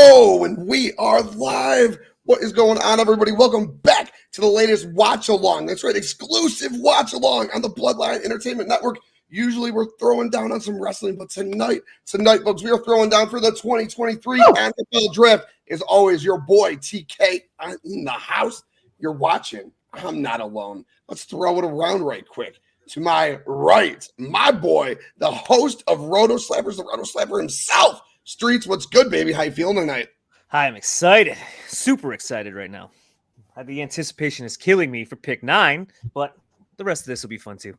Oh, and we are live. What is going on, everybody? Welcome back to the latest watch along. That's right, exclusive watch along on the Bloodline Entertainment Network. Usually we're throwing down on some wrestling, but tonight, folks, we are throwing down for the 2023 NFL Draft. As always, your boy TK in the house. You're watching. I'm not alone. Let's throw it around right quick. To my right, my boy, the host of Roto Slappers, the Roto Slapper himself. Streets, what's good, baby? How you feeling tonight? Hi, I'm excited. Super excited right now. The anticipation is killing me for pick 9, but the rest of this will be fun too.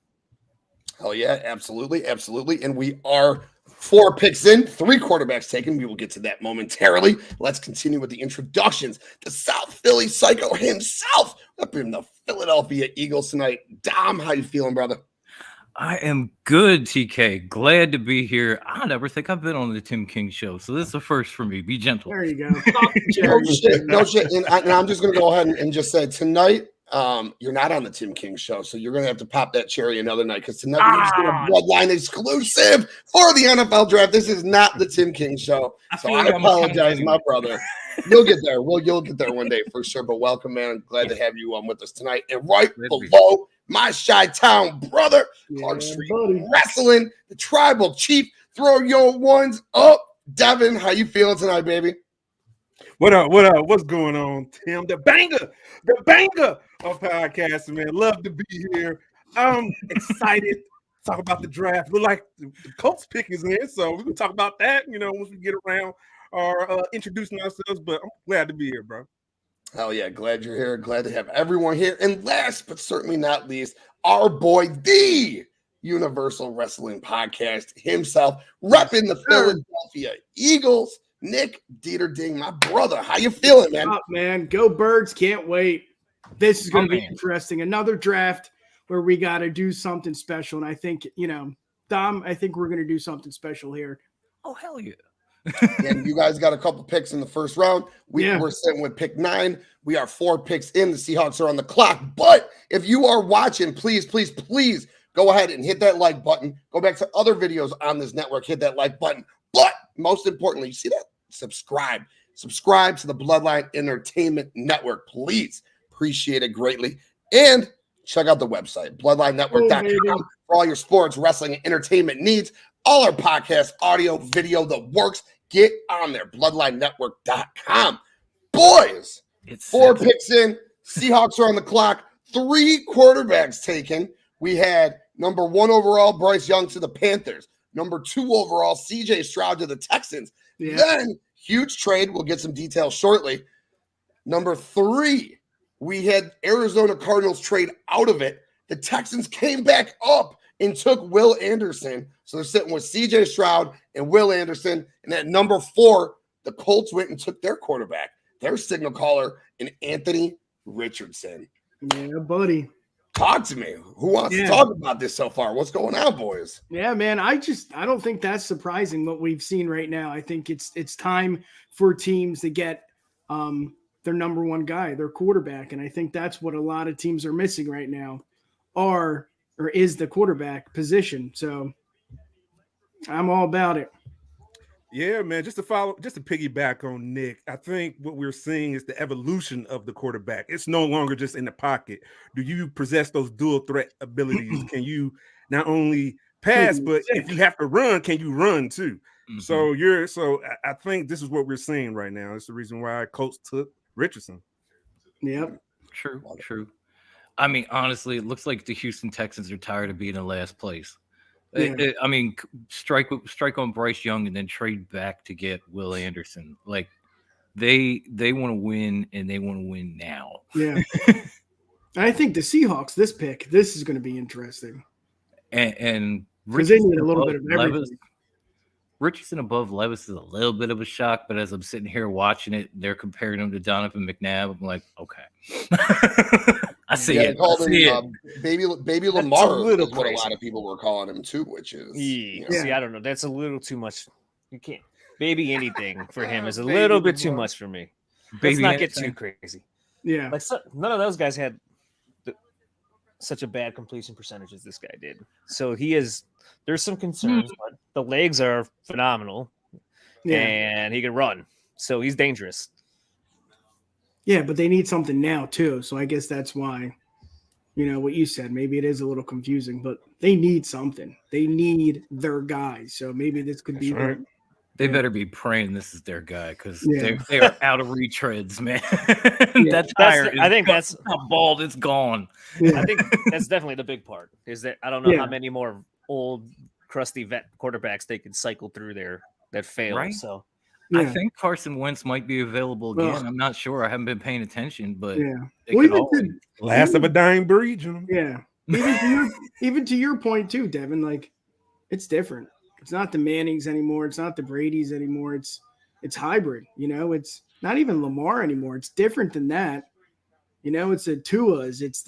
Hell yeah, absolutely, absolutely. And we are 4 picks in, 3 quarterbacks taken. We will get to that momentarily. Let's continue with the introductions. The South Philly Psycho himself up in the Philadelphia Eagles tonight. Dom, how you feeling, brother? I am good, TK. Glad to be here. I never think I've been on the Tim King show, so this is a first for me. Be gentle. There you go. No shit. And I'm just going to go ahead and just say tonight, you're not on the Tim King show, so you're going to have to pop that cherry another night because tonight we're just going to Bloodline exclusive for the NFL Draft. This is not the Tim King show, so I apologize, my brother. You'll get there. You'll get there one day for sure. But welcome, man. Glad to have you on with us tonight. And right below my Chi-Town brother, Clark Street Wrestling, the Tribal Chief. Throw your ones up, Devin. How you feeling tonight, baby? What up? What up? What's going on, Tim? The banger of podcasting, man. Love to be here. I'm excited to talk about the draft. Look like the Colts pick is in, so we can talk about that, once we get around or introducing ourselves. But I'm glad to be here, bro. Hell yeah, glad you're here. Glad to have everyone here. And last but certainly not least, our boy, the Universal Wrestling Podcast himself, repping the Philadelphia Eagles. Nick Dieterding, my brother. How you feeling, man? Up, man. Go Birds. Can't wait. This is going to be interesting. Another draft where we got to do something special. And I think, Dom, I think we're going to do something special here. Oh, hell yeah. And you guys got a couple picks in the first round. We're sitting with pick 9. We are 4 picks in. The Seahawks are on the clock. But if you are watching, please go ahead and hit that like button. Go back to other videos on this network. Hit that like button. But most importantly, you see that? Subscribe to the Bloodline Entertainment Network, please. Appreciate it greatly. And check out the website, bloodlinenetwork.com, for all your sports, wrestling, and entertainment needs. All our podcasts, audio, video, the works. Get on there, bloodlinenetwork.com. Boys, 4 picks in. Seahawks are on the clock. 3 quarterbacks taken. We had number 1 overall, Bryce Young to the Panthers. Number 2 overall, CJ Stroud to the Texans. Yeah. Then, huge trade. We'll get some details shortly. Number 3, we had Arizona Cardinals trade out of it. The Texans came back up and took Will Anderson. So they're sitting with CJ Stroud and Will Anderson. And at number 4, the Colts went and took their quarterback, their signal caller, and Anthony Richardson. Yeah, buddy. Talk to me. Who wants to talk about this so far? What's going on, boys? Yeah, man. I don't think that's surprising what we've seen right now. I think it's time for teams to get their number 1 guy, their quarterback. And I think that's what a lot of teams are missing right now is the quarterback position. So I'm all about it. Yeah, man. Just to piggyback on Nick, I think what we're seeing is the evolution of the quarterback. It's no longer just in the pocket. Do you possess those dual threat abilities? Can you not only pass, but if you have to run, can you run too? Mm-hmm. So I think this is what we're seeing right now. It's the reason why Colts took Richardson. Yep. True. I mean, honestly, it looks like the Houston Texans are tired of being in last place. Yeah. Strike on Bryce Young and then trade back to get Will Anderson. Like they want to win and they want to win now. Yeah. I think the Seahawks, this is going to be interesting. And because they need a little bit of everything. Richardson above Levis is a little bit of a shock, but as I'm sitting here watching it, they're comparing him to Donovan McNabb. I'm like, okay. I see it. Baby Lamar is what a lot of people were calling him too, which is See, I don't know. That's a little too much. You can't baby anything for him is a little bit too much for me. Let's not get too crazy. Yeah, like none of those guys had such a bad completion percentage as this guy did. So there's some concerns, but the legs are phenomenal, and he can run. So he's dangerous. Yeah, but they need something now too. So I guess that's why, what you said. Maybe it is a little confusing, but they need something. They need their guy. So maybe this could be right. They better be praying this is their guy because Yeah. they are out of retreads, man. Yeah. I think that's bald. It's gone. Yeah. I think that's definitely the big part. Is that I don't know Yeah. how many more old, crusty vet quarterbacks they can cycle through there that fail. Right. So I Yeah. think Carson Wentz might be available again. Ugh. I'm not sure. I haven't been paying attention, but Yeah. they Well, could always. Last of a dying breed, you know. Yeah. Even to your point too, Devin, like it's different. It's not the Mannings anymore. It's not the Bradys anymore. It's hybrid, it's not even Lamar anymore. It's different than that. It's the Tuas, it's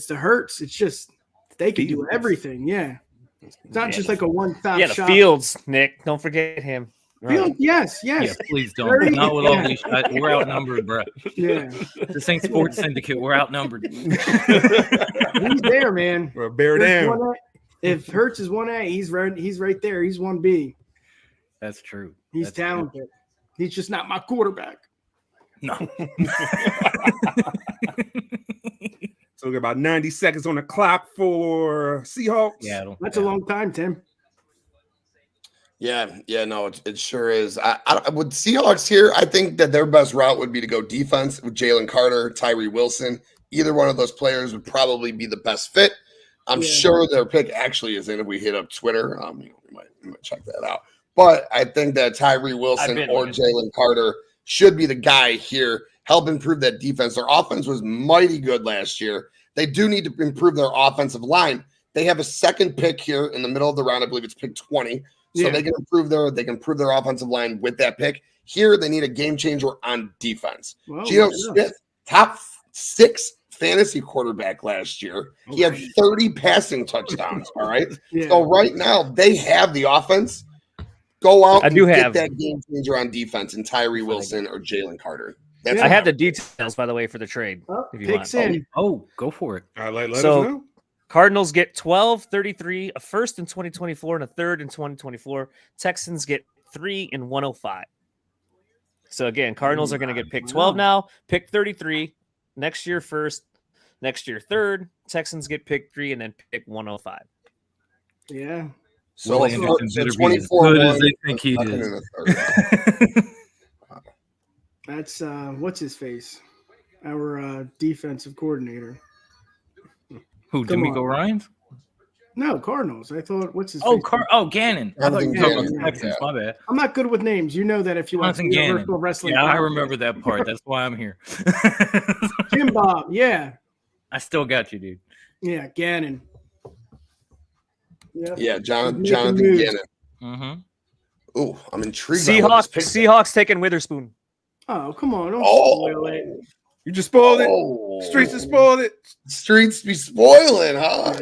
the Hurts. It's just they can do Fields. everything. Yeah. It's not just like a one-stop yeah, the shop. Fields, Nick. Don't forget him. Fields, yes. Yeah, please don't. Very- Not with all yeah. these shots. We're outnumbered, bro. Yeah. This ain't Sports Syndicate. We're outnumbered. He's there, man. Or bear Hurts down. 1A. If Hurts is 1A, he's right there. He's 1B. That's true. He's That's true. talented. He's just not my quarterback. No. So we got about 90 seconds on the clock for Seahawks. Yeah. That's a long time, Tim. Yeah, no, it sure is. I with Seahawks here, I think that their best route would be to go defense with Jalen Carter, Tyree Wilson. Either one of those players would probably be the best fit. I'm sure their pick actually is in if we hit up Twitter. We might check that out. But I think that Tyree Wilson or Jalen Carter should be the guy here, help improve that defense. Their offense was mighty good last year. They do need to improve their offensive line. They have a second pick here in the middle of the round. I believe it's pick 20. So they can improve their offensive line with that pick. Here, they need a game changer on defense. Well, Geno Smith, top 6 fantasy quarterback last year. He had 30 passing touchdowns. All right. Yeah. So right now they have the offense. Go out and get have that game changer on defense in Tyree Wilson or Jalen Carter. I have the details, by the way, for the trade. If you Picks want. in. Oh, go for it. All right, let So- us know. Cardinals get 12, 33, a first in 2024, and a third in 2024. Texans get 3 and 105. So again, Cardinals are going to get pick 12 now, pick 33, next year first, next year third. Texans get pick 3 and then pick 105. Yeah. So Will it's Anderson better be as 24 good as one, they think he second is. and a third. That's what's his face? Our defensive coordinator. Who, Come D'Amico on. Ryans? No, Cardinals. I thought what's his Oh, face? Gannon. I thought you were talking about the Texans. My bad. I'm not good with names. You know that if you watch Jonathan Gannon. Universal Wrestling. Yeah, I Podcast. remember that part. That's why I'm here. Jim Bob. Yeah. I still got you, dude. Yeah. Gannon. Yep. Yeah, Making Jonathan moves. Gannon. Mm-hmm. Oh, I'm intrigued. by what this pick is. Seahawks taking Witherspoon. Oh, come on. Don't Oh. spoil it. You just spoiled it. Oh. Streets have spoiled it. Streets be spoiling, huh?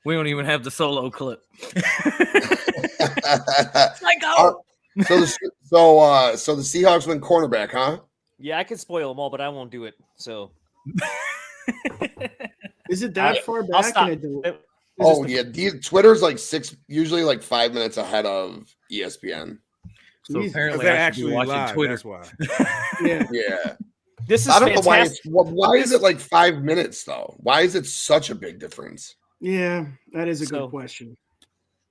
We don't even have the solo clip. so Like, oh. so the Seahawks win cornerback, huh? Yeah, I could spoil them all, but I won't do it. So Is it that far I'll back? stop. Oh yeah, Twitter's like usually like 5 minutes ahead of ESPN. So Jesus. apparently They're I should be actually watching live. Twitter. That's why. Yeah. Yeah, This is I don't know why. fantastic. Why is it like 5 minutes though? Why is it such a big difference? Yeah. That is a So- good question.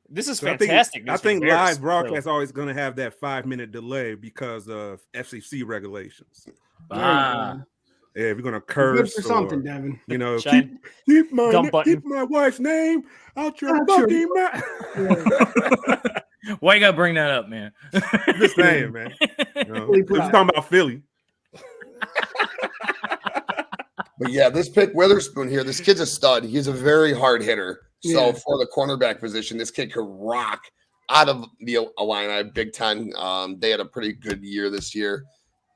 This is So fantastic. I news for think the Bears. live broadcast is always going to have that 5-minute delay because of FCC regulations. Ah, Yeah, if you're going to Good curse for or, something, Devin. you know, Shine. keep Dump button. keep my wife's name out your Out your- fucking mouth. why you gotta bring that up, man? Just saying, man. You know, Philly we're pride. talking about Philly. But yeah, this pick Witherspoon here, this kid's a stud. He's a very hard hitter. So Yeah. for the cornerback position, this kid could rock out of the Illini Big Ten. They had a pretty good year this year.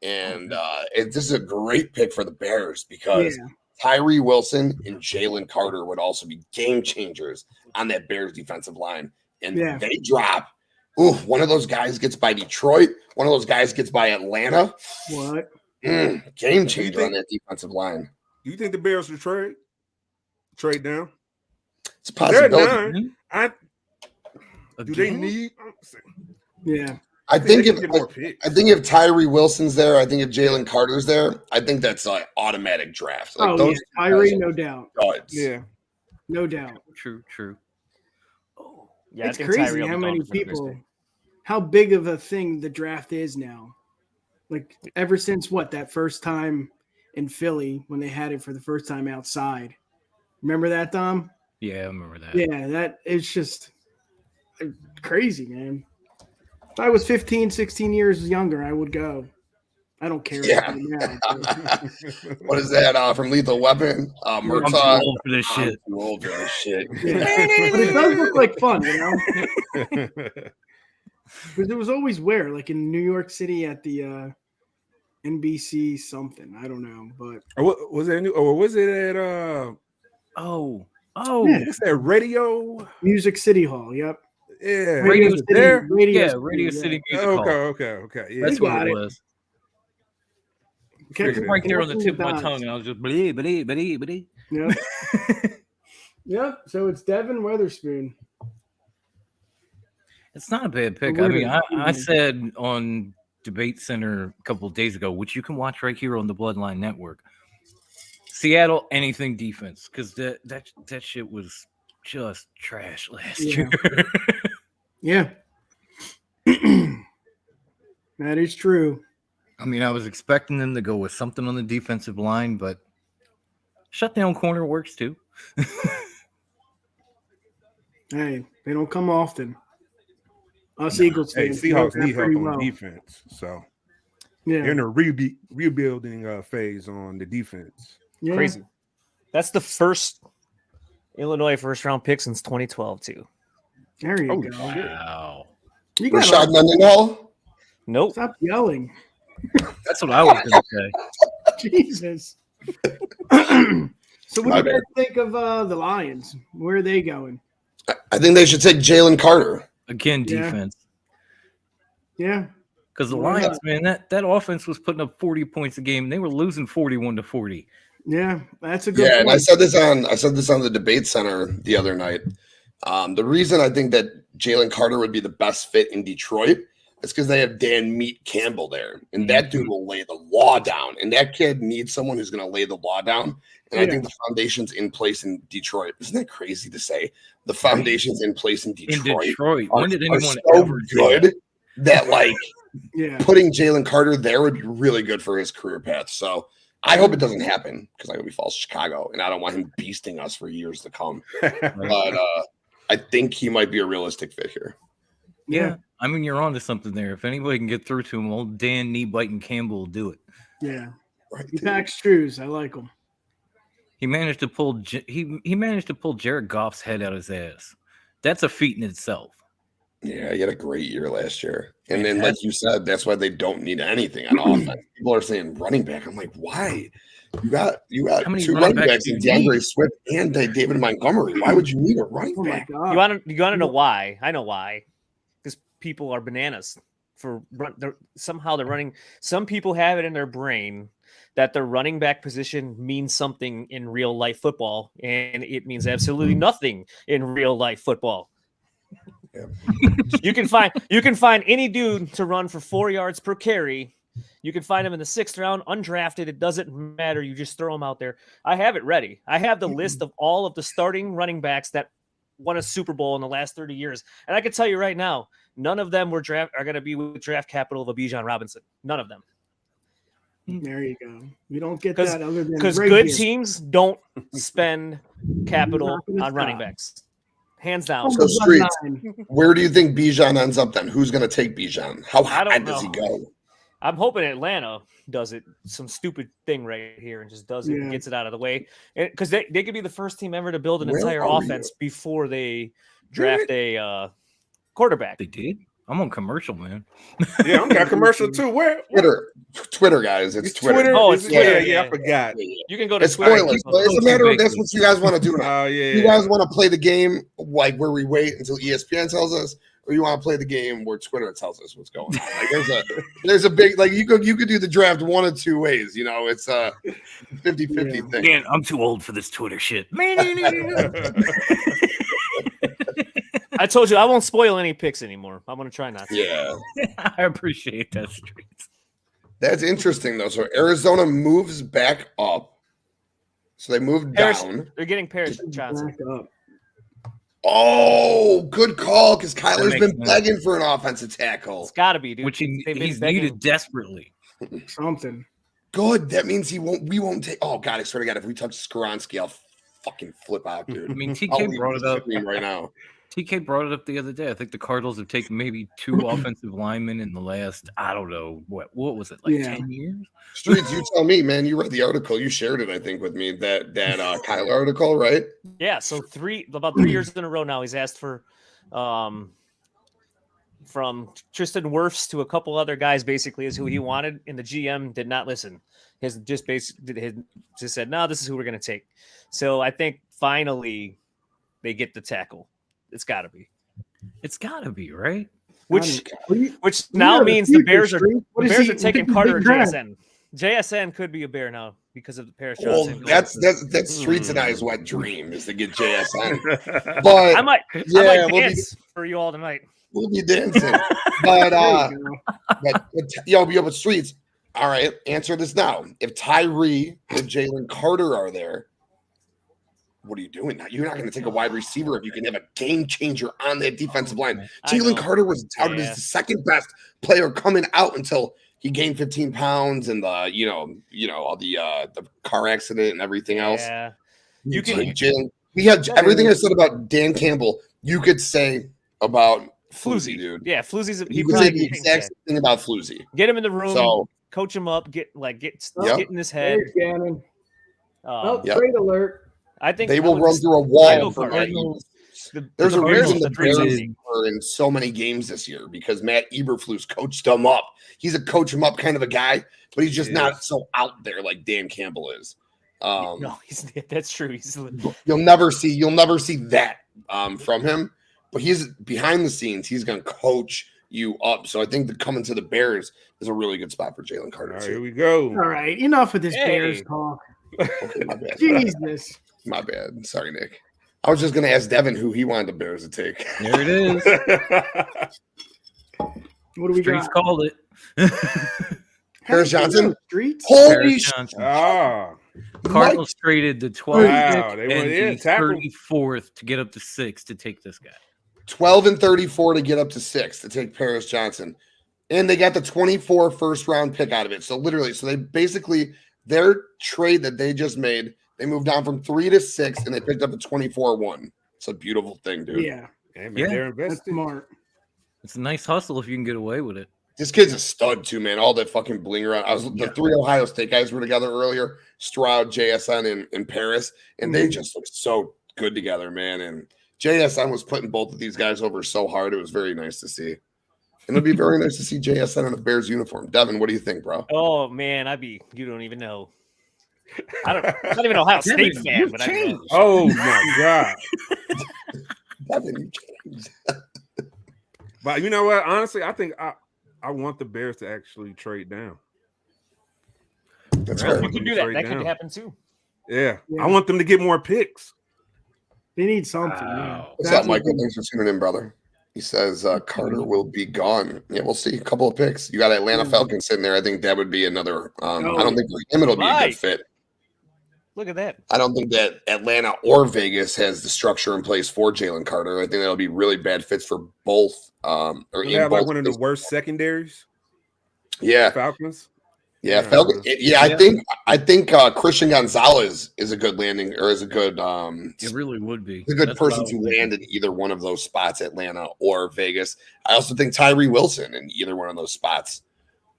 And this is a great pick for the Bears because Yeah. Tyree Wilson and Jalen Carter would also be game changers on that Bears defensive line. And Yeah. they drop. Ooh, one of those guys gets by Detroit. One of those guys gets by Atlanta. What? Game changer on that defensive line. Do you think the Bears should trade down? It's a They're at possibility. 9. Do they Again? need? Yeah. I think they should get more picks. I think if Tyree Wilson's there, I think if Jalen Carter's there, I think that's like automatic draft. Like yeah, Tyree, no doubt. Yeah, no doubt. True. Oh, yeah, It's crazy how many people, how big of a thing the draft is now. Like ever since that first time in Philly when they had it for the first time outside. Remember that, Dom? Yeah, I remember that. Yeah, that it's just crazy, man. If I was 15, 16 years younger, I would go. I don't care. Yeah. Now, What is that from Lethal Weapon? I'm too old for this shit. I'm too old for this shit. Yeah. But it does look like fun, you know? Because it was always like in New York City at the NBC something. I don't know, but was it new, or was it at yeah. what's that, Radio Music City Hall? Yep. Yeah, Radio City. there. Radio City Music Hall. Okay. Yeah, That's what it was. Okay. Right there on the tip of my tongue, and I was just blee. Yep. Yep. So it's Devin Witherspoon. It's not a bad pick. I mean, I said on Debate Center a couple of days ago, which you can watch right here on the Bloodline Network. Seattle, anything defense, because that shit was just trash last year. Yeah. That is true. I mean, I was expecting them to go with something on the defensive line, but shutdown corner works too. Hey, they don't come often. Us Eagles fans. Seahawks need help on well. defense, so yeah, they're in a rebuilding phase on the defense. Yeah. Crazy. That's the first Illinois first round pick since 2012 too. There you go. Wow. You got Rashad Mendenhall? Nope. Stop yelling. That's what I was going to say. Jesus. So what do you guys think of the Lions? Where are they going? I think they should take Jalen Carter. Again, defense. Yeah. Because the Lions, man, that offense was putting up 40 points a game. They were losing 41-40. Yeah, that's a good point. And I said this on the Debate Center the other night. The reason I think that Jalen Carter would be the best fit in Detroit is because they have Dan Meat Campbell there, and that dude will lay the law down. And that kid needs someone who's going to lay the law down. And I think the foundation's in place in Detroit. Isn't that crazy to say? The foundation's in place in Detroit. When did anyone so ever good that yeah, putting Jalen Carter there would be really good for his career path. So I hope it doesn't happen because I hope he falls to Chicago, and I don't want him beasting us for years to come. But I think he might be a realistic fit here. Yeah. I mean, you're on to something there. If anybody can get through to him, old Dan knee-biting Campbell will do it. Yeah. Right. He packs shoes. I like him. He managed to pull he managed to pull Jared Goff's head out of his ass. That's a feat in itself. Yeah, he had a great year last year. And then, like you said, that's why they don't need anything on offense. People are saying running back. I'm like, why? You got two running backs in DeAndre Swift and David Montgomery. Why would you need a running back? You want to know why? I know why. Because people are bananas somehow they're running. Some people have it in their brain that the running back position means something in real life football, and it means absolutely nothing in real life football. Yeah. You can find any dude to run for 4 yards per carry. You can find him in the 6th round, undrafted. It doesn't matter. You just throw him out there. I have it ready. I have the list of all of the starting running backs that won a Super Bowl in the last 30 years. And I can tell you right now, none of them are going to be with draft capital of Bijan Robinson. None of them. There you go. We don't get that other than because good teams don't spend capital on running backs. Hands down. So Streets, where do you think Bijan ends up then? Who's going to take Bijan? How high does he go? I'm hoping Atlanta does it, some stupid thing right here, and just does it and gets it out of the way. Because they could be the first team ever to build an entire offense before they draft a quarterback. They did? I'm on commercial, man. Yeah, I'm got commercial too. Where? Twitter, guys. It's Twitter. Oh, it's Twitter. Yeah, I forgot. You can go to Twitter. It's a matter of that's what you guys want to do now. Oh, yeah. You guys want to play the game like where we wait until ESPN tells us, or you want to play the game where Twitter tells us what's going on? Like there's a big, like you could do the draft one of two ways. You know, it's a 50-50 thing. Man, I'm too old for this Twitter shit. I told you I won't spoil any picks anymore. I'm gonna try not to. Yeah. I appreciate that, Streets. That's interesting though. So Arizona moves back up. So they moved down. They're getting Paris Johnson. Back up. Oh, good call, because Kyler's makes been sense. begging for an offensive tackle. It's got to be, dude. Which They've been he's begging- needed desperately. Something. Good. That means we won't take. Oh God, I swear to God, if we touch Skoronski, I'll fucking flip out, dude. I mean, I'll TK leave brought it the up. screen right now. TK brought it up the other day. I think the Cardinals have taken maybe 2 offensive linemen in the last, I don't know, what was it, like 10 years? Streets, you tell me, man. You read the article. You shared it, I think, with me. That Kyler article, right? Yeah, so about 3 years in a row now, he's asked for from Tristan Wirfs to a couple other guys, basically, is who he wanted, and the GM did not listen. His just said, no, this is who we're going to take. So I think finally they get the tackle. It's got to be. It's got to be, right? Which now means the Bears are taking Carter or JSN. JSN could be a Bear now because of the Paris Well, Johnson. that's Streets and I's wet dream is to get JSN. But I might we'll dance for you all tonight. we'll be dancing. But but Streets. All right, answer this now. If Tyree and Jalen Carter are there, what are you doing now? You're not going to take a wide receiver if you can have a game changer on that defensive line. Jalen Carter was touted as the second best player coming out until he gained 15 pounds and all the car accident and everything else. Yeah, you can. Jalen, we had everything I said about Dan Campbell. You could say about Floozy, dude. Yeah, Floozy's. You could say the exact same thing about Floozy. Get him in the room. So, coach him up. Get in his head. Trade alert. I think they will run through a wall for Matt. There's a reason the Bears are in so many games this year because Matt Eberflus coached them up. He's a coach him up kind of a guy, but he's just not so out there like Dan Campbell is. No, that's true. You'll never see that from him. But he's behind the scenes. He's going to coach you up. So I think that coming to the Bears is a really good spot for Jalen Carter. All right, here we go. All right, enough of this Bears talk. Okay, my bad. Jesus. My bad. Sorry, Nick. I was just going to ask Devin who he wanted the Bears to take. There it is. What do we Streets got? called it. Paris Johnson? Streets? Holy shit. Cardinals traded the 12th Wow, pick they and went the in, 34th to get up to 6 to take this guy. 12 and 34 to get up to 6 to take Paris Johnson. And they got the 24 first round pick out of it. So literally, they basically, their trade that they just made, they moved down from 3 to 6 and they picked up a 24-1. It's a beautiful thing, dude. Yeah. Hey, man, they're invested. That's smart. It's a nice hustle if you can get away with it. This kid's a stud too, man. All that fucking bling around. The 3 Ohio State guys were together earlier. Stroud, JSN, and Paris. And they just look so good together, man. And JSN was putting both of these guys over so hard. It was very nice to see. And it'd be very nice to see JSN in a Bears uniform. Devin, what do you think, bro? Oh man, you don't even know. I'm not even an Ohio State fan, but I know. Oh my God. Devin, you changed. But you know what? Honestly, I think I want the Bears to actually trade down. That's right. You could do that. That could happen too. Yeah. I want them to get more picks. They need something. What's up, Michael? Thanks for tuning in, brother. He says Carter will be gone. Yeah, we'll see. A couple of picks. You got Atlanta Falcons sitting there. I think that would be another. I don't think for him it'll be a good fit. Look at that. I don't think that Atlanta or Vegas has the structure in place for Jalen Carter. I think that'll be really bad fits for both. They have like one of the worst secondaries. Yeah, Falcons. Yeah, Falcons. Yeah, I think Christian Gonzalez is a good landing, or is a good. It really would be a good person to land in either one of those spots, Atlanta or Vegas. I also think Tyree Wilson in either one of those spots.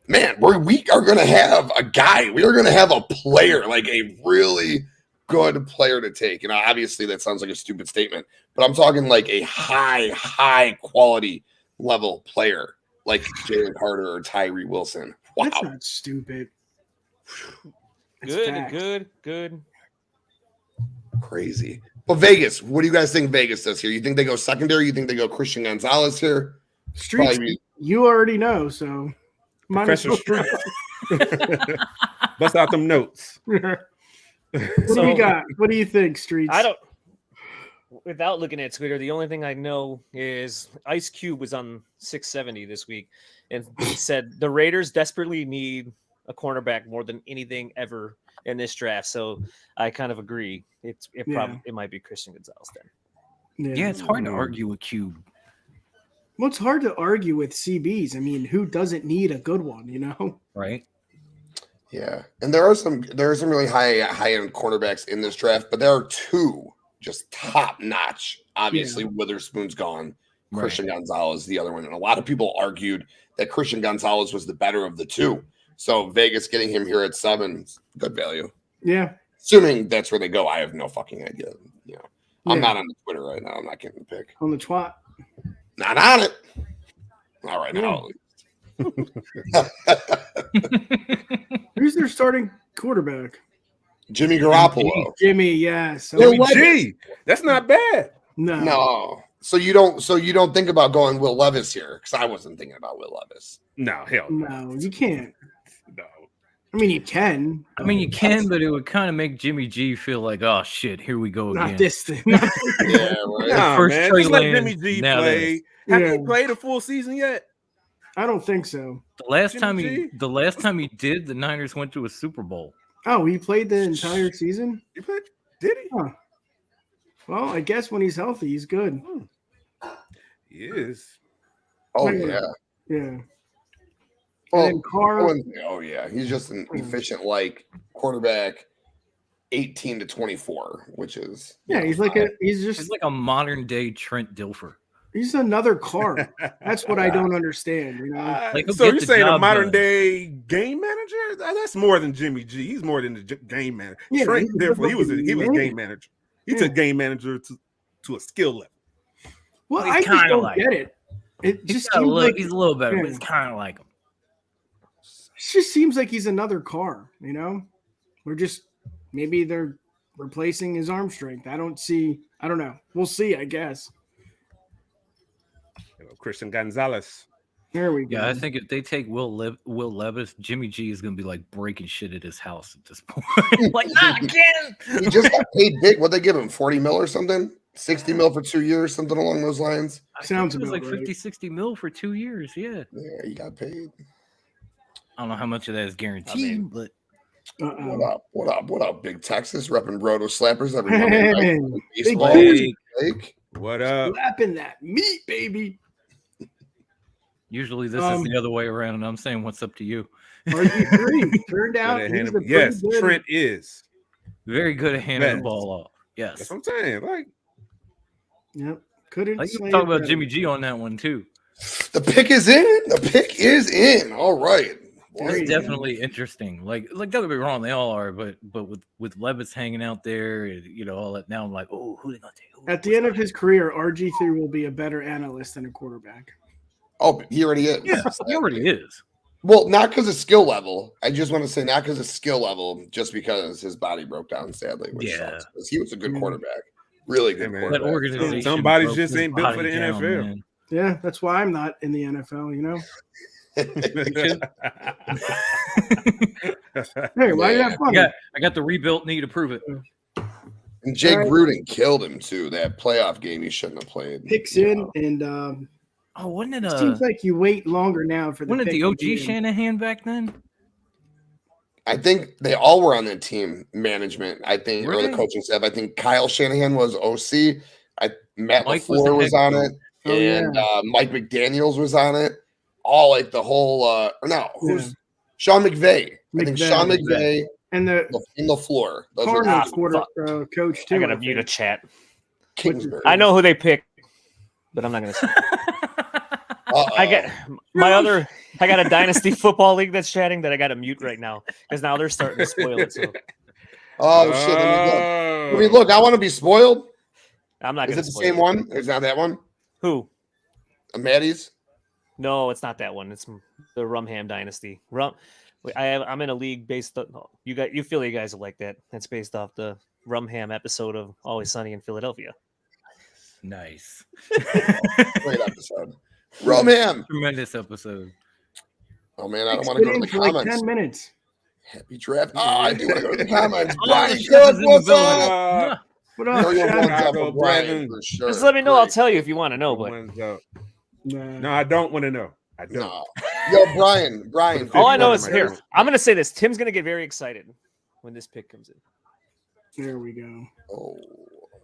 Man, we are going to have a guy. We are going to have a player, like a really good player to take. And obviously, that sounds like a stupid statement, but I'm talking like a high quality level player, like Jalen Carter or Tyree Wilson. Wow. That's not stupid. Good. Crazy. But Vegas, what do you guys think Vegas does here? You think they go secondary? You think they go Christian Gonzalez here? Streets, you already know, so Professor Street. Bust out them notes. What do we got? What do you think, Streets? without looking at Twitter, the only thing I know is Ice Cube was on 670 this week and he said the Raiders desperately need a cornerback more than anything ever in this draft. So I kind of agree. It might be Christian Gonzalez then. Yeah, it's hard to argue with Cube. Well, it's hard to argue with CBs. I mean, who doesn't need a good one, you know? Right. Yeah. And there are some really high end cornerbacks in this draft, but there are two just top notch. Obviously, Witherspoon's gone. Right. Christian Gonzalez is the other one. And a lot of people argued that Christian Gonzalez was the better of the two. So Vegas getting him here at 7, good value. Yeah. Assuming that's where they go. I have no fucking idea. You know, I'm not on the Twitter right now. I'm not getting the pick. On the twat. Not on it. All right, now. Who's their starting quarterback? Jimmy Garoppolo. Jimmy, yes. Jimmy G. That's not bad. No. So you don't think about going Will Levis here, because I wasn't thinking about Will Levis. No, hell no, you can't. No. I mean, you can. I mean, you can, but it would kind of make Jimmy G feel like, oh shit, here we go again. Not this thing. Yeah, right. Nah, first man. Trey Just let Lance, Jimmy G now play. this. Have he played a full season yet? I don't think so. The last Jimmy time he did, the Niners went to a Super Bowl. Oh, he played the entire season? He played? Did he? Huh. Well, I guess when he's healthy, he's good. He is. Oh yeah. Yeah. Well, And Carr. oh yeah. He's just an efficient quarterback, 18 to 24, which is He's just like a modern day Trent Dilfer. He's another Carr. That's what I don't understand. You know. So you're saying a modern day game manager? That's more than Jimmy G. He's more than the game manager. Yeah, Trent Dilfer, he was a game manager. He took game manager to a skill level. Well, I just don't get it. It just seems like he's a little better, but it's kind of like him. It just seems like he's another Carr, you know? Maybe they're replacing his arm strength. I don't know. We'll see, I guess. Christian Gonzalez. There we go. Yeah, I think if they take Will Levis, Jimmy G is going to be like breaking shit at his house at this point. Like, not again. He just got paid big. What'd they give him? 40 mil or something? 60 mil for 2 years, something along those lines. Sounds it was about like right. 50, 60 mil for 2 years. Yeah. Yeah, he got paid. I don't know how much of that is guaranteed, but What up, Big Texas, repping Roto Slappers every Hey, Monday Big night. What up? Slapping that meat, baby. usually this is the other way around, and I'm saying what's up to you. RG3 turned out. Yes, Trent is very good at handing the ball off. Yes, that's what I'm saying. Like, yep. Couldn't you can talk about Jimmy G on that one too. The pick is in. The pick is in. All right. It's definitely interesting. Like don't get me wrong, they all are, but with Levis hanging out there, and, all that. Now I'm like, oh, who they gonna take? At the end of his career, RG3 will be a better analyst than a quarterback. Oh, he already is. Yeah, he already is. Well, not because of skill level. I just want to say not because of skill level, just because his body broke down, sadly. Which sucks, because he was a good quarterback. Really good quarterback. That organization some bodies broke just his ain't built for the body down, NFL. man. Yeah, that's why I'm not in the NFL, you know? Hey, why you have fun? I got the rebuilt knee to prove it. And Jake Gruden killed him, too. That playoff game he shouldn't have played. Picks in, and wasn't it it seems like you wait longer now for the wasn't it pick the to OG be in. Shanahan back then? I think they all were on the team management. I think, or the coaching staff. I think Kyle Shanahan was OC. Matt Mike LaFleur was on coach. it, and Mike McDaniels was on it. All like the whole. Who's Sean McVay? I think Sean McVay and the LaFleur. Those Cardinals are coach too. I gotta mute a chat. Kingsbury. I know who they picked, but I'm not gonna say. I got a dynasty football league that's chatting that I got to mute right now because now they're starting to spoil it. So. Oh shit! Let me look. I want to be spoiled. I'm not. Is it the same one? It's not that one. Who? Maddie's. No, it's not that one. It's the Rumham dynasty. I'm in a league based on you Philly guys will like that. It's based off the Rumham episode of Always Sunny in Philadelphia. Nice. Great episode. Rumham. Tremendous episode. Oh man, I don't want to go to the comments. Like 10 minutes. Happy draft. Oh, I do want to go to the comments. Oh, Brian the Good, in what's the up? What up, Yo, Shaq? one's up Chicago with Brian Brevin. for sure. Just let me know. I'll Great. tell you if you want to know. But One's up. Nah. No, I don't want to know. I don't. No. Yo, Brian. all I know One is of my here. favorites. I'm gonna say this. Tim's gonna get very excited when this pick comes in. There we go. Oh,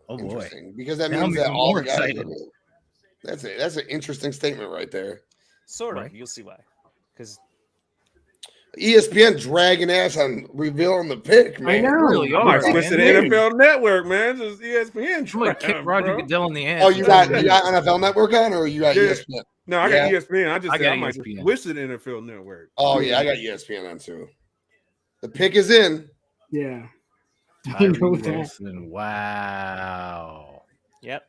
boy. Interesting. Because that Now means I'm that even all more the guys excited. That's an interesting statement right there. Sort of. Right. You'll see why. Because ESPN dragging ass on revealing the pick, man. I know. Really I might are, switch to the man. NFL Network, man. Just ESPN. I'm gonna kick draft, Roger bro. Goodell in the ass. Oh, you got NFL Network on, or you got Yeah. ESPN? No, I got ESPN. I just I said got I might ESPN. switch to the NFL Network. Oh yeah, I got ESPN on too. The pick is in. Yeah. Tyree You know that. Wilson. Wow. yep.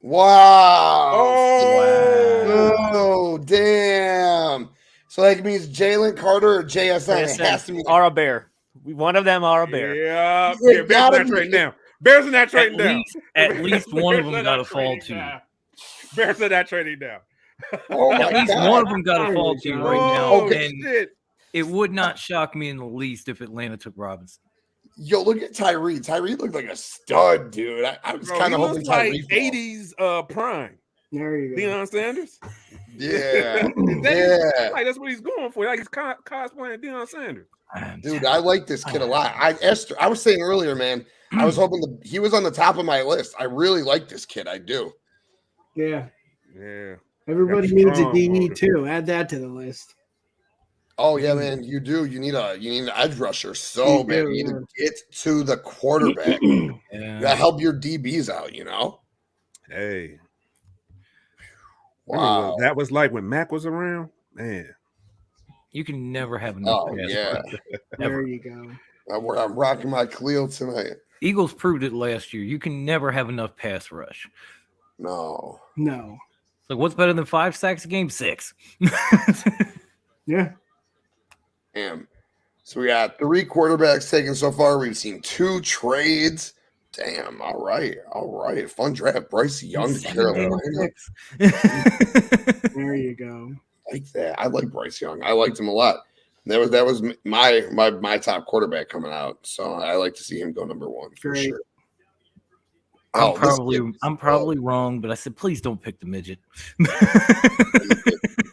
Wow. Oh, Oh, damn. So that means Jalen Carter or JSN. It has to be. are a bear. One of them are a bear. Yeah, It Bears are gotta not be- trading down. Bears are not trading down. At least one of them Bears are got to not fall trading to you. down. Bears are not trading down. Oh my At least God. one of them got to fall to you right now. Oh, Okay. And shit. it would not shock me in the least if Atlanta took Robinson. Yo, look at Tyree. Tyree looked like a stud, dude. I was Bro, kind he of hoping looks like Tyree. fell. 80s prime. There you go. Deion Sanders. Yeah. Yeah. Like, that's what he's going for. Like he's cosplaying Deion Sanders. Dude, I like this kid a lot. I was saying earlier, man, I was hoping he was on the top of my list. I really like this kid. I do. Yeah. Yeah. Everybody That's needs a strong, DE Walter. too. Add that to the list. Oh yeah, man, you do. You need an edge rusher so You bad. do, You need to get to the quarterback. You gotta help your DBs out, you know? Hey. Remember Wow. what that was like when Mac was around? Man. You can never have enough. Oh pass yeah. rush. There Ever. you go. I'm rocking my Cleo tonight. Eagles proved it last year. You can never have enough pass rush. No. No. Like, what's better than 5 sacks a game? 6. Yeah. Damn. So we got 3 quarterbacks taken so far. We've seen 2 trades. Damn. All right. Fun draft. Bryce Young to 7 Carolina. picks. There you go. Like that. I like Bryce Young. I liked him a lot. That was my top quarterback coming out. So I like to see him go number 1 for Great. sure. I'm this probably wrong, but I said please don't pick the midget.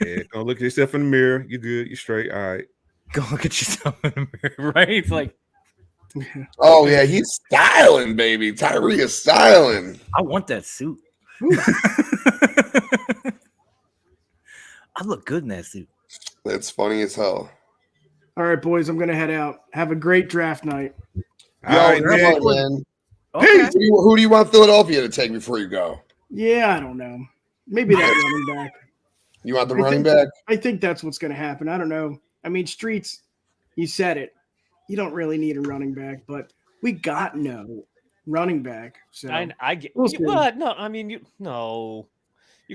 Yeah, go look at yourself in the mirror. You good, you straight. All right. Go look at yourself in the mirror, right? It's like Oh yeah, he's styling, baby. Tyree is styling. I want that suit. I look good in that suit. That's funny as hell. All right, boys. I'm gonna head out. Have a great draft night. Yo, All right, come Nick. on, man. Okay. Who do you want Philadelphia to take before you go? Yeah, I don't know. Maybe that running back. You want the running back? I think that's what's gonna happen. I don't know. I mean, Streets, you said it. You don't really need a running back, but we got no running back. So I get We'll see. what? No, I mean you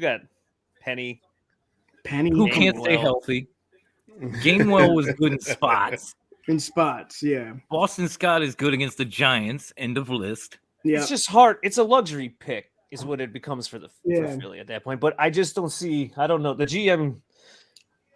got Penny. Penny Who can't stay Gainwell. healthy? Gainwell was good in spots. in spots. Yeah. Boston Scott is good against the Giants. End of list. Yeah. It's just hard. It's a luxury pick, is what it becomes for Yeah. Philly at that point. But I just don't see. I don't know. The GM.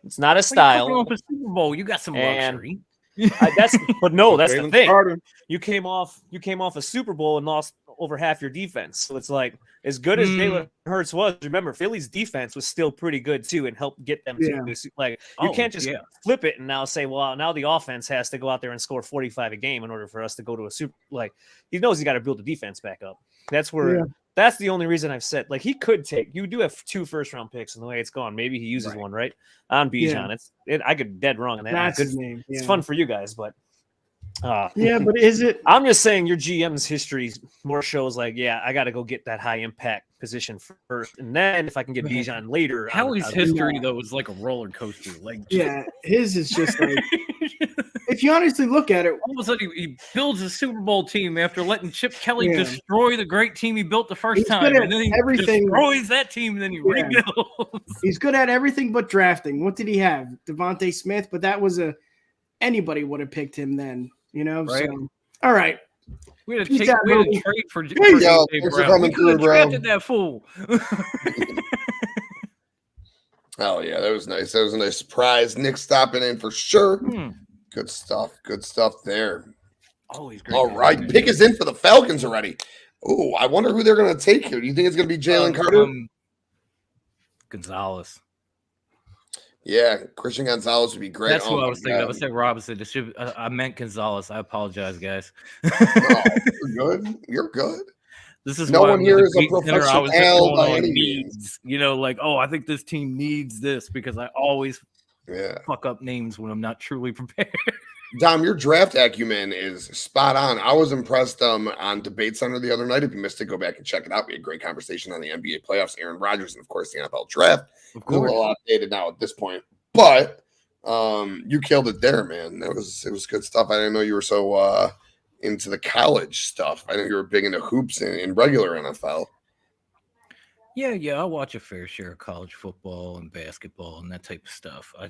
It's not a Well, you're style. coming off a Super Bowl. You got some And- luxury. That's the Jalen thing. Carter. You came off a Super Bowl and lost over half your defense. So it's like as good as Mm. Jalen Hurts was. Remember, Philly's defense was still pretty good too, and helped get them Yeah. to like you Oh, can't just yeah. flip it and now say, well, now the offense has to go out there and score 45 a game in order for us to go to a Super. Like he knows he got to build the defense back up. That's where. Yeah. That's the only reason I've said like he could take. You do have 2 first-round picks, and the way it's gone, maybe he uses Right. one right on Bijan. Yeah. I could dead wrong on that. That's Good- his name. It's Yeah. fun for you guys, but Yeah, but is it? I'm just saying your GM's history more shows like, yeah, I got to go get that high impact position first, and then if I can get Bijan later. Howie's I'll- history though is like a roller coaster. Like Yeah, his is just like if you honestly look at it. all of a sudden he builds a Super Bowl team after letting Chip Kelly Yeah. destroy the great team he built the first He's time, good at and then he everything. destroys that team, and then he Yeah. rebuilds. He's good at everything but drafting. What did he have? Devontae Smith, but that was anybody would have picked him then, you know. Right. So, all right. We had Peace to out, trade Roby. for Yo, Dave thanks for Brown. coming We could through, have bro. drafted that fool. Oh yeah, that was nice. That was a nice surprise. Nick stopping in for sure. Hmm. Good stuff. Good stuff there. Oh, he's great. All right, pick is in for the Falcons already. Oh, I wonder who they're going to take here. Do you think it's going to be Jalen Carter? Gonzalez. Yeah, Christian Gonzalez would be great. That's what I was thinking of. I said Robinson. I meant Gonzalez. I apologize, guys. No, you're good. You're good. This is no why one here is a professional by any means. You know, like, oh, I think this team needs this because I always fuck up names when I'm not truly prepared. Dom, your draft acumen is spot on. I was impressed on Debate Center the other night. If you missed it, go back and check it out. We had a great conversation on the NBA playoffs, Aaron Rodgers, and of course the NFL draft. Of course, a little outdated now at this point, but you killed it there, man. It was good stuff. I didn't know you were so into the college stuff. I know you were big into hoops in regular NFL. Yeah, I watch a fair share of college football and basketball and that type of stuff. I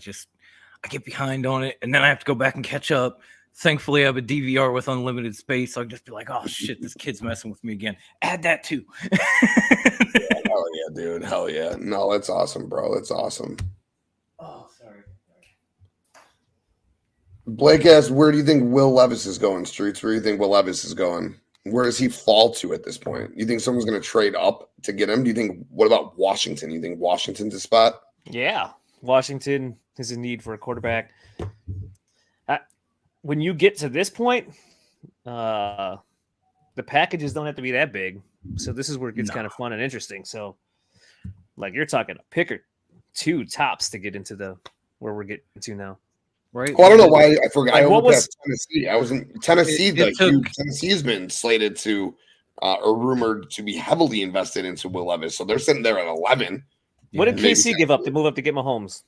get behind on it, and then I have to go back and catch up. Thankfully, I have a DVR with unlimited space, so I can just be like, oh, shit, this kid's messing with me again. Add that, too. Hell yeah, dude. Hell yeah. No, that's awesome, bro. That's awesome. Oh, sorry. Blake asked, where do you think Will Levis is going, Streets? Where do you think Will Levis is going? Where does he fall to at this point? You think someone's going to trade up to get him? Do you think, what about Washington? You think Washington's a spot? Yeah. Washington is in need for a quarterback. When you get to this point, the packages don't have to be that big. So this is where it gets kind of fun and interesting. So, like, you're talking a pick or two tops to get into where we're getting to now. Right. Well, I don't know why I forgot. Like, I overpassed Tennessee. I was in Tennessee. Tennessee's been slated to or rumored to be heavily invested into Will Levis. So they're sitting there at 11. What did KC give up to move up to get Mahomes?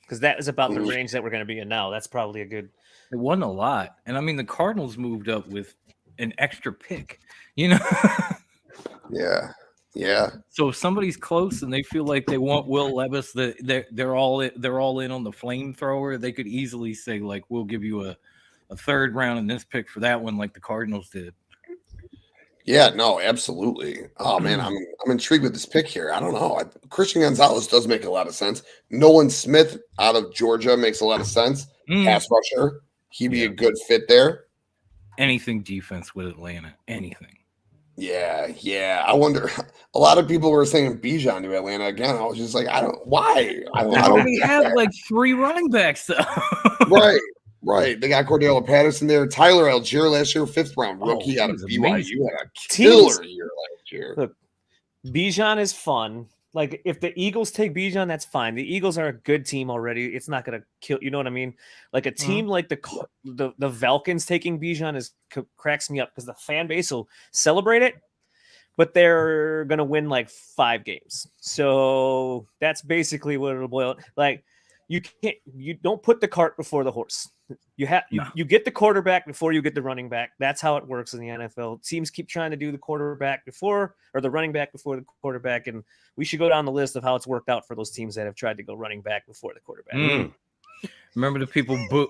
Because that is about the range that we're going to be in now. That's probably a good. It wasn't a lot. And I mean, the Cardinals moved up with an extra pick, you know? Yeah. So if somebody's close and they feel like they want Will Levis, they're all in on the flamethrower, they could easily say, like, we'll give you a third round in this pick for that one, like the Cardinals did. Yeah, no, absolutely. Oh man, I'm intrigued with this pick here. I don't know. Christian Gonzalez does make a lot of sense. Nolan Smith out of Georgia makes a lot of sense. Pass rusher, he'd be a good fit there. Anything defense with Atlanta, anything. Yeah. I wonder. A lot of people were saying Bijan to Atlanta again. I was just like, I don't. Why? I don't have like 3 running backs though. Right. They got Cordell Patterson there. Tyler Algier last year, 5th round rookie out of BYU. Amazing. Had a killer year last year. Look, Bijan is fun. Like, if the Eagles take Bijan, that's fine. The Eagles are a good team already. It's not going to kill. You know what I mean? Like a team like the Falcons taking Bijan cracks me up because the fan base will celebrate it, but they're going to win like 5 games. So that's basically what it'll boil. Like, you don't put the cart before the horse. You get the quarterback before you get the running back. That's how it works in the NFL. Teams keep trying to do the quarterback before or the running back before the quarterback, and we should go down the list of how it's worked out for those teams that have tried to go running back before the quarterback. Remember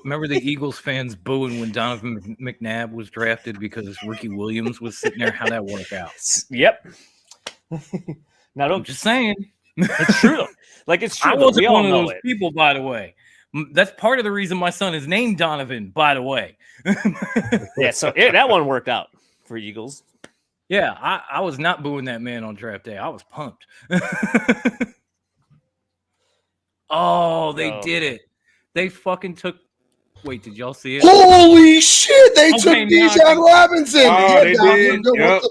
remember the Eagles fans booing when Donovan McNabb was drafted because Ricky Williams was sitting there? How'd that work out? Yep. Now I'm just saying. It's true. Like, it's true. I wasn't one of those people, by the way. That's part of the reason my son is named Donovan, by the way. Yeah, so that one worked out for Eagles. Yeah, I was not booing that man on draft day. I was pumped. Oh, they did it. They fucking took. Wait, did y'all see it? Holy shit! They took Bijan Robinson. Oh, they did. Yep.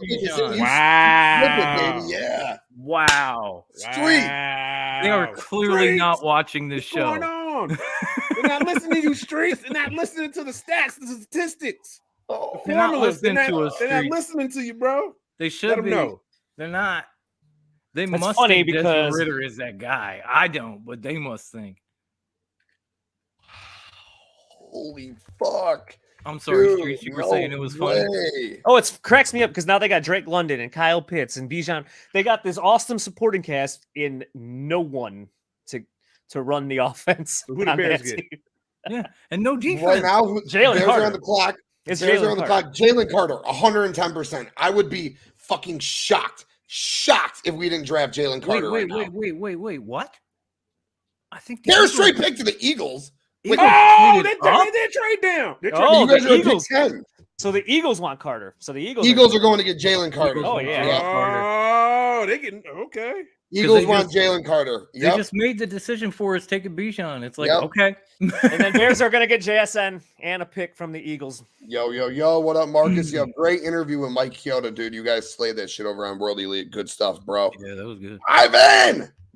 Wow. Yeah. Wow. Street. They are clearly not watching this show. What's going on? They're not listening to you, Streets. They're not listening to the stats, the statistics. Oh, they're not listening to us. They're not listening to you, bro. They should Let them be. know. They're not. They That's must funny think because Desmond Ridder is that guy. I don't, but they must think. Holy fuck. I'm sorry, Dude, Streets. You were saying it was funny. Oh, it cracks me up because now they got Drake London and Kyle Pitts and Bijan. They got this awesome supporting cast in no one to run the offense. Who the Bears get? Yeah, and no defense. Right now, Jalen Carter on the clock. It's Bears are on Jalen the Carter. clock. Jalen Carter, 110%. I would be fucking shocked if we didn't draft Jalen Carter. Wait. What? I think Bears straight pick to the Eagles. Oh, they did trade down. You guys are at pick 10. So the Eagles want Carter. So the Eagles are going to get Jalen Carter. Oh, yeah. Oh, they getting okay. Eagles want Jalen Carter. They just made the decision for us taking Bijan. It's like, okay. And then Bears are going to get JSN and a pick from the Eagles. Yo. What up, Marcus? Yo, great interview with Mike Chioda, dude. You guys slayed that shit over on World Elite. Good stuff, bro. Yeah, that was good.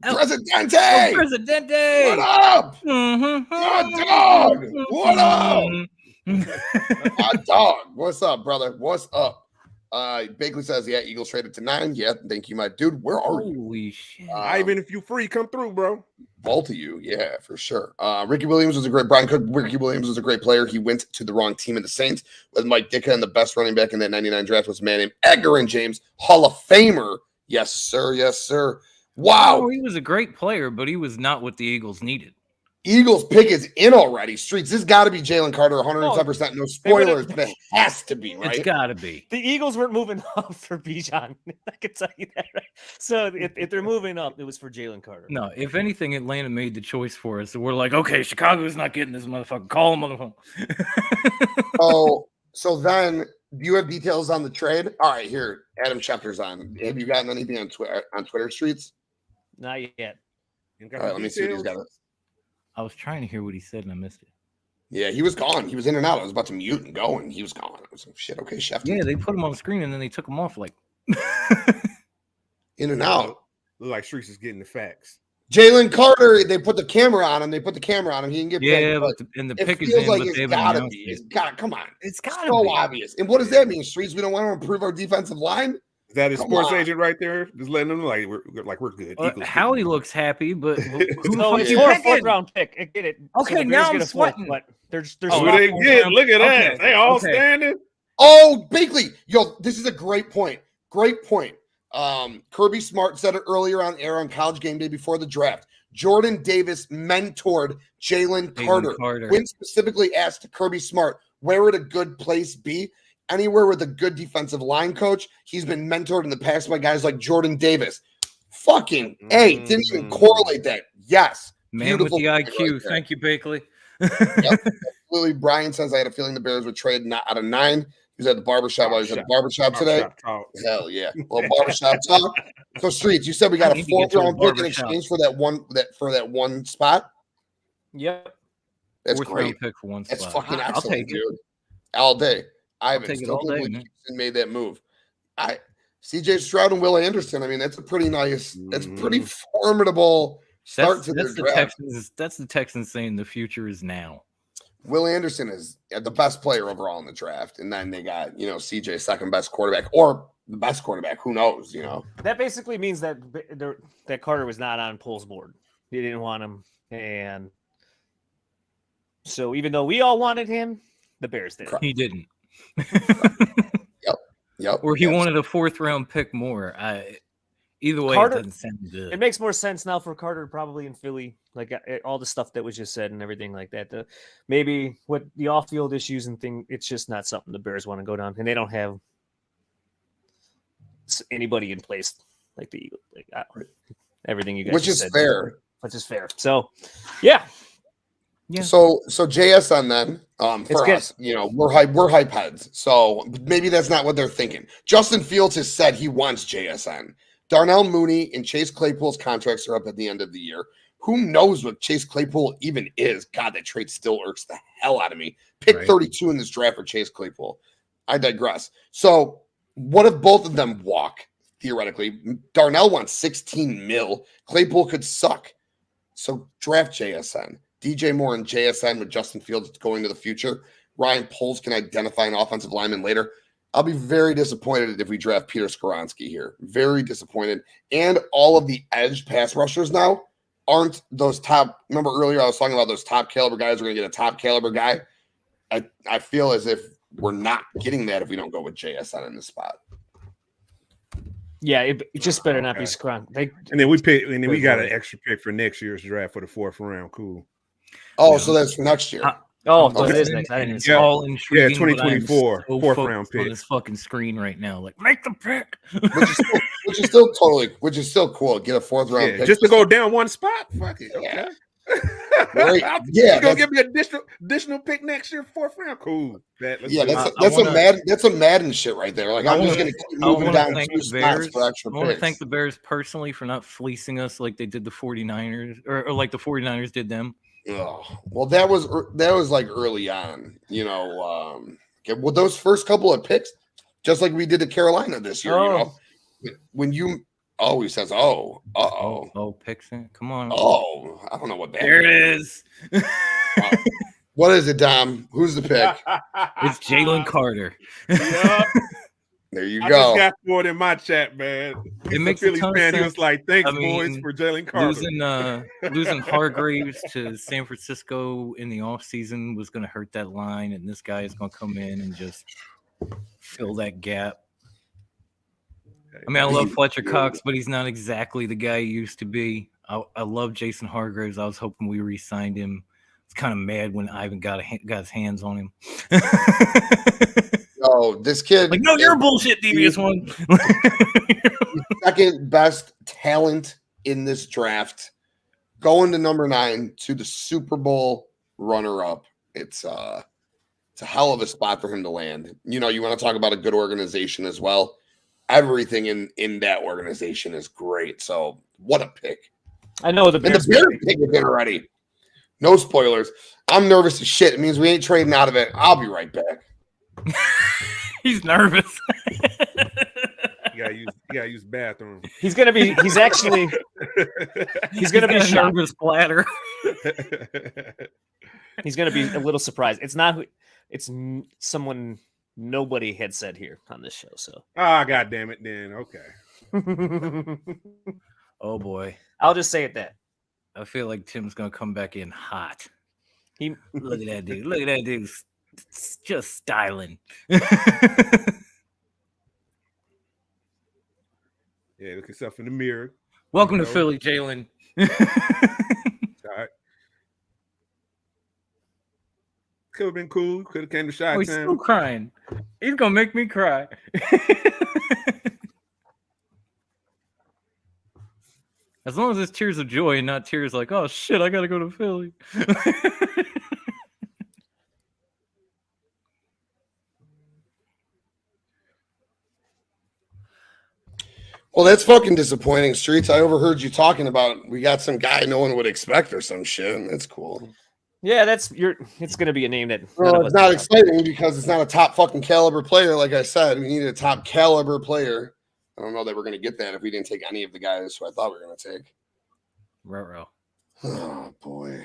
Presidente! Presidente! What up? Mm-hmm. Hot dog! What up? Hot dog. What's up, brother? What's up? Bakley says, yeah, Eagles traded to 9. Yeah, thank you, my dude. Where are you? Holy shit. Ivan, if you free, come through, bro. Both of you, yeah, for sure. Ricky Williams was a great Brian Cook. Ricky Williams was a great player. He went to the wrong team in the Saints with Mike Ditka, and the best running back in that 99 draft was a man named Edgar and James, Hall of Famer. Yes, sir. Yes, sir. Wow. Oh, he was a great player, but he was not what the Eagles needed. Eagles pick is in already. Streets, this got to be Jalen Carter, 110%. No spoilers, but it has to be, right? It's got to be. The Eagles weren't moving up for Bijan. I can tell you that, right? So if they're moving up, it was for Jalen Carter. No, if anything, Atlanta made the choice for us. So we're like, okay, Chicago's not getting this motherfucker. Call him on the phone. So then, do you have details on the trade? All right, here, Adam Schefter's on. Have you gotten anything on Twitter, Streets? Not yet. All right, let me see what he's got. I was trying to hear what he said and I missed it. Yeah, he was gone. He was in and out. I was about to mute and go, and he was gone. I was like, shit, okay, Schefter. Yeah, they put him on the screen and then they took him off like in and out. Look like Streets is getting the facts. Jalen Carter, they put the camera on him. He can get picked. Yeah, but the pick is in, like but it's they gotta be. It's got come on. It's gotta so be obvious. And what does that mean, Streets? We don't want to improve our defensive line? Is that his sports agent right there? Just letting them know we're good. Howie looks happy, but who the fuck is you fourth round pick? I get it. Okay, so now I'm sweating. But there's they did. Look at that. They all standing. Oh, Bakley. Yo, this is a great point. Great point. Kirby Smart said it earlier on air on College Game Day before the draft. Jordan Davis mentored Jalen Carter. When specifically asked Kirby Smart, where would a good place be? Anywhere with a good defensive line coach. He's been mentored in the past by guys like Jordan Davis. Fucking A. Didn't even correlate that. Yes. Man with the IQ. Right. Thank you, Bakley. Yep. Absolutely. Brian says, I had a feeling the Bears would trade not out of 9. He was at the barbershop. I was at the barbershop today. Hell yeah. Well, barbershop talk. So, Streets, you said we got a 4th round pick in exchange for that one spot? Yep. That's 4th great. round pick for one spot. That's fucking excellent, I'll take dude. All day. I've Houston made that move. CJ Stroud and Will Anderson. I mean, that's a pretty nice, that's pretty formidable start to their draft. That's the Texans saying the future is now. Will Anderson is the best player overall in the draft. And then they got, CJ second best quarterback or the best quarterback. Who knows, That basically means that Carter was not on Pole's board. He didn't want him. And so even though we all wanted him, the Bears did. He didn't. Yep. Or he wanted a 4th round pick more. Either way, Carter, it doesn't sound good. It makes more sense now for Carter probably in Philly, like all the stuff that was just said and everything like that. Maybe what the off-field issues and thing, it's just not something the Bears want to go down, and they don't have anybody in place like the Eagles. Everything you guys which is said, fair. Which is fair. So, yeah. Yeah. So JSN then for us, we're hype heads. So maybe that's not what they're thinking. Justin Fields has said he wants JSN. Darnell Mooney and Chase Claypool's contracts are up at the end of the year. Who knows what Chase Claypool even is? God, that trade still irks the hell out of me. Pick 32 in this draft for Chase Claypool. I digress. So what if both of them walk, theoretically? Darnell wants 16 mil. Claypool could suck. So draft JSN. DJ Moore and JSN with Justin Fields going to the future. Ryan Poles can identify an offensive lineman later. I'll be very disappointed if we draft Peter Skoronski here. Very disappointed. And all of the edge pass rushers now aren't those top. Remember earlier I was talking about those top caliber guys. We're going to get a top caliber guy. I feel as if we're not getting that if we don't go with JSN in this spot. Yeah, it just better not be Skoronski. And then we got an extra pick for next year's draft for the 4th round. Cool. Oh, so that's for next year. So it is next. I didn't even all intriguing. Yeah, 2024 so 4th round pick on this fucking screen right now. Like, make the pick, which is still cool. Get a 4th round pick just to go down one spot. Fuck it. Okay. Right. Yeah, gonna give me additional pick next year, 4th round. Cool. That's a Madden shit right there. Like I'm just gonna keep moving down 2 spots for extra picks. I want to thank the Bears personally for not fleecing us like they did the 49ers, or like the 49ers did them. Oh, well, that was like early on, you know. Well, those first couple of picks, just like we did to Carolina this year, you know, when you always says, picks in. Come on. Oh, I don't know what that there is. It is. What is it, Dom? Who's the pick? It's Jalen Carter. Yep. There you I go. just got forward in my chat, man. It makes a Philly a ton fan. of He was like, "Thanks, boys, for Jalen Carter." Losing Hargraves to San Francisco in the offseason was going to hurt that line, and this guy is going to come in and just fill that gap. I mean, I love Fletcher Cox, but he's not exactly the guy he used to be. I love Jason Hargraves. I was hoping we re-signed him. I was kind of mad when Ivan got his hands on him. Oh, this kid. Like, no, you're a bullshit, devious one. Second best talent in this draft, going to number 9 to the Super Bowl runner-up. It's a hell of a spot for him to land. You know, you want to talk about a good organization as well. Everything in that organization is great. So what a pick. I know the Bears pick is in already. No spoilers. I'm nervous as shit. It means we ain't trading out of it. I'll be right back. He's nervous. You gotta use the bathroom. He's gonna be shocked. Nervous bladder. He's gonna be a little surprised. It's someone nobody had said here on this show. So God damn it, then okay. Oh boy. I'll just say it that. I feel like Tim's gonna come back in hot. Look at that dude. Look at that dude. Just styling. Yeah, look yourself in the mirror. Welcome to Philly, Jalen. All right. Could have been cool. Could have came to shot. He's still crying. He's gonna make me cry. As long as it's tears of joy and not tears like, oh shit, I gotta go to Philly. Well, that's fucking disappointing, Streets. I overheard you talking about we got some guy no one would expect or some shit. That's cool. Yeah, it's gonna be a name that it's not exciting because it's not a top fucking caliber player. Like I said, we needed a top caliber player. I don't know that we're gonna get that if we didn't take any of the guys who I thought we were gonna take. Ruh-roh. Oh boy.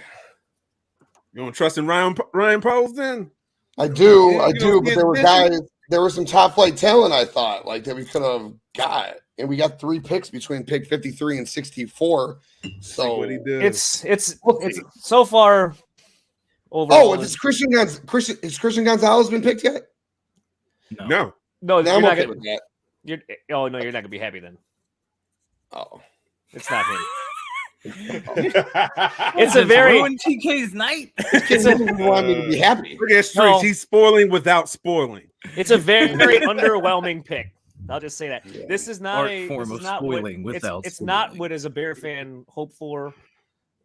You don't trust in Ryan Poles then? I do, but there were some top flight talent I thought like that we could have got. And we got 3 picks between pick 53 and 64. So what he did. It's so far overall. Oh, is Christian Gonzalez been picked yet? No. No, I'm okay with that. You're not gonna be happy then. Oh, it's not him. It's a very TK's night. Want me to be happy. Look at Streets. He's spoiling without spoiling. It's a very, very underwhelming pick. I'll just say that. Yeah. This is not spoiling without. It's not what as a Bear fan hope for.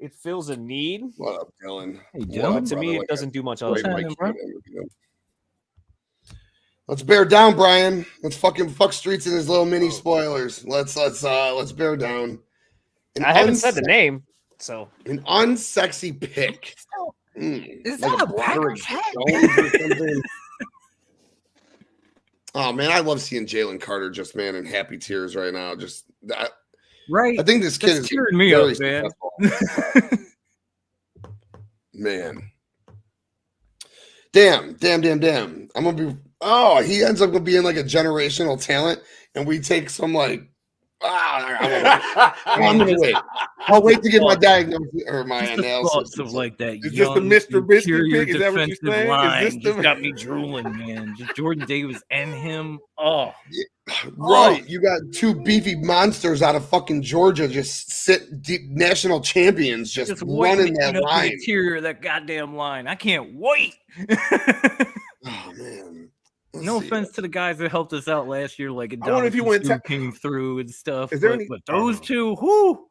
It fills a need. What up, Dylan? Hey, Dylan. To me, it doesn't do much else. Let's bear down, Brian. Let's fucking fuck Streets and his little mini spoilers. Let's bear down. I haven't said the name, so an unsexy pick. Is like that a Packers hat? Oh man, I love seeing Jalen Carter just in happy tears right now. Just that, right. I think this kid is tearing me up, man. Man, damn. I'm gonna be. Oh, he ends up being like a generational talent, and we take some like. I'm gonna wait. I'll wait to get my diagnosis or my analysis of like that. Is this the Mr. Biscuit pick? Is that what you're saying? Line is this got me drooling, man. Just Jordan Davis and him. Oh, right. You got 2 beefy monsters out of fucking Georgia, just national champions, just running that line. The interior of that goddamn line. I can't wait. Oh man. No offense to the guys that helped us out last year, like I wonder if you went came through and stuff. Is there but those two, whoo.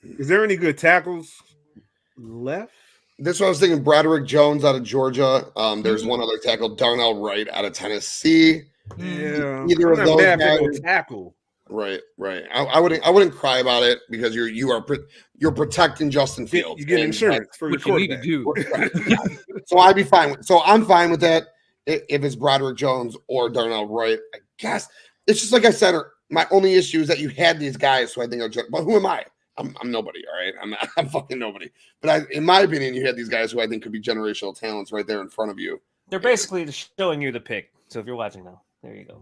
Is Is there any good tackles left? This is what I was thinking. Broderick Jones out of Georgia. There's one other tackle, Darnell Wright out of Tennessee. Yeah, Either I'm of not those mad guys. for no tackle. Right. I wouldn't cry about it because you're protecting Justin Fields. You get insurance for your What you need to quarterback. do. So I'd be fine. So I'm fine with that if it's Broderick Jones or Darnell Wright. I guess it's just like I said. My only issue is that you had these guys who I think are. But who am I? I'm nobody. All right. I'm fucking nobody. But in my opinion, you had these guys who I think could be generational talents right there in front of you. They're basically just showing you the pick. So if you're watching now, there you go.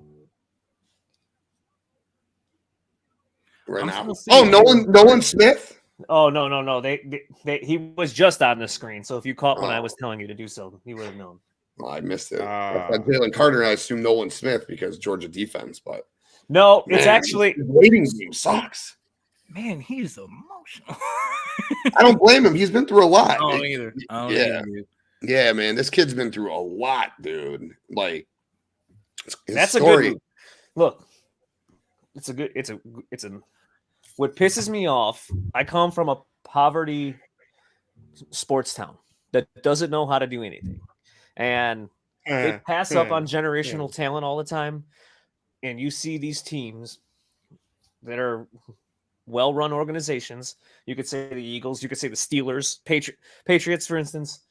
Right now. Oh, Nolan Smith. Oh no. He was just on the screen. So if you caught when I was telling you to do so, you would have known. Well, I missed it. Jalen Carter, and I assume Nolan Smith because Georgia defense, but no, it's actually the waiting game sucks. Man, he's emotional. I don't blame him. He's been through a lot. I don't either. Yeah, man. This kid's been through a lot, dude. Like that's story. A good look. It's a what pisses me off. I come from a poverty sports town that doesn't know how to do anything. And they pass up on generational talent all the time. And you see these teams that are well-run organizations. You could say the Eagles, you could say the Steelers, Patriots, for instance.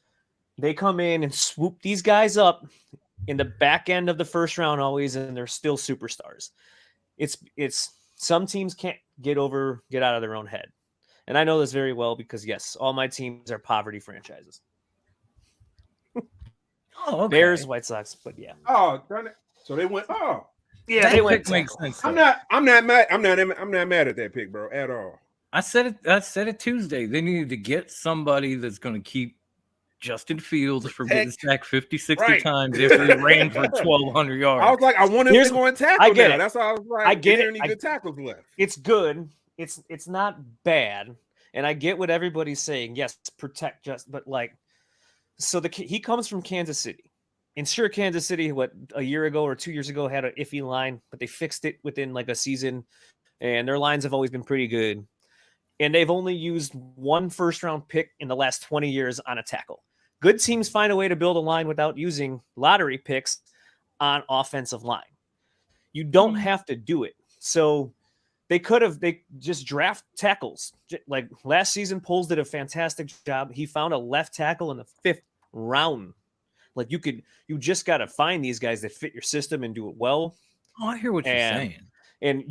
They come in and swoop these guys up in the back end of the first round always, and they're still superstars. It's some teams can't get out of their own head. And I know this very well because, yes, all my teams are poverty franchises. Oh, okay. Bears, White Sox, but yeah. Oh, darn it. So they went. Oh, yeah, they went. Makes sense. I'm not mad. I'm not mad at that pick, bro, at all. I said it Tuesday. They needed to get somebody that's going to keep Justin Fields from getting sacked 50, 60 times if he ran for 1,200 yards. I was like, I want him to go and tackle. I get now. it. That's why I was like, I get there it. any good tackles left? It's good. It's not bad, and I get what everybody's saying. Yes, protect but like, so he comes from Kansas City, and sure, Kansas City, a year ago or 2 years ago had an iffy line, but they fixed it within like a season, and their lines have always been pretty good, and they've only used one first-round pick in the last 20 years on a tackle. Good teams find a way to build a line without using lottery picks on offensive line. You don't have to do it. So they just draft tackles. Like last season, Poles did a fantastic job. He found a left tackle in the 5th round. Like you just got to find these guys that fit your system and do it well. Oh, I hear what you're saying. And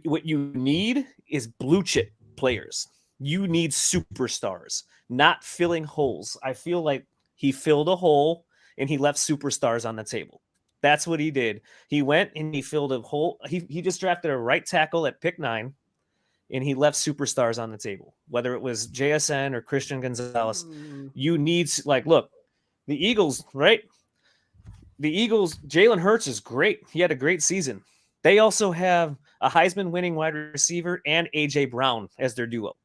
what you need is blue chip players. You need superstars, not filling holes. I feel like he filled a hole and he left superstars on the table. That's what he did. He went and he filled a hole. He just drafted a right tackle at pick 9 and he left superstars on the table. Whether it was JSN or Christian Gonzalez, you need look, the Eagles, right? The Eagles, Jalen Hurts is great. He had a great season. They also have a Heisman winning wide receiver and AJ Brown as their duo.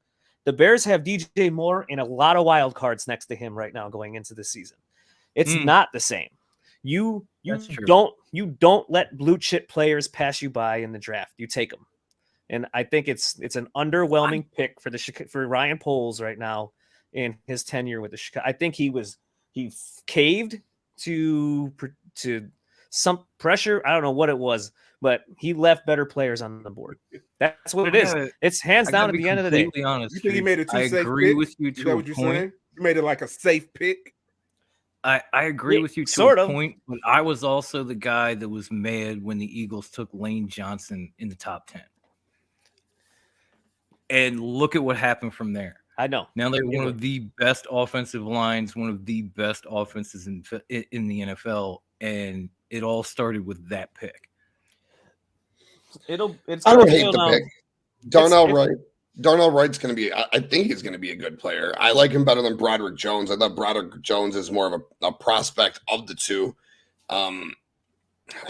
The Bears have DJ Moore and a lot of wild cards next to him right now going into the season. It's not the same. You don't let blue chip players pass you by in the draft. You take them. And I think it's an underwhelming pick for Ryan Poles right now in his tenure with the Chicago. I think he caved to some pressure. I don't know what it was, but he left better players on the board. That's what it is. It's hands down at the end of the day. Honest, you think he made it too safe? I agree with you to a point. Saying? You made it like a safe pick. I agree with you to a point, but I was also the guy that was mad when the Eagles took Lane Johnson in the top 10. And look at what happened from there. I know. Now they're one of the best offensive lines, one of the best offenses in the NFL, and it all started with that pick. I don't hate the pick. Darnell Wright's going to be. I think he's going to be a good player. I like him better than Broderick Jones. I thought Broderick Jones is more of a prospect of the two. I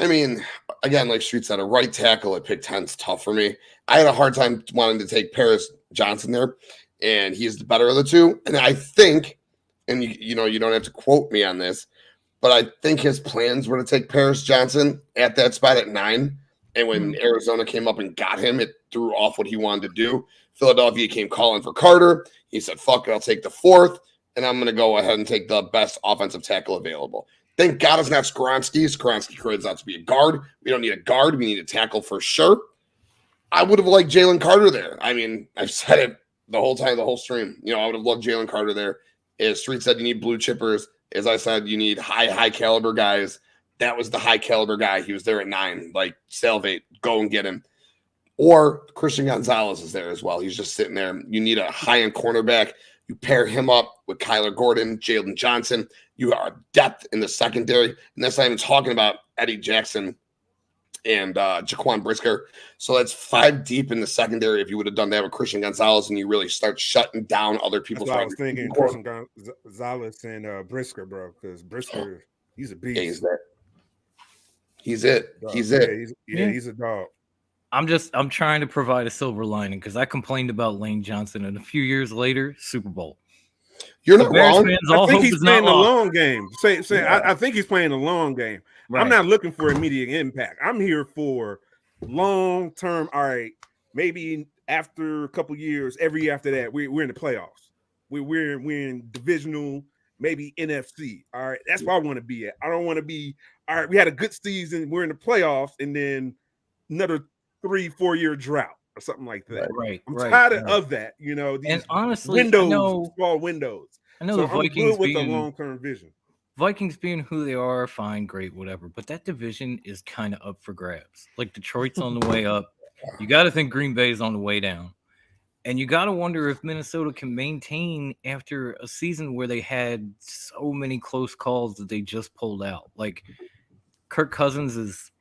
mean, again, like Street said, a right tackle at pick 10 is tough for me. I had a hard time wanting to take Paris Johnson there, and he's the better of the two. And I think, and you don't have to quote me on this, but I think his plans were to take Paris Johnson at that spot at 9. And when Arizona came up and got him, threw off what he wanted to do. Philadelphia came calling for Carter. He said, fuck it, I'll take the 4th, and I'm going to go ahead and take the best offensive tackle available. Thank God it's not Skoronski. Skoronski turns out to be a guard. We don't need a guard. We need a tackle for sure. I would have liked Jalen Carter there. I mean, I've said it the whole time, the whole stream. I would have loved Jalen Carter there. As Street said, you need blue chippers. As I said, you need high caliber guys. That was the high caliber guy. He was there at 9. Like, salivate, go and get him. Or Christian Gonzalez is there as well. He's just sitting there. You need a high-end cornerback. You pair him up with Kyler Gordon, Jalen Johnson. You are depth in the secondary. And that's not even talking about Eddie Jackson and Jaquan Brisker. So that's 5 deep in the secondary if you would have done that with Christian Gonzalez and you really start shutting down other people's. I was thinking Christian Gonzalez and Brisker, bro, because Brisker, he's a beast. Yeah, he's it. He's a dog. I'm trying to provide a silver lining because I complained about Lane Johnson, and a few years later, Super Bowl. You're not wrong. I think he's playing the long game. I think he's playing the long game. Right. I'm not looking for immediate impact. I'm here for long term. All right, maybe after a couple years, every year after that, we're in the playoffs. We're in divisional, maybe NFC. All right, that's where I want to be at. I don't want to be. All right, we had a good season. We're in the playoffs, and then another 3-4 year drought or something like that. Right. I'm tired of that. These and honestly, small windows. I know so the Vikings with a long-term vision. Vikings being who they are, fine, great, whatever. But that division is kind of up for grabs. Like Detroit's on the way up. You got to think Green Bay's on the way down. And you got to wonder if Minnesota can maintain after a season where they had so many close calls that they just pulled out. Like Kirk Cousins is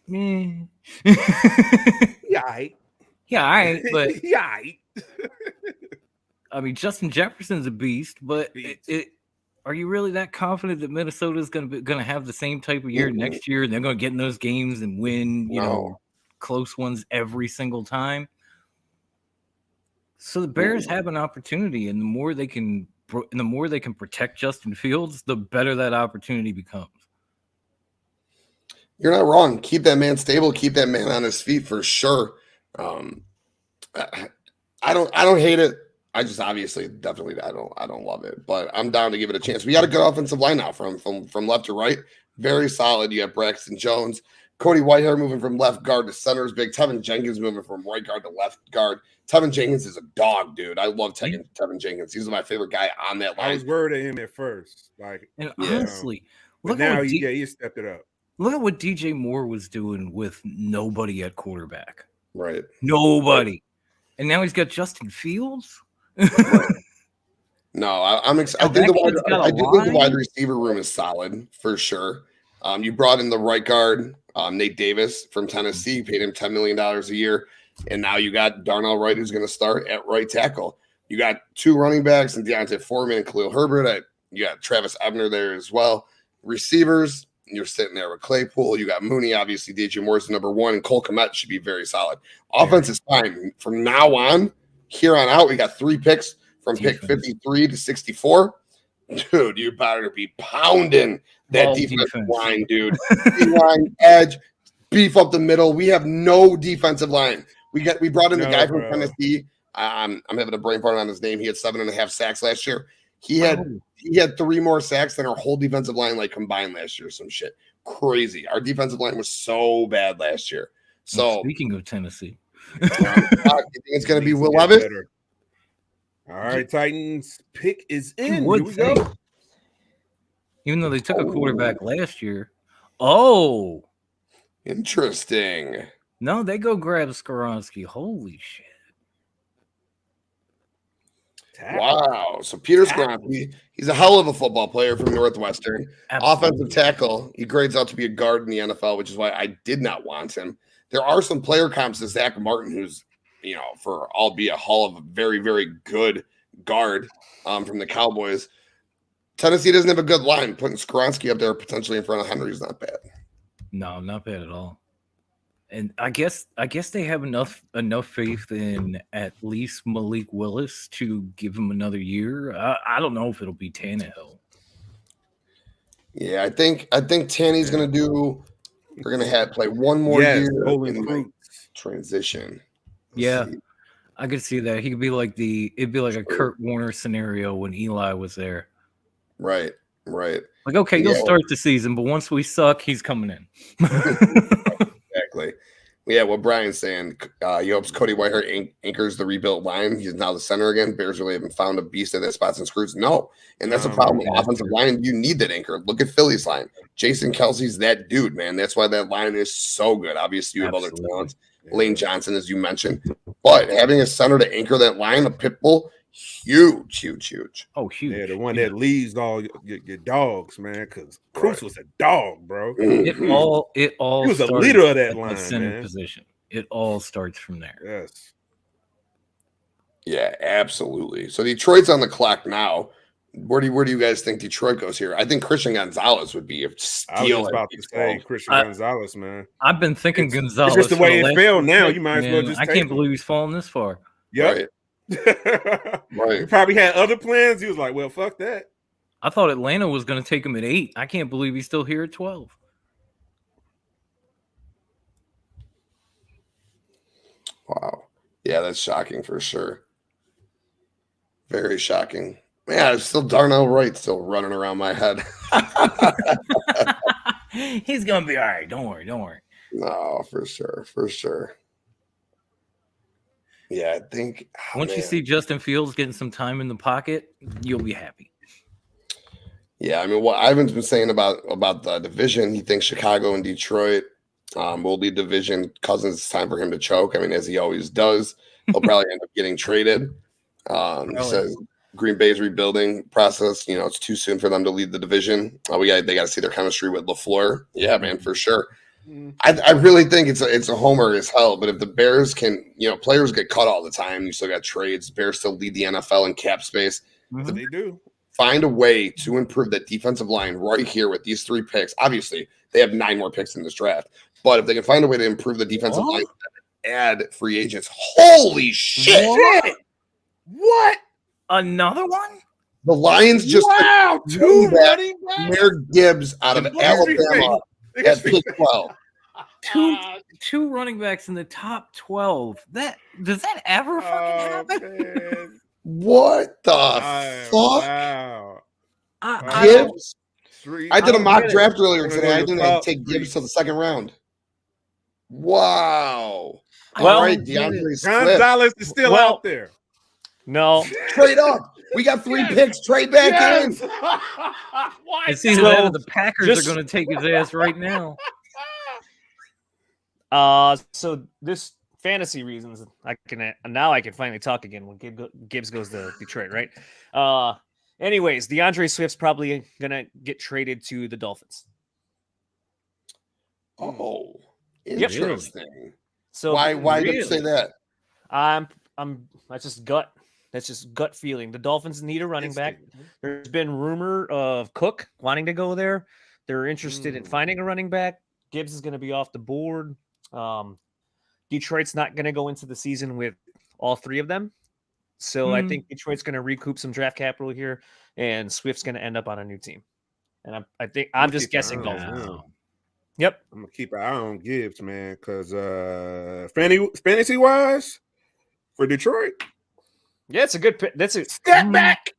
yeah, all right, but yeah. I mean, Justin Jefferson's a beast, but are you really that confident that Minnesota's going to have the same type of year next year? They're going to get in those games and win, close ones every single time. So the Bears have an opportunity, and the more they can protect Justin Fields, the better that opportunity becomes. You're not wrong. Keep that man stable. Keep that man on his feet for sure. I don't hate it. I just definitely I don't love it, but I'm down to give it a chance. We got a good offensive line now from left to right, very solid. You have Braxton Jones, Cody Whitehair moving from left guard to center is big. Tevin Jenkins moving from right guard to left guard. Tevin Jenkins is a dog, dude. I love Tevin Jenkins. He's my favorite guy on that line. I was worried of him at first, honestly, but now he stepped it up. Look at what DJ Moore was doing with nobody at quarterback. Right. Nobody. And now he's got Justin Fields. No, I think the wide receiver room is solid for sure. You brought in the right guard, Nate Davis from Tennessee, paid him $10 million a year. And now you got Darnell Wright, who's going to start at right tackle. You got 2 running backs and Deontay Foreman and Khalil Herbert. You got Travis Ebner there as well. Receivers, you're sitting there with Claypool. You got Mooney, obviously. DJ Moore's number 1, and Cole Kmet should be very solid. Offense is fine. From now on, here on out, we got 3 picks from pick 53 to 64. Dude, you better be pounding that defensive line, dude. D-line, edge, beef up the middle. We have no defensive line. We brought in the guy from Tennessee. I'm having a brain fart on his name. He had 7.5 sacks last year. He had 3 more sacks than our whole defensive line combined last year. Some shit crazy. Our defensive line was so bad last year. So speaking of Tennessee, you think it's going to be Will Levis? All right, Titans pick is in. Here we go. Even though they took a quarterback last year. Oh, interesting. No, they go grab Skoronski. Holy shit. Wow. So Peter Skoronski, he's a hell of a football player from Northwestern. Absolutely. Offensive tackle. He grades out to be a guard in the NFL, which is why I did not want him. There are some player comps to Zach Martin, who's, for albeit a hall of a very, very good guard from the Cowboys. Tennessee doesn't have a good line. Putting Skoronski up there potentially in front of Henry is not bad. No, not bad at all. And I guess they have enough faith in at least Malik Willis to give him another year. I don't know if it'll be Tannehill. Yeah, I think Tanny's going to do. They're going to play one more year in transition. Yeah, I could see that. He could be like it'd be like a Kurt Warner scenario when Eli was there. Right. Like, okay, you'll start the season, but once we suck, he's coming in. Exactly. Yeah, what Brian's saying, he hopes Cody Whitehair anchors the rebuilt line. He's now the center again. Bears really haven't found a beast at that spot since Scrooge. No, and that's a problem with offensive line. You need that anchor. Look at Philly's line. Jason Kelsey's that dude, man. That's why that line is so good. Obviously, you have other talents. Lane Johnson, as you mentioned. But having a center to anchor that line, a pit bull, huge. Oh, huge. Yeah, the one that leads all your dogs, man, because Cruz was a dog, bro. It all he was a leader of that line, center man. position. It all starts from there. Yes. Yeah, absolutely. So Detroit's on the clock now. Where do you guys think Detroit goes here? I think Christian Gonzalez would be a steal. I was just about to say Christian Gonzalez, man. I've been thinking Gonzalez. It's just the way it fell now. You might as well just I can't believe he's fallen this far. Yep. Right. He probably had other plans. He was like, well, fuck that. I thought Atlanta was going to take him at 8. I can't believe he's still here at 12. Wow. Yeah, that's shocking for sure. Very shocking. Yeah, it's still Darnell Wright still running around my head. He's going to be all right. Don't worry. No, for sure. Yeah, I think once you see Justin Fields getting some time in the pocket, you'll be happy. Yeah, I mean, what Ivan's been saying about the division, he thinks Chicago and Detroit will lead division. Cousins, it's time for him to choke. I mean, as he always does. He'll probably end up getting traded. He says Green Bay's rebuilding process. You know, it's too soon for them to lead the division. They got to see their chemistry with LaFleur. Yeah, man, for sure. I really think it's a homer as hell. But if the Bears can, players get cut all the time. You still got trades. Bears still lead the NFL in cap space. They do. Find a way to improve that defensive line right here with these 3 picks. Obviously, they have 9 more picks in this draft. But if they can find a way to improve the defensive line, add free agents. Holy shit! What? Another one? The Lions just 2 running backs. Mayor Gibbs out of Alabama at pick 12. Two running backs in the top 12. Does that ever fucking happen? Man. What the fuck? Wow. Gibbs? I did a mock draft earlier today. I didn't take Gibbs till the 2nd round. Wow. Well, all right, DeAndre Swift. Gonzalez is still out there. No. Trade up. We got 3 picks. Trade back in. It seems that the Packers are going to take his ass right now. So this fantasy reasons, I can finally talk again when Gibbs goes to Detroit, right? Anyways, DeAndre Swift's probably gonna get traded to the Dolphins. Oh, interesting. Yep. So why did you say that? That's just gut feeling. The Dolphins need a running back. There's been rumor of Cook wanting to go there. They're interested in finding a running back. Gibbs is going to be off the board. Detroit's not going to go into the season with all 3 of them. So I think Detroit's going to recoup some draft capital here, and Swift's going to end up on a new team. And I think I'm just guessing Dolphins. Yep. I'm going to keep an eye on Gibbs, man, because fantasy-wise, for Detroit. Yeah, it's a good pick. That's a step back.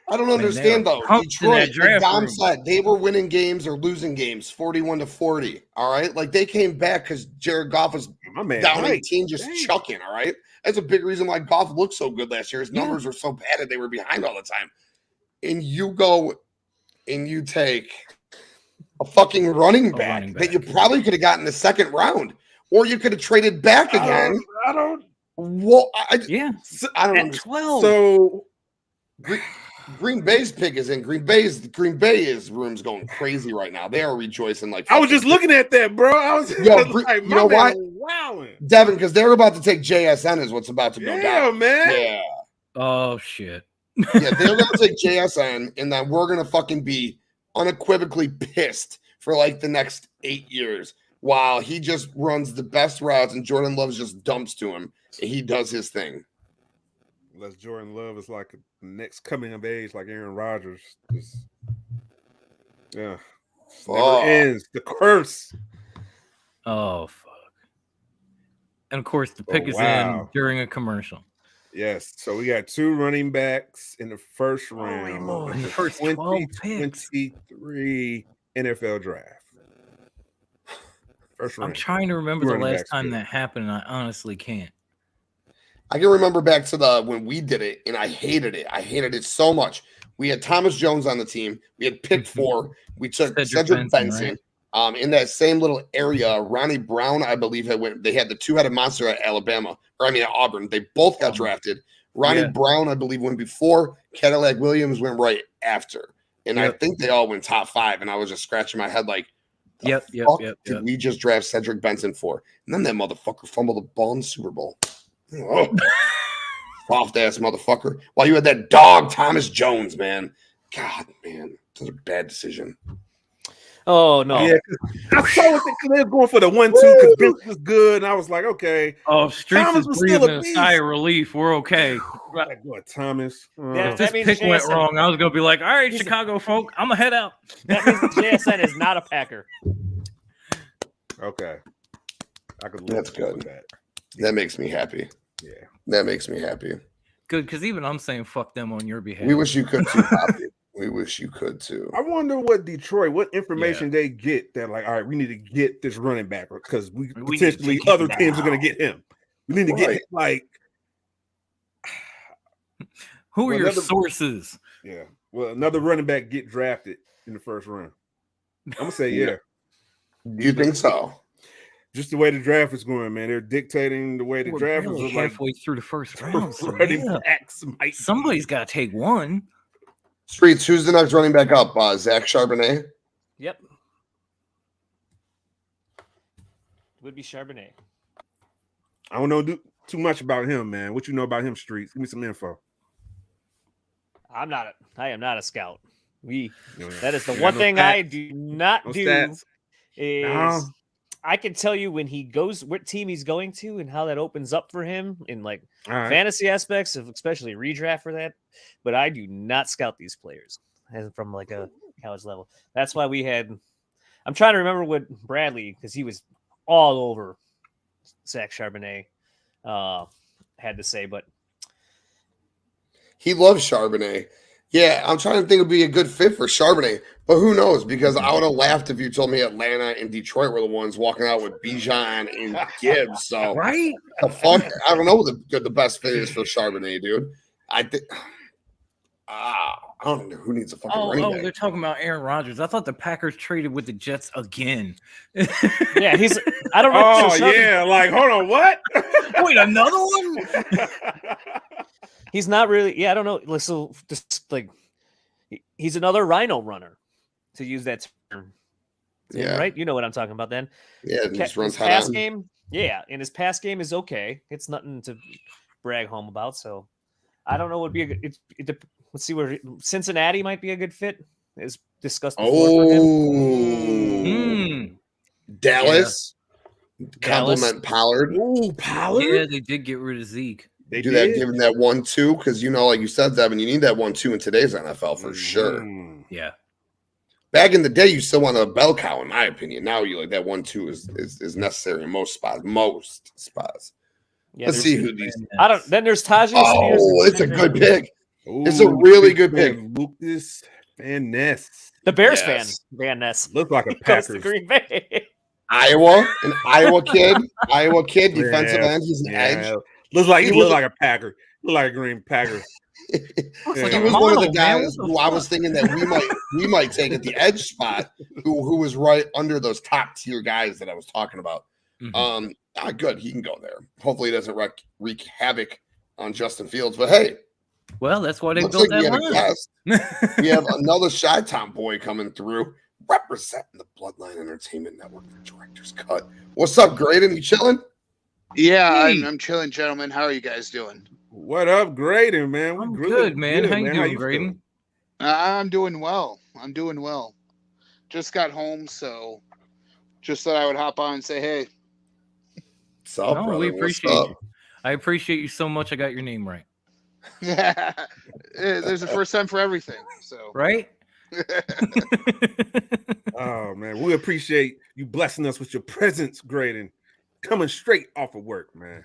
I don't understand though. Detroit, like Dom said, they were winning games or losing games 41-40. All right. Like they came back because Jared Goff was down 18, just chucking. All right. That's a big reason why Goff looked so good last year. His numbers were so bad that they were behind all the time. And you go and you take a fucking running back that you probably could have gotten the 2nd round, or you could have traded back again. I don't. Well, I don't at 12. So Green Bay's pick is in. Green Bay's room's going crazy right now. They are rejoicing like I was just looking at that, bro. I was like, you know what? Wow, Devin, because they're about to take JSN is what's about to go down. Yeah, man. Yeah. Oh shit. Yeah, they're gonna take JSN, and then we're gonna fucking be unequivocally pissed for like the next 8 years while he just runs the best routes and Jordan Love just dumps to him and he does his thing. Unless Jordan Love is like the next coming of age, like Aaron Rodgers. Never ends. The curse. Oh fuck. And of course, the pick is in during a commercial. Yes. So we got 2 running backs in the first round. In the first 12 picks. 2023 NFL draft. First round. I'm trying to remember the last time that happened, and I honestly can't. I can remember back to when we did it, and I hated it. I hated it so much. We had Thomas Jones on the team. We had pick 4. We took Cedric Benson. Right? In that same little area, Ronnie Brown, I believe, they had the 2-headed monster at Alabama, at Auburn. They both got drafted. Ronnie Brown, I believe, went before. Cadillac Williams went right after. And I think they all went top 5. And I was just scratching my head like, Yep. Did we just draft Cedric Benson for? And then that motherfucker fumbled the ball in the Super Bowl. Oh. Soft ass motherfucker. While you had that dog Thomas Jones, man. God, man, that's a bad decision. Oh no! Yeah, I saw it because they were going for the 1-2 because Benson was good, and I was like, okay. Oh, Streets is breathing a sigh of relief. We're okay. Like what, Thomas? If this pick went wrong, I was gonna be like, all right, Chicago folk, I'm gonna head out. That means JSN is not a Packer. Okay, I could. That's good. That makes me happy. Yeah, that makes me happy. Good, because even I'm saying fuck them on your behalf. We wish you could too, Poppy. We wish you could too. I wonder what information they get that like, all right, we need to get this running back because we potentially other teams are going to get him. We need to get like. Who are your sources? Yeah, well, another running back get drafted in the first round. I'm gonna say yeah. You think so? Just the way the draft is going, man. They're dictating the way the draft is halfway through the first round. So somebody's got to take one. Streets, who's the next running back up? Zach Charbonnet? Yep. Would be Charbonnet. I don't know too much about him, man. What you know about him, Streets? Give me some info. I am not a scout. That is the one thing I do not do. Stats. Is I can tell you when he goes, what team he's going to, and how that opens up for him in like fantasy aspects of especially redraft for that. But I do not scout these players from like a college level. That's why I'm trying to remember what Bradley, because he was all over Zach Charbonnet, had to say, but he loves Charbonnet. Yeah, I'm trying to think it would be a good fit for Charbonnet, but who knows? Because I would have laughed if you told me Atlanta and Detroit were the ones walking out with Bijan and Gibbs. So right, the fuck, I don't know what the best fit is for Charbonnet, dude. I think I don't know who needs a fucking running back. They're talking about Aaron Rodgers. I thought the Packers traded with the Jets again. Yeah, I don't know. Oh yeah, like hold on, what? Wait, another one? He's not really. Yeah, I don't know. So just like he's another rhino runner, to use that term. Yeah, right. You know what I'm talking about. Then yeah, just runs his pass game. Yeah, and his pass game is okay. It's nothing to brag home about. So I don't know. Would be a good. Let's see where Cincinnati might be a good fit. Is discussed before for him. Dallas. Compliment Pollard. Ooh, Pollard. Yeah, they did get rid of Zeke. They do that, give him that 1-2 because like you said, Devin, you need that 1-2 in today's NFL for sure. Yeah. Back in the day, you still want a bell cow, in my opinion. Now you like that 1-2 is necessary in most spots. Yeah, let's see who these. Then there's Tajay Spears. Oh, it's a good pick. Ooh, it's a really good pick. Lucas Van Ness. The Bears fan, Van Ness. Look like a Packers. Green Bay. Iowa kid, defensive end. He's an edge. Looks like he looks like a Packer. Look like a Green Packer. He was one of the guys who I was thinking that we might take at the edge spot, who was right under those top tier guys that I was talking about. Good, he can go there. Hopefully, he doesn't wreak havoc on Justin Fields. But hey, well, that's why they built that line. We have another Chi-Town boy coming through, representing the Bloodline Entertainment Network for Director's Cut. What's up, Graydon? You chilling? Yeah, I'm chilling, gentlemen. How are you guys doing? What up, Graydon, man? I'm good, man. How you doing, Graydon? I'm doing well. Just got home, so just thought I would hop on and say, hey. What's up, brother? We appreciate you. I appreciate you so much. I got your name right. Yeah, there's a first time for everything. So right. Oh man, we appreciate you blessing us with your presence, Graydon. coming straight off of work, man.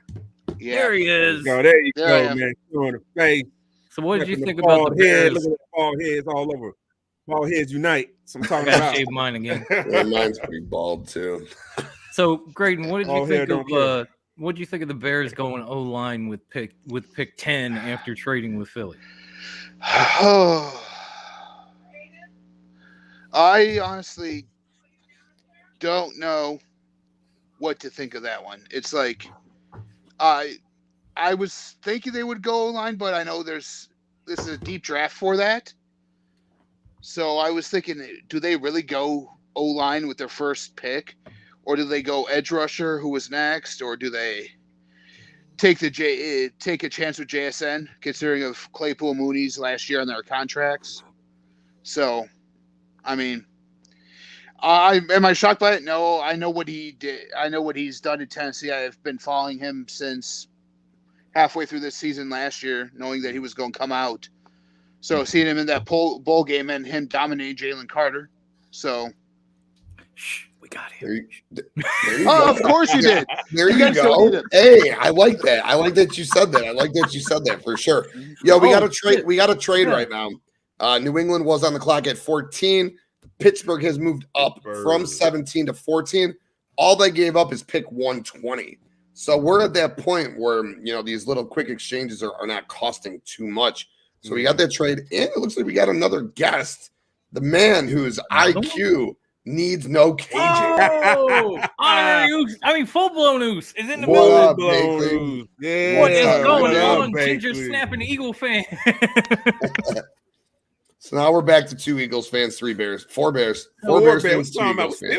Yeah. There he is. There you There I go, am. man. On the face. So what did you think bald about the head? Bears? Look at the bald heads all over. Bald heads unite. So I'm I talking gotta about. shave mine again. Yeah, mine's pretty bald too. So, Graydon, what did you Bald hair think don't care. of what did you think of the Bears going O-line with pick 10 after trading with Philly? I honestly don't know what to think of that one. It's like I was thinking they would go O-line, but I know this is a deep draft for that. So I was thinking, do they really go O-line with their first pick? Or do they go edge rusher, who was next? Or do they take a chance with JSN, considering of Claypool, Mooney's last year on their contracts? So, I mean, am I shocked by it? No, I know what he did. I know what he's done in Tennessee. I've been following him since halfway through this season last year, knowing that he was going to come out. So seeing him in that bowl game and him dominating Jalen Carter. So, Shh, we got him. There you oh, go. of course you did. There you guys go. don't need it. Hey, I like that. I like that you said that. I like that you said that for sure. Yo, we got to trade. We got to trade right now. New England was on the clock at 14. Pittsburgh has moved up from 17 to 14. All they gave up is pick 120. So we're at that point where these little quick exchanges are not costing too much. So we got that trade, and it looks like we got another guest, the man whose IQ needs no caging. Oh, full-blown Oos is in the What building. up, Bakley? Yeah, What is going what up, on, Ginger Bakley? snapping Eagle fan? So now we're back to 2 Eagles fans, 3 Bears, 4 Bears, 4 Four Bears Bears. fans, 2 We're Eagles fans.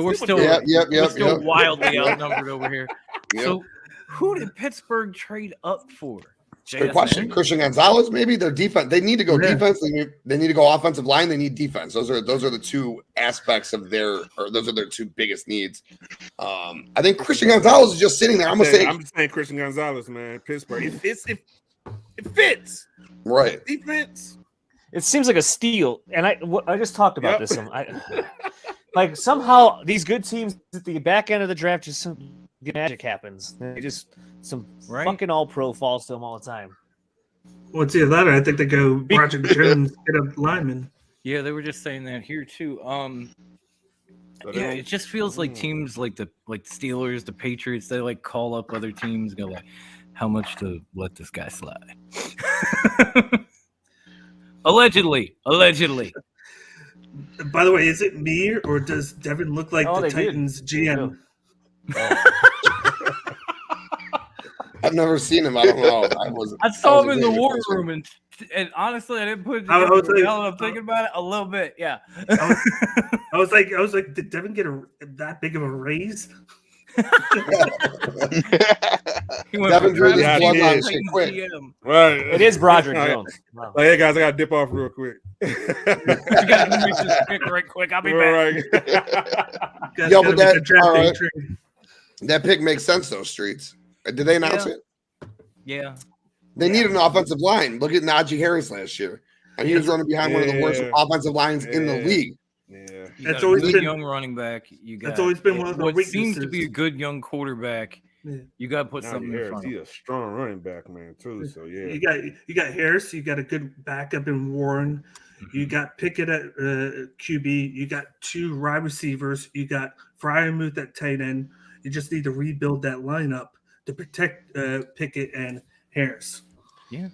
We're still Yep. we're still wildly outnumbered over here. Yep. So, who did Pittsburgh trade up for? Good question. Christian Gonzalez, maybe their defense. They need to go defense. They need to go offensive line. They need defense. Those are the 2 aspects of those are their 2 biggest needs. I think Christian Gonzalez is just sitting there. I'm just saying Christian Gonzalez, man. Pittsburgh. It fits. Right. Defense. It seems like a steal, and I just talked about this. Like somehow these good teams at the back end of the draft, just some magic happens. They just some fucking all-pro falls to them all the time. Well, it's either that or I think they go Broderick Jones, get a lineman. Yeah, they were just saying that here too. Yeah, it just feels like teams like the Steelers, the Patriots, they like call up other teams, go like, how much to let this guy slide? Allegedly. By the way, is it me or does Devin look like the Titans GM? I've never seen him. I don't know. I saw him in the war room, and honestly, I didn't put it together. Now that I'm thinking about it, a little bit, yeah. I was like, did Devin get that big of a raise? Devin drew this bloodline shit quick. Right. It is Broderick Jones. Wow. Hey guys, I gotta dip off real quick. You gotta make this pick right quick. I'll be back. Yo, but that pick makes sense though, Streets. Did they announce it? Yeah. They need an offensive line. Look at Najee Harris last year. And he was running behind one of the worst offensive lines in the league. Yeah. That's always been a young running back. That's always been one of the weaknesses. Seems to be a good young quarterback. Yeah. You got to put something in front of him. He's a strong running back, man, too. So yeah. You got Harris. You got a good backup in Warren. You got Pickett at QB. You got 2 wide receivers. You got Fryermuth at tight end. You just need to rebuild that lineup to protect Pickett and Harris. Yeah.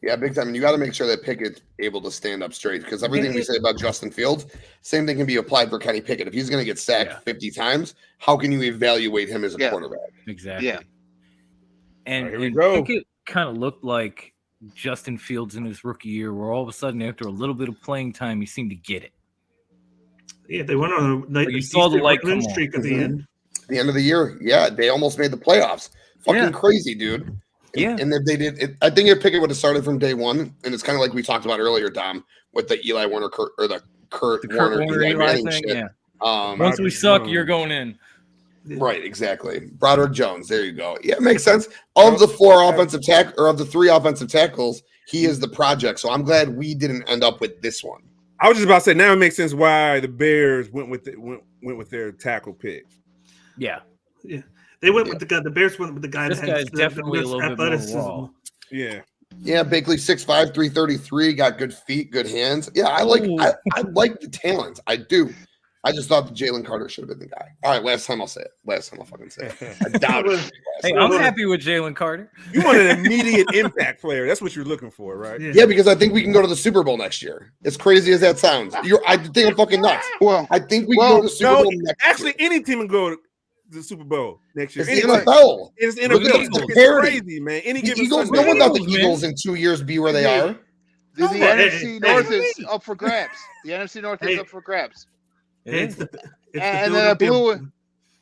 Yeah, big time. And you got to make sure that Pickett's able to stand up straight because everything we say about Justin Fields, same thing can be applied for Kenny Pickett. If he's going to get sacked 50 times, how can you evaluate him as a quarterback? Exactly. Yeah. And, here we go. Pickett kind of looked like Justin Fields in his rookie year, where all of a sudden, after a little bit of playing time, he seemed to get it. Yeah, they went on a you saw the light win streak at the end. The end of the year, they almost made the playoffs. Fucking crazy, dude. Yeah, and they did it. I think if Pickett would have started from day one, and it's kind of like we talked about earlier, Dom, with the Eli Warner or the Kurt Warner Eli thing. Shit. Yeah. Once we suck, you're going in. Right, exactly. Broderick Jones. There you go. Yeah, it makes sense. Of the 3 offensive tackles, he is the project. So I'm glad we didn't end up with this one. I was just about to say now it makes sense why the Bears went with their tackle pick. Yeah. Yeah, they went with the guy. The Bears went with the guy This that guy has is definitely a most little bit more athleticism. raw. Yeah. Yeah, Bakley 6'5", 333, got good feet, good hands. Yeah, I like the talent. I do. I just thought that Jalen Carter should have been the guy. All right, last time I'll say it. Last time I'll fucking say it. I doubt it. Hey, I'm happy with Jalen Carter. You want an immediate impact player. That's what you're looking for, right? Yeah, because I think we can go to the Super Bowl next year. As crazy as that sounds. I think I'm fucking nuts. Well, I think we can go to the Super Bowl next actually, year. any team can go to the Super Bowl next year. It's the Anyway, NFL. it's the Look at NFL. the It's Eagles. crazy, man. Any The given Eagles, Sunday. no one thought the Eagles, man. Eagles in 2 years be where they are. The Hey, NFC hey, North hey. is up for grabs. The NFC North is Hey. up for grabs. It's the And then a blue, and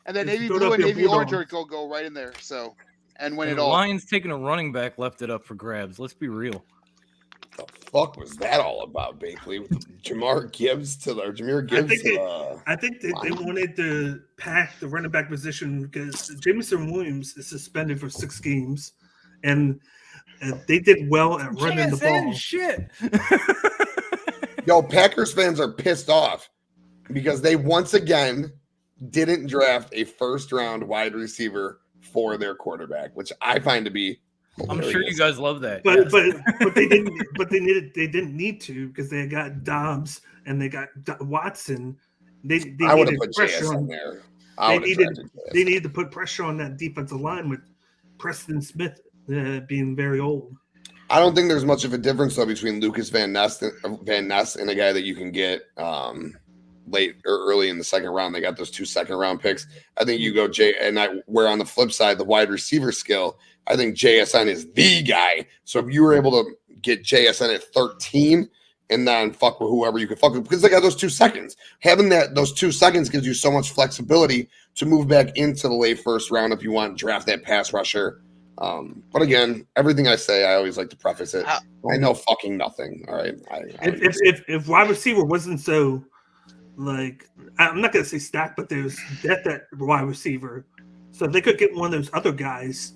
then it's navy the blue and Philadelphia navy orange Bulldogs. go right in there. So, and win And it the all. Lions taking a running back left it up for grabs. Let's be real. What the fuck was that all about, Bakley? With Jameer Gibbs to I think they wanted to pack the running back position because Jameson Williams is suspended for 6 games, and they did well at running the ball. Shit. Yo, Packers fans are pissed off because they once again didn't draft a first-round wide receiver for their quarterback, which I find to be I'm hilarious. sure you guys love that. But yes. but they didn't. But they didn't need to because they got Dobbs and they got Watson. They I would have needed put pressure JS on. in there. They needed to put pressure on that defensive line with Preston Smith being very old. I don't think there's much of a difference though between Lucas Van Ness and a guy that you can get late or early in the second round. They got those 2 second-round picks. I think you go where on the flip side, the wide receiver skill, I think JSN is the guy. So if you were able to get JSN at 13 and then fuck with whoever you could fuck with, because they got those 2 seconds. Having those 2 seconds gives you so much flexibility to move back into the late first round if you want to draft that pass rusher. But again, everything I say, I always like to preface it. I know fucking nothing. All right. If wide receiver wasn't so, like, I'm not gonna say stacked, but there's depth at wide receiver, so they could get one of those other guys.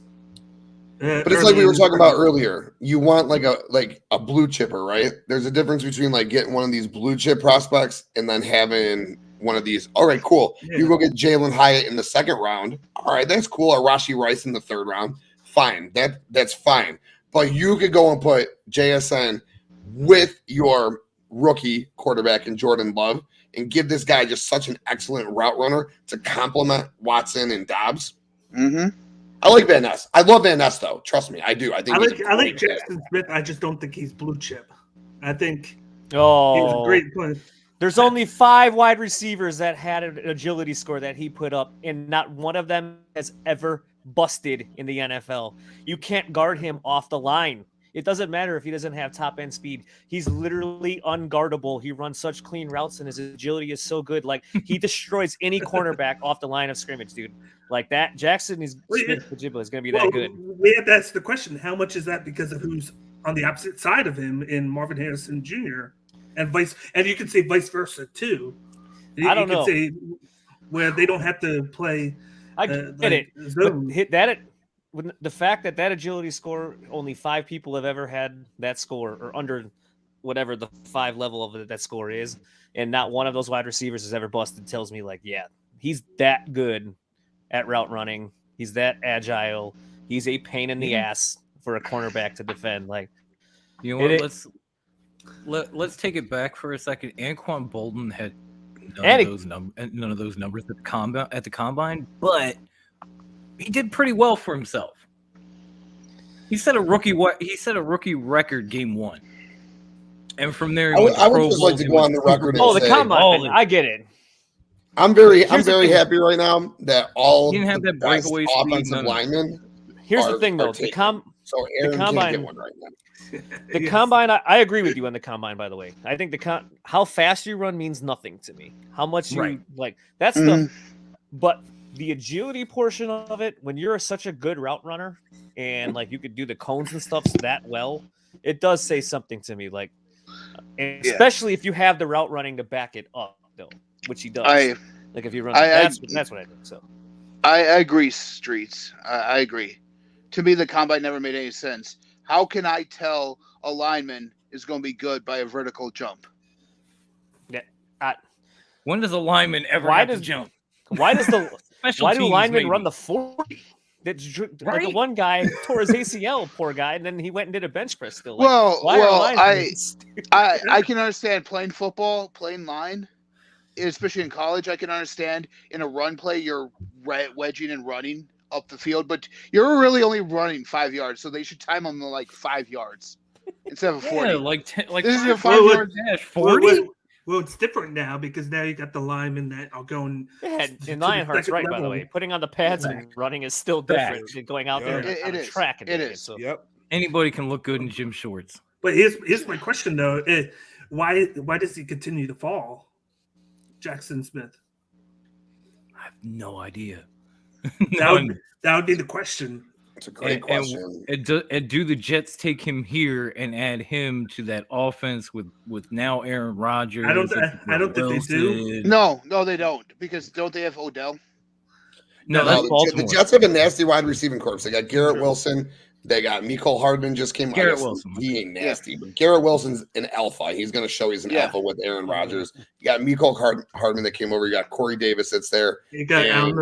But it's like we were talking about earlier. You want like a blue chipper, right? There's a difference between like getting one of these blue chip prospects and then having one of these. All right, cool. Yeah. You go get Jalen Hyatt in the second round. All right, that's cool. Or Rashee Rice in the third round. Fine. That's fine. But you could go and put JSN with your rookie quarterback in Jordan Love and give this guy just such an excellent route runner to complement Watson and Dobbs. Mm-hmm. I like Van Ness. I love Van Ness, though. Trust me, I do. I like Jackson Smith. I just don't think he's blue chip. I think he Oh, was a great player. there's only 5 wide receivers that had an agility score that he put up, and not one of them has ever busted in the NFL. You can't guard him off the line. It doesn't matter if he doesn't have top end speed. He's literally unguardable. He runs such clean routes and his agility is so good. Like he destroys any cornerback off the line of scrimmage, dude. Like that. Jackson is going to be that good. We have to ask the question: how much is that because of who's on the opposite side of him in Marvin Harrison Jr. and you can say vice versa too. I don't know. Say where they don't have to play. I get it. But hit that. The fact that agility score, only 5 people have ever had that score or under whatever the 5 level of that score is, and not one of those wide receivers has ever busted, tells me like, yeah, he's that good at route running. He's that agile. He's a pain in the ass for a cornerback to defend. Like, you know what? Let's take it back for a second. Anquan Bolden had none of those numbers at the combine, but he did pretty well for himself. He set a rookie record game 1, and from there, I would just like to go on the record. The combine. I get it. I'm very happy right now that all you didn't have that breakaway offensive linemen. Here's the thing, though. So Aaron can't get one right now. The combine, I agree with you on the combine, by the way. I think how fast you run means nothing to me. How much you that's the but the agility portion of it, when you're such a good route runner and like you could do the cones and stuff that well, it does say something to me. Like, especially if you have the route running to back it up, though, which he does. Like if you run, that's what I think. So I agree, Streets. I agree. To me, the combine never made any sense. How can I tell a lineman is going to be good by a vertical jump? When does a lineman ever have to jump? Why does the why do teams, linemen run maybe. the 40? Like the Right. one guy tore his ACL, poor guy, and then he went and did a bench press still. Like, Well, why are linemen? I can understand playing football, playing line, especially in college. I can understand in a run play you're wedging and running up the field, but you're really only running 5 yards, so they should time them to like 5 yards instead of 40. Yeah, like This is a 5 5-yard dash 40. Well, it's different now because now you got the linemen that are going. And Lionheart's right, by the way. Putting on the pads and running is still different than going out there on a track and doing it. So. Yep. Anybody can look good in gym shorts. But here's my question though: why does he continue to fall, Jackson Smith? I have no idea. That would be the question. It's a great question. And do the Jets take him here and add him to that offense with now Aaron Rodgers? I don't think they do. No, they don't, because don't they have Odell? No, that's the Jets have a nasty wide receiving corps. They got Garrett Wilson. They got Mecole Hardman just came. Garrett Wilson. He ain't nasty, but Garrett Wilson's an alpha. He's going to show he's an alpha with Aaron Rodgers. You got Mecole Hardman that came over. You got Corey Davis that's there. You got Alan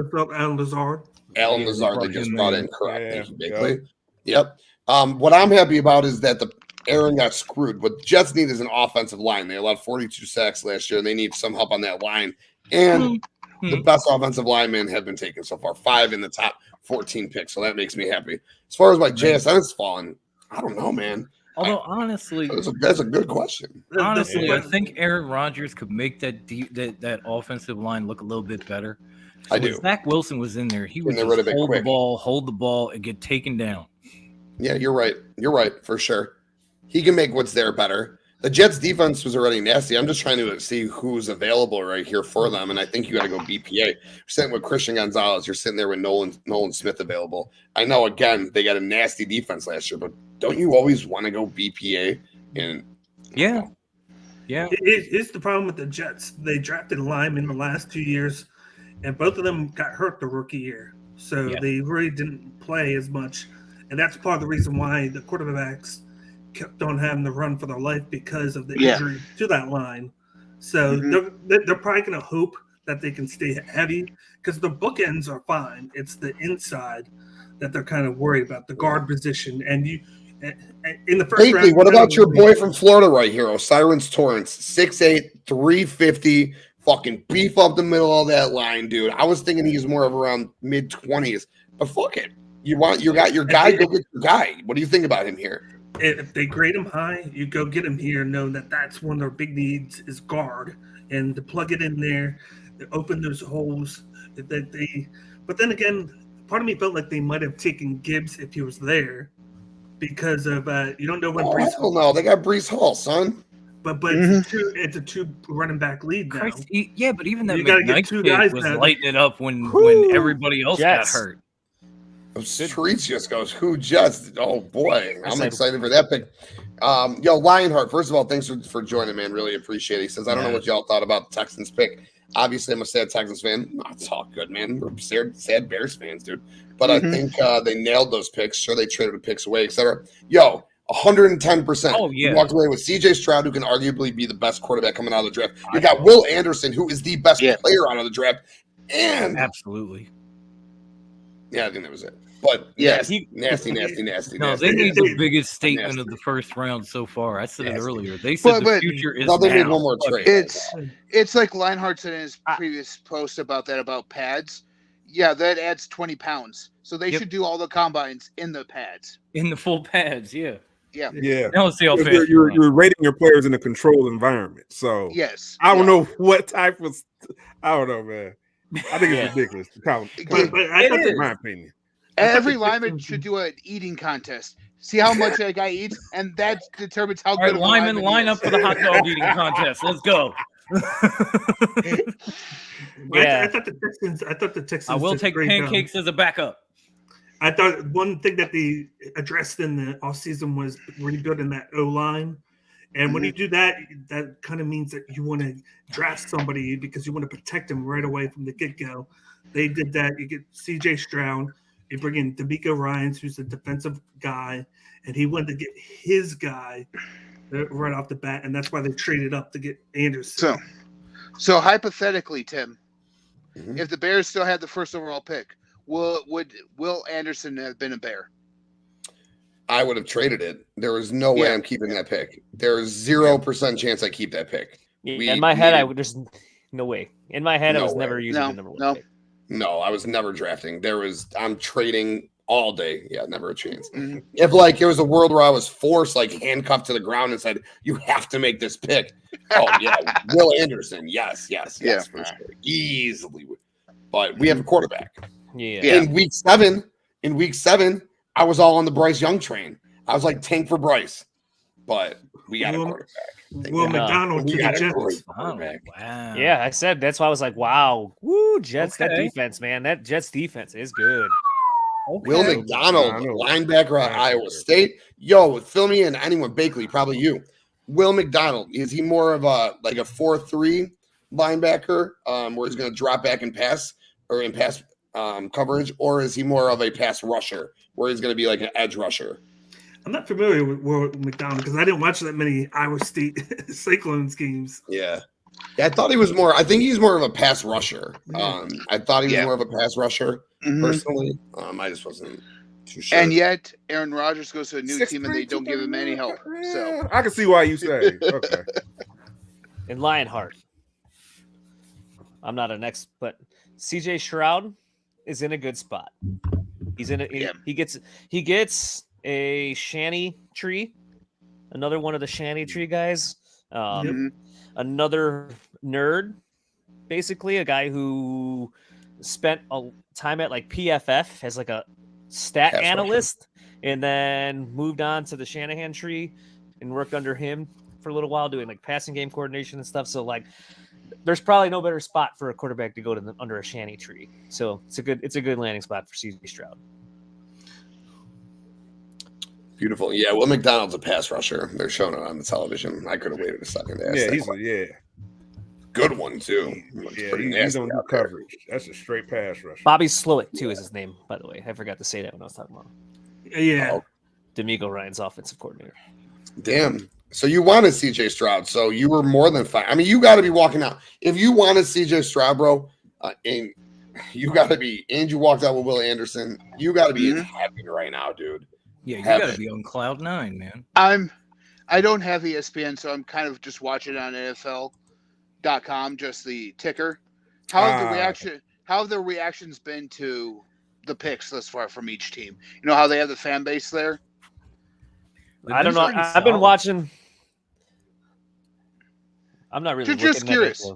Lazard. Alan Lazard they just brought in. Correct. Thank you, Bigley. Yep. What I'm happy about is that the Aaron got screwed. What the Jets need is an offensive line. They allowed 42 sacks last year, and they need some help on that line. And the best offensive linemen have been taken so far, 5 in the top 14 picks. So that makes me happy. As far as like JSN is falling, I don't know, man. Although honestly, that's a good question. Honestly, I think Aaron Rodgers could make that offensive line look a little bit better. So I do. When Zach Wilson was in there, he would just hold the ball, and get taken down. Yeah, you're right. You're right for sure. He can make what's there better. The Jets defense was already nasty. I'm just trying to see who's available right here for them, and I think you got to go BPA. You're sitting with Christian Gonzalez. You're sitting there with Nolan Smith available. I know, again, they got a nasty defense last year, but don't you always want to go BPA? And yeah. It's the problem with the Jets. They drafted a lineman in the last 2 years, and both of them got hurt the rookie year. So they really didn't play as much, and that's part of the reason why the quarterbacks kept on having to run for their life, because of the injury to that line. So they're probably going to hope that they can stay heavy, because the bookends are fine. It's the inside that they're kind of worried about, the guard position. And you in the first round. What about your boy from Florida right here, Osiris Torrance, 6'8", 350, fucking beef up the middle of that line, dude. I was thinking he's more of around mid-20s, but fuck it. You got your guy, go get your guy. What do you think about him here? If they grade him high, you go get him here, knowing that that's one of their big needs is guard, and to plug it in there, to open those holes. But then again, part of me felt like they might have taken Gibbs if he was there, because of you don't know when Brees Hall. No, they got Brees Hall, son. But it's a two running back lead now. But even that McKnight kid was lighting it up when everybody else got hurt. Streets just goes, who just? Oh boy, I'm excited for that pick. Lionheart, first of all, thanks for joining, man. Really appreciate it. He says, I don't know what y'all thought about the Texans pick. Obviously, I'm a sad Texans fan. No, it's all good, man. We're sad Bears fans, dude. But I think they nailed those picks. Sure, they traded the picks away, etc. 110%. Oh, yeah. You walked away with CJ Stroud, who can arguably be the best quarterback coming out of the draft. You got Will Anderson, who is the best player out of the draft. And absolutely. Yeah, I think that was it. But nasty. No, nasty. they made the biggest statement of the first round so far. I said it earlier. They said the future is now. They made one more trade. It's like Lionheart said in his previous post about pads. Yeah, that adds 20 pounds. So they should do all the combines in the pads. In the full pads, yeah. Yeah. Now let's see how fast you're rating your players in a controlled environment. So I don't know what type of I don't know, man. I think it's ridiculous. In my opinion. Every lineman should do an eating contest. See how much that guy eats, and that determines how good. All right, lineman, line up for the hot dog eating contest. Let's go. I thought the Texans. I will take pancakes as a backup. I thought one thing that they addressed in the offseason was rebuilding that O-line. And when you do that, that kind of means that you want to draft somebody because you want to protect them right away from the get-go. They did that. You get C.J. Stroud. You bring in D'Amico Ryans, who's a defensive guy, and he wanted to get his guy right off the bat, and that's why they traded up to get Anderson. So hypothetically, Tim, If the Bears still had the first overall pick, would Will Anderson have been a Bear? I would have traded it. There was no way I'm keeping that pick. There is 0% chance I keep that pick. In my head, I would just no way. In my head, I was never using the number 1 pick. No, I was never drafting. I'm trading all day. Yeah, never a chance. If like it was a world where I was forced, like handcuffed to the ground and said, you have to make this pick. Oh yeah, Will Anderson. Yes, for sure. Easily. But we have a quarterback. Yeah. In week seven, I was all on the Bryce Young train. I was like tank for Bryce. But we got a quarterback. Will McDonald to the Jets. Wow. Yeah, I said that's why I was like, wow. Woo, Jets, that defense, man. That Jets defense is good. Okay. Will McDonald, linebacker at Iowa State. Yo, fill me in. Anyone, Bakley, probably you. Will McDonald, is he more of a 4-3 linebacker where he's going to drop back and pass or in pass coverage, or is he more of a pass rusher where he's going to be like an edge rusher? I'm not familiar with Will McDonald because I didn't watch that many Iowa State Cyclones games. Yeah, I thought he was more. I think he's more of a pass rusher. I thought he was more of a pass rusher personally. I just wasn't too sure. And yet, Aaron Rodgers goes to a new team and they don't give him any help. So I can see why you say okay. And Lionheart. I'm not an ex, but CJ Stroud is in a good spot. He's in a he gets a Shanny tree, another one of the Shanny tree guys. Another nerd, basically a guy who spent a time at like PFF as like a stat analyst and then moved on to the Shanahan tree and worked under him for a little while doing like passing game coordination and stuff. So like there's probably no better spot for a quarterback to go to under a Shanny tree. So it's a good landing spot for CJ Stroud. Beautiful. Yeah, Will McDonald's a pass rusher. They're showing it on the television. I could have waited a second to ask good one too. Pretty nasty. He's don't do coverage. That's a straight pass rusher. Bobby Slowick too is his name, by the way. I forgot to say that when I was talking about him. Yeah. D'Amico Ryan's offensive coordinator. Damn. So you wanted CJ Stroud. So you were more than fine. I mean, you got to be walking out. If you wanted CJ Stroud, bro, and you got to be, and you walked out with Will Anderson, you got to be in heaven right now, dude. Yeah, you got to be on cloud 9, man. I don't have ESPN, so I'm kind of just watching it on NFL.com, just the ticker. How have the reactions been to the picks thus far from each team? You know how they have the fan base there? I don't know. I've been watching. I'm not really just curious.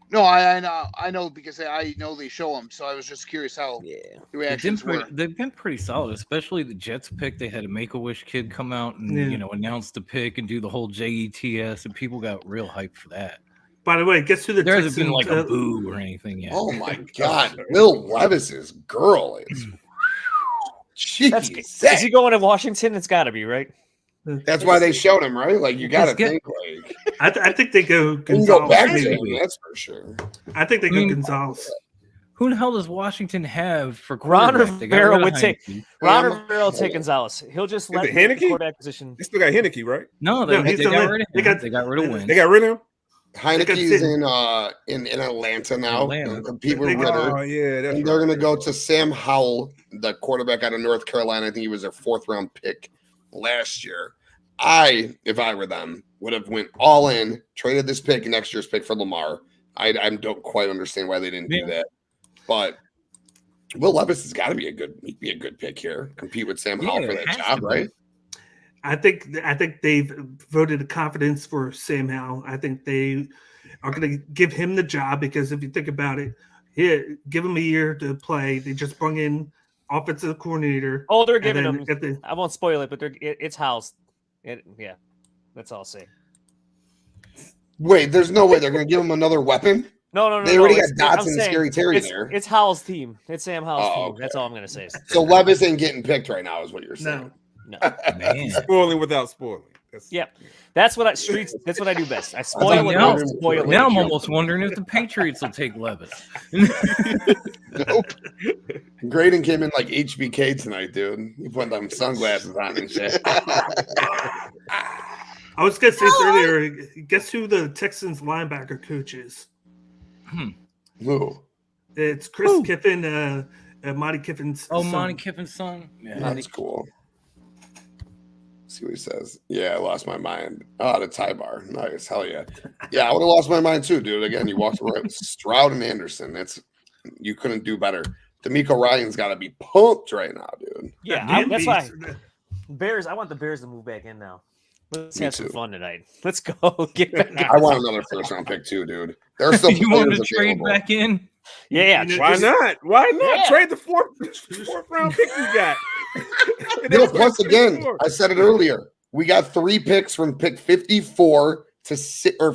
No, I know because I know they show them, so I was just curious how the reactions were. They've been pretty solid, especially the Jets pick. They had a Make-A-Wish kid come out and announce the pick and do the whole JETS, and people got real hyped for that. By the way, guess who the there hasn't been like a boo or anything yet. Oh my God, Will Levis's girl is. Is he going to Washington? It's got to be right. That's why they showed him, right? Like you got to think like. I think they go Gonzalez. Go back to him, that's for sure. I think they go Gonzalez. Who the hell does Washington have for Ron Rivera would take Ron Rivera will take Gonzalez. He'll just let the quarterback position. They still got Heineke, right? No, they got rid of him. They got rid of Wentz. They got rid of him. Heineke's in Atlanta now. Compete with Ritter. Oh yeah, and they're going to go to Sam Howell, the quarterback out of North Carolina. I think he was their 4th round pick last year. If I were them, would have went all in, traded this pick, next year's pick for Lamar. I don't quite understand why they didn't do that, but Will Levis has got to be a good pick here. Compete with Sam Howell for that job, right? I think they've voted a confidence for Sam Howell. I think they are going to give him the job because if you think about it, give him a year to play. They just brought in offensive coordinator. Oh, they're giving him. I won't spoil it, but it's Howell's. Yeah, that's all I'll say. Wait, there's no way they're going to give him another weapon? No. They already got Dotson and Scary Terry there. It's Howell's team. It's Sam Howell's team. Okay. That's all I'm going to say. So Levis ain't getting picked right now is what you're saying. No. Man. Spoiling without spoiling. That's what I do best. I spoil without spoiling. Now I'm almost wondering if the Patriots will take Levis. Nope. Graydon came in like HBK tonight, dude. He put them sunglasses on and shit. I was going to say this earlier. Guess who the Texans linebacker coach is? Who? It's Chris Kiffin, Monty Kiffin's son. Monty Kiffin's son. Yeah. That's cool. See what he says. Yeah, I lost my mind. Oh, the tie bar. Nice. Hell yeah. Yeah, I would have lost my mind too, dude. Again, you walked around Stroud and Anderson. You couldn't do better. D'Amico Ryan's got to be pumped right now, dude. Yeah, that's why. Bears. I want the Bears to move back in now. Let's have some fun tonight. Let's go. Get back. I want another first round pick too, dude. There's still you want to trade back in? Yeah. Why not? Why not trade the fourth round pick you got? Once again, I said it earlier. We got 3 picks from pick 54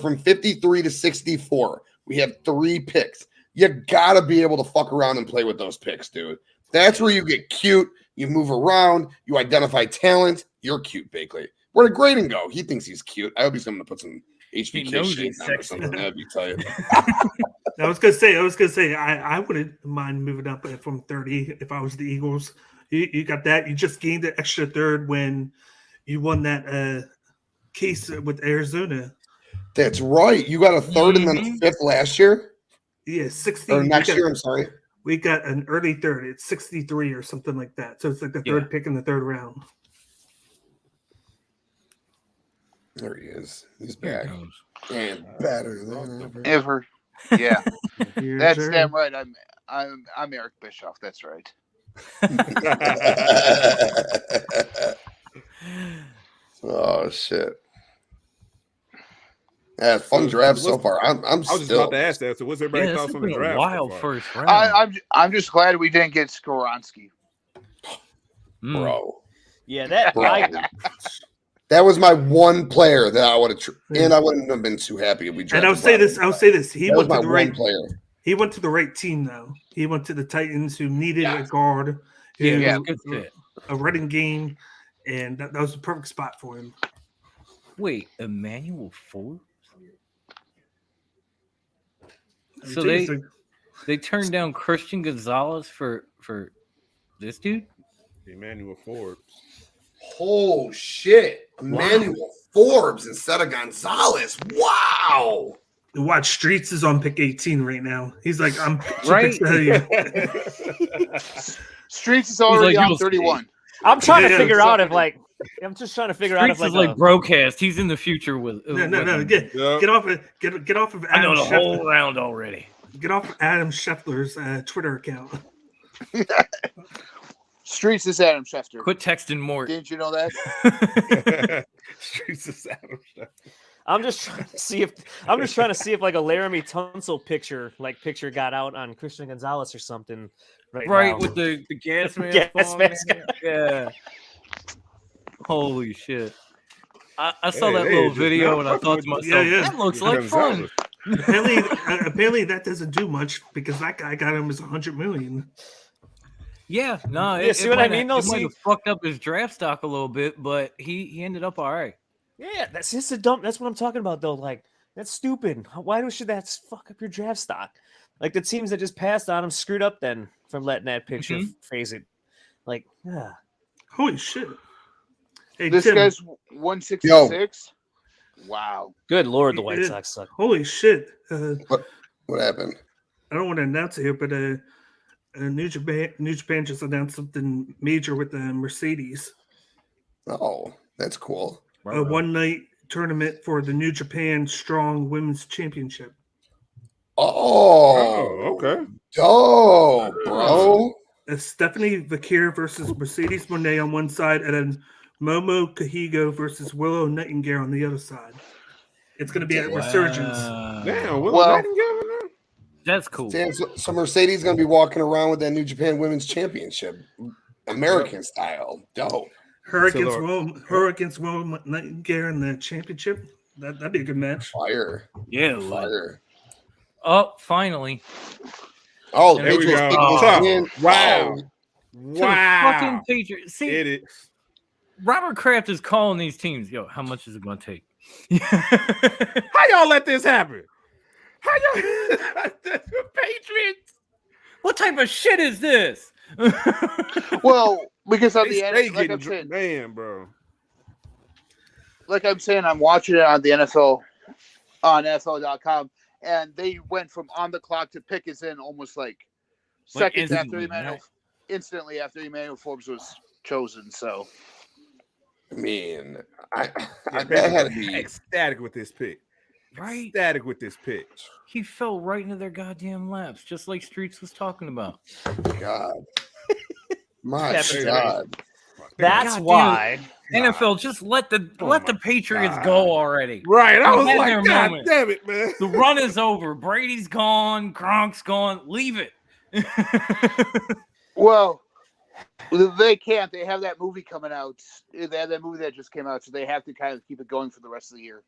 from 53 to 64. We have 3 picks. You gotta be able to fuck around and play with those picks, dude. That's where you get cute. You move around. You identify talent. You're cute, Bakley. Where did Graydon go? He thinks he's cute. I hope he's going to put some HBK shit on or something. That'd be tight. I was gonna say, I wouldn't mind moving up from 30 if I was the Eagles. You got that. You just gained the extra third when you won that case with Arizona. That's right. You got a third and then a fifth last year. Yeah, 60. Or next year. I'm sorry. We got an early third. It's 63 or something like that. So it's like the third pick in the third round. There he is. He's back. And better than ever. Yeah. That's damn right. I'm Eric Bischoff. That's right. Oh shit. Yeah, fun draft so far. I was just about to ask that. So what's everybody's thoughts on the draft? Wild first round. I'm just glad we didn't get Skoronski. Bro. Yeah, that was my one player that I would have, and I wouldn't have been too happy if we drafted. And I'll say this. He went to the right player. He went to the right team, though. He went to the Titans, who needed a guard, good fit, a running game, and that was the perfect spot for him. Wait, Emmanuel Forbes? So they turned down Christian Gonzalez for this dude? Emmanuel Forbes. Oh shit. Emmanuel Forbes instead of Gonzalez. Wow. Watch, Streets is on pick 18 right now. He's like, I'm right. Streets is already on 31. I'm trying to figure out if I'm just trying to figure out if Streets is like broadcast. He's in the future with no. Get off of Adam I know the Scheffler. whole round already. Get off of Adam Scheffler's Twitter account. Streets is Adam Schefter. Quit texting more. Didn't you know that? Streets is Adam Schefter. I'm just trying to see if like a Laramie Tunsil picture got out on Christian Gonzalez or something right now. With the gas mask. Yeah. Holy shit. I saw that little video and I thought to myself, that looks like fun. Apparently that doesn't do much because that guy got him as $100 million. Yeah, no. See what I mean? It might have fucked up his draft stock a little bit, but he ended up all right. Yeah, that's just a dumb. That's what I'm talking about, though. Like, that's stupid. Why should that fuck up your draft stock? Like, the teams that just passed on him screwed up then from letting that picture phase it. Like, holy shit. Hey, this Tim, guy's 166. Wow. Good Lord, the White Sox suck. Holy shit. What happened? I don't want to announce it here, but New Japan just announced something major with the Mercedes. Oh, that's cool. A one-night tournament for the New Japan Strong Women's Championship. Oh, okay. Oh, bro. Stephanie Vakir versus Mercedes Monet on one side, and then Momo Kahigo versus Willow Nightingale on the other side. It's going to be at Resurgence. Damn, Willow Nightingale. That's cool. Damn, so Mercedes is going to be walking around with that New Japan Women's Championship, American style. Dope. Her against Will Nightingale in the championship. That'd be a good match. Fire. Yeah, fire. Oh, finally. Oh, there we go. Wow. Fucking Patriots. See, it is. Robert Kraft is calling these teams. Yo, how much is it going to take? How y'all let this happen? How y'all Patriots? What type of shit is this? Well, because of the like I'm saying, man, bro. Like I'm saying, I'm watching it on the NFL on NFL.com, and they went from on the clock to pick is in almost like seconds after instantly after Emmanuel Forbes was chosen. So, I mean, Yeah, that had to be ecstatic with this pick. Right? Ecstatic with this pick. He fell right into their goddamn laps, just like Streets was talking about. God. My That's God. That's Goddamn why. NFL, just let the Patriots go already. Right. I was They had like, their God moment. damn it, man. The run is over. Brady's gone. Gronk's gone. Leave it. well, they can't. They have that movie coming out. They have that movie that just came out, so they have to kind of keep it going for the rest of the year.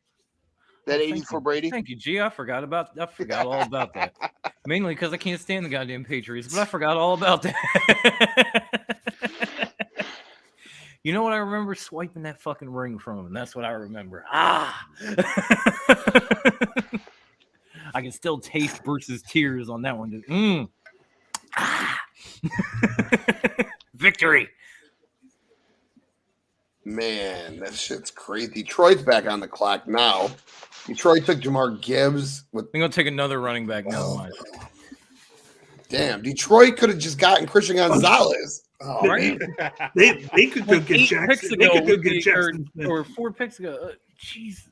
That 80 for Brady. Thank you, G. I forgot all about that. Mainly because I can't stand the goddamn Patriots, but I forgot all about that. You know what I remember? Swiping that fucking ring from him. That's what I remember. I can still taste Bruce's tears on that one. Victory. Man, that shit's crazy. Detroit's back on the clock now. Detroit took Jamar Gibbs with. I'm gonna take another running back now. Damn, Detroit could have just gotten Christian Gonzalez. Oh, Right? They could go get Jackson. They could go get Jackson or 4 picks ago. Jeez.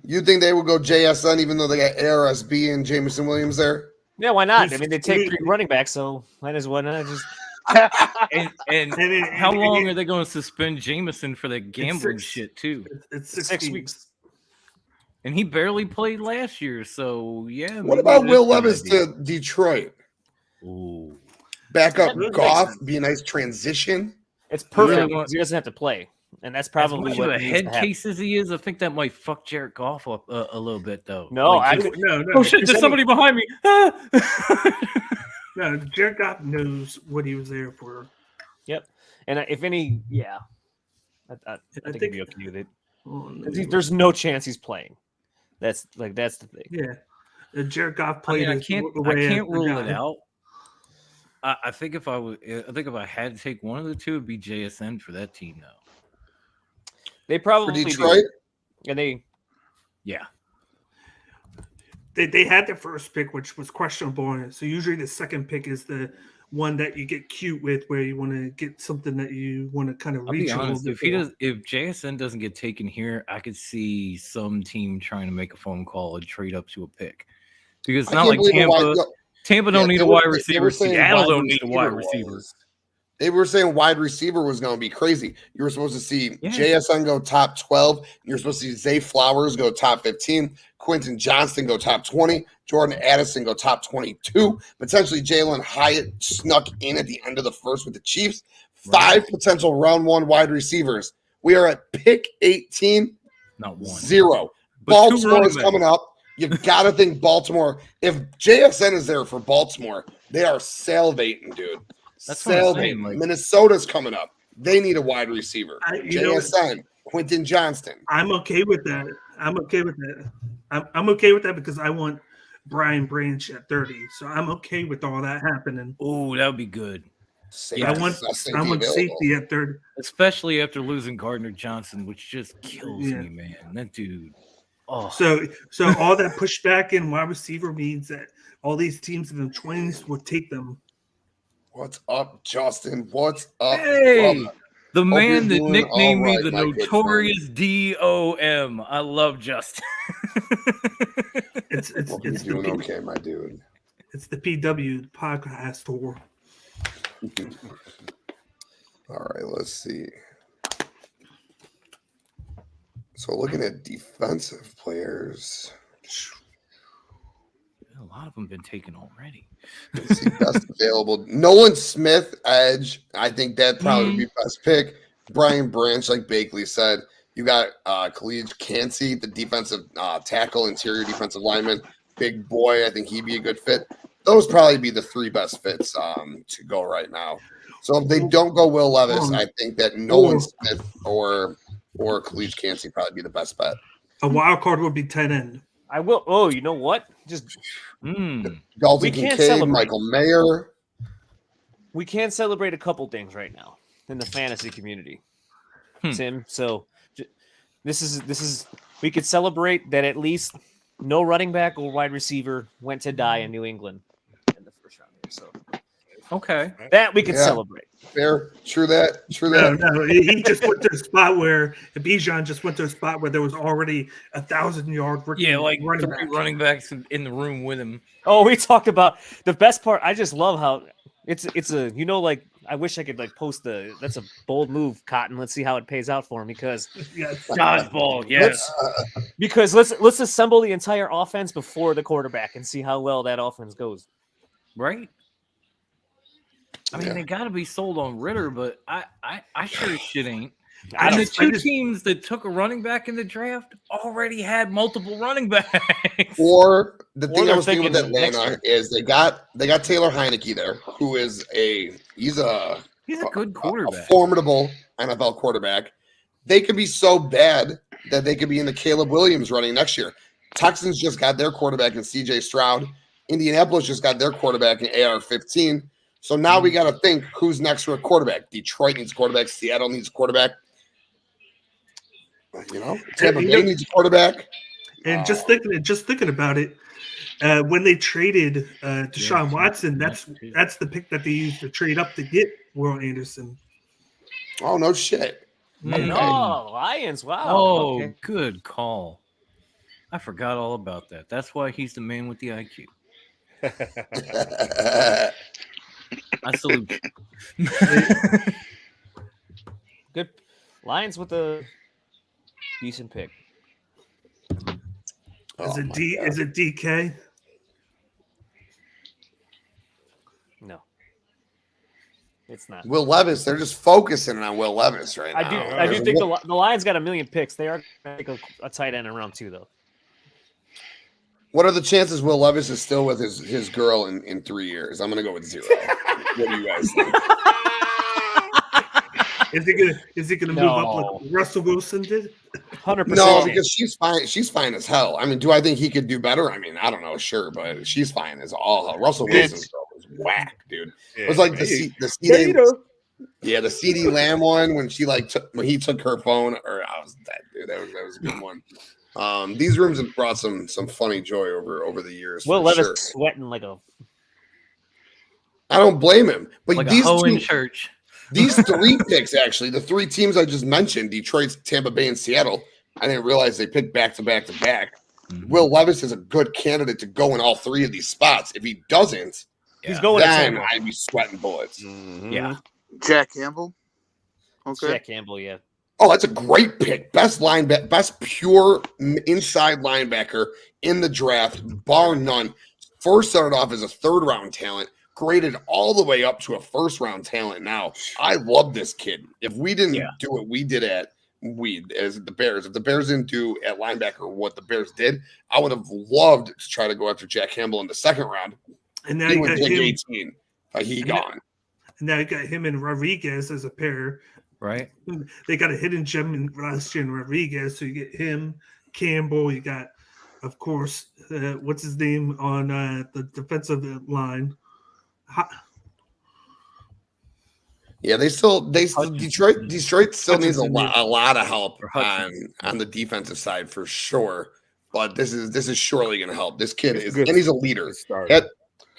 You think they would go JSN even though they got ARSB and Jameson Williams there? Yeah, why not? I mean, they take 3 running backs, so might as well not just. and how long are they going to suspend Jameson for that gambling shit too? It's 6 weeks. And he barely played last year, so yeah. What about Will Levis to Detroit? Ooh. Back up Goff, be a nice transition. It's perfect because he doesn't have to play, and that's probably as what a head case as he is. I think that might fuck Jared Goff up a little bit, though. No, no. Oh shit! There's somebody behind me. No, Jared Goff knows what he was there for. Yep, and if any, yeah, I think he'd be okay with it. There's no chance he's playing. That's the thing. Yeah, Jared Goff played. I can't rule it out. I think if I had to take one of the two, it'd be JSN for that team, though. They probably for Detroit, do. And they had the first pick, which was questionable. So usually the second pick is the one that you get cute with, where you want to get something that you want to kind of reach. I'll be honest, if JSN doesn't get taken here, I could see some team trying to make a phone call and trade up to a pick, because it's not like Tampa don't need a wide receiver. Seattle don't need a wide receiver. They were saying wide receiver was going to be crazy. You were supposed to see JSN go top 12. You're supposed to see Zay Flowers go top 15. Quentin Johnston go top 20. Jordan Addison go top 22. Potentially Jalen Hyatt snuck in at the end of the first with the Chiefs. 5 potential round 1 wide receivers. We are at pick 18. Not one. 0. Baltimore is coming up. You've got to think Baltimore. If JSN is there for Baltimore, they are salivating, dude. That's salivating. Minnesota's coming up. They need a wide receiver. JSN, Quentin Johnston. I'm okay with that. I'm okay with that because I want Brian Branch at 30. So I'm okay with all that happening. Oh, that would be good. I want safety at 30. Especially after losing Gardner Johnson, which just kills me, man. That dude. Oh. So all that pushback in wide receiver means that all these teams in the 20s will take them. What's up, Justin? What's up? Hey, brother? The man that nicknamed me the notorious DOM. I love Justin. It's doing okay, my dude. It's the PW podcast tour. All right, let's see. So looking at defensive players, a lot of them been taken already. Let's see best available. Nolan Smith, edge. I think that'd probably be best pick. Brian Branch, like Bakley said. You got Khalid Kancey, the defensive tackle, interior defensive lineman. Big boy. I think he'd be a good fit. Those probably be the 3 best fits to go right now. So if they don't go Will Levis, I think that Nolan Smith or Khalid Kancey probably be the best bet. A wild card would be tight end. I will. Oh, you know what? Just Dalton Kincaid, Michael Mayer. We can celebrate a couple things right now in the fantasy community, Tim. So this is we could celebrate that at least no running back or wide receiver went to die in New England in the first round. So Okay. that we can Yeah. celebrate. Fair. True that. True No, that. no, he just went to a spot where Bijan just went to a spot where there was already 1,000-yard Yeah, like running three back. running backs in the room with him. Oh, we talked about the best part. I just love how it's a like I wish I could like post that's a bold move, Cotton. Let's see how it pays out for him because Yes. Dodgeball, yes. let's assemble the entire offense before the quarterback and see how well that offense goes. Right? I mean, Yeah. they got to be sold on Ritter, but I sure as shit ain't. I And the don't- two teams that took a running back in the draft already had multiple running backs. Or the thing I they're was thinking with thinking next Atlanta is they got Taylor Heineke there, who is he's a good quarterback. a formidable NFL quarterback. They could be so bad that they could be in the Caleb Williams running next year. Texans just got their quarterback in CJ Stroud. Indianapolis just got their quarterback in AR-15. So now we got to think who's next for a quarterback. Detroit needs a quarterback. Seattle needs a quarterback. Tampa Bay needs a quarterback. And just thinking about it, when they traded Deshaun Watson, that's the pick that they used to trade up to get Will Anderson. Oh, no shit. Mm. Oh, Lions! Wow. Oh, Okay. good call. I forgot all about that. That's why he's the man with the IQ. I salute you. Good Lions with a decent pick. Is it DK? No, it's not. Will Levis, they're just focusing on Will Levis right now. I do think the Lions got a million picks. They are going to take a tight end in round 2, though. What are the chances Will Levis is still with his girl in 3 years? I'm going to go with 0. What do you guys think? Is he gonna move up like Russell Wilson did? 100%. No, because she's fine. She's fine as hell. I mean, do I think he could do better? I mean, I don't know, sure, but she's fine as all hell. Russell Wilson's girl was whack, dude. It was like the CD Lamb one when she when he took her phone, or I was that dude. That was a good one. These rooms have brought some funny joy over the years. Will Levis sweating like a. I don't blame him, but like these a hoe two, in church. These 3 picks, actually, the 3 teams I just mentioned, Detroit, Tampa Bay, and Seattle, I didn't realize they picked back to back to back. Will Levis is a good candidate to go in all 3 of these spots. If he doesn't, he's going then I'd be sweating bullets. Yeah. Jack Campbell. Okay. Jack Campbell, yeah. Oh, that's a great pick. Best pure inside linebacker in the draft, bar none. First started off as a 3rd-round talent, graded all the way up to a 1st-round talent now. I love this kid. If we didn't do what we did as the Bears, if the Bears didn't do at linebacker what the Bears did, I would have loved to try to go after Jack Campbell in the 2nd round. And now he you would got take him. 18. He gone. And now you got him and Rodriguez as a pair. Right. They got a hidden gem in last year in Rodriguez, so you get him, Campbell. You got, of course, what's his name on the defensive line. Yeah, Detroit still needs a lot of help on the defensive side for sure. But this is surely going to help. This kid is, and he's a leader.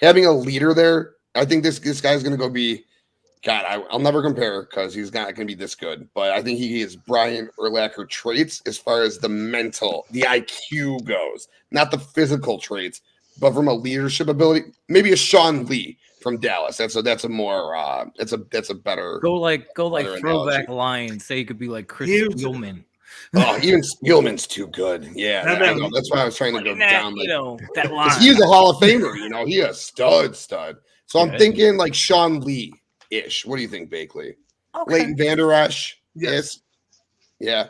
Having a leader there, I think this guy's going to go be. God, I'll never compare because he's not going to be this good. But I think he is Brian Urlacher traits as far as the mental, the IQ goes, not the physical traits, but from a leadership ability, maybe a Sean Lee from Dallas. That's a more that's a better go like better throwback analogy. line. Say you could be like Chris Spielman. Oh, even Spielman's too good. Yeah, I know. That's why I was trying to go down. That line. He's a Hall of Famer. He a stud. So I'm thinking like Sean Lee ish. What do you think, Bakley? Okay. Leighton Vander Esch. Yes. Yeah.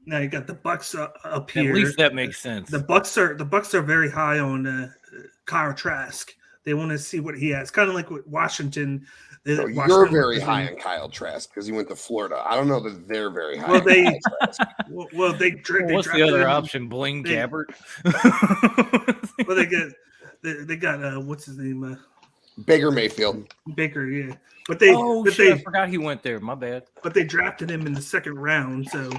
Now you got the Bucks up here. At least that makes sense. The Bucks are very high on Kyle Trask. They want to see what he has. Kind of like with Washington. You're very high on Kyle Trask because he went to Florida. I don't know that they're very high. Well, on Kyle Trask. What's the other option? Blaine Gabbert. Well, they got what's his name? Baker Mayfield. Baker, yeah. But I forgot he went there. My bad. But they drafted him in the 2nd round, so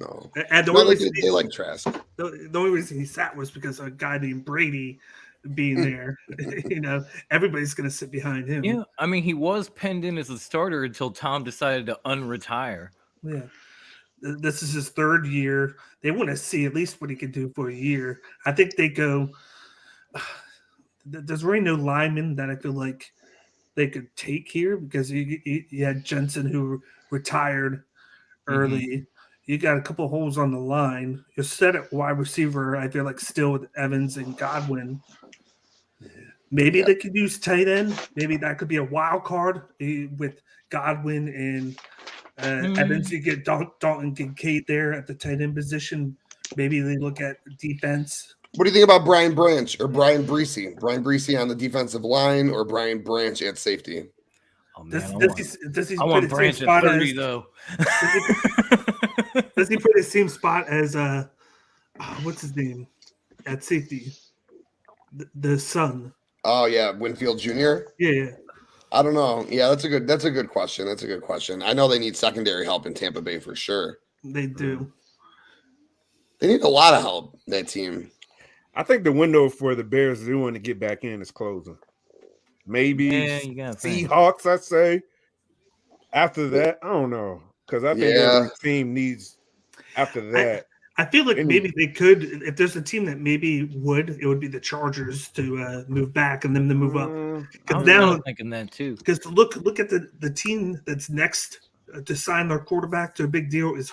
no. And they like Trask. The only reason he sat was because a guy named Brady being there. Everybody's going to sit behind him. Yeah, I mean, he was penned in as a starter until Tom decided to unretire. Yeah. This is his third year. They want to see at least what he can do for a year. I think they go. There's really no lineman that I feel like they could take here because you had Jensen who retired early. Mm-hmm. You got a couple holes on the line. You're set at wide receiver. I feel like still with Evans and Godwin. Maybe they could use tight end. Maybe that could be a wild card with Godwin and Evans. You get Dalton Kincaid there at the tight end position. Maybe they look at defense. What do you think about Brian Branch or Brian Breesy? Brian Breesy on the defensive line or Brian Branch at safety? Oh, man, I want Branch at 30, though. Does he put the same spot as what's his name at safety? The son. Oh yeah, Winfield Jr. Yeah. I don't know. Yeah, that's a good question. That's a good question. I know they need secondary help in Tampa Bay for sure. They do. They need a lot of help, that team. I think the window for the Bears they want to get back in is closing. Maybe Seahawks, I say. After that, I don't know. Because I think every team needs after that. I feel like maybe they could, if there's a team that maybe it would be the Chargers to move back and them to move up. I'm thinking that too. Because look at the team that's next to sign their quarterback to a big deal is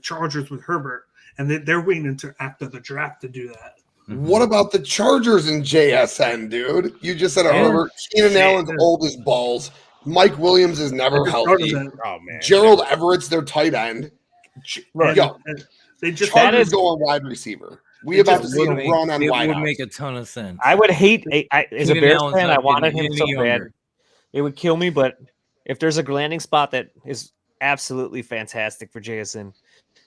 Chargers with Herbert, and they're waiting until after the draft to do that. What about the Chargers in JSN, dude? You just said Herbert. Keenan Allen's old as balls. Mike Williams is never healthy. Oh man, Gerald Everett's their tight end. Right. Yo, they just Chargers going wide receiver. We about to see a run on wide. It would make a ton of sense. I would hate as a Bears fan. I wanted him so bad. It would kill me, but if there's a landing spot that is absolutely fantastic for JSN,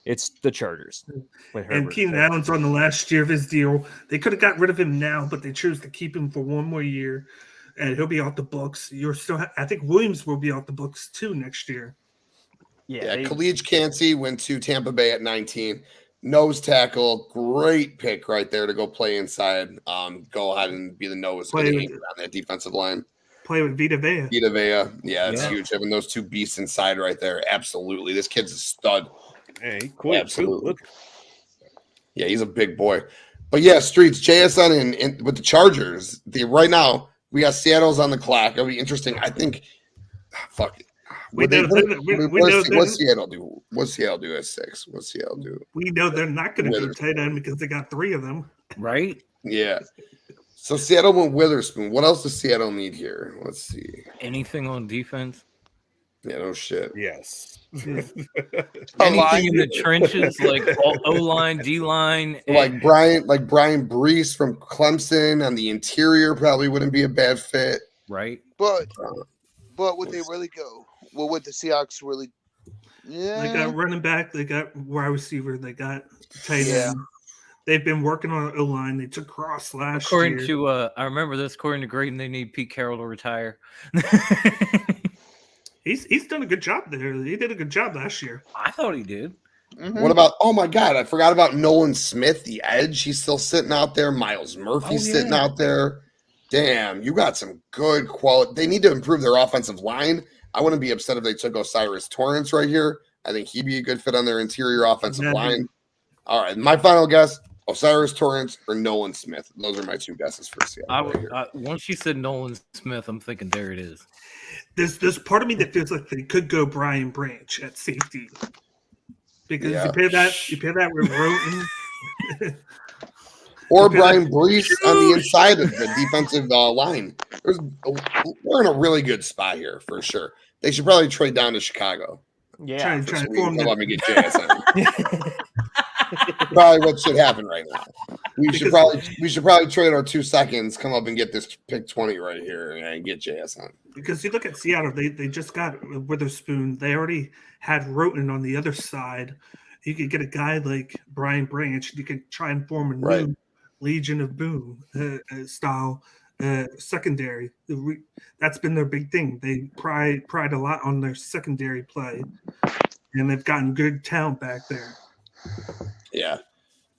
it's the Chargers. And Keenan Allen's on the last year of his deal. They could have got rid of him now, but they chose to keep him for one more year, and he'll be off the books. I think Williams will be off the books too next year. Yeah, Khalid Kancey went to Tampa Bay at 19. Nose tackle, great pick right there to go play inside. Go ahead and be the nose on that defensive line. Play with Vita Vea. Yeah, it's huge having those two beasts inside right there. Absolutely, this kid's a stud. Hey, he quick. Absolutely. Yeah, he's a big boy. But yeah, Streets, JSN and with the Chargers. Right now, we got Seattle's on the clock. It'll be interesting. I think, fuck it. What's Seattle do? What's Seattle do at 6? What's Seattle do? We know they're not going to do tight end because they got 3 of them. Right? Yeah. So Seattle went Witherspoon. What else does Seattle need here? Let's see. Anything on defense? Yeah, no shit. Yes. Anything in the trenches, like O-line, D-line. Like Brian Brees from Clemson on the interior probably wouldn't be a bad fit. Right. But would they really go? Well, would the Seahawks really? Yeah. They got running back. They got wide receiver. They got tight end. They've been working on an O-line. They took Cross last year. According to, I remember this, according to Grayton, they need Pete Carroll to retire. He's done a good job there. He did a good job last year. I thought he did. Mm-hmm. What about, oh my God, I forgot about Nolan Smith, the edge. He's still sitting out there. Miles Murphy's sitting out there. Damn, you got some good quality. They need to improve their offensive line. I wouldn't be upset if they took Osiris Torrance right here. I think he'd be a good fit on their interior offensive line. All right, my final guess, Osiris Torrance or Nolan Smith. Those are my 2 guesses for Seattle. Once you said Nolan Smith, I'm thinking there it is. There's part of me that feels like they could go Brian Branch at safety. Because you pair that with Roten. Or Brian Brees on the inside of the defensive line. We're in a really good spot here for sure. They should probably trade down to Chicago. Yeah, let me get JSN. Probably what should happen right now. We should probably trade our 2 seconds, come up and get this pick 20 right here and get JSN. Because you look at Seattle, they just got Witherspoon. They already had Roten on the other side. You could get a guy like Brian Branch. You could try and form a new Legion of Boom style secondary. That's been their big thing. They pride a lot on their secondary play, and they've gotten good talent back there. Yeah,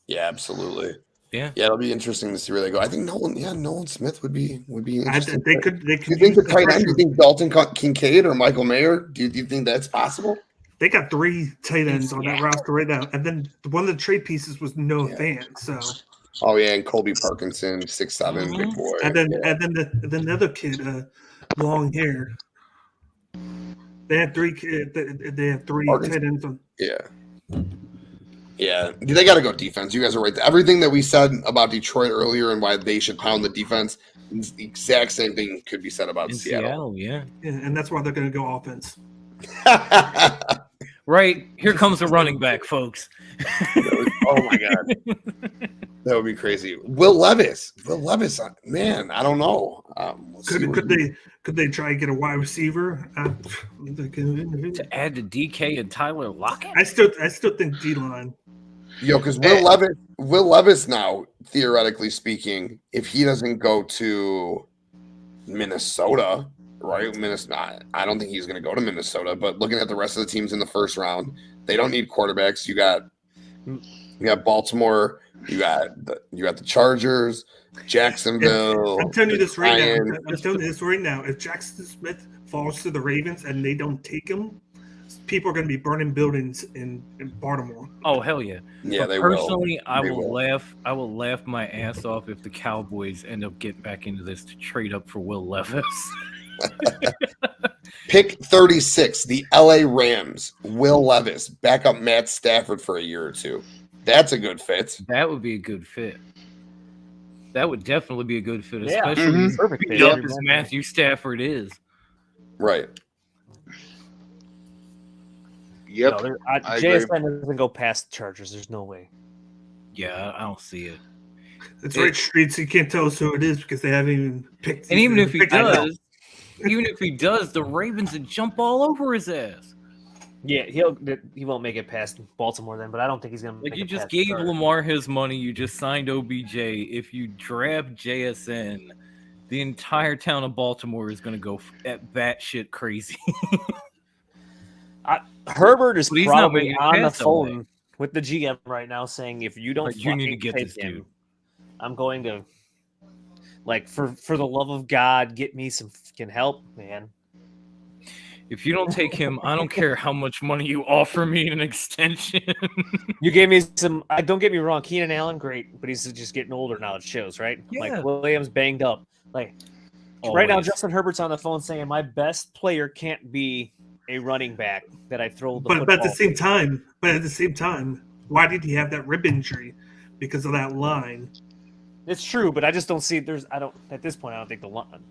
absolutely. Yeah, it'll be interesting to see where they go. I think Nolan Smith would be interesting. They could. Do you think the tight end? Do you think Dalton Kincaid or Michael Mayer? Do you think that's possible? They got 3 tight ends on that roster right now, and then one of the trade pieces was Noah Fant. So. Oh yeah, and Colby Parkinson, 6'7", big boy. And then the other kid, long hair. They have 3 kids. They have 3 tight ends on. Yeah, they got to go defense. You guys are right. Everything that we said about Detroit earlier and why they should pound the defense, the exact same thing could be said about Seattle. Yeah, and that's why they're going to go offense. Right. Here comes a running back, folks. Oh my god, that would be crazy. Will Levis, man, I don't know. Could they try and get a wide receiver to add to DK and Tyler Lockett? I still think D-line. Because Will Levis now, theoretically speaking, if he doesn't go to Minnesota, right? I don't think he's going to go to Minnesota. But looking at the rest of the teams in the first round, they don't need quarterbacks. You got Baltimore. You got the Chargers, Jacksonville. I'm telling you this right now. If Jackson Smith falls to the Ravens and they don't take him, people are going to be burning buildings in Baltimore. Oh hell yeah! Yeah, but they personally, will. I will laugh. I will laugh my ass off if the Cowboys end up getting back into this to trade up for Will Levis. Pick 36, the LA Rams. Will Levis, back up Matt Stafford for a year or two. That's a good fit. That would be a good fit. That would definitely be a good fit, Yeah, especially perfect beat up as Matthew Stafford is. Right. Yep. No, JSN doesn't go past the Chargers. There's no way. Yeah, I don't see it. It's right, Streets. You can't tell us who it is because they haven't even picked. And even if he does, the Ravens would jump all over his ass. Yeah, he won't make it past Baltimore then, but I don't think he's gonna. Like you just gave Lamar his money, you just signed OBJ. If you draft JSN, the entire town of Baltimore is gonna go at batshit crazy. Herbert is probably on the phone away with the GM right now, saying if you don't, you need to get this him, dude. I'm going to, for the love of God, get me some fucking help, man. If you don't take him, I don't care how much money you offer me in an extension. You gave me some. Don't get me wrong, Keenan Allen, great, but he's just getting older now. It shows, right? Yeah. Like Williams banged up. Like right now, Justin Herbert's on the phone saying my best player can't be a running back that I throw the But at the same time, why did he have that rib injury? Because of that line. It's true, but I just don't see. At this point, I don't think the line.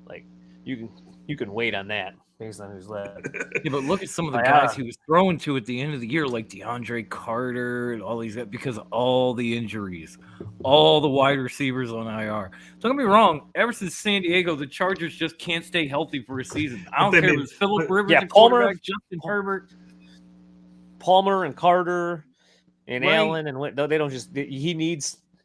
Like you can wait on that based on who's left. Yeah, but look at some of the guys he was throwing to at the end of the year, like DeAndre Carter and all these guys, because of all the injuries, all the wide receivers on IR. Don't get me wrong. Ever since San Diego, the Chargers just can't stay healthy for a season. I don't care if it's Phillip Rivers, the quarterback, Justin Herbert, Palmer and Carter and Allen, and they don't just.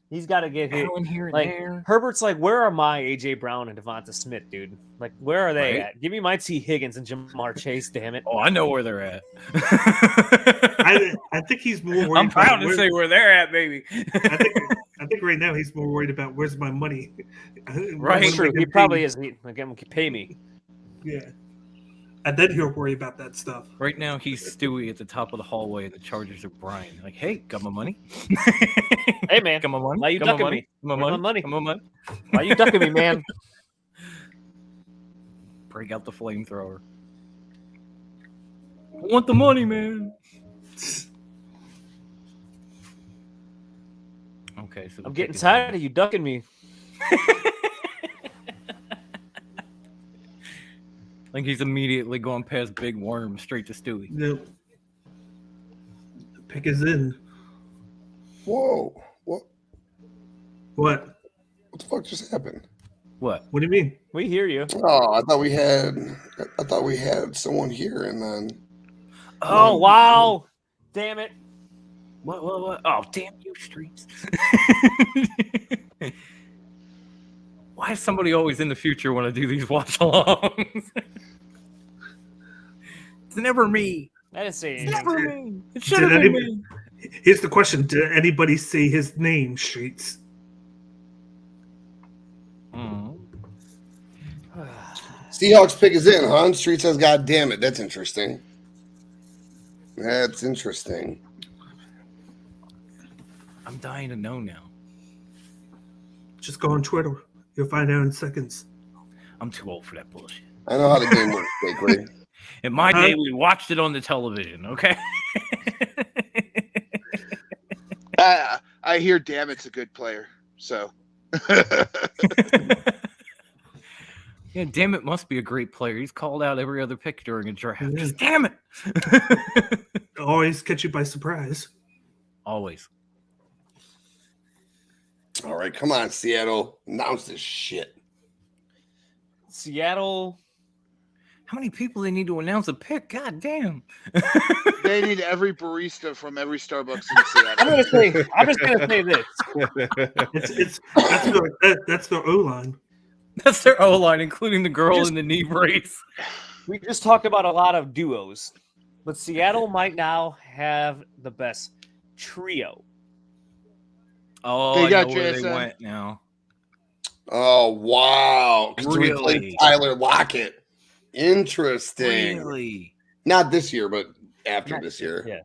He's got to get hit. Here and like there. Herbert's like, where are my AJ Brown and Devonta Smith, dude? Like, where are they at? Give me my T. Higgins and Jamar Chase, damn it. Oh, I know where they're at. I think he's more worried. I'm proud to say where they're at, baby. I think right now he's more worried about where's my money. Right, that's true. He probably is. Again, pay me. Yeah. And then he'll worry about that stuff. Right now, he's Stewie at the top of the hallway, and the Chargers are Brian. Like, hey, got my money? Hey, man. Got my money? Why you ducking me? My money? My money? Why you ducking me, man? Break out the flamethrower. I want the money, man. Okay, so I'm getting tired of you ducking me. Like he's immediately going past Big Worm straight to Stewie. Yep. The pick is in. Whoa. What? What? What the fuck just happened? What? What do you mean? We hear you. Oh, I thought we had someone here and then. Oh, wow. Damn it. What? Oh, damn you, Streets. Why does somebody always in the future want to do these watch-alongs? It's never me. I didn't say It's anything. never me. It should have been me. Here's the question. Did anybody say his name, Streets? Seahawks pick is in, huh? Street says, God damn it. That's interesting. That's interesting. I'm dying to know now. Just go on Twitter. You'll find out in seconds. I'm too old for that bullshit. I know how the game works, Bakery. In my day, we watched it on the television, okay? I hear Damit's a good player, so. Yeah, damn it must be a great player. He's called out every other pick during a draft. Just damn it. Always catch you by surprise. Always. All right, come on, Seattle. Announce this shit. Seattle. How many people they need to announce a pick? God damn. They need every barista from every Starbucks in Seattle. I'm just gonna say this. That's the O-line. That's their O-line, including the girl in the knee brace. We just talked about a lot of duos, but Seattle might now have the best trio. Oh, They I got know where JSN. they went now. Oh, wow. Because we played Really? Tyler Lockett. Interesting. Really? Not this year, but after this year. Yeah.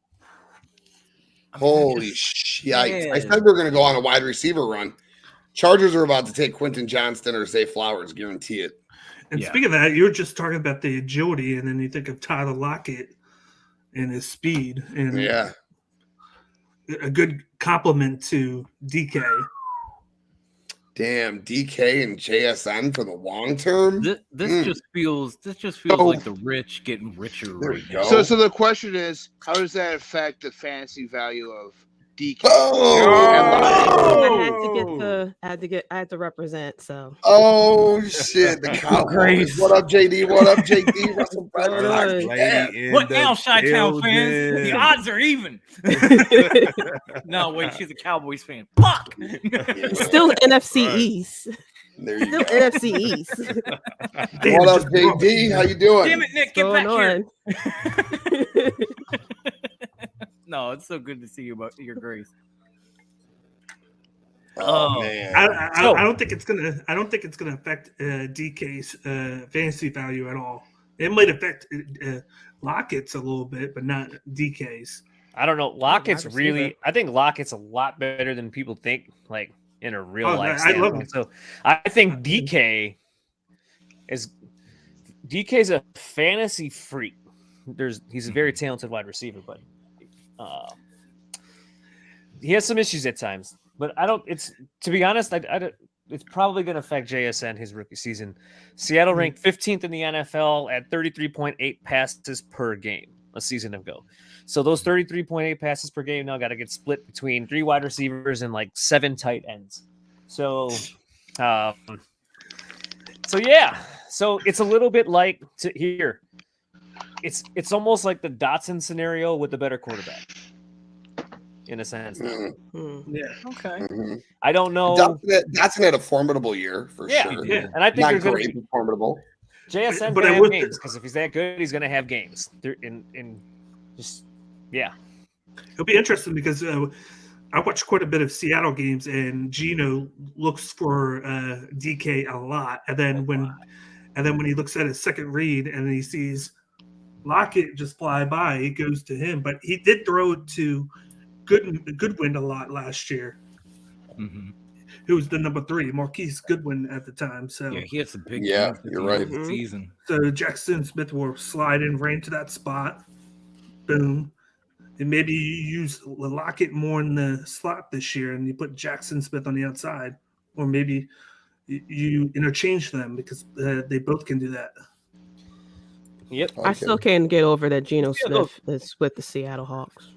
Holy shit. I yeah. said we were going to go on a wide receiver run. Chargers are about to take Quentin Johnston or Zay Flowers, guarantee it. And Yeah. speaking of that, you're just talking about the agility, and then you think of Tyler Lockett and his speed, and Yeah. a good compliment to DK. Damn, DK and JSN for the long term. This just feels Oh. like the rich getting richer There right we now. go. So the question is, how does that affect the fantasy value of DK? I had to represent. So Oh shit, the Cowboys. Grace. What up, JD? What up, JD? Russell Bradford. Lady in What the now, Chi-Town fans? building. The odds are even. No, wait, she's a Cowboys fan. Fuck. still NFC Right. East. There you Still go. NFC East. Damn, What up, just- JD? How you doing? Damn it, Nick, get Going back here. on. No, it's so good to see you, your Grace. Oh, man. I don't think it's gonna affect DK's fantasy value at all. It might affect Lockett's a little bit, but not DK's. I don't know. Lockett's Wide really. receiver. I think Lockett's a lot better than people think. Like in a real life I love standpoint. him. So I think DK's a fantasy freak. He's a very talented wide receiver, but he has some issues at times. But I don't. It's to be honest, I don't, it's probably going to affect JSN his rookie season. Seattle ranked 15th in the NFL at 33.8 passes per game a season ago. So those 33.8 passes per game now got to get split between 3 wide receivers and like 7 tight ends. So yeah. So it's a little bit like here. It's almost like the Dotson scenario with the better quarterback. In a sense. Yeah. Okay. Mhm. I don't know. Dotson had a formidable year for sure. Yeah. And I think Not there's going great, to be but formidable. JSN But gonna I have would- games because if he's that good, he's gonna have games. They're in just yeah. It'll be interesting because I watched quite a bit of Seattle games, and Gino looks for DK a lot, and then when he looks at his second read and he sees Lockett just fly by, he goes to him. But he did throw it to Goodwin a lot last year. Mm-hmm. Who was the number 3, Marquise Goodwin at the time. So Yeah, he had some big Yeah, games at you're the end of right. the season. So Jackson Smith will slide in, ran to that spot. Boom. And maybe you use Lockett more in the slot this year and you put Jackson Smith on the outside. Or maybe you interchange them because they both can do that. Yep. I still can't get over that Geno Yeah, look. Smith is with the Seattle Hawks.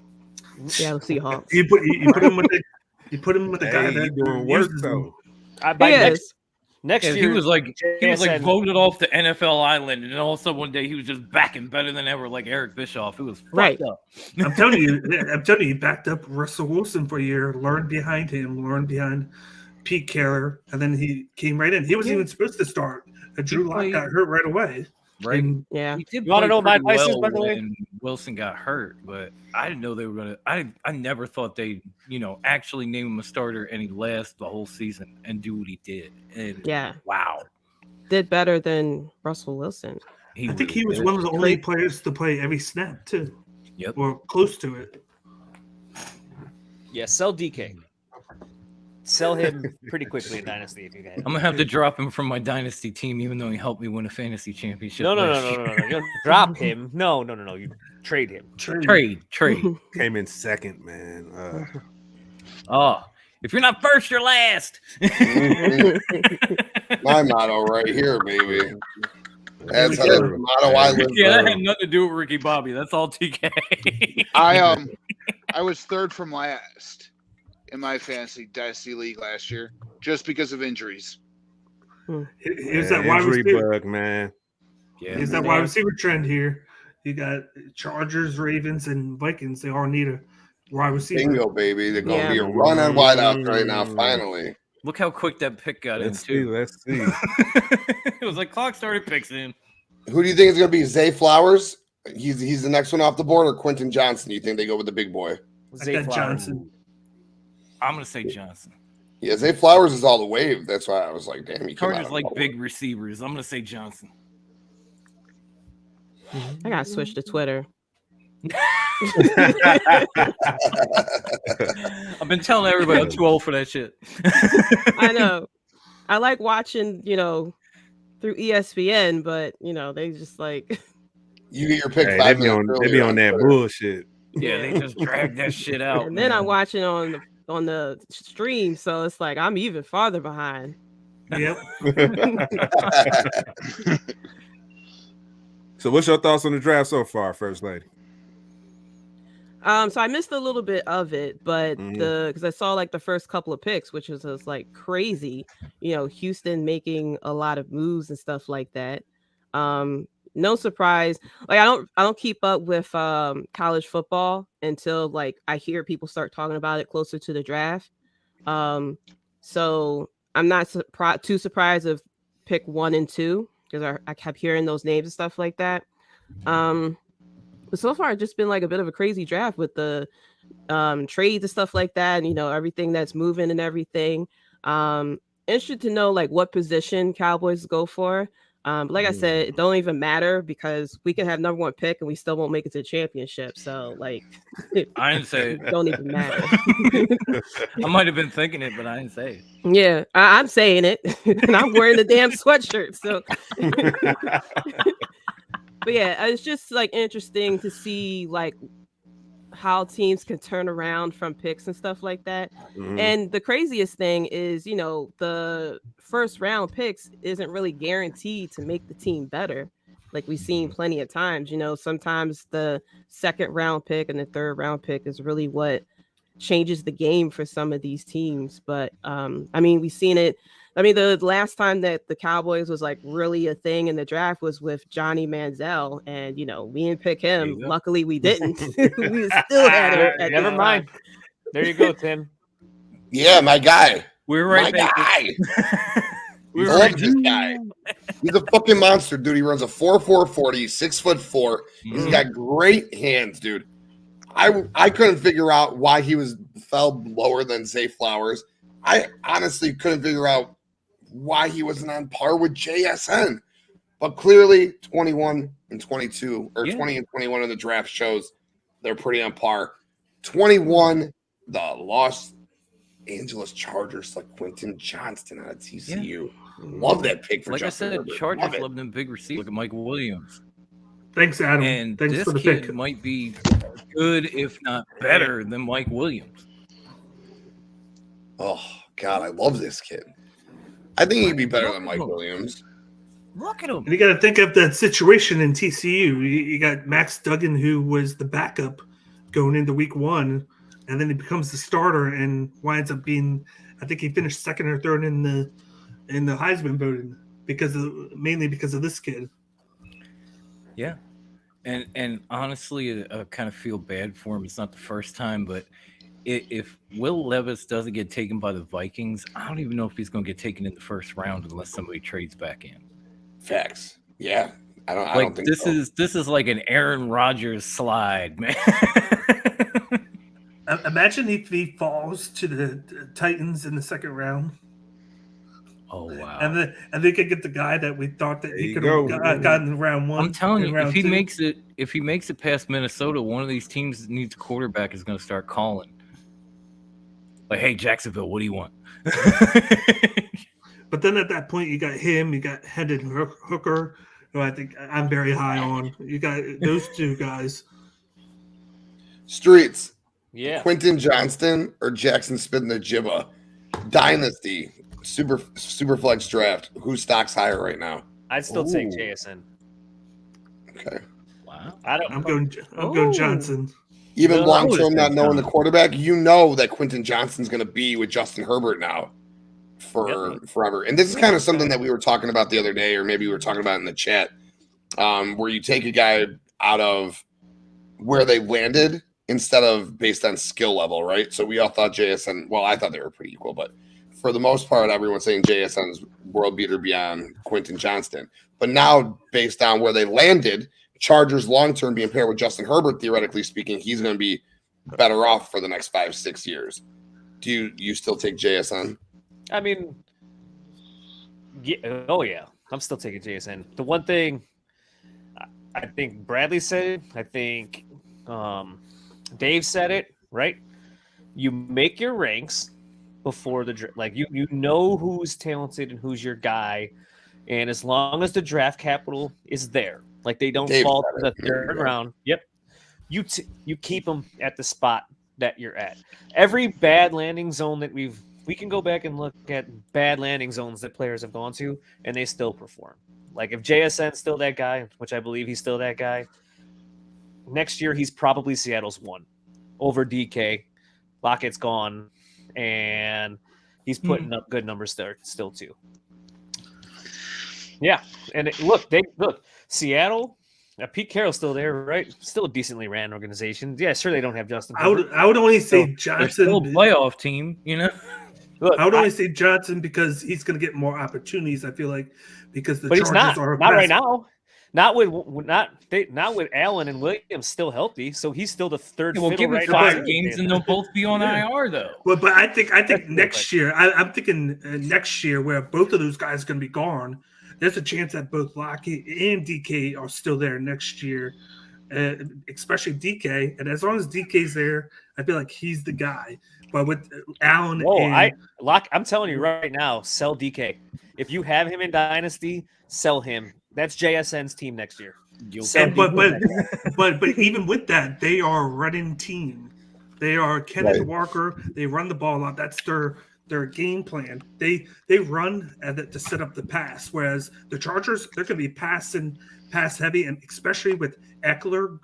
Seattle Seahawks. You put him with the guy Hey, that he doing work uses them. though. By Yes. next Yeah, year he was like JSN voted off the NFL island, and then all of a sudden one day he was just backing better than ever, like Eric Bischoff. It was fucked Right. up. I'm telling you, he backed up Russell Wilson for a year, learned behind Pete Carroll, and then he came right in. He wasn't even supposed to start. Drew Lock got hurt right away. right? Yeah. He did You wanna play know what my pretty advice is, well by the way? when Wilson got hurt, but I didn't know they were gonna. I never thought they, actually name him a starter and he last the whole season and do what he did. And Yeah. wow, Did better than Russell Wilson. I think he was one of the only players to play every snap too. Yep. Or close to it. Yeah, sell DK. Sell him pretty quickly in Dynasty if you can. I'm gonna have to drop him from my dynasty team, even though he helped me win a fantasy championship. No. last year. You don't drop him. No. You trade him. Trade. Came in second, man. Oh, if you're not first, you're last. My motto right here, baby. That's the motto I live Yeah, that by. had nothing to do with Ricky Bobby. That's all TK. I was third from last in my fantasy dynasty league last year, just because of injuries. Here's that wide receiver bug, man. Yeah, here's that wide receiver trend here. You got Chargers, Ravens, and Vikings. They all need a wide receiver. Bingo, baby. They're going to be a run on wide out right now, finally. Look how quick that pick got in, too. Let's see. It was like clock started picks in. Who do you think is going to be? Zay Flowers? He's the next one off the board, or Quentin Johnson? Do you think they go with the big boy? I got Johnson. I'm going to say Johnson. Yeah, Zay Flowers is all the wave. That's why I was like, damn, he Chargers like big receivers. I'm going to say Johnson. I gotta switch to Twitter. I've been telling everybody I'm too old for that shit. I know. I like watching, through ESPN, but they just like you get your pick. Hey, 5 they be on that bullshit. Yeah, they just drag that shit out. and then I'm watching on the stream, so it's like I'm even farther behind. Yep. So what's your thoughts on the draft so far, First Lady? So I missed a little bit of it, but because I saw like the first couple of picks, which was just like crazy, Houston making a lot of moves and stuff like that. No surprise. Like I don't keep up with college football until like I hear people start talking about it closer to the draft. So I'm not too surprised of pick 1 and 2 because I kept hearing those names and stuff like that. But so far, it's just been like a bit of a crazy draft with the trades and stuff like that, and everything that's moving and everything. Interested to know like what position Cowboys go for. But like I said, it don't even matter because we can have number 1 pick and we still won't make it to the championship. So like, I didn't say it. Don't even matter. I might have been thinking it, but I didn't say it. Yeah, I'm saying it, and I'm wearing the damn sweatshirt. So. But yeah, it's just like interesting to see like how teams can turn around from picks and stuff like that. And the craziest thing is, the first round picks isn't really guaranteed to make the team better. Like we've seen plenty of times, sometimes the second round pick and the third round pick is really what changes the game for some of these teams. But we've seen it. The last time that the Cowboys was like really a thing in the draft was with Johnny Manziel, and we didn't pick him. Luckily, we didn't. We still had him. Never mind. There you go, Tim. Yeah, my guy. We're right my back. guy. We love this guy. He's a fucking monster, dude. He runs a 4.4 40, 6'4". He's got great hands, dude. I couldn't figure out why he fell lower than Zay Flowers. I honestly couldn't figure out why he wasn't on par with JSN. But clearly 21 and 22 or 20 and 21 in the draft shows they're pretty on par. 21, the Los Angeles Chargers like Quentin Johnston out of TCU. Love that pick for like Justin I said, Herbert. Chargers love them big receivers. Look at Mike Williams. Thanks, Adam. And Thanks this for the kid pick. might be good, if not better, than Mike Williams. Oh, God, I love this kid. I think he'd be better than Mike Williams. Look at him. And you got to think of that situation in TCU. You got Max Duggan, who was the backup going into week 1, and then he becomes the starter and winds up being, I think he finished second or third in the Heisman voting mainly because of this kid. Yeah. And honestly, I kind of feel bad for him. It's not the first time, but if Will Levis doesn't get taken by the Vikings, I don't even know if he's going to get taken in the first round unless somebody trades back in. Facts. Yeah. I don't Like think this so. is like an Aaron Rodgers slide, man. Imagine if he falls to the Titans in the second round, Oh wow! and they could get the guy that we thought that There he you could go. have gotten in round one. I'm telling in you, round if he two. makes it past Minnesota, one of these teams that needs a quarterback is going to start calling. Like, hey, Jacksonville, what do you want? But then at that point, you got him, you got Hendon Hooker, who I think I'm very high on. You got those two guys. Streets. Yeah. Quentin Johnston or Jackson Smith-Njigba. Dynasty. Super flex draft. Who stocks higher right now? I'd still take JSN. Okay. Wow. I'm going Johnson. Even No, long I would've term, not said knowing the Johnson. quarterback, you know that Quentin Johnston's going to be with Justin Herbert now for forever. And this is kind of something that we were talking about the other day, or maybe we were talking about in the chat, where you take a guy out of where they landed instead of based on skill level, right? So we all thought JSN, well, I thought they were pretty equal, but for the most part, everyone's saying JSN's world beater beyond Quentin Johnston. But now, based on where they landed, Chargers long-term being paired with Justin Herbert, theoretically speaking, he's going to be better off for the next 5-6 years. Do you still take JSN? I mean, yeah, oh yeah, I'm still taking JSN. The one thing I think Bradley said it, I think Dave said it, right? You make your ranks before the draft. Like you know who's talented and who's your guy, and as long as the draft capital is there, like they don't Dave fall said to the third round. Yep, you keep them at the spot that you're at. Every bad landing zone that we can go back and look at bad landing zones that players have gone to, and they still perform. Like if JSN's still that guy, which I believe he's still that guy, next year he's probably Seattle's one over DK. Lockett's gone, and he's putting up good numbers there still too. Yeah, and look, Seattle. Pete Carroll's still there, right? Still a decently ran organization. Yeah, sure they don't have Justin. I would only say Johnson. They're still a playoff team, you know. Look, I would only say Johnson because he's going to get more opportunities. I feel like because the but Chargers he's not are right now. Not with Allen and Williams still healthy, so he's still the third. We'll give it 5 games and they'll both be on IR though. But I think next year, I'm thinking next year where both of those guys are going to be gone. There's a chance that both Lockett and DK are still there next year, especially DK. And as long as DK's there, I feel like he's the guy. But with Allen, I'm telling you right now, sell DK. If you have him in Dynasty, sell him. That's JSN's team next year. But even with that, they are a running team. They are Kenneth Walker. They run the ball out. That's their game plan. They run to set up the pass. Whereas the Chargers, they're going to be pass heavy, and especially with Eckler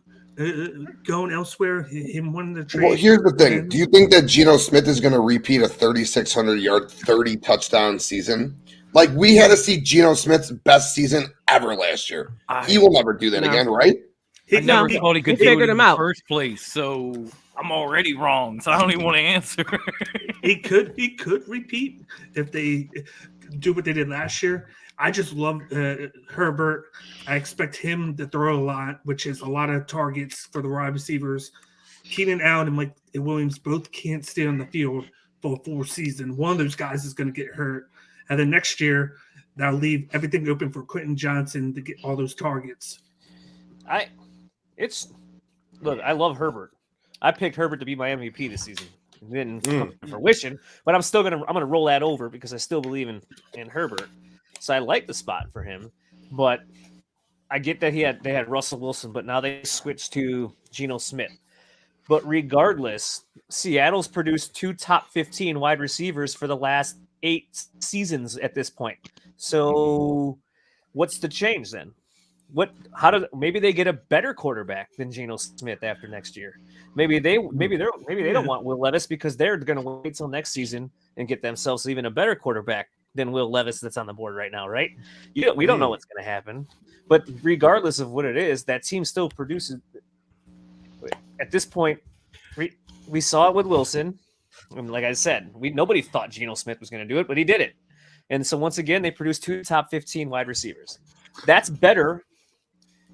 going elsewhere, him winning the trade. Well, here's the thing. Do you think that Geno Smith is going to repeat a 3,600-yard, 30-touchdown season? Like, we had to see Geno Smith's best season ever last year. He will never do that again, right? I never thought he could do figured it him in the out. first place, so I'm already wrong. So I don't even want to answer. He could repeat if they do what they did last year. I just love Herbert. I expect him to throw a lot, which is a lot of targets for the wide receivers. Keenan Allen and Mike Williams both can't stay on the field for a full season. One of those guys is going to get hurt. And then next year, that'll leave everything open for Quentin Johnson to get all those targets. I love Herbert. I picked Herbert to be my MVP this season. It didn't come to fruition, but I'm gonna roll that over because I still believe in Herbert. So I like the spot for him, but I get that they had Russell Wilson, but now they switched to Geno Smith. But regardless, Seattle's produced 2 top 15 wide receivers for the last 8 seasons at this point. So what's the change then? Maybe they get a better quarterback than Geno Smith after next year. Maybe they don't want Will Levis because they're going to wait till next season and get themselves even a better quarterback than Will Levis that's on the board right now, right? We don't know what's going to happen. But regardless of what it is, that team still produces. At this point, we saw it with Wilson. And like I said, nobody thought Geno Smith was going to do it, but he did it. And so once again, they produced 2 top 15 wide receivers. That's better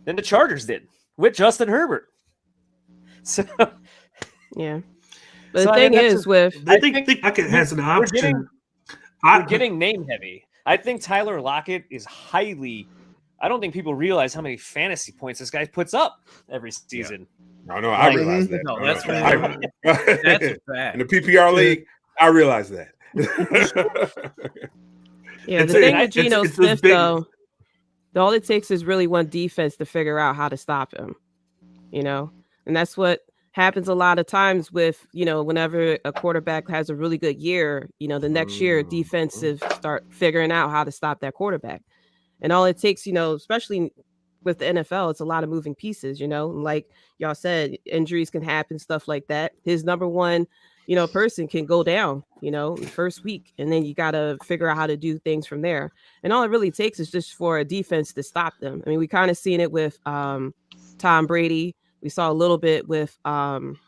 than the Chargers did with Justin Herbert. So yeah. But the thing is, I think Lockett has an option. We're getting name heavy. I think Tyler Lockett is highly. I don't think people realize how many fantasy points this guy puts up every season. Yeah. No, I realize that. No, that's a fact. In the PPR league, I realize that. Yeah, the thing with Geno Smith, though, all it takes is really one defense to figure out how to stop him. And that's what happens a lot of times with, whenever a quarterback has a really good year, the next year defensive start figuring out how to stop that quarterback. And all it takes, especially with the NFL, it's a lot of moving pieces, like y'all said, injuries can happen, stuff like that. His number one, person can go down, the first week, and then you got to figure out how to do things from there. And all it really takes is just for a defense to stop them. I mean, we kind of seen it with Tom Brady. We saw a little bit with Patrick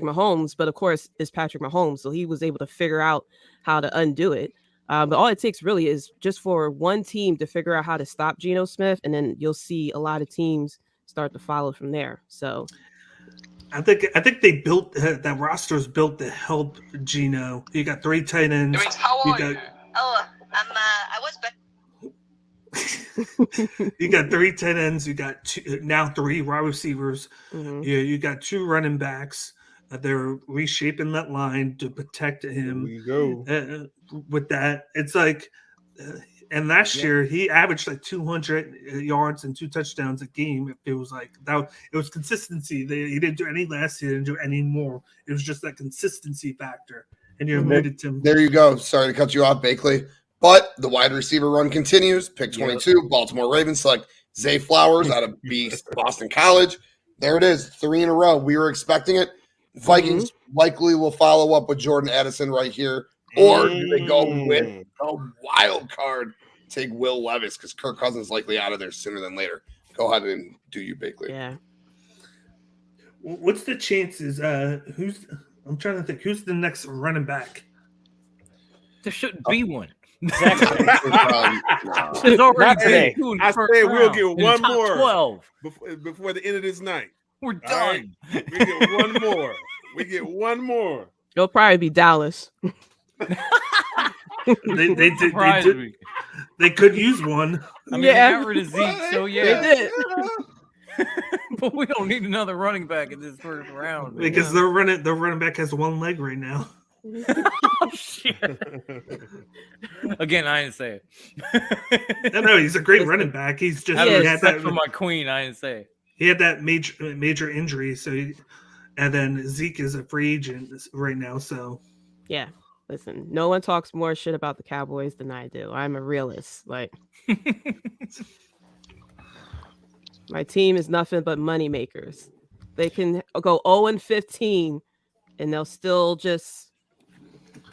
Mahomes, but of course it's Patrick Mahomes, so he was able to figure out how to undo it. But all it takes really is just for one team to figure out how to stop Geno Smith, and then you'll see a lot of teams start to follow from there. So I think they built that roster is built to help Geno. You got 3 tight ends. It means, how are you? Oh, I was back. You got 3 tight ends. You got 3 wide receivers. Mm-hmm. You got 2 running backs. They're reshaping that line to protect him. There you go. With that, it's like, and last year he averaged like 200 yards and 2 touchdowns a game. It was like that. It was consistency. He didn't do any last year. Didn't do any more. It was just that consistency factor. And you alluded to. There you go. Sorry to cut you off, Bakley. But the wide receiver run continues. Pick 22, Baltimore Ravens select Zay Flowers out of Boston College. There it is, 3 in a row. We were expecting it. Vikings likely will follow up with Jordan Addison right here. Or do they go with a wild card, take Will Levis, because Kirk Cousins likely out of there sooner than later. Go ahead and do you, Bakley. Yeah. What's the chances? I'm trying to think. Who's the next running back? There shouldn't be one. Exactly. There's already today. been 2 in I first say we'll round get in the one top more 12. before the end of this night. We're All right? done. We get one more. We get one more. It'll probably be Dallas. They could use one. I mean, Yeah. they got rid of Zeke, so They yeah. did. But we don't need another running back in this first round. Man. Because their running back has 1 leg right now. Oh, shit. Again, I didn't say it. No, he's a great running back. He's just Out of he had respect that for my queen, I didn't say it. He had that major injury, and then Zeke is a free agent right now. So Yeah. Listen, no one talks more shit about the Cowboys than I do. I'm a realist. Like, my team is nothing but money makers. They can go 0-15, and they'll still just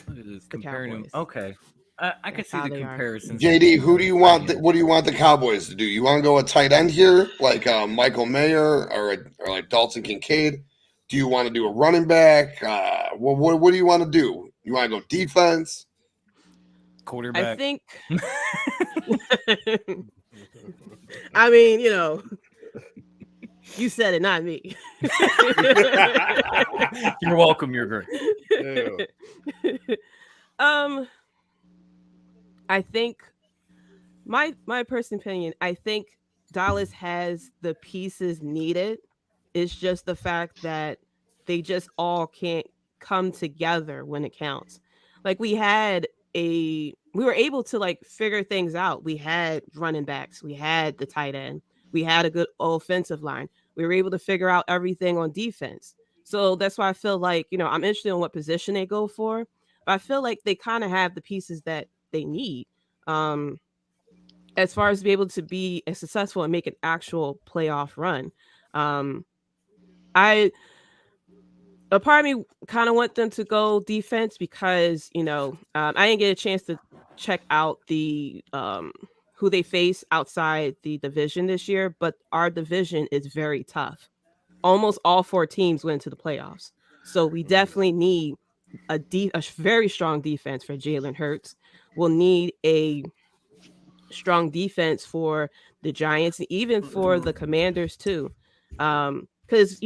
Look at this, comparing them. Cowboys. Okay. I could see how the they are. comparisons. JD, who do you want? What do you want the Cowboys to do? You want to go a tight end here, like Michael Mayer or like Dalton Kincaid? Do you want to do a running back? What do you want to do? You want to go defense? Quarterback. I think. I mean, you said it, not me. You're welcome. You're great. I think my personal opinion, I think Dallas has the pieces needed. It's just the fact that they just all can't come together when it counts. Like we were able to like figure things out. We had running backs, we had the tight end, we had a good offensive line. We were able to figure out everything on defense. So that's why I feel like, I'm interested in what position they go for. But I feel like they kind of have the pieces that they need as far as to be able to be as successful and make an actual playoff run. A part of me kind of want them to go defense because, I didn't get a chance to check out the who they face outside the division this year, but our division is very tough. Almost all 4 teams went to the playoffs. So we definitely need a very strong defense for Jalen Hurts. We'll need a strong defense for the Giants and even for the Commanders too. Because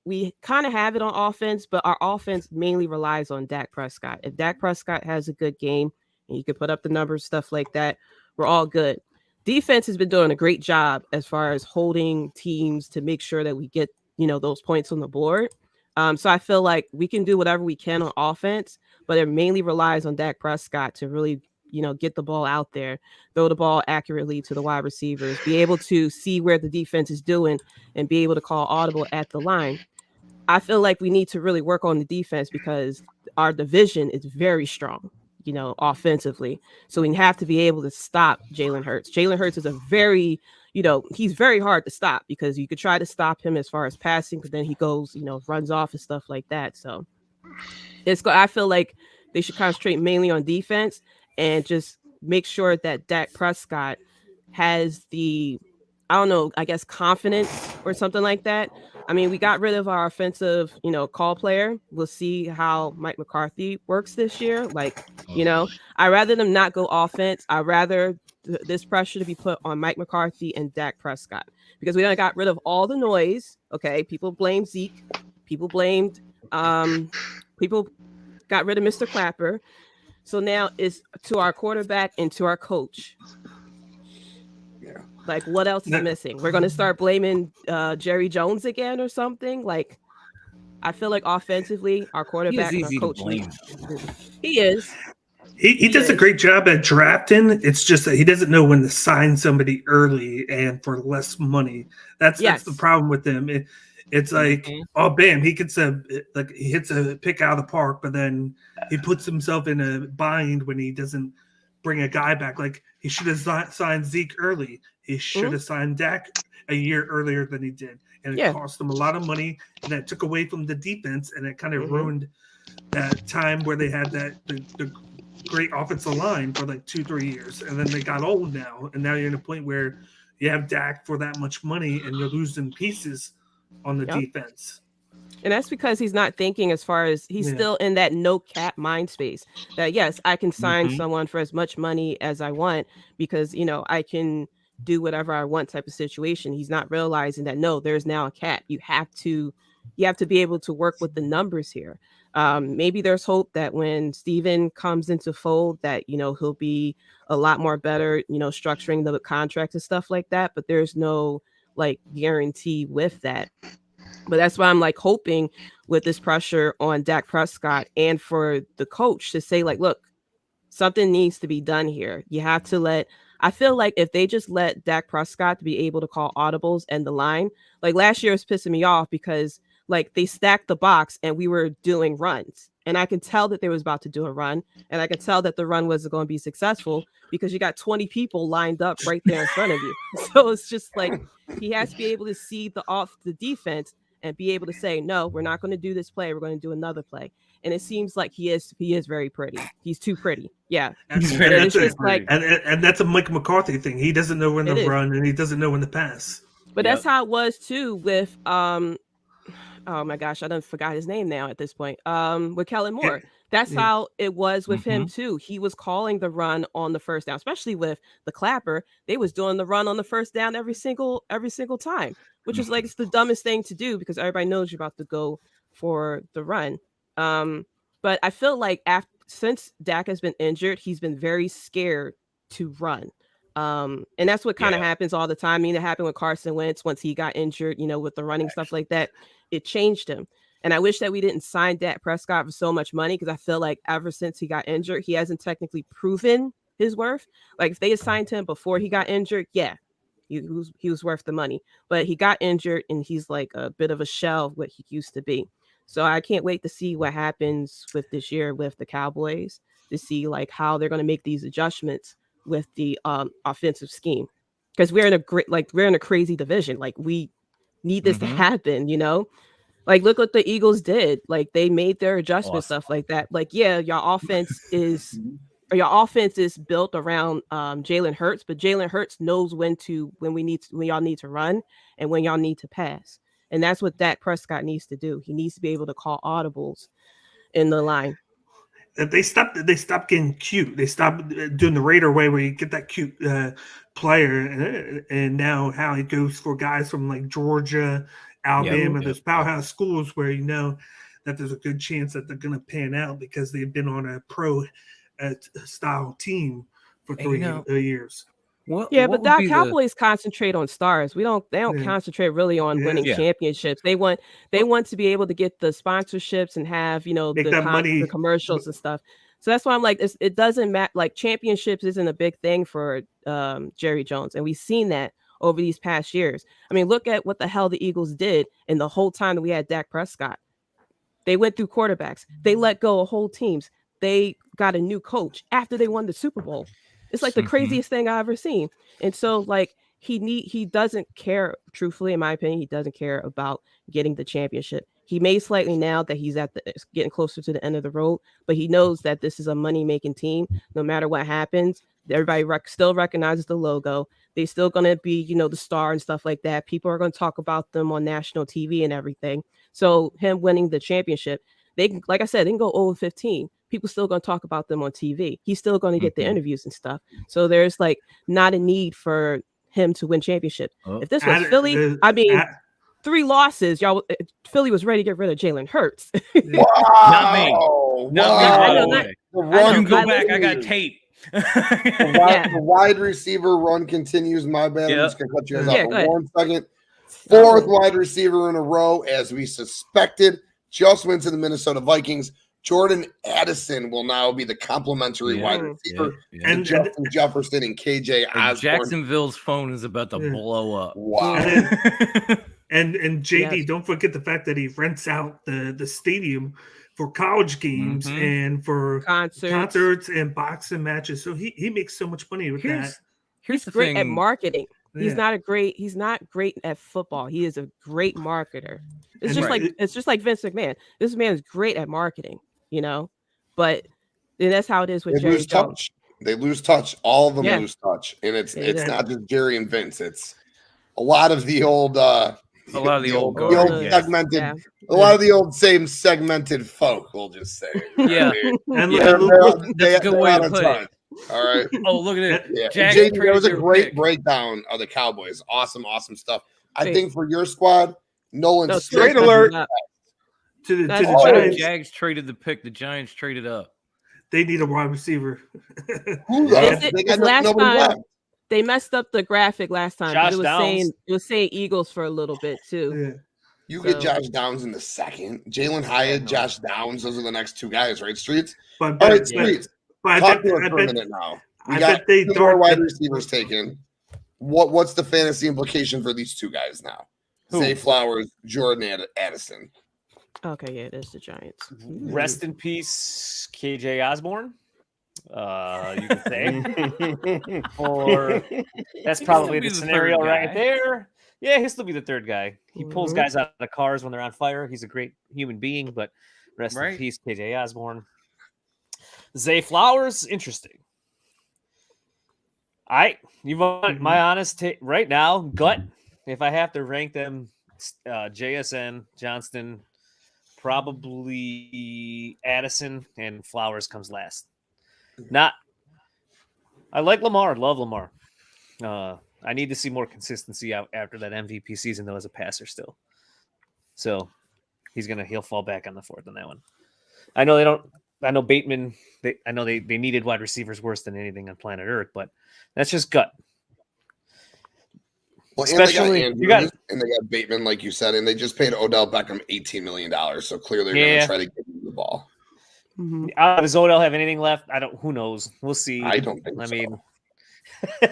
we kind of have it on offense, but our offense mainly relies on Dak Prescott. If Dak Prescott has a good game and he can put up the numbers, stuff like that, we're all good. Defense has been doing a great job as far as holding teams to make sure that we get those points on the board. So I feel like we can do whatever we can on offense, but it mainly relies on Dak Prescott to really get the ball out there, throw the ball accurately to the wide receivers, be able to see where the defense is doing, and be able to call audible at the line. I feel like we need to really work on the defense because our division is very strong, offensively. So we have to be able to stop Jalen Hurts. Jalen Hurts is a very, he's very hard to stop because you could try to stop him as far as passing, but then he goes, runs off and stuff like that. So I feel like they should concentrate mainly on defense and just make sure that Dak Prescott has the, confidence or something like that. I mean, we got rid of our offensive, call player. We'll see how Mike McCarthy works this year. I rather them not go offense. I rather this pressure to be put on Mike McCarthy and Dak Prescott because we done got rid of all the noise. Okay, people blame Zeke. People blamed. People got rid of Mr. Clapper. So now it's to our quarterback and to our coach. Yeah. Like, what else is missing? We're going to start blaming Jerry Jones again or something? Like, I feel like offensively, our quarterback and our coach. He is. He does a great job at drafting. It's just that he doesn't know when to sign somebody early and for less money. That's the problem with him. It's like, oh, bam, he hits a pick out of the park, but then he puts himself in a bind when he doesn't bring a guy back. Like, he should have signed Zeke early. He should have signed Dak a year earlier than he did. And it cost him a lot of money, and that took away from the defense, and it kind of ruined that time where they had the great offensive line for like 2-3 years. And then they got old now, and now you're in a point where you have Dak for that much money, and you're losing pieces on the defense. And that's because he's not thinking as far as he's still in that no cap mind space that, yes, I can sign someone for as much money as I want because, I can do whatever I want type of situation. He's not realizing that, no, there's now a cap. You have to be able to work with the numbers here. Maybe there's hope that when Steven comes into fold that, he'll be a lot more better, structuring the contracts and stuff like that. But there's no guarantee with that. But that's why I'm hoping with this pressure on Dak Prescott and for the coach to say look, something needs to be done here. You have to I feel like if they just let Dak Prescott be able to call audibles and the line, last year was pissing me off because they stacked the box and we were doing runs. And I could tell that they was about to do a run. And I could tell that the run wasn't going to be successful because you got 20 people lined up right there in front of you. So it's just he has to be able to see the defense and be able to say, no, we're not going to do this play. We're going to do another play. And it seems like he is very pretty. He's too pretty. Yeah. And that's a Mike McCarthy thing. He doesn't know when to run and he doesn't know when to pass. But that's how it was too with oh my gosh, I done forgot his name now at this point. With Kellen Moore. That's how it was with him too. He was calling the run on the first down, especially with the Clapper. They was doing the run on the first down every single time, which is it's the dumbest thing to do because everybody knows you're about to go for the run. But I feel like since Dak has been injured, he's been very scared to run. And that's what kind of happens all the time. I mean, it happened with Carson Wentz once he got injured, with the running stuff like that. It changed him. And I wish that we didn't sign Dak Prescott for so much money because I feel like ever since he got injured, he hasn't technically proven his worth. If they had signed him before he got injured, he was worth the money. But he got injured and he's a bit of a shell of what he used to be. So I can't wait to see what happens with this year with the Cowboys to see how they're going to make these adjustments with the offensive scheme because we're in a crazy division. We need this to happen, look what the Eagles did. They made their adjustments, stuff like that. Your offense is built around Jalen Hurts, but Jalen Hurts knows when y'all need to run and when y'all need to pass. And that's what Dak Prescott needs to do. He needs to be able to call audibles in the line. They stopped getting cute. They stopped doing the Raider way where you get that cute player, and now how it goes for guys from like Georgia, Alabama, those powerhouse schools where you know that there's a good chance that they're going to pan out because they've been on a pro style team for 3 years. But the Cowboys concentrate on stars. They don't concentrate really on winning championships. They want to be able to get the sponsorships and have the commercials and stuff. So that's why I'm like, it doesn't matter. Like championships isn't a big thing for Jerry Jones, and we've seen that over these past years. I mean, look at what the hell the Eagles did in the whole time that we had Dak Prescott. They went through quarterbacks. They let go of whole teams. They got a new coach after they won the Super Bowl. It's like the craziest thing I've ever seen. And so like he doesn't care, truthfully, in my opinion, he doesn't care about getting the championship. He may slightly now that he's getting closer to the end of the road, but he knows that this is a money-making team. No matter what happens, everybody still recognizes the logo. They're still going to be, the star and stuff like that. People are going to talk about them on national TV and everything. So him winning the championship, like I said, they can go 0-15. People still going to talk about them on TV. He's still going to get the interviews and stuff. So there's like not a need for him to win championship. If this was Philly, 3 losses, Philly was ready to get rid of Jalen Hurts. Not me. Not me. You can go back. I got tape. The wide receiver run continues. My bad. I'm just going to cut you guys off for 1 second. 4th wide receiver in a row, as we suspected, just went to the Minnesota Vikings. Jordan Addison will now be the complimentary wide receiver. And Justin Jefferson and KJ Osborne. Jacksonville's phone is about to blow up. Wow. And JD, don't forget the fact that he rents out the stadium for college games and for concerts and boxing matches. So he makes so much money with that. He's great at marketing. He's not great at football. He is a great marketer. It's just like Vince McMahon. This man is great at marketing, but that's how it is with Jerry Jones. They lose touch. All of them lose touch. And it's not just Jerry and Vince. It's a lot of the old same segmented folk, we'll just say. Yeah. That's a good way to put it. All right. Oh, look at it. Yeah. JD, that was a great breakdown of the Cowboys. Awesome stuff. I think for your squad, Nolan, straight alert. To the Giants. Jags traded the pick. The Giants traded up. They need a wide receiver. They messed up the graphic last time. It was saying Eagles for a little bit too. Yeah. You get Josh Downs in the second. Jalen Hyatt, Josh Downs. Those are the next 2 guys, right? Streets. All right, Streets. Talk to us for a minute now. We got 2 more wide receivers taken. What's the fantasy implication for these 2 guys now? Zay Flowers, Jordan Addison. Okay, yeah, it is the Giants. Rest in peace, KJ Osborne. You could say, or that's probably the scenario right there. Yeah, he'll still be the 3rd guy. He pulls guys out of cars when they're on fire. He's a great human being, but rest in peace, KJ Osborne. Zay Flowers, interesting. You want my honest take right now, gut. If I have to rank them, JSN, Johnston, probably Addison, and Flowers comes last. I like Lamar. Love Lamar. I need to see more consistency out after that MVP season, though, as a passer still. So he'll fall back on the 4th on that one. I know Bateman. They needed wide receivers worse than anything on planet Earth, but that's just gut. Well, especially and they got Bateman, like you said, and they just paid Odell Beckham $18 million. So clearly they're going to try to get him the ball. Does Odell have anything left? Who knows? We'll see. I don't think so. I mean,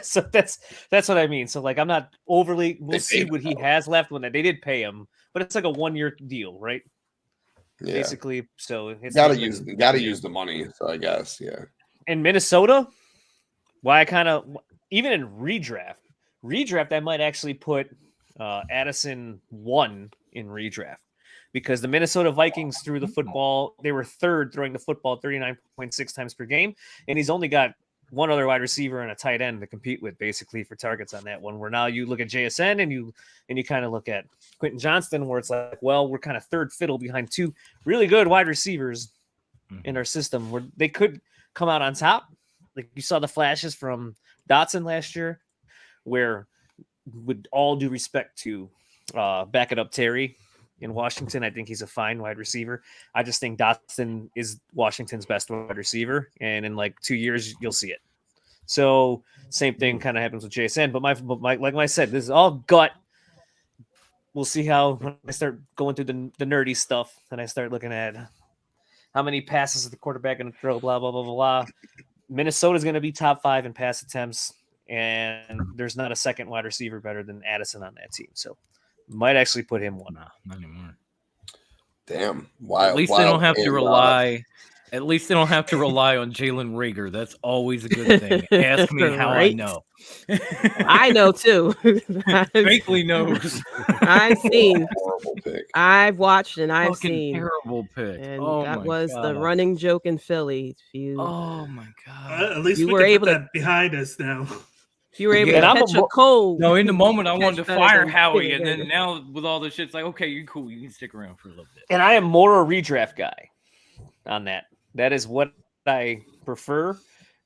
so that's what I mean. So like, I'm not overly. We'll see what he has left when they did pay him, but it's like a 1-year deal, right? Yeah. Basically. So it's gotta use the money. So I guess In Minnesota, why I kind of even in redraft, I might actually put Addison 1 in redraft. Because the Minnesota Vikings threw the football, they were 3rd throwing the football 39.6 times per game, and he's only got 1 other wide receiver and a tight end to compete with, basically, for targets on that one. Where now you look at JSN and you kind of look at Quentin Johnston, where it's like, well, we're kind of 3rd fiddle behind 2 really good wide receivers. in our system where they could come out on top. Like you saw the flashes from Dotson last year, where with all due respect to back it up Terry in Washington, I think he's a fine wide receiver. I just think Dotson is Washington's best wide receiver, and in like 2 years you'll see it. So same thing kind of happens with JSN. But my like I said, this is all gut. We'll see how when I start going through the nerdy stuff, and I start looking at how many passes is the quarterback going to throw, blah blah blah blah blah. Minnesota's going to be top 5 in pass attempts, and there's not a second wide receiver better than Addison on that team. So might actually put him one. Nah, not anymore. Damn. Wild. At least they don't have to rely. At least they don't have to rely on Jalen Reagor. That's always a good thing. Ask me how I know. I know too. Faintly knows. I've seen. Horrible pick. I've watched and I've Fucking seen. terrible pick. And Oh that my was God. the running joke in Philly. Oh my God. At least You we were can able put to- that behind us now. If you were able Yeah, to and I'm catch a cold. No, in the moment I wanted to better fire than Howie, Peter and then Gator. now with all this shit, it's like, okay, you're cool. You can stick around for a little bit. And I am more a redraft guy on that. That is what I prefer,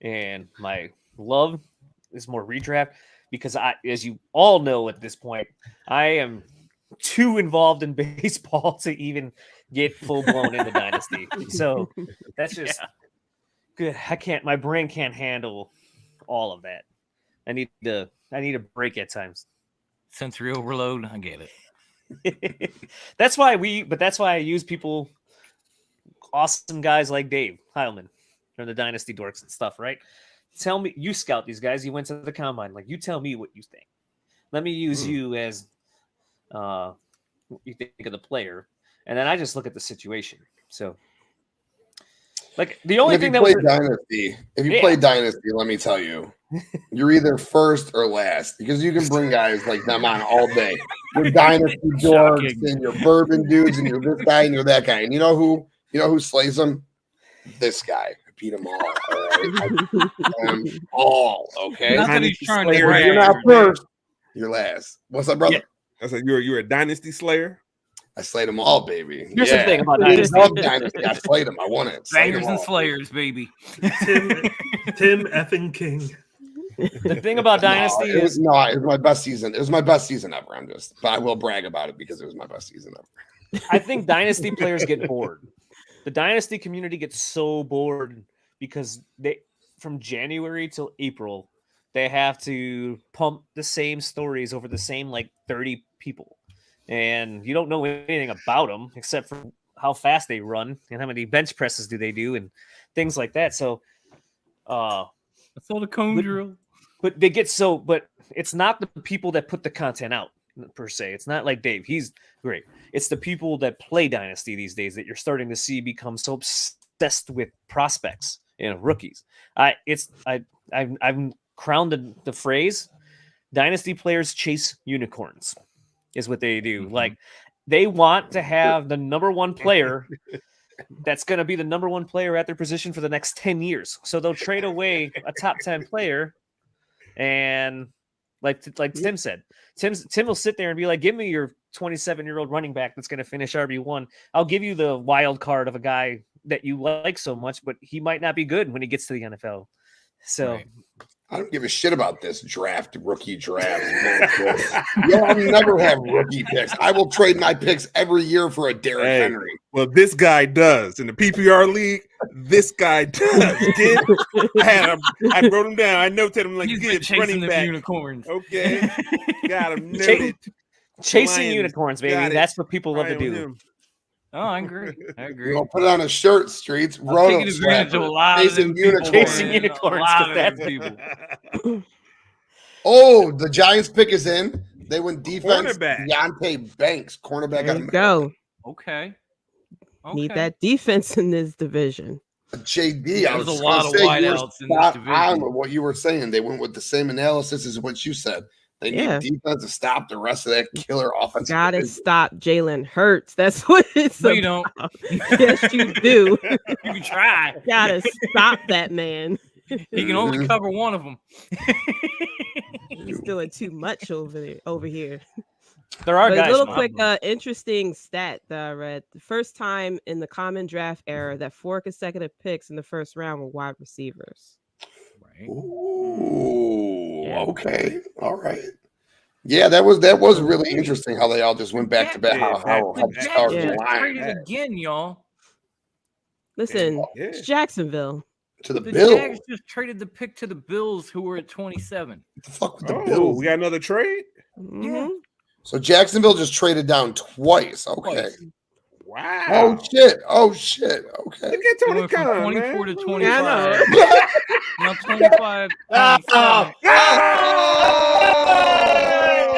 and my love is more redraft because as you all know at this point, I am too involved in baseball to even get full blown into Dynasty. So that's just good. My brain can't handle all of that. I need a break at times. Sensory overload, I get it. That's why I use people, awesome guys like Dave Heilman from the Dynasty Dorks and stuff, right? Tell me, you scout these guys, you went to the combine, like you tell me what you think. Let me use you as what you think of the player, and then I just look at the situation. So like the only thing that play Dynasty, let me tell you, you're either first or last because you can bring guys like them on all day. You're Dynasty dorks and you're bourbon dudes and you're this guy and you're that guy. And you know who slays them? This guy. I beat them all. All okay. Not that he's trying to You're not first. You're last. What's up, brother? I said you're a dynasty slayer. I slayed them all, baby. Here's the thing about Dynasty. Dynasty. I slayed them. I won it. Bangers and slayers, baby. Tim effing King. The thing about Dynasty it was my best season. It was my best season ever. But I will brag about it because it was my best season ever. I think Dynasty players get bored. The Dynasty community gets so bored because from January till April, they have to pump the same stories over the same like 30 people. And you don't know anything about them except for how fast they run and how many bench presses do they do and things like that. So that's all the cone drill. But but it's not the people that put the content out per se. It's not like Dave. He's great. It's the people that play Dynasty these days that you're starting to see become so obsessed with prospects and rookies. I've crowned the phrase Dynasty players chase unicorns is what they do. Mm-hmm. Like they want to have the number one player that's going to be the number one player at their position for the next 10 years. So they'll trade away a top 10 player. And like Tim said, Tim will sit there and be like, give me your 27-year-old running back that's going to finish RB1. I'll give you the wild card of a guy that you like so much, but he might not be good when he gets to the NFL. So right. I don't give a shit about this rookie draft. I'll never have rookie picks. I will trade my picks every year for a Derrick Henry. Well, this guy does. In the PPR league, this guy does. Kid, I wrote him down. I noted him like, he's running back. Unicorns. Okay. Got him noted. Chasing unicorns, baby. That's what people love to do. Him. Oh, I agree. You're gonna put it on a shirt, Streets. Taking advantage of a lot of them people. Chasing unicorns. People. Oh, the Giants pick is in. They went defense. Deontay Banks, cornerback. There you go. Okay. Need that defense in this division. JD, I was a lot of wideouts in this division. On with what you were saying. They went with the same analysis as what you said. They need defense to stop the rest of that killer offense. Gotta stop Jalen Hurts. That's what it's about. You don't. Yes, you do. You can try. Gotta stop that man. He can only cover one of them. He's doing too much over here. There are But guys. a little from quick, Auburn. interesting stat that I read: the first time in the common draft era that 4 consecutive picks in the first round were wide receivers. Right. Ooh, Yeah. okay, all right. Yeah, that was really interesting how they all just went back to back. How The the stars Yeah. Jaguars aligned traded again, y'all. Listen, Yeah. it's Jacksonville. to the The Bills. Jags just traded the pick to the Bills, who were at 27. What the fuck with the Oh, Bills? we got another trade. Mhm. So Jacksonville just traded down twice. Okay. Twice. Wow. Oh shit. Okay. Look at Tony Went from Khan, 24 man. to Yeah, I 25. know. Now 25. 27.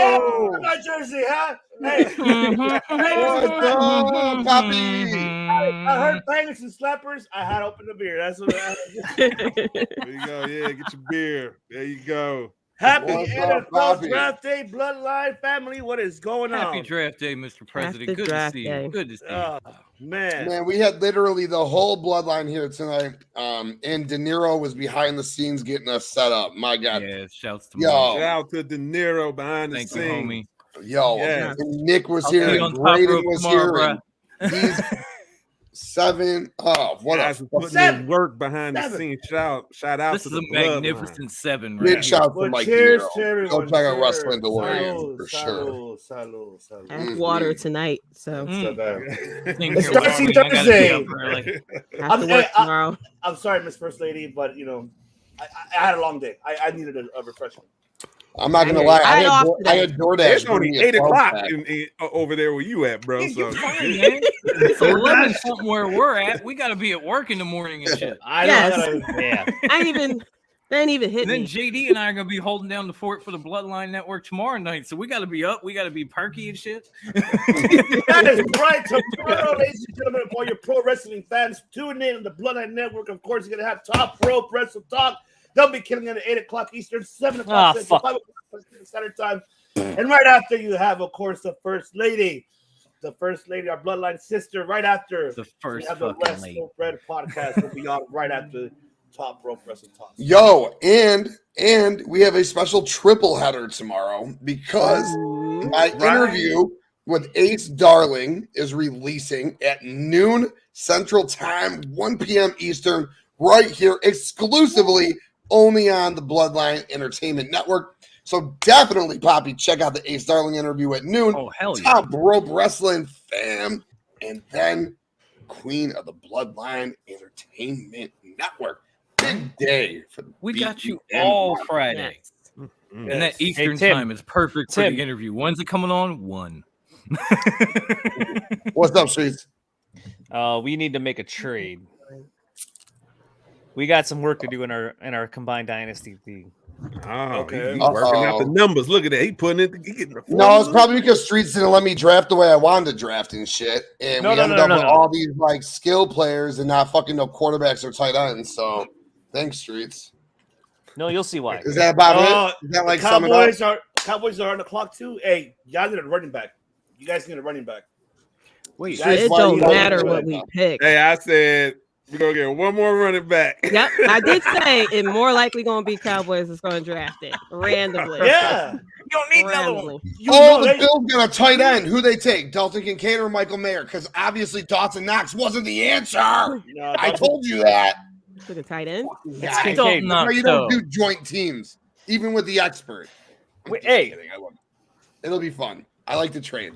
Oh, my jersey, huh? Hey, What's up, Poppy? I heard bangers and slappers. I had to open the beer. That's what I There you go. Yeah, get your beer. There you go. Happy What's up, NFL Poppy? Draft Day, Bloodline family. What is going Happy on? draft day, Mr. President. Good to draft see day. you. Good to see you. Oh, man. Man, we had literally the whole bloodline here tonight. And De Niro was behind the scenes getting us set up. My God. Yeah, shouts to Yo. Mike. Shout out to De Niro behind the Thank you, scenes. homie. Yo, Yes. and Nick was I'll here, see you and on top Braden rope was tomorrow, here, bro. and these 7 what Guys a were putting Seven. in work behind the Seven. scenes. Shout out This to is the a Bloodline. magnificent 7 right big here. shout out to Well, Mike cheers De to Niro. everyone. Go check out Cheers. Wrestling DeLorean Salud, for sure. salud, salud. I have water Mhm. tonight, so Mm. Mm. Same It's here, Darcy Walmart. I gotta be Thursday. up early. I have to work tomorrow. I'm sorry, Miss First Lady, but I had a long day. I needed a refreshment. I'm not gonna I lie. had off I had DoorDash. It's only bring me a 8 o'clock 12-pack. over there where you at, bro. Yeah, So you're fine, man. It's 11 something where we're at. We gotta be at work in the morning and shit. I know. Yes. I gotta, Yeah. They ain't even hit And then me. JD and I are gonna be holding down the fort for the Bloodline Network tomorrow night. So we gotta be up. We gotta be perky and shit. that is right. Tomorrow, ladies and gentlemen, for your pro wrestling fans, tune in on the Bloodline Network. Of course, you're gonna have Top Rope Wrestle Talk. They'll be killing it at 8 o'clock Eastern, 7 o'clock Central, 5 o'clock Pacific Standard Time. And right after you have, of course, the First Lady. The First Lady, our Bloodline sister, right after. The We first have the fucking lady. Wrestle Bread podcast will be on right after Top Rope Wrestle Talk. Yo, and we have a special triple header tomorrow because my interview with Ace Darling is releasing at noon Central Time, 1 p.m. Eastern, right here exclusively only on the Bloodline Entertainment Network. So definitely, Poppy, check out the Ace Darling interview at noon. Oh, hell yeah. Top Rope Wrestling fam, and then Queen of the Bloodline Entertainment Network. Big day for the We got you BEN all market. Friday. Yes. And that Eastern Tim. time is perfect for Tim. the interview. When's it coming on? 1. What's up, Streets? We need to make a trade. We got some work to do in our combined dynasty league. Oh, Okay. he's working out the numbers. Look at that. He putting it. He getting the No, it's probably because Streets didn't let me draft the way I wanted to draft and shit. And No, we no, ended no, up no, with no. all these like skill players and not fucking no quarterbacks or tight ends. So thanks, Streets. No, you'll see why. Is that about Oh, it? Is that like the sum it up? Cowboys are on the clock too. Hey, y'all need a running back. You guys need a running back. Wait, That's It why don't you don't matter do what it, we though. pick. Hey, I said we're gonna get one more running back. Yep, I did say it more likely going to be Cowboys is going to draft it randomly. Yeah. you don't need another one. randomly. You Oh, know the they- Bills got a tight end. Who they take? Dalton Kincaid or Michael Mayer? Because obviously Dawson Knox wasn't the answer. No, I told you that. Took a tight end. Yeah, Kincaid. Dalton no, Knox, you don't though. do joint teams, even with the expert. I'm Wait, just hey. kidding. I love it. It'll be fun. I like to trade.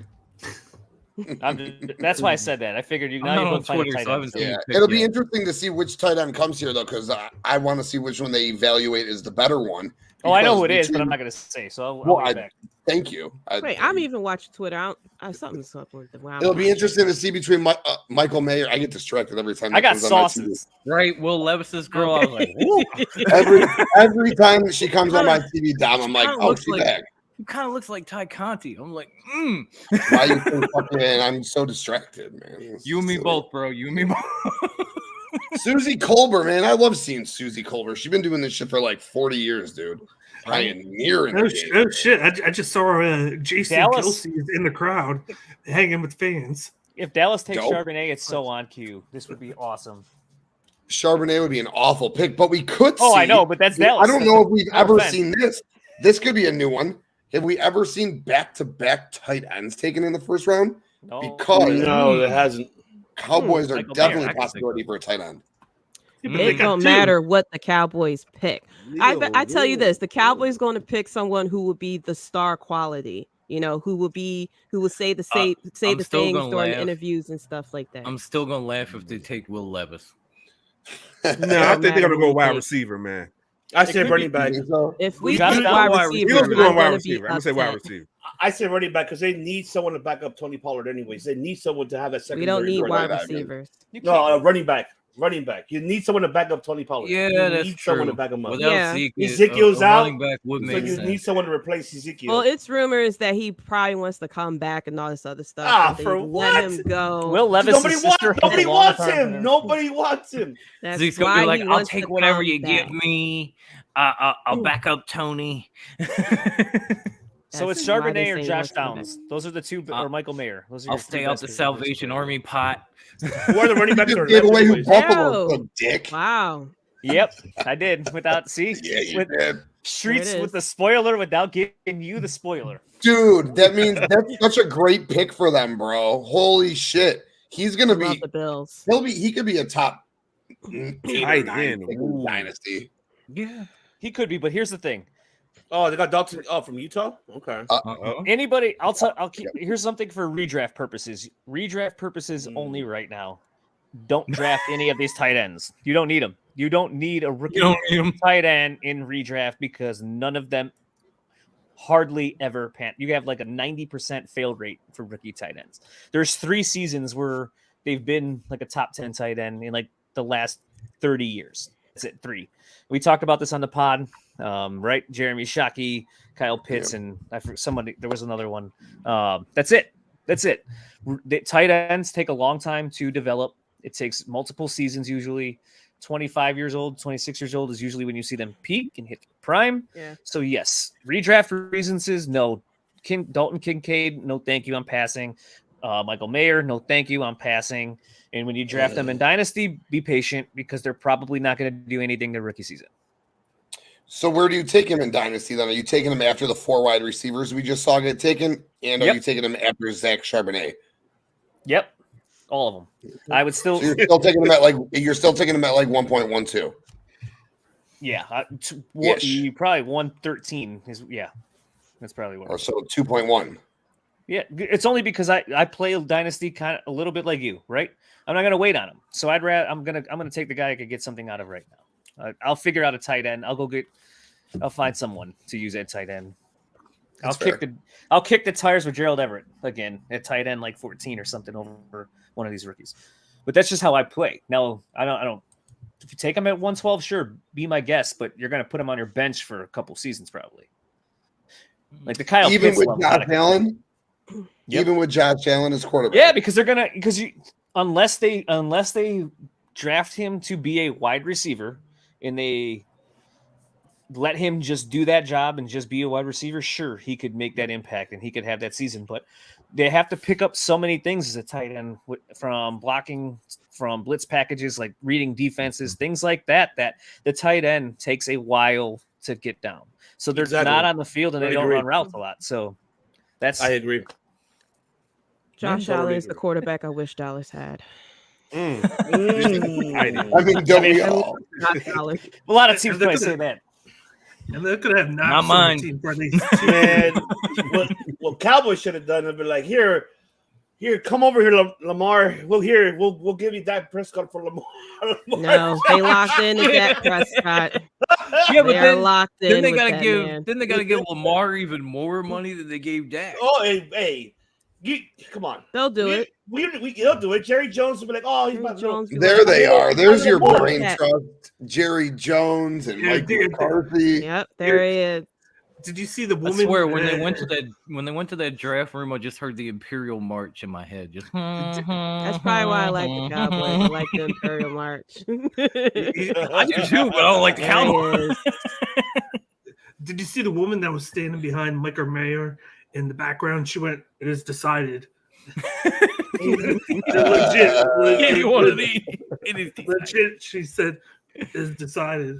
That's why I said that. I figured you I'm now not you on both find a Twitter, tight so I end. haven't seen Yeah, it picked it'll be yet. interesting to see which tight end comes here though, because I want to see which one they evaluate as the better one. Oh, I know because who it is, but between- I'm not going to say. So I'll Well, wait back. Thank you. Wait, I'm even watching Twitter. Something's up with the wow. It'll be interesting to see between Michael Mayer. I get distracted every time. I that got comes on my TV. sauces. Right, Will Levis's girl. I was like, whoa. Every time she comes on my TV, Dom, I'm like, Kinda oh, looks she's like- back. He kind of looks like Ty Conti. I'm like, Why you so fucking? I'm so distracted, man. It's you and me silly. both, bro. You and me both. Susie Colbert, man, I love seeing Susie Colbert. She's been doing this shit for like 40 years, dude. Pioneering. Oh, the game. oh shit! I just saw Jason Dallas. Kelsey is in the crowd, hanging with fans. If Dallas takes Dope. Charbonnet, it's so on cue. This would be awesome. Charbonnet would be an awful pick, but we could. Oh, see, I know, but that's Dallas. I don't know if we've No ever offense. seen this. This could be a new one. Have we ever seen back-to-back tight ends taken in the first round? No. Because No, it hasn't. Cowboys are Michael definitely Mayer, a possibility for a tight end. Yeah, but they It got don't two. matter what the Cowboys pick. I Leo, tell you Leo. this: the Cowboys going to pick someone who will be the star quality. You know, who will say the I'm the still things gonna during the laugh. interviews and stuff like that. I'm still gonna laugh if they take Will Levis. No, I don't think they're matter gonna who go you wide think. receiver, man. I said could running be. back. If we Josh pick Downs- wide He receiver, He was I'm going wide gonna be receiver. I'm gonna say wide upset. receiver. I said running back because they need someone to back up Tony Pollard. Anyways, they need someone to have that second. We don't need wide that, man. receivers. No, running back. Running back. You need someone to back up Tony Pollard. Yeah, you that's need someone true. to back him up. Without Yeah. Zeke, Ezekiel's a out, running back would So make you sense. need someone to replace Ezekiel. Well, it's rumors that he probably wants to come back and all this other stuff. but they for let what? him go. Will Levis' Nobody sister has nobody a long wants time him. better. Nobody wants him. That's Zeke's gonna why be like, he "I'll wants take to whatever come you back. give me. I'll back up Tony." So it's That's why they Charbonnet or say he Josh wants to come back. Downs. Those are the two, or Michael Mayer. Those are I'll your three stay out best the receivers Salvation for Army pot. Who are the running backs? You Or gave away who left Buffalo Ew. took, dick. Wow. Yep, I did. Without Yeah, you with did. Streets There it with is. the spoiler without giving you the spoiler. Dude, that means that's such a great pick for them, bro. Holy shit. He's gonna Love be the Bills. he could be a top 8 or Tight 9 end. pick in Ooh. Dynasty. Yeah. He could be, but here's the thing. Oh, they got Dalton. Oh, from Utah. Okay. Anybody, I'll keep. Here's something for redraft purposes. Redraft purposes only right now. Don't draft any of these tight ends. You don't need them. You don't need a rookie tight end in redraft because none of them hardly ever pan. You have like a 90% fail rate for rookie tight ends. There's 3 seasons where they've been like a top 10 tight end in like the last 30 years. That's it. 3. We talked about this on the pod, right? Jeremy Shockey, Kyle Pitts, and somebody. There was another one. That's it. The tight ends take a long time to develop. It takes multiple seasons usually. 25 years old, 26 years old is usually when you see them peak and hit prime. Yeah. So yes, redraft reasons is no. Dalton Kincaid, no thank you, I'm passing. Michael Mayer, no thank you, I'm passing. And when you draft them in Dynasty, be patient because they're probably not going to do anything their rookie season. So where do you take him in Dynasty then? Are you taking him after the 4 wide receivers we just saw get taken? And are you taking him after Zach Charbonnet? Yep. All of them. I would still. So you're still taking him at like 1.12. Yeah. Ish. Probably 113 is that's probably what. Or so 2.1. Yeah, it's only because I play Dynasty kind of a little bit like you, right? I'm not gonna wait on him, so I'm gonna take the guy I could get something out of right now. I'll figure out a tight end. I'll find someone to use at tight end. I'll kick the tires with Gerald Everett again at tight end, like 14 or something over one of these rookies. But that's just how I play. Now I don't. If you take him at 112, sure, be my guest, but you're gonna put him on your bench for a couple seasons probably. Like the Kyle Even Pitts with level, Josh Allen. Yep. Even with Josh Allen as quarterback. Yeah, because unless they draft him to be a wide receiver and they let him just do that job and just be a wide receiver, sure, he could make that impact and he could have that season. But they have to pick up so many things as a tight end, from blocking, from blitz packages, like reading defenses, things like that, that the tight end takes a while to get down. So they're not on the field and they don't run routes a lot. So I agree. Josh Allen is the quarterback I wish Dallas had. I mean, don't we all? A lot of teams probably say that. And they could have Not mine. team for these two. Man, what Cowboys should have done is be like, here, come over here, Lamar. We'll give you Dak Prescott for Lamar. No, they locked in to Dak Prescott. Yeah, but They're locked in. Then they with gotta that give. man. Then they gotta give Lamar even more money than they gave Dak. Oh, hey, come on. They'll do it. They'll do it. Jerry Jones will be like, oh, he's about to. There they are. There's your Lamar. brain trust. Jerry Jones and Mike McCarthy. Yep, there he is. Did you see the I woman? swear, when they went to that draft room, I just heard the Imperial March in my head. Just That's probably why I like the Cowboys. I like the Imperial March. I do too, but I don't like the There he Cowboys. is. Did you see the woman that was standing behind Michael Mayer in the background? She went, "It is decided." legit. Any one of these. It is decided. Legit, she said, "It is decided."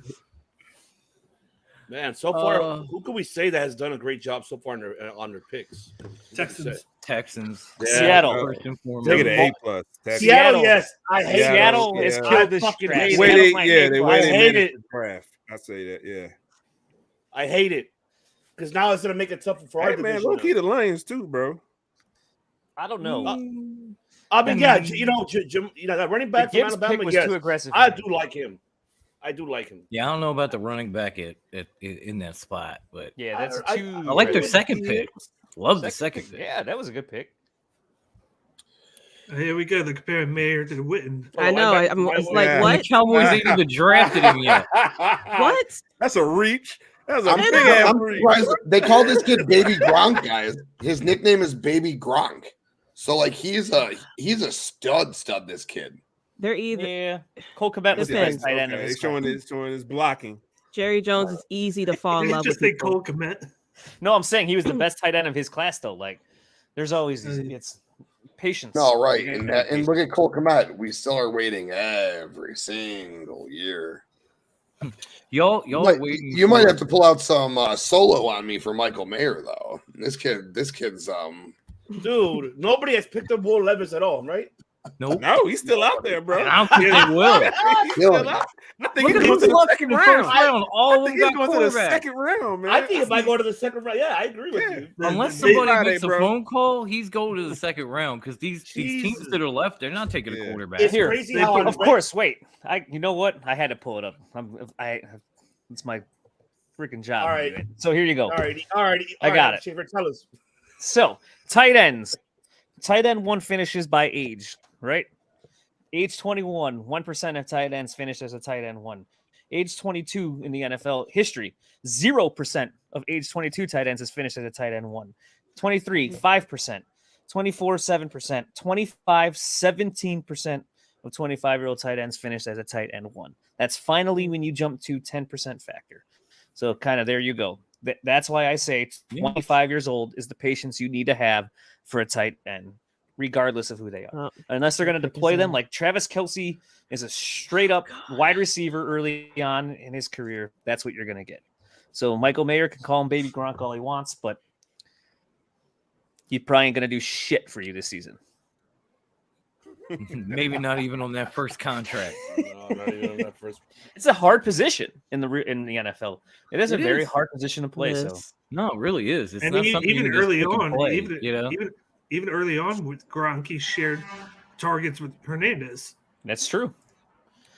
Man, so far, who can we say that has done a great job so far on their picks? Texans. Seattle. First and foremost. Take it an A+. Seattle, yes. I hate Seattle has killed this fucking draft. hate The way they hate managed the draft. I say that, yeah. I hate it. Because now it's going to make it tougher for our division. Man, low key the Lions too, bro. I don't know. I mean, yeah, Jim, that running back from Alabama, was yes, too aggressive. I do like him. Yeah, I don't know about the running back in that spot, but yeah, that's too. I like their second pick. Love the second pick. Yeah, that was a good pick. Here we go. They're comparing Mayer to Witten. I know. I'm like, what? The Cowboys ain't even drafted him yet. What? That's a reach. That's a I'm big ass reach. surprised. They call this kid Baby Gronk, guys. His nickname is Baby Gronk. So like he's a stud. This kid. They're either Cole Kmet was the best tight end of He's his showing his blocking. Jerry Jones is easy to fall in love with. Just say Cole Kmet. No, I'm saying he was the best tight end of his class, though. Like, there's always it's patience. No, right. And look at Cole Kmet. We still are waiting every single year. Y'all are waiting. You might have to pull out some solo on me for Michael Mayer, though. This kid's Dude, nobody has picked up Will Levis at all, right? Nope. No, he's still out there, bro. I don't think they will. He's still out. I think Look he's at going to who's the left second in the first round. round. All of them He's got going to the quarterback. second round, man. I think it might go to the second round. Yeah, I agree with you. Unless They- somebody Friday, makes a bro. phone call, he's going to the second round because these teams that are left, they're not taking a quarterback. It's Here, crazy how of course. Wait, you know what? I had to pull it up. It's my freaking job. All right. Anyway. So here you go. All right. I got it. Schaefer, tell us. So tight ends. Tight end one finishes by age, right? Age 21, 1% of tight ends finished as a tight end one. Age 22 in the NFL history, 0% of age 22 tight ends has finished as a tight end one. 23, 5%. 24, 7%. 25, 17% of 25-year-old tight ends finished as a tight end one. That's finally when you jump to 10% factor. So kind of there you go. That's why I say 25 years old is the patience you need to have for a tight end, regardless of who they are. Unless they're going to deploy them, like Travis Kelce is a straight up wide receiver early on in his career. That's what you're going to get. So Michael Mayer can call him Baby Gronk all he wants, but he probably ain't going to do shit for you this season. Maybe not even on that first contract. No, not even on that first. It's a hard position in the NFL. It is a very hard position to play. So no, it really is. It's And not something even you can just early pick and on, play, even early on with Gronk, he shared targets with Hernandez. That's true.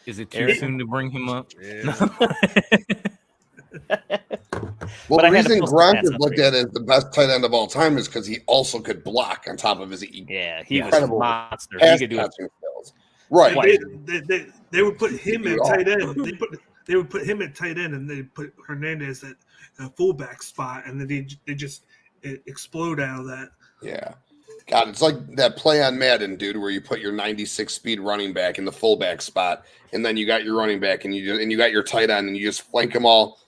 Is it too soon to bring him up? Yeah. Well, But the I had to reason pull some Gronk stats is up looked for you. at as the best tight end of all time is because he also could block on top of his he was incredible a monster. He pass could do it. catching skills. Right. They would put him at Yeah. tight end. They would put him at tight end, and they put Hernandez at a fullback spot, and then they just explode out of that. Yeah. God, it's like that play on Madden, dude, where you put your 96 speed running back in the fullback spot, and then you got your running back, and you got your tight end, and you just flank them all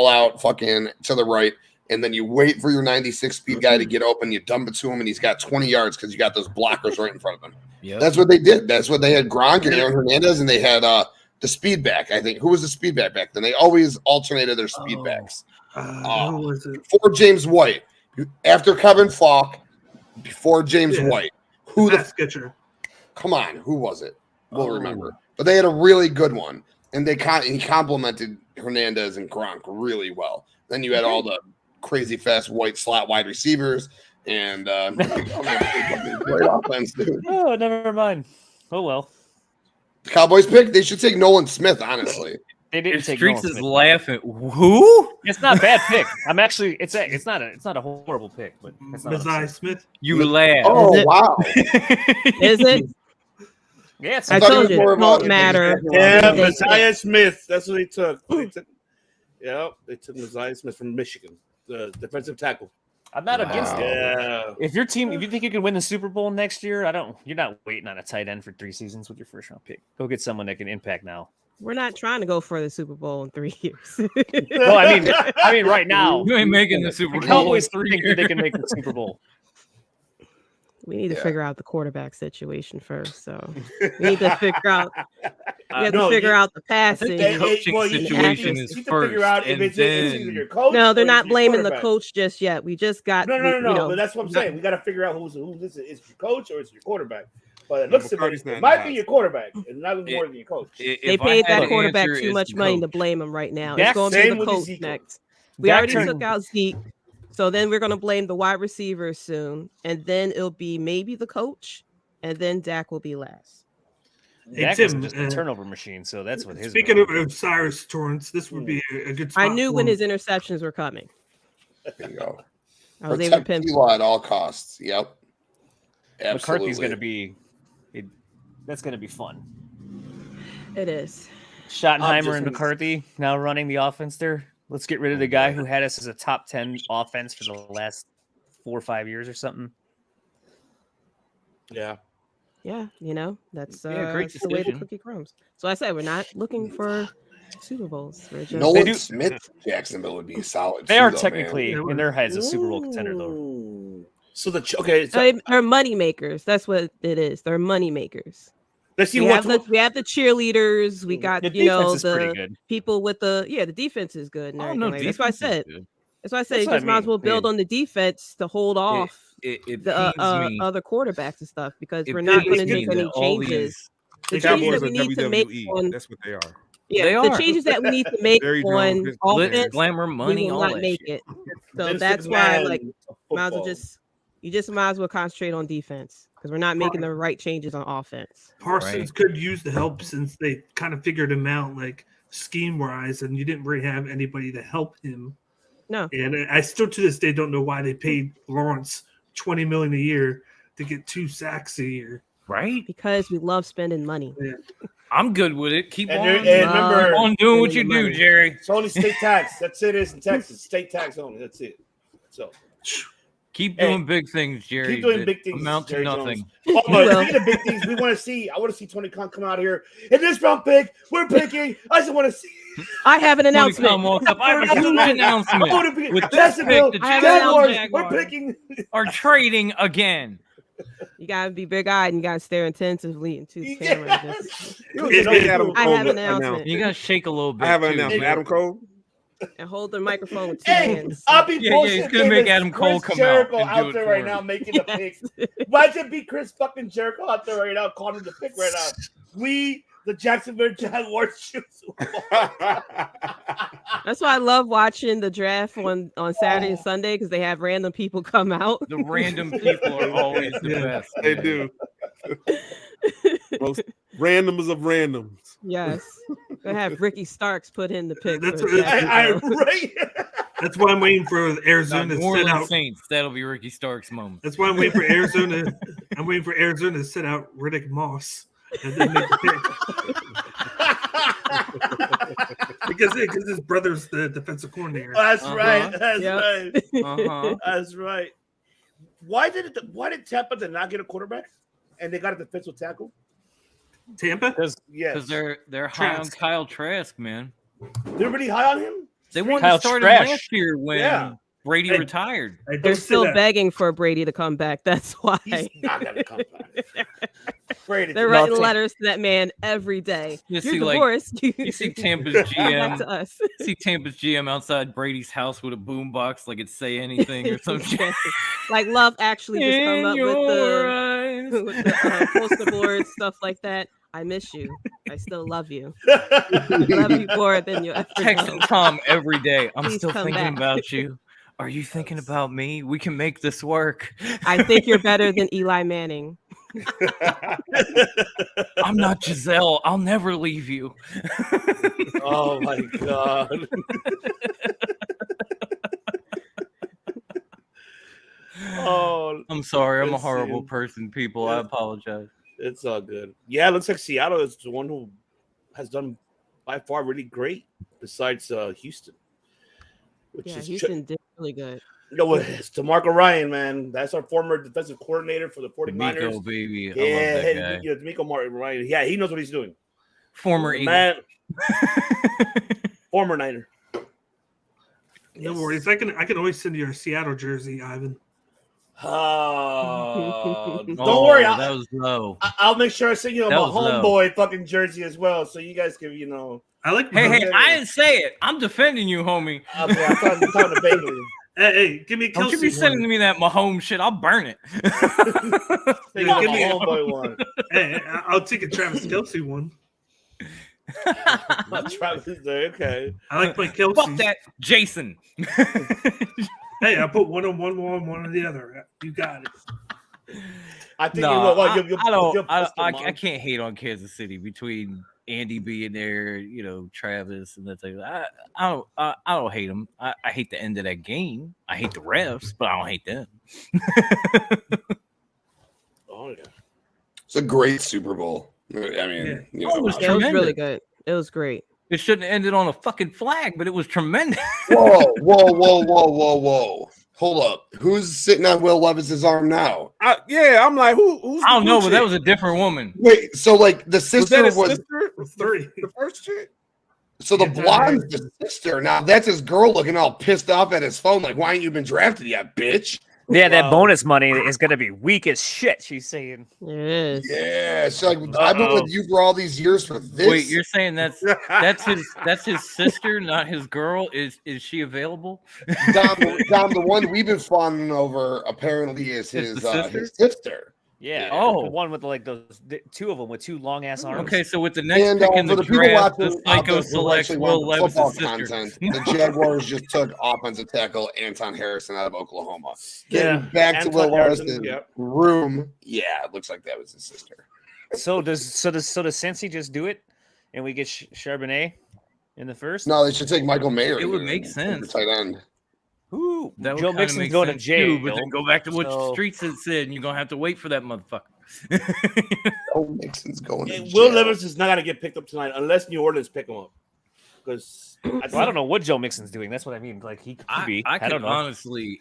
out, fucking to the right, and then you wait for your 96 speed guy to get open. You dump it to him, and he's got 20 yards because you got those blockers right in front of him. Yep. That's what they did. That's what they had Gronk and Aaron Hernandez, and they had the speed back. I think who was the speed back then? They always alternated their speed backs. Who was it? Before James White, after Kevin Falk, before James White, who the Sketcher? Come on, who was it? We'll remember. But they had a really good one, and he complimented Hernandez and Gronk really well. Then you had all the crazy fast white slot wide receivers and great offense, dude. Oh, never mind. Oh well. The Cowboys pick. They should take Nolan Smith. Honestly, They didn't take Streaks Nolan is Smith. laughing. Who? It's not a bad pick. I'm actually. It's not a horrible pick, but it's not. Messiah Smith. You laugh. oh wow, Is it? Yeah, it's I thought it told was you, more it about won't it. matter. Yeah, They- Messiah Smith. That's what they took. They took Messiah Smith from Michigan, the defensive tackle. I'm not against it. Yeah. If you think you can win the Super Bowl next year, you're not waiting on a tight end for 3 seasons with your first round pick. Go get someone that can impact now. We're not trying to go for the Super Bowl in 3 years. No, I mean right now. You ain't making the Super The Bowl. Cowboys think that they can make the Super Bowl. We need to figure out the quarterback situation first. So we need to figure out. We have to figure out the passing. The coaching situation is first. Figure out if it's either your coach. No, they're not your blaming the coach just yet. We just got no. But that's what I'm saying. We got to figure out who's this is your coach or is it your quarterback. But it looks like it might be your quarterback and not more than your coach. They paid that quarterback too much money to blame him right now. It's going to be the coach next. We already took out Zeke. So then we're going to blame the wide receivers soon. And then it'll be maybe the coach. And then Dak will be last. Dak is just a turnover machine. So that's what his. Speaking of Cyrus Torrance, this would be a good spot. I knew when his interceptions were coming. There you go. I was able to pinpoint at all costs. Yep. Absolutely. McCarthy's going to be. That's going to be fun. It is. Schottenheimer and McCarthy now running the offense there. Let's get rid of the guy who had us as a top 10 offense for the last 4 or 5 years or something. Yeah. Yeah, that's great the way the cookie crumbs. So I said we're not looking for Super Bowls. We're just... Nolan Smith, Jacksonville would be solid. They are technically in their heads a Super Bowl contender, though. So they're money makers. That's what it is. They're money makers. Let's see we have the cheerleaders. We got the people with the defense is good. And that's why I said. That's why I said you just might as well build on the defense to hold off the other quarterbacks and stuff because we're not going to make any changes. The changes that we need to make on that's what they are. Yeah, the changes that we need to make on offense, glamour, money, we will not make it. So that's why, might as well concentrate on defense because we're not making the right changes on offense. Parsons could use the help since they kind of figured him out, scheme wise, and you didn't really have anybody to help him. No, and I still to this day don't know why they paid Lawrence $20 million a year to get 2 sacks a year. Right? Because we love spending money. Yeah. I'm good with it. Keep on. Remember, keep on doing what you do, Jerry. It's only state tax. That's it. Is in Texas. State tax only. That's it. So keep doing big things, Jerry. Keep doing big things. Amount to nothing. Speaking of big things, I want to see Tony Khan come out here. In this round pick, we're picking. I just want to see. I have an announcement. I have a huge announcement. With this pick, the Jaguars, we're picking. Are trading again. You gotta be big-eyed and you gotta stare intensively into the camera. I have an announcement. You gotta shake a little bit. I have an announcement. Adam Cole. And hold the microphone with 2 hands. I'll be he's gonna make Adam Cole come Jericho out there right now making the pick. Why'd it be Chris fucking Jericho out there right now calling the pick right now? We, the Jacksonville Jaguars, choose. That's why I love watching the draft on Saturday and Sunday because they have random people come out. The random people are always the best. They do. Most randoms of randoms. Yes. They have Ricky Starks put in the pick. That's right. That's why I'm waiting for Arizona to set out Saints. That'll be Ricky Starks' moment. That's why I'm waiting for Arizona. I'm waiting for Arizona to set out Riddick Moss and then make the pick. because his brother's the defensive coordinator. That's right. That's right. Why did Tampa not get a quarterback and they got a defensive tackle? Tampa? Because they're high on Kyle Trask, man. They're really high on him. They wanted to start him last year when Brady retired. They're still begging for Brady to come back. That's why. He's not gonna come back. Brady, they're writing letters to that man every day. You're divorced. You see Tampa's GM. To us. See Tampa's GM outside Brady's house with a boombox, like it say anything or something. Like Love actually just come up with the poster board stuff like that. I miss you. I still love you. I love you more than you ever Texting Tom every day. I'm Please still thinking back. about you. Are you thinking about me? We can make this work. I think you're better than Eli Manning. I'm not Giselle. I'll never leave you. Oh my God. Oh, I'm sorry. I'm a horrible person, people. I apologize. It's all good. Yeah, it looks like Seattle is the one who has done by far really great besides Houston. Houston did really good. It's DeMarco Ryan, man. That's our former defensive coordinator for the 49ers. D'Amico, baby. I love that guy. D'Amico Ryan. Yeah, he knows what he's doing. Former man. Former Niner. No worries. I can always send you a Seattle jersey, Ivan. Don't Oh, worry. that was low. I'll make sure I send you my That was low. homeboy fucking jersey as well, so you guys can, I like. Hey, Okay. I didn't say it. I'm defending you, homie. Okay, I'm talking to Bailey. Hey, give me a Don't you be Kelsey sending one. me that Mahomes shit. I'll burn it. Give Give me me a a- homeboy one. Hey, I'll take a Travis Kelsey one. Travis is there. Okay. I like my Kelsey. Fuck that, Jason. Hey, I put one on one on the other. You got it. I think No, you'll I post them I on. can't hate on Kansas City between Andy being there, Travis, and that's like I don't hate them. I hate the end of that game. I hate the refs, but I don't hate them. Oh yeah. It's a great Super Bowl. I mean, Yeah. Oh, it was Yeah, it was really tremendous. good. It was great. It shouldn't have ended on a fucking flag, but it was tremendous. whoa. Hold up. Who's sitting on Will Levis's arm now? I'm like, who's I don't the know, blue but that chick? was a different woman. Wait, so like the Was sister that his was sister? Three. The first chick? so the Yeah, blonde's the sister. Now that's his girl looking all pissed off at his phone, like, why ain't you been drafted yet, bitch? Yeah, that Wow. bonus money is going to be weak as shit. She's saying. It is. Yeah, so like, I've been with you for all these years for this. Wait, you're saying that's his sister, not his girl? Is she available? Dom, the one we've been fawning over apparently is It's his the sister? his sister. Yeah. Oh. The one with two of them with two long ass arms. Okay, so with the next And pick in for the the people draft, watching the out psycho there who selects actually Will want the football Levis' sister. content, the Jaguars just took offensive tackle Anton Harrison out of Oklahoma. Yeah, Getting back to Anton Will Harrison, Levis's yeah. room. Yeah, it looks like that was his sister. So does Cincy just do it, and we get Charbonnet in the first? No, they should take Michael Mayer. It would here make for sense. tight end. Ooh, That would Joe kinda Mixon's make going to sense jail. too, but then go back to what So- Streets had said, and you're gonna have to wait for that motherfucker. Oh, Nixon's going. Hey, to Will jail. Levis is not going to get picked up tonight unless New Orleans pick him up. Because Well, I don't know what Joe Mixon's doing. That's what I mean. Like he could be. I I don't know. honestly,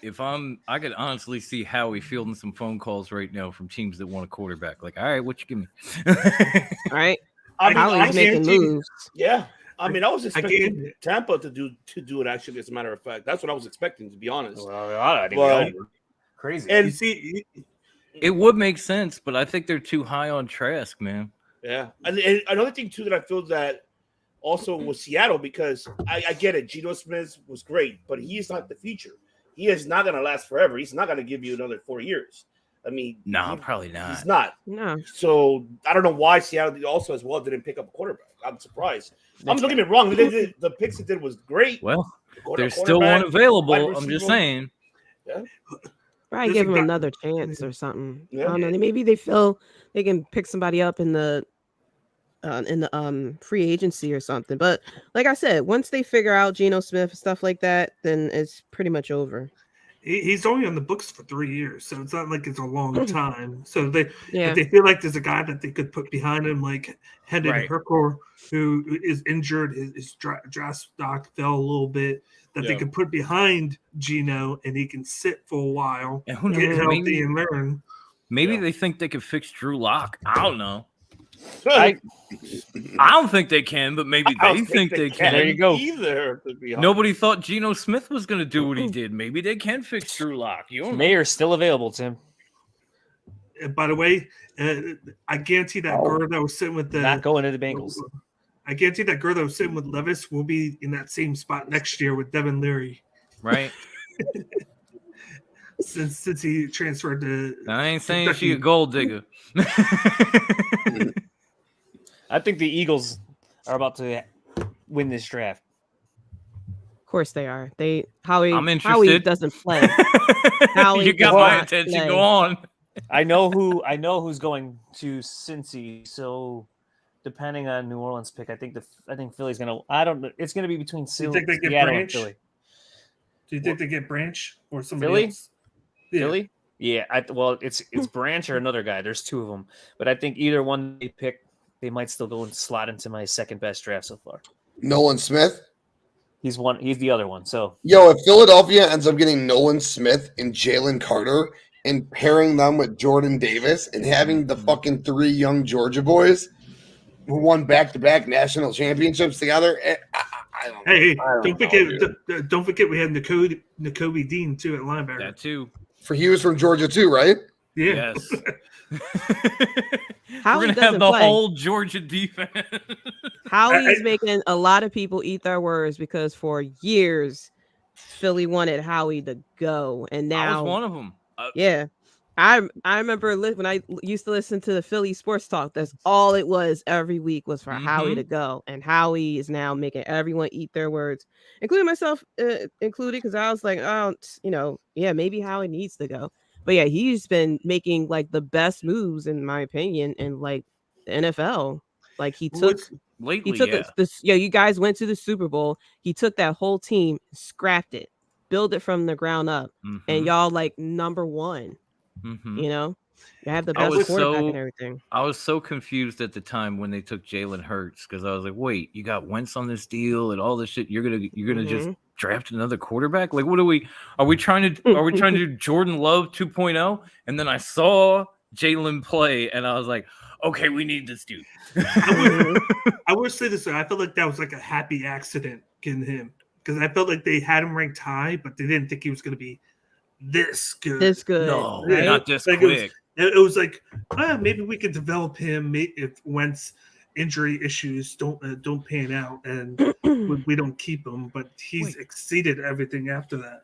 I could honestly see Howie fielding some phone calls right now from teams that want a quarterback. Like, all right, what you give me? All right. I mean, Howie's making guarantee- moves. Yeah, I mean, I was expecting get- Tampa to do it. Actually, as a matter of fact, that's what I was expecting. To be honest, Well, I didn't Well, know. Crazy. and You see, It would make sense, but I think they're too high on Trask, man. yeah, and another thing too that I feel that also was Seattle, because I get it. Geno Smith was great, but he is not the future. He is not going to last forever. He's not going to give you another 4 years. I mean, Nah, probably he's not. not. No. So I don't know why Seattle also as well didn't pick up a quarterback. I'm surprised. Don't get me wrong. The picks they did was great. Well, Quarter- there's still one quarterback, available. wide I'm just receiver. saying. Probably There's give a him guy- another chance or something. Yeah. I don't know. Maybe they feel they can pick somebody up in the free agency or something. But like I said, once they figure out Geno Smith and stuff like that, then it's pretty much over. he's only on the books for 3 years, so it's not like it's a long time. So Yeah. if they feel like there's a guy that they could put behind him, like Hendon Right. Hooker, who is injured, his draft stock fell a little bit, that they Yeah. could put behind Geno and he can sit for a while, And who get knows? healthy Maybe, and learn. maybe Yeah. they think they could fix Drew Lock. I don't know. I- I don't think they can, but maybe I they don't think they can. There you go. Either, to be honest. Nobody thought Geno Smith was going to do what he did. Maybe they can fix Drew Lock. You don't know. Mayor's still available, Tim. And by the way, I guarantee that girl that was sitting with the Not going to the Bengals. I guarantee that girl that was sitting with Levis will be in that same spot next year with Devin Leary, Right? since he transferred to. I ain't saying she a gold digger. I think the Eagles are about to win this draft. Of course they are. Howie I'm Howie interested. doesn't play. Howie You got does my not attention. play. Go on. I know who's going to Cincy. So depending on New Orleans pick, I think Philly's gonna. I don't know. It's gonna be between Do you think they get Seattle and Branch? Philly. Do you think they get Branch or somebody Philly? else? Yeah. Philly? Yeah. Well, it's Branch or another guy. There's two of them, but I think either one they pick, they might still go and slot into my second best draft so far. Nolan Smith. He's the other one. So Yo, if Philadelphia ends up getting Nolan Smith and Jalen Carter and pairing them with Jordan Davis and having the fucking three young Georgia boys who won back-to-back national championships together, I don't know. Hey, I don't know, forget! dude. Don't forget we had N'Kobe Dean too at linebacker. That too. He was from Georgia too, right? Yeah. Yes. Howie We're gonna doesn't have the play. whole Georgia defense. Howie is making a lot of people eat their words because for years Philly wanted Howie to go, and I now was one of them. yeah. I remember when I used to listen to the Philly sports talk. That's all it was every week was for Howie to go, and Howie is now making everyone eat their words, including myself included, because I was like, oh, yeah, maybe Howie needs to go. But yeah, he's been making like the best moves in my opinion in like the NFL. Like he took you guys went to the Super Bowl. He took that whole team, scrapped it, build it from the ground up, and y'all like number one. You have the best quarterback and everything. I was so confused at the time when they took Jalen Hurts because I was like, wait, you got Wentz on this deal and all this shit. You're gonna just draft another quarterback? Like, what are we trying to do Jordan Love 2.0? And then I saw Jalen play and I was like, okay, we need this dude. I would say this. I felt like that was like a happy accident getting him because I felt like they had him ranked high, but they didn't think he was going to be this good. No, right? not this like quick. It was like, maybe we could develop him if Wentz injury issues don't pan out and we don't keep him. But he's exceeded everything after that.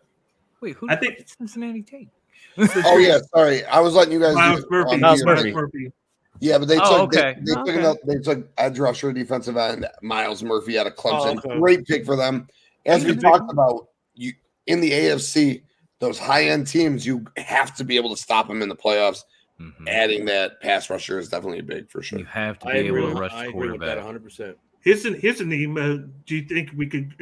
Wait, who? I think Cincinnati take. Oh yeah, sorry, I was letting you guys. Miles Murphy. Yeah, but they took they Okay. took edge rusher, defensive end, Miles Murphy out of Clemson. Oh, okay. Great pick for them. As we talked about, you in the AFC, those high end teams, you have to be able to stop them in the playoffs. Adding that pass rusher is definitely big for sure. You have to be able to rush the quarterback. 100%. Here's a name. Do you think we could?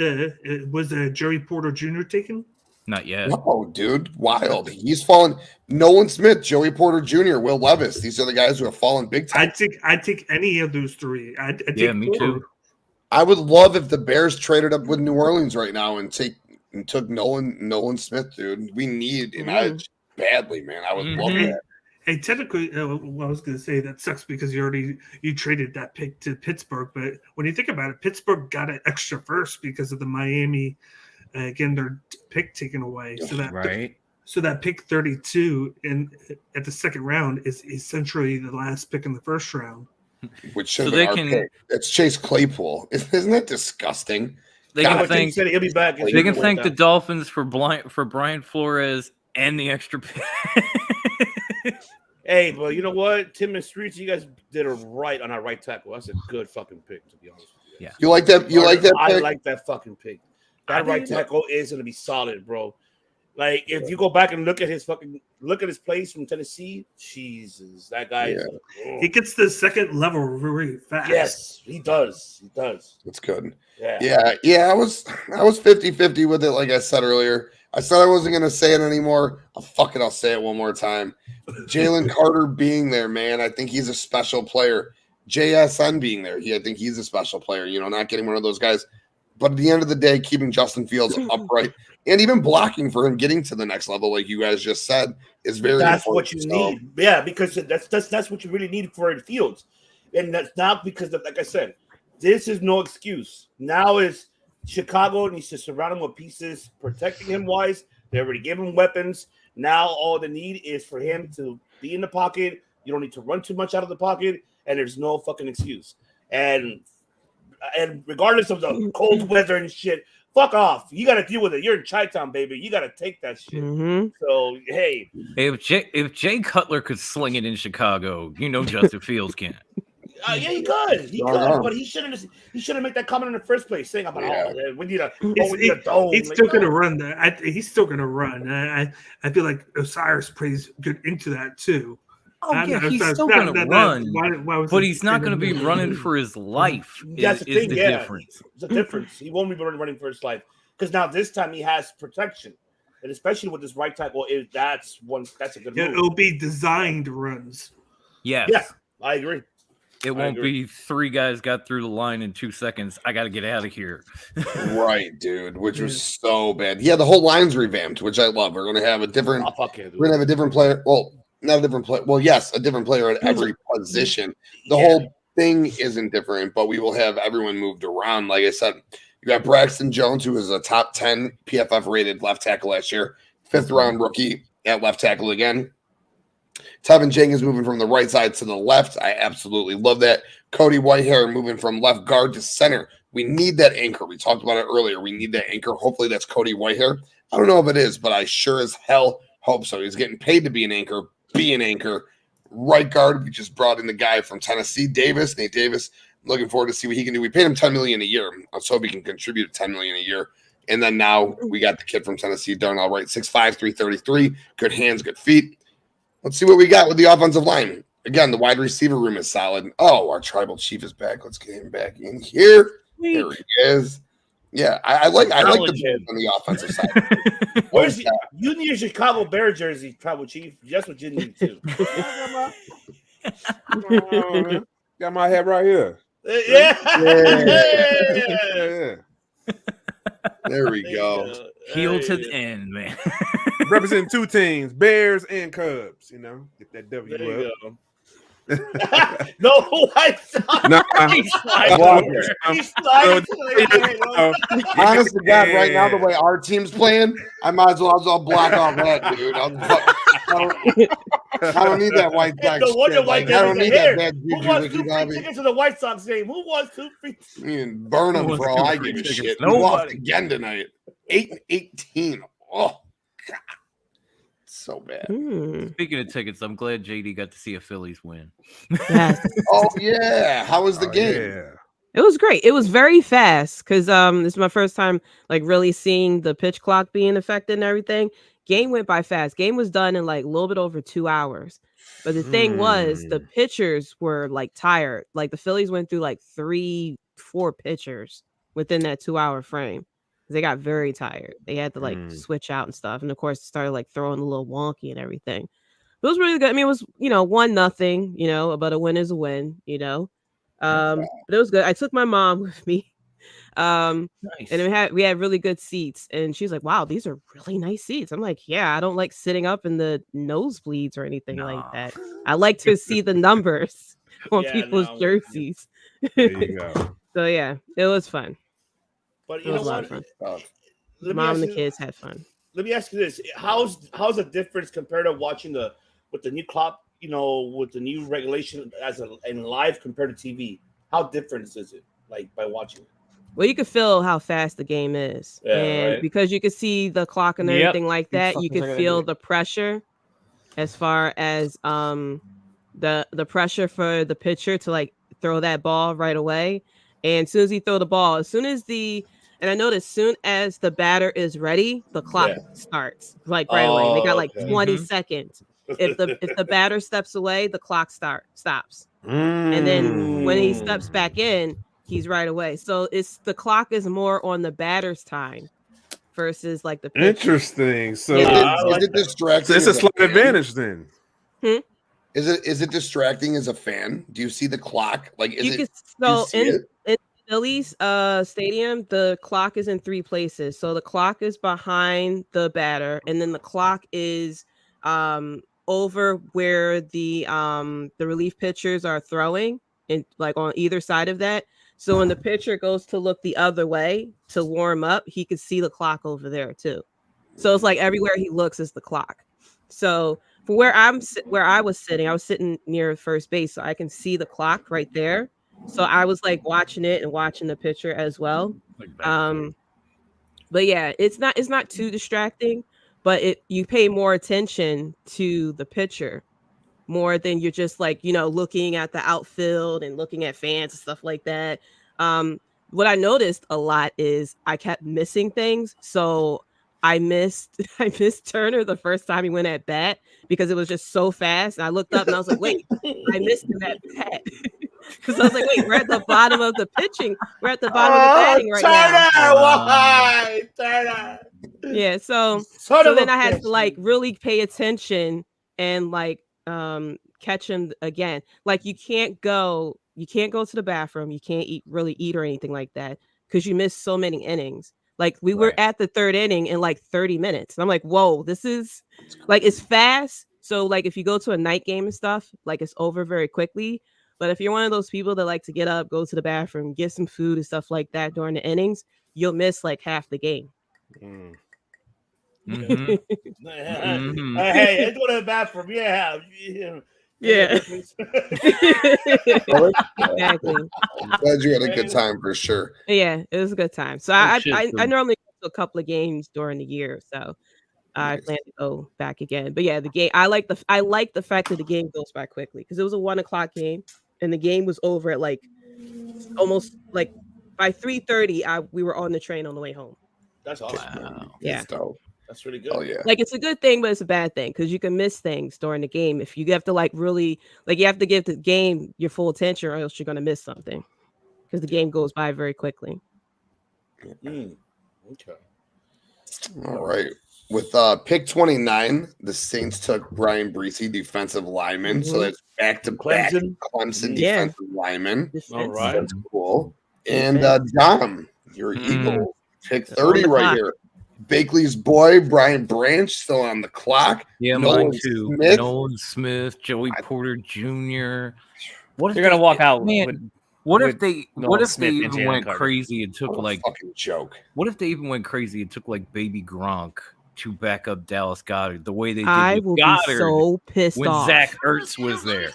Was Jerry Porter Jr. taken? Not yet. No, dude, wild. He's fallen. Nolan Smith, Joey Porter Jr., Will Levis. These are the guys who have fallen big time. I'd take any of those three. I'd yeah, take me Porter. too. I would love if the Bears traded up with New Orleans right now and took Nolan Smith, dude. We need an edge badly, man. I would love that. Hey, technically, I was going to say that sucks because you traded that pick to Pittsburgh. But when you think about it, Pittsburgh got an extra first because of the Miami, again, their pick taken away. So that pick 32 at the second round is essentially the last pick in the first round. Which should have been our pick. It's Chase Claypool. Isn't that disgusting? They can thank he'll be back. They can thank the Dolphins for Brian Flores and the extra pick. Hey, but you know what? Tim and Streets, you guys did it right on our right tackle. That's a good fucking pick, to be honest with you. Yeah. You like that? You like that pick? I like that fucking pick. That right tackle is going to be solid, bro. Like, if you go back and look at his plays from Tennessee, Jesus, that guy he gets the second level very fast. Yes, he does. He does. That's good. Yeah. I was 50-50 with it, like I said earlier. I said I wasn't going to say it anymore. Fuck it, I'll say it one more time. Jalen Carter being there, man, I think he's a special player. JSN being there, I think he's a special player. Not getting one of those guys. But at the end of the day, keeping Justin Fields upright and even blocking for him getting to the next level, like you guys just said, is very important. That's what you need. Yeah, because that's what you really need for Fields. And that's not because of, like I said, this is no excuse. Now is Chicago needs to surround him with pieces, protecting him wise. They already gave him weapons. Now all the need is for him to be in the pocket. You don't need to run too much out of the pocket, and there's no fucking excuse. And regardless of the cold weather and shit, fuck off. You got to deal with it. You're in Chi-Town, baby. You got to take that shit. So, hey. If Jay Cutler could sling it in Chicago, Justin Fields can. Yeah, he could. He could, but he shouldn't make that comment in the first place, saying about we need a dome. He's still going to run that. He's still going to run. I feel like Osiris plays good into that too. Oh yeah, he's still going to run, but he's not going to be running for his life. That's the thing. Difference. It's a difference. He won't be running for his life because now this time he has protection, and especially with this right tackle, that's a good move. It'll be designed runs. Yes. Yeah, I agree. It won't be three guys got through the line in 2 seconds. I got to get out of here. Right, dude, which was so bad. Yeah, the whole line's revamped, which I love. We're going to have a different we're going to have a different player. Well, not a different player. Well, yes, a different player at every position. The whole thing isn't different, but we will have everyone moved around. Like I said, you got Braxton Jones, who was a top 10 PFF rated left tackle last year, 5th round rookie. at left tackle again. Tevin Jenkins moving from the right side to the left. I absolutely love that. Cody Whitehair moving from left guard to center. We need that anchor. We talked about it earlier. We need that anchor. Hopefully that's Cody Whitehair. I don't know if it is, but I sure as hell hope so. He's getting paid to be an anchor. Be an anchor. Right guard, we just brought in the guy from Tennessee, Nate Davis. Looking forward to see what he can do. We paid him $10 million a year. Let's hope he can contribute $10 million a year. And then now we got the kid from Tennessee, Darnell Wright, 6'5", 333. Good hands, good feet. Let's see what we got with the offensive line. Again, the wide receiver room is solid. Oh, our tribal chief is back. Let's get him back in here. There he is. Yeah, I like the dude on the offensive side. Where's you need a Chicago Bear jersey, tribal chief? That's what you need too. Got my head right here. Yeah. There we go. Heel to the end, man. Representing two teams, Bears and Cubs. You know, get that W There you up. go. No White Sox. Nah. He's sliding. Honest to God, right now, the way our team's playing, I might as well block off that, dude. I don't need that White Sox. No wonder shit. White I don't need that bad Who juju. wants 2 free tickets to the White Sox game? Who wants 2 free tickets? Burn them for all I give a shit. We lost again tonight. 8-18. Oh, God. So bad. Speaking of tickets, I'm glad JD got to see a Phillies win. Yes. Oh, yeah. How was the game? Yeah. It was great. It was very fast because this is my first time like really seeing the pitch clock being affected and everything. Game went by fast. Game was done in like a little bit over 2 hours. But the thing was, the pitchers were like tired. Like the Phillies went through like 3-4 pitchers within that 2 hour frame. They got very tired. They had to like switch out and stuff. And of course, started like throwing a little wonky and everything. But it was really good. I mean, it was, 1-0, but a win is a win, But it was good. I took my mom with me. Nice. And we had really good seats. And she's like, wow, these are really nice seats. I'm like, yeah, I don't like sitting up in the nosebleeds or anything like that. I like to see the numbers on people's jerseys. There you go. So yeah, it was fun. But It was a lot of fun. Mom and the kids had fun. Let me ask you this: how's the difference compared to watching with the new clock? With the new regulation in live compared to TV. How different is it? Like by watching it? Well, you could feel how fast the game is, and because you could see the clock and everything like that, you could feel the pressure, as far as the pressure for the pitcher to like throw that ball right away. And as soon as he throw the ball, and I noticed, soon as the batter is ready, the clock starts like right away. They got like 20 seconds. If the batter steps away, the clock stops. And then when he steps back in, he's right away. So the clock is more on the batter's time versus like the pitcher. Interesting. So is it distracting? So it's a slight advantage then. Is it distracting as a fan? Do you see the clock? Like in Phillies stadium, the clock is in 3 places. So the clock is behind the batter, and then the clock is over where the relief pitchers are throwing, and like on either side of that. So when the pitcher goes to look the other way to warm up, he can see the clock over there too. So it's like everywhere he looks is the clock. So from where I was sitting near first base, so I can see the clock right there. So I was like watching it and watching the pitcher as well. But yeah, it's not too distracting, but you pay more attention to the pitcher more than you're just like, looking at the outfield and looking at fans and stuff like that. What I noticed a lot is I kept missing things. So I missed Turner the first time he went at bat because it was just so fast. And I looked up and I was like, wait, I missed him at bat. Because I was like, wait, we're at the bottom of the pitching. We're at the bottom of the batting right now. Why? Turner. Yeah, so then I had to like really pay attention and like catch him again. Like you can't go to the bathroom, you can't eat or anything like that because you miss so many innings. Like we were at the 3rd inning in like 30 minutes. And I'm like, whoa, this is like, it's fast. So like if you go to a night game and stuff, like it's over very quickly. But if you're one of those people that like to get up, go to the bathroom, get some food and stuff like that during the innings, you'll miss like half the game. Mhm. Hey, let's go to the bathroom. Yeah. Yeah. Exactly. I'm glad you had a good time for sure. Yeah, it was a good time. So I normally go to a couple of games during the year, so I plan to go back again. But yeah, the game I like the fact that the game goes by quickly because it was a 1:00 game and the game was over at like almost like by 3:30. We were on the train on the way home. That's awesome. Wow. Yeah. That's really good. Oh yeah. Like it's a good thing, but it's a bad thing because you can miss things during the game if you have to like really like you have to give the game your full attention or else you're gonna miss something because the game goes by very quickly. Okay. All right. With pick 29, the Saints took Brian Breesy, defensive lineman. So that's back to back Clemson defensive lineman. All right. That's cool. And Dom, your Eagle, pick 30 right here. Bakley's boy, Brian Branch, still on the clock. Yeah, Nolan mine too. Smith. Nolan Smith, Joey Porter Jr. What if they're gonna walk out? Man, what if they and even went crazy and took like fucking joke? What if they even went crazy and took like baby Gronk to back up Dallas Goddard the way they did I with will Goddard be so pissed when off. Zach Ertz was there?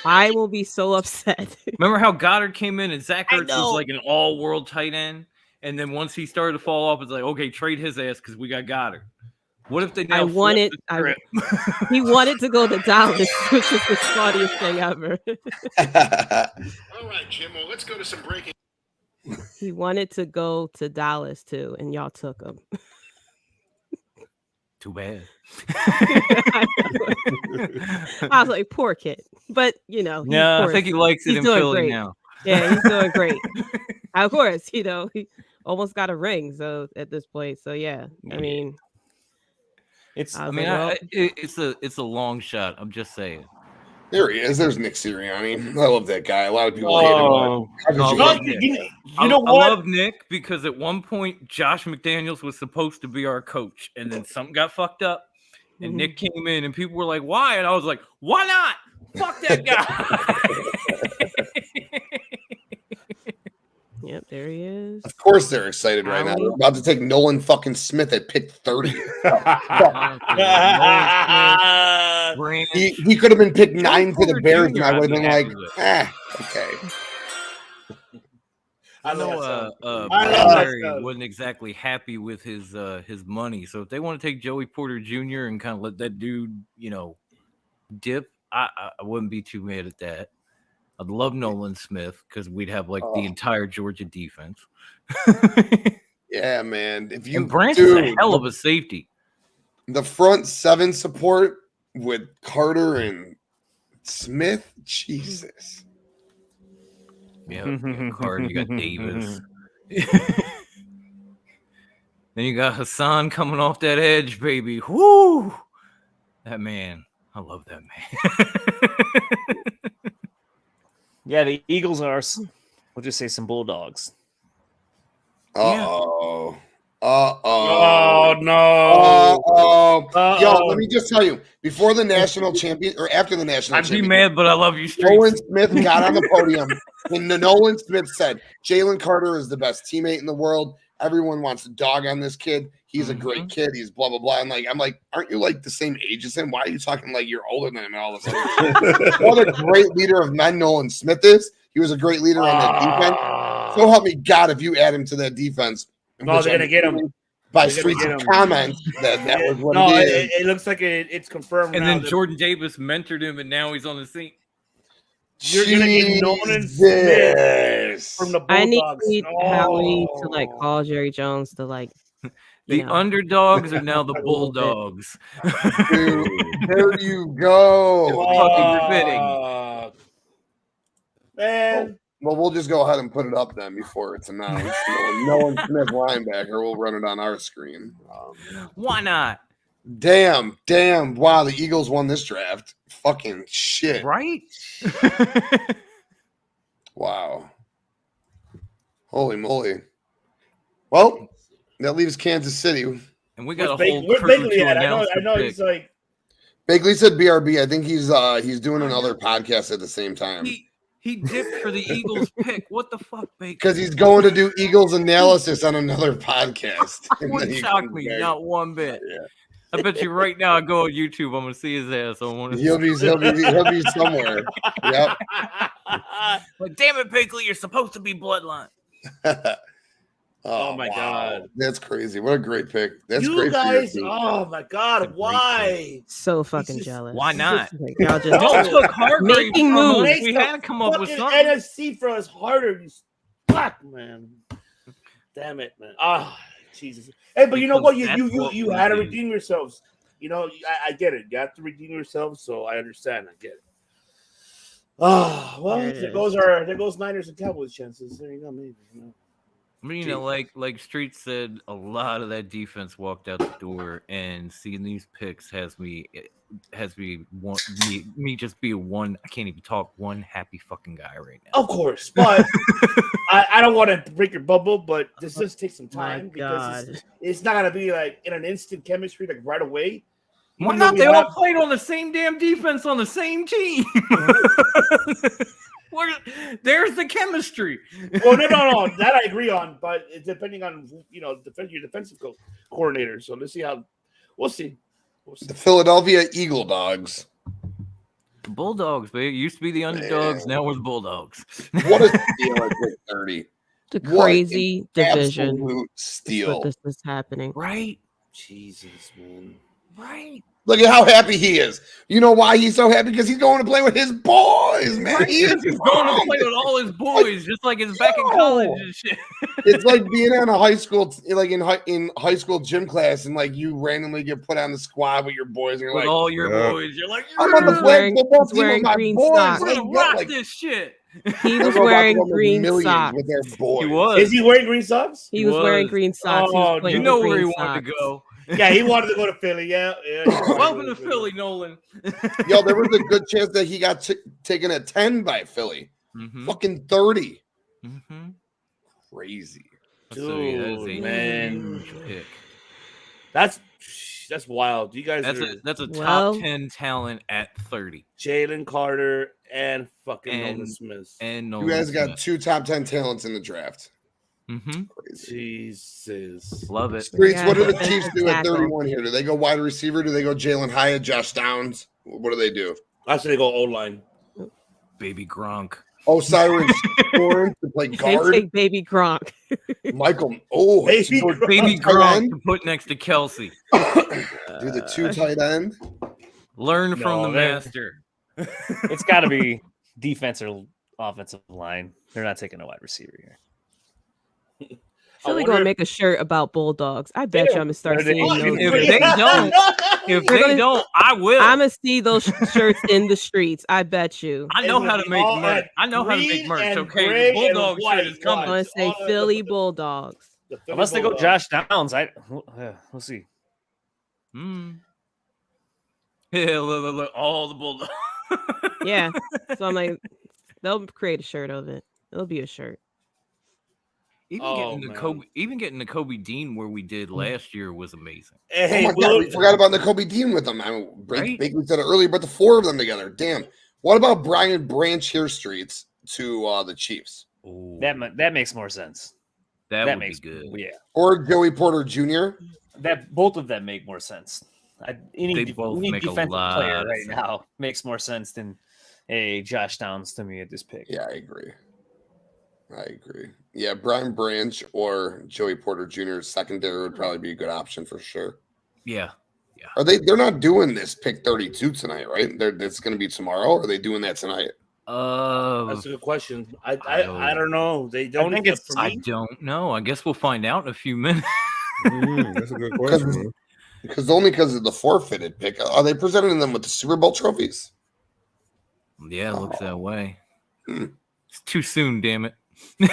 I will be so upset. Remember how Goddard came in and Zach I Ertz was like an all-world tight end, and then once he started to fall off, it's like, okay, trade his ass because we got Goddard. What if they now he wanted to go to Dallas, which is the funniest thing ever. All right, Jim. Well, let's go to some breaking. He wanted to go to Dallas too, and y'all took him. Too bad. I was like, poor kid, but yeah, I think he likes it in Philly great now. Yeah, he's doing great. Of course, he almost got a ring. So at this point, so yeah, I mean, it's a long shot. I'm just saying. There he is. There's Nick Sirianni. I love that guy. A lot of people hate him. You know what? I love Nick because at one point Josh McDaniels was supposed to be our coach, and then something got fucked up, and Nick came in, and people were like, "Why?" And I was like, "Why not? Fuck that guy." Yep, there he is. Of course they're excited right now. They're about to take Nolan fucking Smith at pick 30. he could have been picked 9 to the Bears, and I would have been like, okay. I know Larry wasn't exactly happy with his money. So if they want to take Joey Porter Jr. and kind of let that dude, dip, I wouldn't be too mad at that. I'd love Nolan Smith because we'd have like the entire Georgia defense. Yeah, man. And Branch is a hell of a safety. The front 7 support with Carter and Smith, Jesus. Yeah, Carter, you got Davis. Then you got Hassan coming off that edge, baby. Whoo! That man. I love that man. Yeah, the Eagles are, we'll just say some Bulldogs. Uh-oh. Oh, no. Yo, let me just tell you, before the national champion, or after the national I'd championship, be mad, but I love you, Streets. Nolan Smith got on the podium, and Nolan Smith said, Jalen Carter is the best teammate in the world. Everyone wants to dog on this kid. He's a great kid. He's blah, blah, blah. I'm like, aren't you like the same age as him? Why are you talking like you're older than him and all of a sudden? What a great leader of men Nolan Smith is. He was a great leader on that defense. So help me God if you add him to that defense. No, they're going to get him. By Streets of comments that was what it is. It looks like it's confirmed. And then Jordan Davis mentored him, and now he's on the scene. You're going to get Nolan Smith from the Bulldogs. I need Howie to like call Jerry Jones to like. The underdogs are now the Bulldogs. Dude, there you go. Fucking fitting. Man. Well, we'll just go ahead and put it up then before it's announced. Nolan Smith linebacker. We'll run it on our screen. Why not? Damn. Wow, the Eagles won this draft. Fucking shit. Right? Wow. Holy moly. Well, that leaves Kansas City. And we got Where's Bakley at? I know he's like. Bakley said BRB. I think he's doing another podcast at the same time. He dipped for the Eagles pick. What the fuck, Baker? Because he's going to do Eagles analysis on another podcast. Wouldn't shock me, not one bit. Yeah. I bet you right now I go on YouTube, I'm gonna see his ass. He'll be somewhere. Yep. Like, damn it, Bakley, you're supposed to be Bloodline. Oh my God, that's crazy! What a great pick! That's you great guys. Oh my God, why? So fucking jealous. Why not? Y'all just took making moves. We had to come up with something. NFC for us harder. You fuck, man. Damn it, man. Ah, Jesus. Hey, but you know what? You had to redeem yourselves. You know, I get it. You have to redeem yourselves, so I understand. I get it. Oh, well, there goes Niners and Cowboys chances. There you go, maybe. You know. I mean, you know, like Street said, a lot of that defense walked out the door, and seeing these picks has me just be one. I can't even talk. One happy fucking guy right now. Of course, but I don't want to break your bubble, but this does take some time because it's not gonna be like in an instant chemistry like right away. Why not? They all played on the same damn defense on the same team. There's the chemistry. Well, no. That I agree on, but it's depending on your defensive coordinator. So let's see how. We'll see. The Philadelphia Eagle Dogs. The Bulldogs, baby. It used to be the underdogs. Now we're the Bulldogs. What a steal at pick 30. The crazy division. Absolute steal. This is happening. Right? Jesus, man. Right. Look at how happy he is. You know why he's so happy? Because he's going to play with his boys, man. Right. He's going to play with all his boys, just like he's back in college and shit. It's like being in a high school, like in high school gym class, and like you randomly get put on the squad with your boys, and you're with like, all your boys. You're like, I'm on the flag football team with my green boys. socks. We're gonna rock this shit. He was wearing green socks. With their boys. He was. Is he wearing green socks? He was wearing green socks. Oh, you know where he wanted to go. Yeah, he wanted to go to Philly. Yeah. Welcome to Philly, Nolan. Yo, there was a good chance that he got taken at 10 by Philly. Mm-hmm. Fucking 30. Mm-hmm. Crazy. Dude, that is a man. huge pick. That's wild. You guys that's a top 10 talent at 30. Jalen Carter and fucking Nolan Smith. And you guys got two top 10 talents in the draft. Mm-hmm. Jesus. Love it. Streets, what do the Chiefs do at 31 here? Do they go wide receiver? Do they go Jalen Hyatt, Josh Downs? What do they do? I say they go O-line. Baby Gronk. Osiris Torrance to play guard. Take Baby Gronk. Michael. Baby Gronk to put next to Kelsey. Do the two tight end. Learn from the master. It's got to be defense or offensive line. They're not taking a wide receiver here. Philly gonna make a shirt about Bulldogs. I bet you I'm gonna start seeing those. If they don't, I will. I'm gonna see those shirts in the streets. I bet you. I know how to make merch. I know how to make merch. Okay, the Bulldog shirt is coming. I'm gonna say Philly Bulldogs. Unless they go Josh Downs, we'll see. Yeah, look, all the Bulldogs. Yeah, so I'm like, they'll create a shirt of it. It'll be a shirt. Even getting the Kobe Dean where we did last year was amazing. Hey, God, we forgot about the Kobe Dean with them. Bakley said it earlier, but the four of them together. Damn. What about Brian Branch here streets to the Chiefs? Ooh. That makes more sense. That makes good. Yeah. Or Joey Porter Jr. That both of them make more sense. Any defensive player right sense. now makes more sense than a Josh Downs to me at this pick. Yeah, I agree. Yeah, Brian Branch or Joey Porter Jr. secondary would probably be a good option for sure. Yeah. They're not doing this pick 32 tonight, right? It's going to be tomorrow. Or are they doing that tonight? That's a good question. I don't know. They don't. I don't know. I guess we'll find out in a few minutes. That's a good question. Because of the forfeited pick. Are they presenting them with the Super Bowl trophies? Yeah, it looks that way. It's too soon, damn it. Why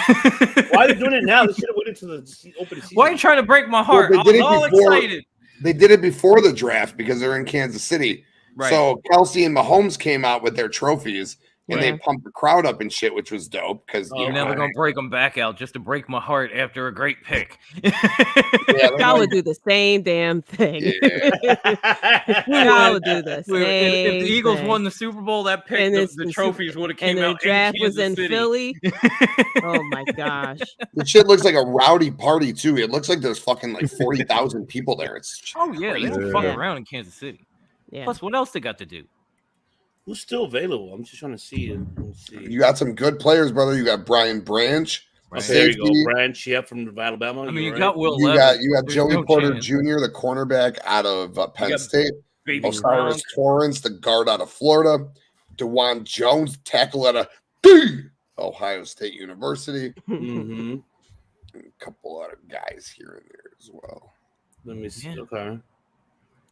are they doing it now? They should have waited to the open season. Why are you trying to break my heart? I was all excited. They did it before the draft because they're in Kansas City. Right. So Kelsey and Mahomes came out with their trophies, And they pumped the crowd up and shit, which was dope because you're never gonna break them back out just to break my heart after a great pick. I would do the same damn thing. I would do the same. If the Eagles thing. won the Super Bowl, that pick, the trophies would have came out. And the draft was in City. Philly. Oh my gosh! The shit looks like a rowdy party too. It looks like there's fucking like 40,000 people there. It's yeah, they don't fuck around in Kansas City. Yeah. Plus, what else they got to do? Who's still available? I'm just trying to see it. You got some good players, brother. You got Brian Branch. Right. There you go, Branch. Yeah, from Alabama. I mean, you got Will. You got Joey Porter Jr., the cornerback out of Penn State. Osiris Torrance, the guard out of Florida. DeJuan Jones, tackle out of Ohio State University. Mm-hmm. A couple other guys here and there as well. Let me see. Okay.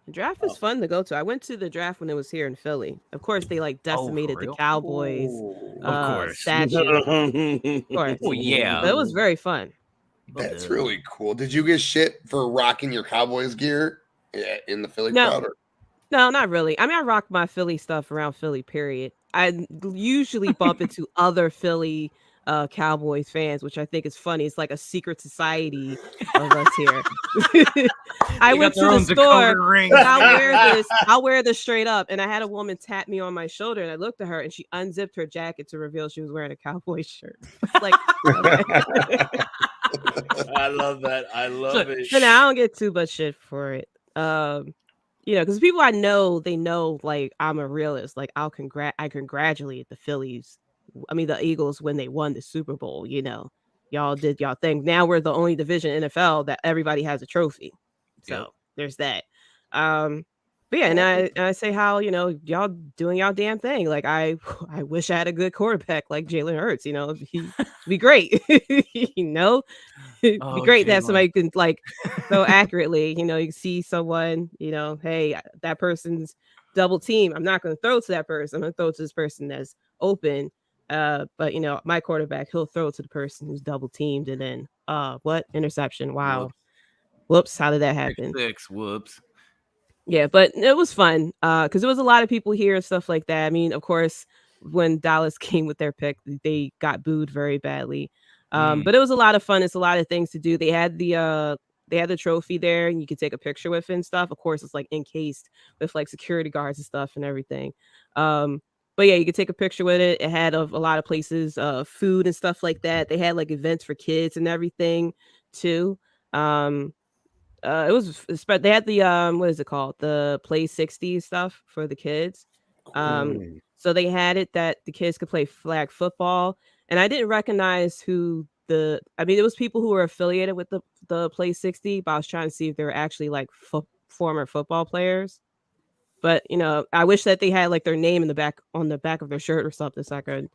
The draft is fun to go to. I went to the draft when it was here in Philly. Of course, they like decimated the Cowboys. Of course. Statue. Of course. Well, yeah. But it was very fun. That's really cool. Did you get shit for rocking your Cowboys gear in the Philly crowd? No, not really. I mean, I rock my Philly stuff around Philly, period. I usually bump into other Philly Cowboys fans, which I think is funny. It's like a secret society of us here. I went to the store. I'll wear this straight up. And I had a woman tap me on my shoulder, and I looked at her, and she unzipped her jacket to reveal she was wearing a Cowboys shirt. It's like, I love that. I love it. And I don't get too much shit for it. Because people I know, they know like I'm a realist. Like I congratulate the the Eagles when they won the Super Bowl. Y'all did y'all thing. Now we're the only division in NFL that everybody has a trophy. So there's that. But yeah, and I say how y'all doing y'all damn thing. Like I wish I had a good quarterback like Jalen Hurts. He'd be great. It'd be great to have somebody who can like so accurately. You can see someone. Hey, that person's double team. I'm not going to throw to that person. I'm going to throw to this person that's open. But my quarterback, he'll throw to the person who's double teamed, and then what interception? Wow, whoops! How did that happen? Whoops. Yeah, but it was fun because there was a lot of people here and stuff like that. I mean, of course, when Dallas came with their pick, they got booed very badly. But it was a lot of fun. It's a lot of things to do. They had the trophy there, and you could take a picture with it and stuff. Of course, it's like encased with like security guards and stuff and everything. But yeah, you could take a picture with it. It had a lot of places, food and stuff like that. They had like events for kids and everything too. They had the what is it called? The Play 60 stuff for the kids. So they had it that the kids could play flag football. And I didn't recognize it was people who were affiliated with the Play 60, but I was trying to see if they were actually like former football players. But I wish that they had like their name on the back of their shirt or something so I could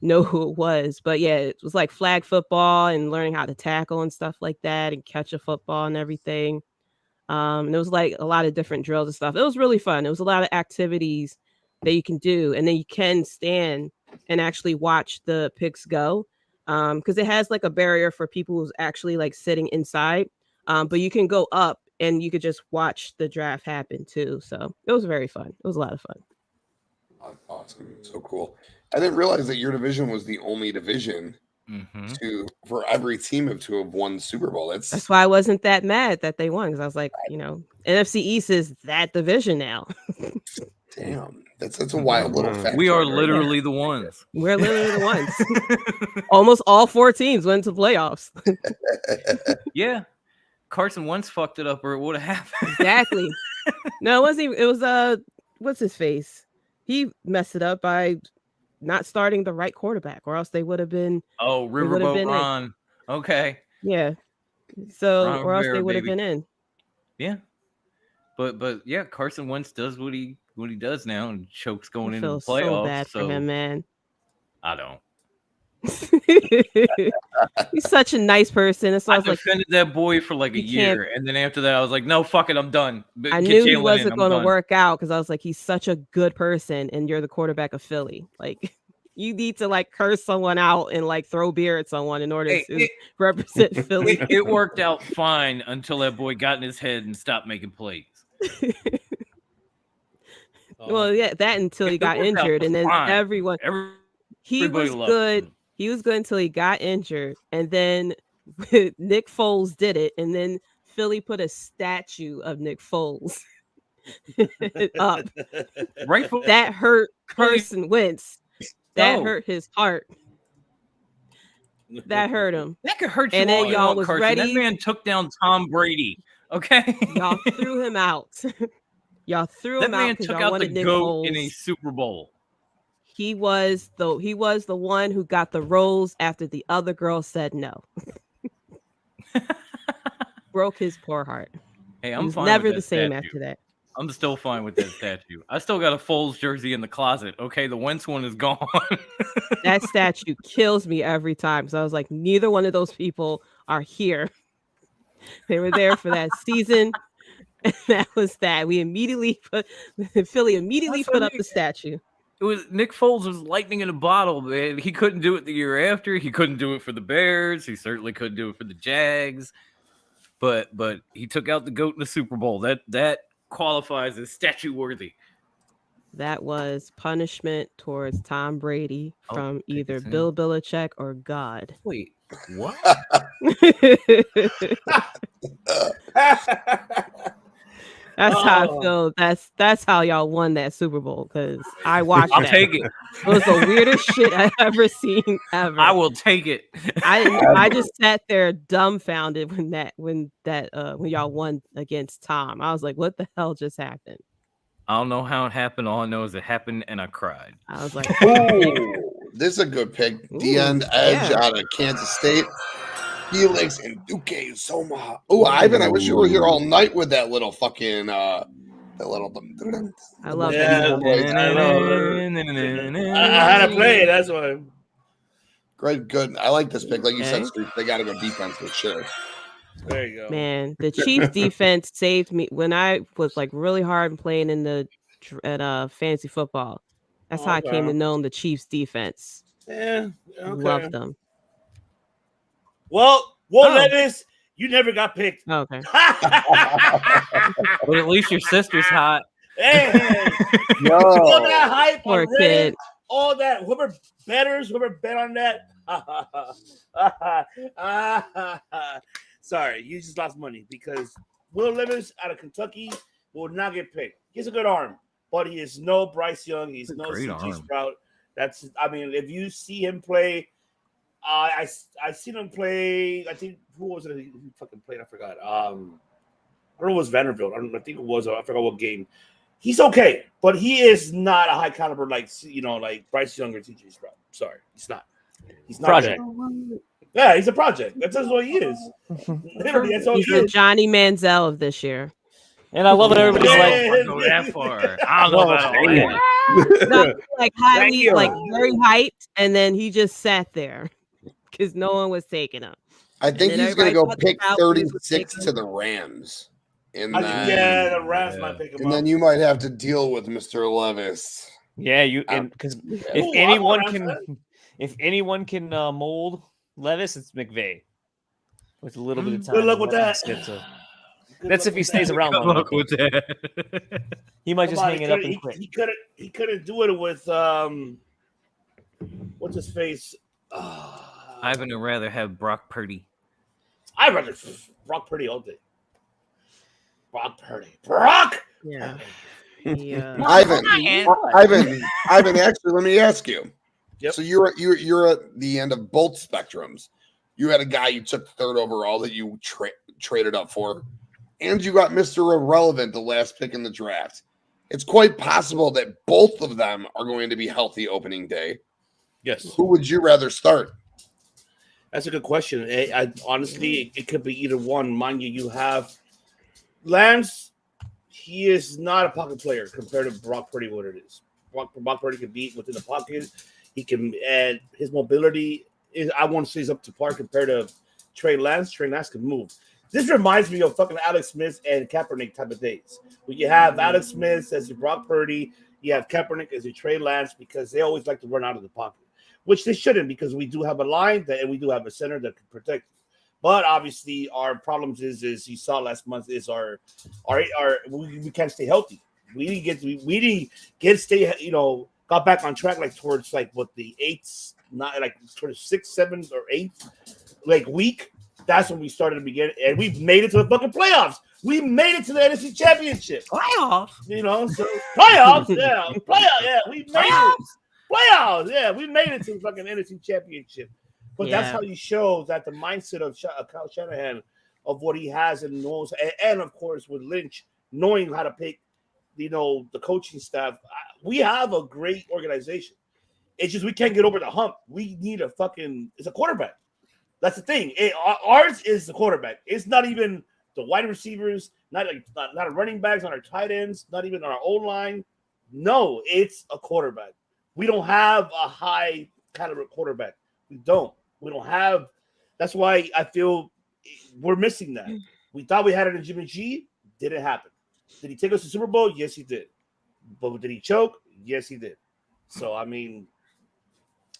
know who it was. But yeah, it was like flag football and learning how to tackle and stuff like that and catch a football and everything. And it was like a lot of different drills and stuff. It was really fun. It was a lot of activities that you can do, and then you can stand and actually watch the picks go. Because it has like a barrier for people who's actually like sitting inside. But you can go up and you could just watch the draft happen too. So it was very fun. It was a lot of fun. Awesome. So cool. I didn't realize that your division was the only division for every team to have won the Super Bowl. That's why I wasn't that mad that they won, because I was like, NFC East is that division now. Damn. That's a wild little fact. We are literally the ones. We're literally the ones. Almost all 4 teams went to playoffs. Yeah. Carson Wentz fucked it up, or it would have happened. Exactly. No, it wasn't even. It was what's his face? He messed it up by not starting the right quarterback, or else they would have been. Oh, Riverboat Ron. Okay. Yeah. So, Ron or else Rivera, they would have baby. been in. Yeah. But yeah, Carson Wentz does what he does now and chokes going into the playoffs. So bad for him, man. I don't. He's such a nice person. So I defended that boy for like a year, and then after that, I was like, "No, fuck it, I'm done." I knew he wasn't going to work out because I was like, "He's such a good person, and you're the quarterback of Philly. Like, you need to like curse someone out and like throw beer at someone in order to represent Philly." It worked out fine until that boy got in his head and stopped making plays. Well, yeah, that until he got injured, and then everybody he was good. He was good until he got injured, and then Nick Foles did it, and then Philly put a statue of Nick Foles up. That hurt Carson Wentz. That hurt his heart. That hurt him. That could hurt you. And then y'all was Carson. ready. That man took down Tom Brady. Okay, y'all threw him out. Y'all threw him out. That man took out the Nick GOAT Foles. in a Super Bowl. He was the one who got the rose after the other girl said no. Broke his poor heart. Hey, I'm fine never with the that same statue. after that. I'm still fine with that statue. I still got a Foles jersey in the closet. Okay, the Wentz one is gone. That statue kills me every time. So I was like, neither one of those people are here. They were there for that season. And that was that. We immediately Philly put up the statue. It was Nick Foles was lightning in a bottle, man. He couldn't do it the year after. He couldn't do it for the Bears. He certainly couldn't do it for the Jags. But he took out the GOAT in the Super Bowl. That qualifies as statue worthy. That was punishment towards Tom Brady from either Bill Belichick or God. Wait, what? That's how I feel. That's how y'all won that Super Bowl, because I watched I'll that. take it. It was the weirdest shit I've ever seen ever. I will take it. I just sat there dumbfounded when y'all won against Tom. I was like, what the hell just happened? I don't know how it happened. All I know is it happened, and I cried. I was like, this is a good pick. D-end edge out of Kansas State. Felix and Duque Soma. Oh, Ivan, I wish you were here all night with that little fucking I love that. I had to play it. That's why. Great, good. I like this pick. Like you said, Street, they got to go defense for sure. There you go. Man, the Chiefs defense saved me when I was like really hard playing in fantasy football. That's how I came to know the Chiefs defense. Yeah, okay. Love them. Well, Levis, you never got picked. Okay. But at least your sister's hot. Hey, Yo. all that hype Poor on Reddit, kid. all that, whoever bet on that. Sorry, you just lost money because Will Levis out of Kentucky will not get picked. He's a good arm, but he is no Bryce Young. He's no CG Sprout. If you see him play, I seen him play. I think who was it? He fucking played. I forgot. I don't know. It was Vanderbilt. I think it was. I forgot what game. He's okay, but he is not a high caliber like Bryce Young or CG Sprout. Sorry, he's not. He's not Project. Yeah, he's a project. That's just what he is. Literally, that's all He's he the is. Johnny Manziel of this year. And I love that everybody's like, I go that far. I don't know about all that. Not like highly, like very hyped, and then he just sat there because no one was taking him. I think And then he's going to go everybody pick thought the Falcons would 36 take to him. the Rams. And Yeah, the Rams might pick him and up. then you might have to deal with Mr. Levis. yeah, because if Ooh, anyone I'm can, not- if anyone can mold Levis, it's McVay. With a little bit of time. Good luck with that. That's if he stays around Good long luck enough. with that. He might just Come on, hang it up and quit. He couldn't do it with what's his face? Ivan would rather have Brock Purdy. I'd rather Brock Purdy all day. Brock. Yeah. Ivan, actually, let me ask you. Yep. So you're at the end of both spectrums. You had a guy you took third overall that you traded up for, and you got Mr. Irrelevant, the last pick in the draft. It's quite possible that both of them are going to be healthy opening day. Yes. Who would you rather start? That's a good question. Honestly, it could be either one. Mind you, you have Lance. He is not a pocket player compared to Brock Purdy. What it is, Brock Purdy can beat within the pocket. He can, and his mobility is. I want to say is up to par compared to Trey Lance. Trey Lance can move. This reminds me of fucking Alex Smith and Kaepernick type of days. When you have Alex Smith as your Brock Purdy, you have Kaepernick as your Trey Lance because they always like to run out of the pocket, which they shouldn't because we do have a line and we do have a center that can protect. But obviously, our problems is you saw last month is our we can't stay healthy. We didn't stay, got back on track like towards like what the 8th, not like towards 6th, 7th, or 8th like week. That's when we started to begin, and we made it to the fucking playoffs. We made it to the NFC Championship. Playoffs, so playoffs, yeah, we made it. Playoffs, yeah, we made it to the fucking NFC Championship. But that's how you show that the mindset of Kyle Shanahan, of what he has and knows, and of course with Lynch knowing how to pick, the coaching staff. We have a great organization. It's just we can't get over the hump. We need it's a quarterback. That's the thing. Ours is the quarterback. It's not even the wide receivers, not a running backs, not our tight ends, not even our O-line. No, it's a quarterback. We don't have a high caliber quarterback. We don't have. That's why I feel we're missing that. We thought we had it in Jimmy G. Didn't happen. Did he take us to Super Bowl? Yes, he did. But did he choke? Yes, he did. So, I mean,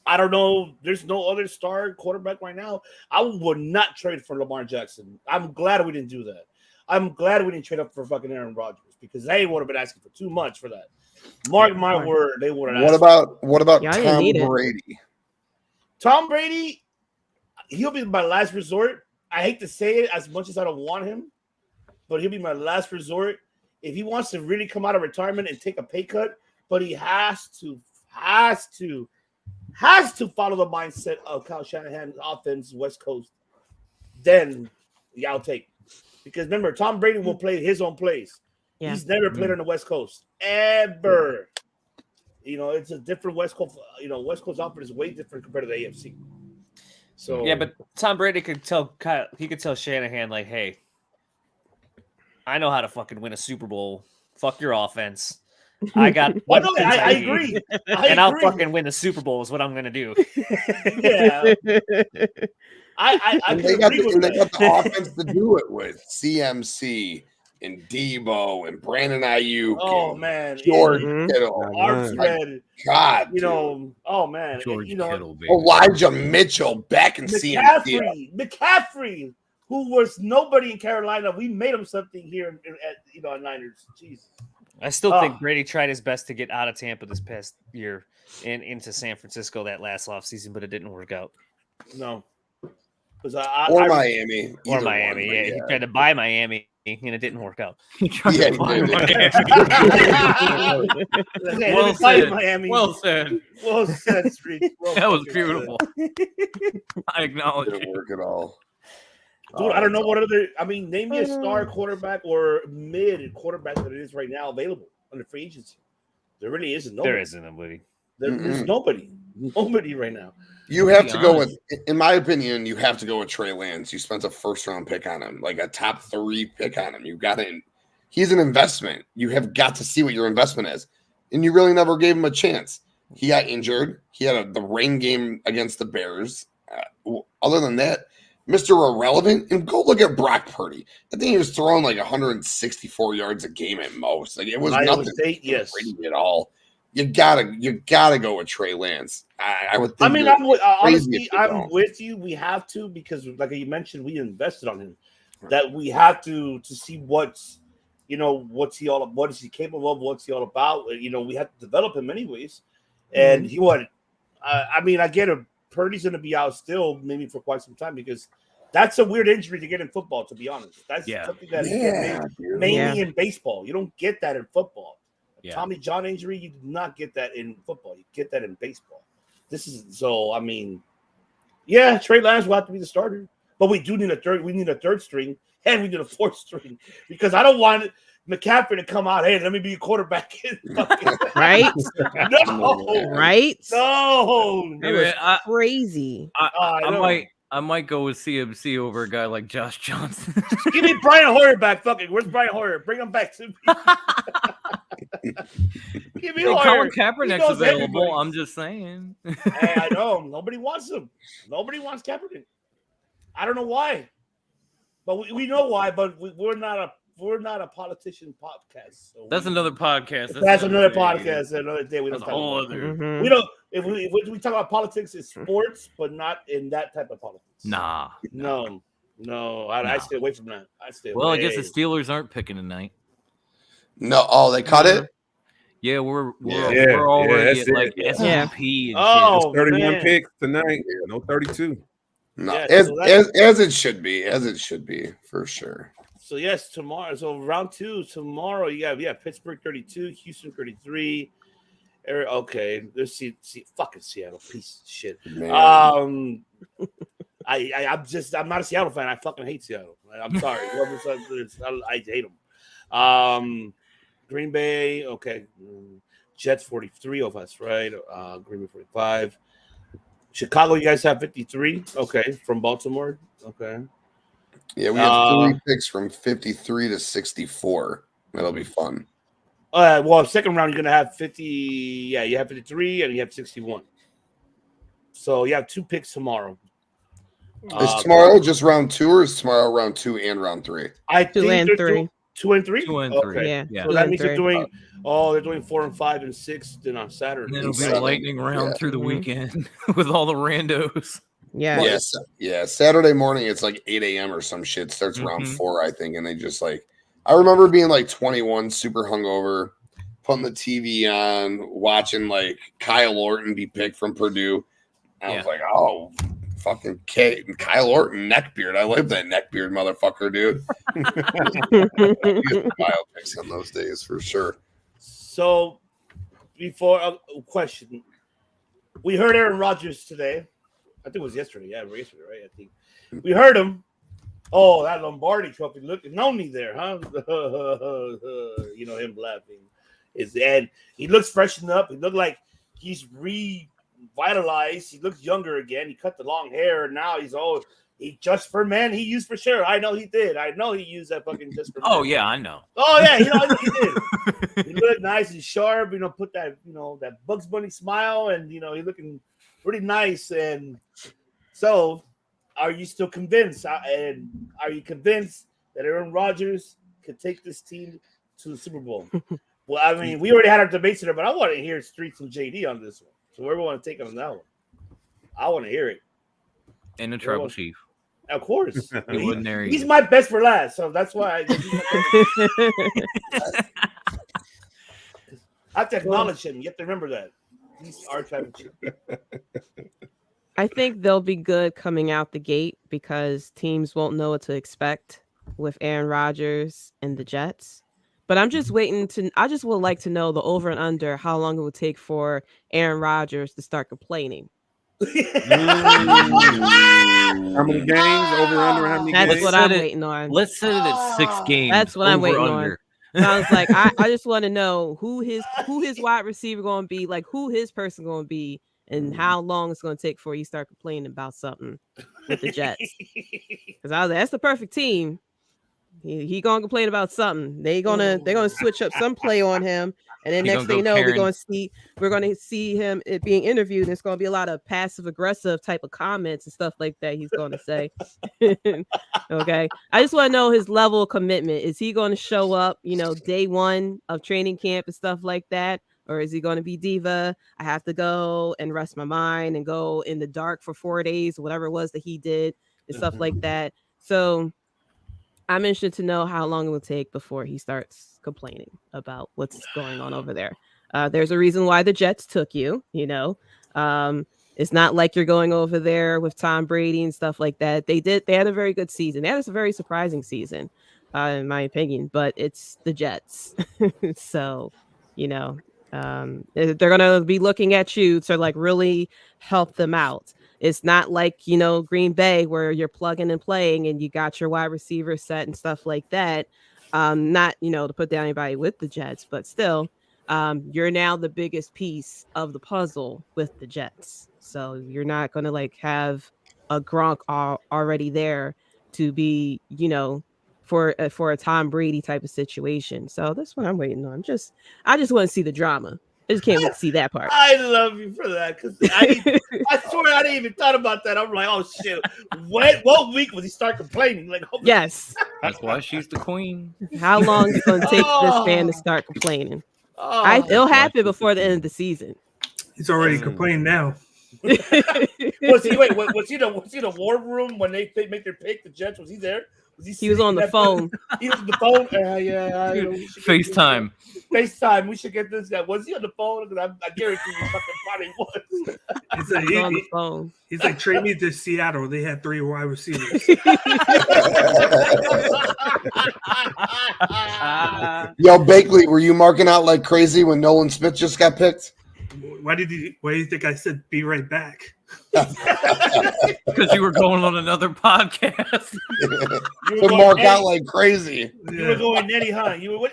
I don't know. There's no other star quarterback right now. I would not trade for Lamar Jackson. I'm glad we didn't do that. I'm glad we didn't trade up for fucking Aaron Rodgers because they would have been asking for too much for that. Mark my word, they would have. What about Tom Brady? Tom Brady, he'll be my last resort. I hate to say it as much as I don't want him, but he'll be my last resort. If he wants to really come out of retirement and take a pay cut, but he has to follow the mindset of Kyle Shanahan's offense, West Coast, then I'll take. Because remember, Tom Brady will play his own plays. Yeah. He's never played on the West Coast ever. It's a different West Coast. West Coast offense is way different compared to the AFC. So yeah, but Tom Brady could tell Kyle. He could tell Shanahan like, "Hey, I know how to fucking win a Super Bowl. Fuck your offense. I got. I agree. I'll fucking win the Super Bowl is what I'm gonna do." Yeah. They got the offense to do it with CMC and Debo and Brandon Ayuk. Oh man, George Kittle, Armstead. God, oh man, George Kittle, baby. Elijah Mitchell back in CMC. McCaffrey, who was nobody in Carolina, we made him something here at Niners. Jesus. I still think Brady tried his best to get out of Tampa this past year and into San Francisco that last offseason, but it didn't work out. No. Miami. Or Miami, yeah. He tried to buy Miami, and it didn't work out. Well said. Miami. Well said. Well said, Street. That was beautiful. I acknowledge it. Didn't work at all. Dude, I don't know what other. I mean, name me a star quarterback or mid quarterback that it is right now available under free agency. There really isn't. Nobody. There isn't nobody. There's nobody. Nobody right now. You have to go with, in my opinion, you have to go with Trey Lance. You spent a first-round pick on him, like a top 3 pick on him. You got to. He's an investment. You have got to see what your investment is, and you really never gave him a chance. He got injured. He had the rain game against the Bears. Other than that, Mr. Irrelevant, and go look at Brock Purdy. I think he was throwing like 164 yards a game at most. Like it was nothing at all. You gotta go with Trey Lance. I would think. I mean, I'm with you. We have to because, like you mentioned, we invested on him. Right. That we have to see what is he capable of? What's he all about? We have to develop him anyways. And I get it. Purdy's going to be out still maybe for quite some time because that's a weird injury to get in football, to be honest. That's something that mainly in baseball. You don't get that in football. Yeah. Tommy John injury, you do not get that in football. You get that in baseball. Trey Lance will have to be the starter. But we do need a third. We need a third string, and we need a fourth string because I don't want McCaffrey to come out. Hey, let me be a quarterback. Right? No. Right? No. It was crazy. I might go with CMC over a guy like Josh Johnson. Give me Brian Hoyer back. Fucking, where's Brian Hoyer? Bring him back to me. Give me Hoyer. Colin Kaepernick's available. Everybody. I'm just saying. Hey, I know. Nobody wants him. Nobody wants Kaepernick. I don't know why, but we know why. But we're not a politician podcast. So that's another podcast. That's another podcast. Another day. We don't talk about other. We don't. If we talk about politics, it's sports, but not in that type of politics. Nah. No. I stay away from that. I guess the Steelers aren't picking tonight. No, oh, they cut it. Yeah, we're Yeah, already that's at like it. S&P and Oh, shit. 31 man. picks tonight. No 32. No, Yeah, as, so that- as it should be for sure. So yes, tomorrow. So round 2 tomorrow. You have Pittsburgh 32, Houston 33. Okay, let's see fucking Seattle, piece of shit. Man. I'm not a Seattle fan. I fucking hate Seattle. I'm sorry. I hate them. Green Bay, okay. Jets 43 of us, right? Green Bay 45. Chicago, you guys have 53. Okay, from Baltimore. Okay. Yeah, we have 3 picks from 53 to 64. That'll be fun. Well, second round, you're going to have 50. Yeah, you have 53 and you have 61. So you have 2 picks tomorrow. Is tomorrow just round 2 or is tomorrow round 2 and round 3? I think 2 and 3. 2 and 3? 2 and 3. Okay. Yeah. So that means they're doing 4 and 5 and 6 then on Saturday. And it'll be a lightning round through the weekend with all the randos. Yeah. Yes. Yeah. Saturday morning, it's like 8 a.m. or some shit. Starts round 4, I think. And they just like, I remember being like 21, super hungover, putting the TV on, watching like Kyle Orton be picked from Purdue. I was like, oh, fucking Kyle Orton, neckbeard. I love that neckbeard motherfucker, dude. Kyle picks on those days for sure. So, before a question, we heard Aaron Rodgers today. I think it was yesterday. Yeah, yesterday, right? I think we heard him. Oh, that Lombardi trophy. Look, no me there, huh? You know him laughing. And he looks freshened up. He looked like he's revitalized. He looks younger again. He cut the long hair. And now he's old. He just for men. He used for sure. I know he did. I know he used that fucking just for men. Oh yeah, I know. Oh yeah, he did. He looked nice and sharp. Put that that Bugs Bunny smile, and he looking pretty nice. And so, are you still convinced? And are you convinced that Aaron Rodgers could take this team to the Super Bowl? Well, I mean, we already had our debates there, but I want to hear Streets and JD on this one. So where we want to take on that one? I want to hear it. And the tribal chief. Of course. He's He's my best for last, so that's why I have to acknowledge him. You have to remember that. He's our tribal chief. I think they'll be good coming out the gate because teams won't know what to expect with Aaron Rodgers and the Jets. But I'm just waiting I just would like to know the over and under how long it would take for Aaron Rodgers to start complaining. How many games? Over under how many games? That's what I'm waiting on. Let's set it at 6 games. That's what I'm waiting under. on. So I was like, I just want to know who his wide receiver going to be, like who his person going to be, and how long it's going to take before you start complaining about something with the Jets. Because I was like, that's the perfect team. He gonna complain about something. They're gonna switch up some play on him, and then next thing you know, we're gonna see him being interviewed, and it's gonna be a lot of passive aggressive type of comments and stuff like that he's gonna say. Okay, I just want to know his level of commitment. Is he gonna show up, day 1 of training camp and stuff like that, or is he gonna be diva? I have to go and rest my mind and go in the dark for 4 days, whatever it was that he did and stuff like that. So I'm interested to know how long it will take before he starts complaining about what's going on over there. There's a reason why the Jets took you, it's not like you're going over there with Tom Brady and stuff like that. They had a very good season. They had a very surprising season, in my opinion, but it's the Jets. So, they're going to be looking at you to like really help them out. It's not like, Green Bay where you're plugging and playing and you got your wide receiver set and stuff like that. Not, to put down anybody with the Jets, but still, you're now the biggest piece of the puzzle with the Jets. So you're not going to like have a Gronk already there to be, for a Tom Brady type of situation. So that's what I'm waiting on. I just want to see the drama. I just can't wait to see that part. I love you for that because I swear I didn't even thought about that. I'm like, oh shit, what week was he start complaining? Like, oh, yes, that's why she's the queen. How long is it going to take this man to start complaining? It'll happen before the end of the season. He's already complaining now. Was he the war room when they make their pick? The Jets, was he there? He was on the phone. He was on the phone. Yeah. FaceTime. FaceTime. We should get this guy. Was he on the phone? I guarantee you fucking probably was. He's like, He was on the phone. He's like, trade me to Seattle. They had 3 wide receivers. Yo, Bakley, were you marking out like crazy when Nolan Smith just got picked? Why do you think I said be right back? Because you were going on another podcast. To mark out like crazy. You were going Nettie Hunt. You were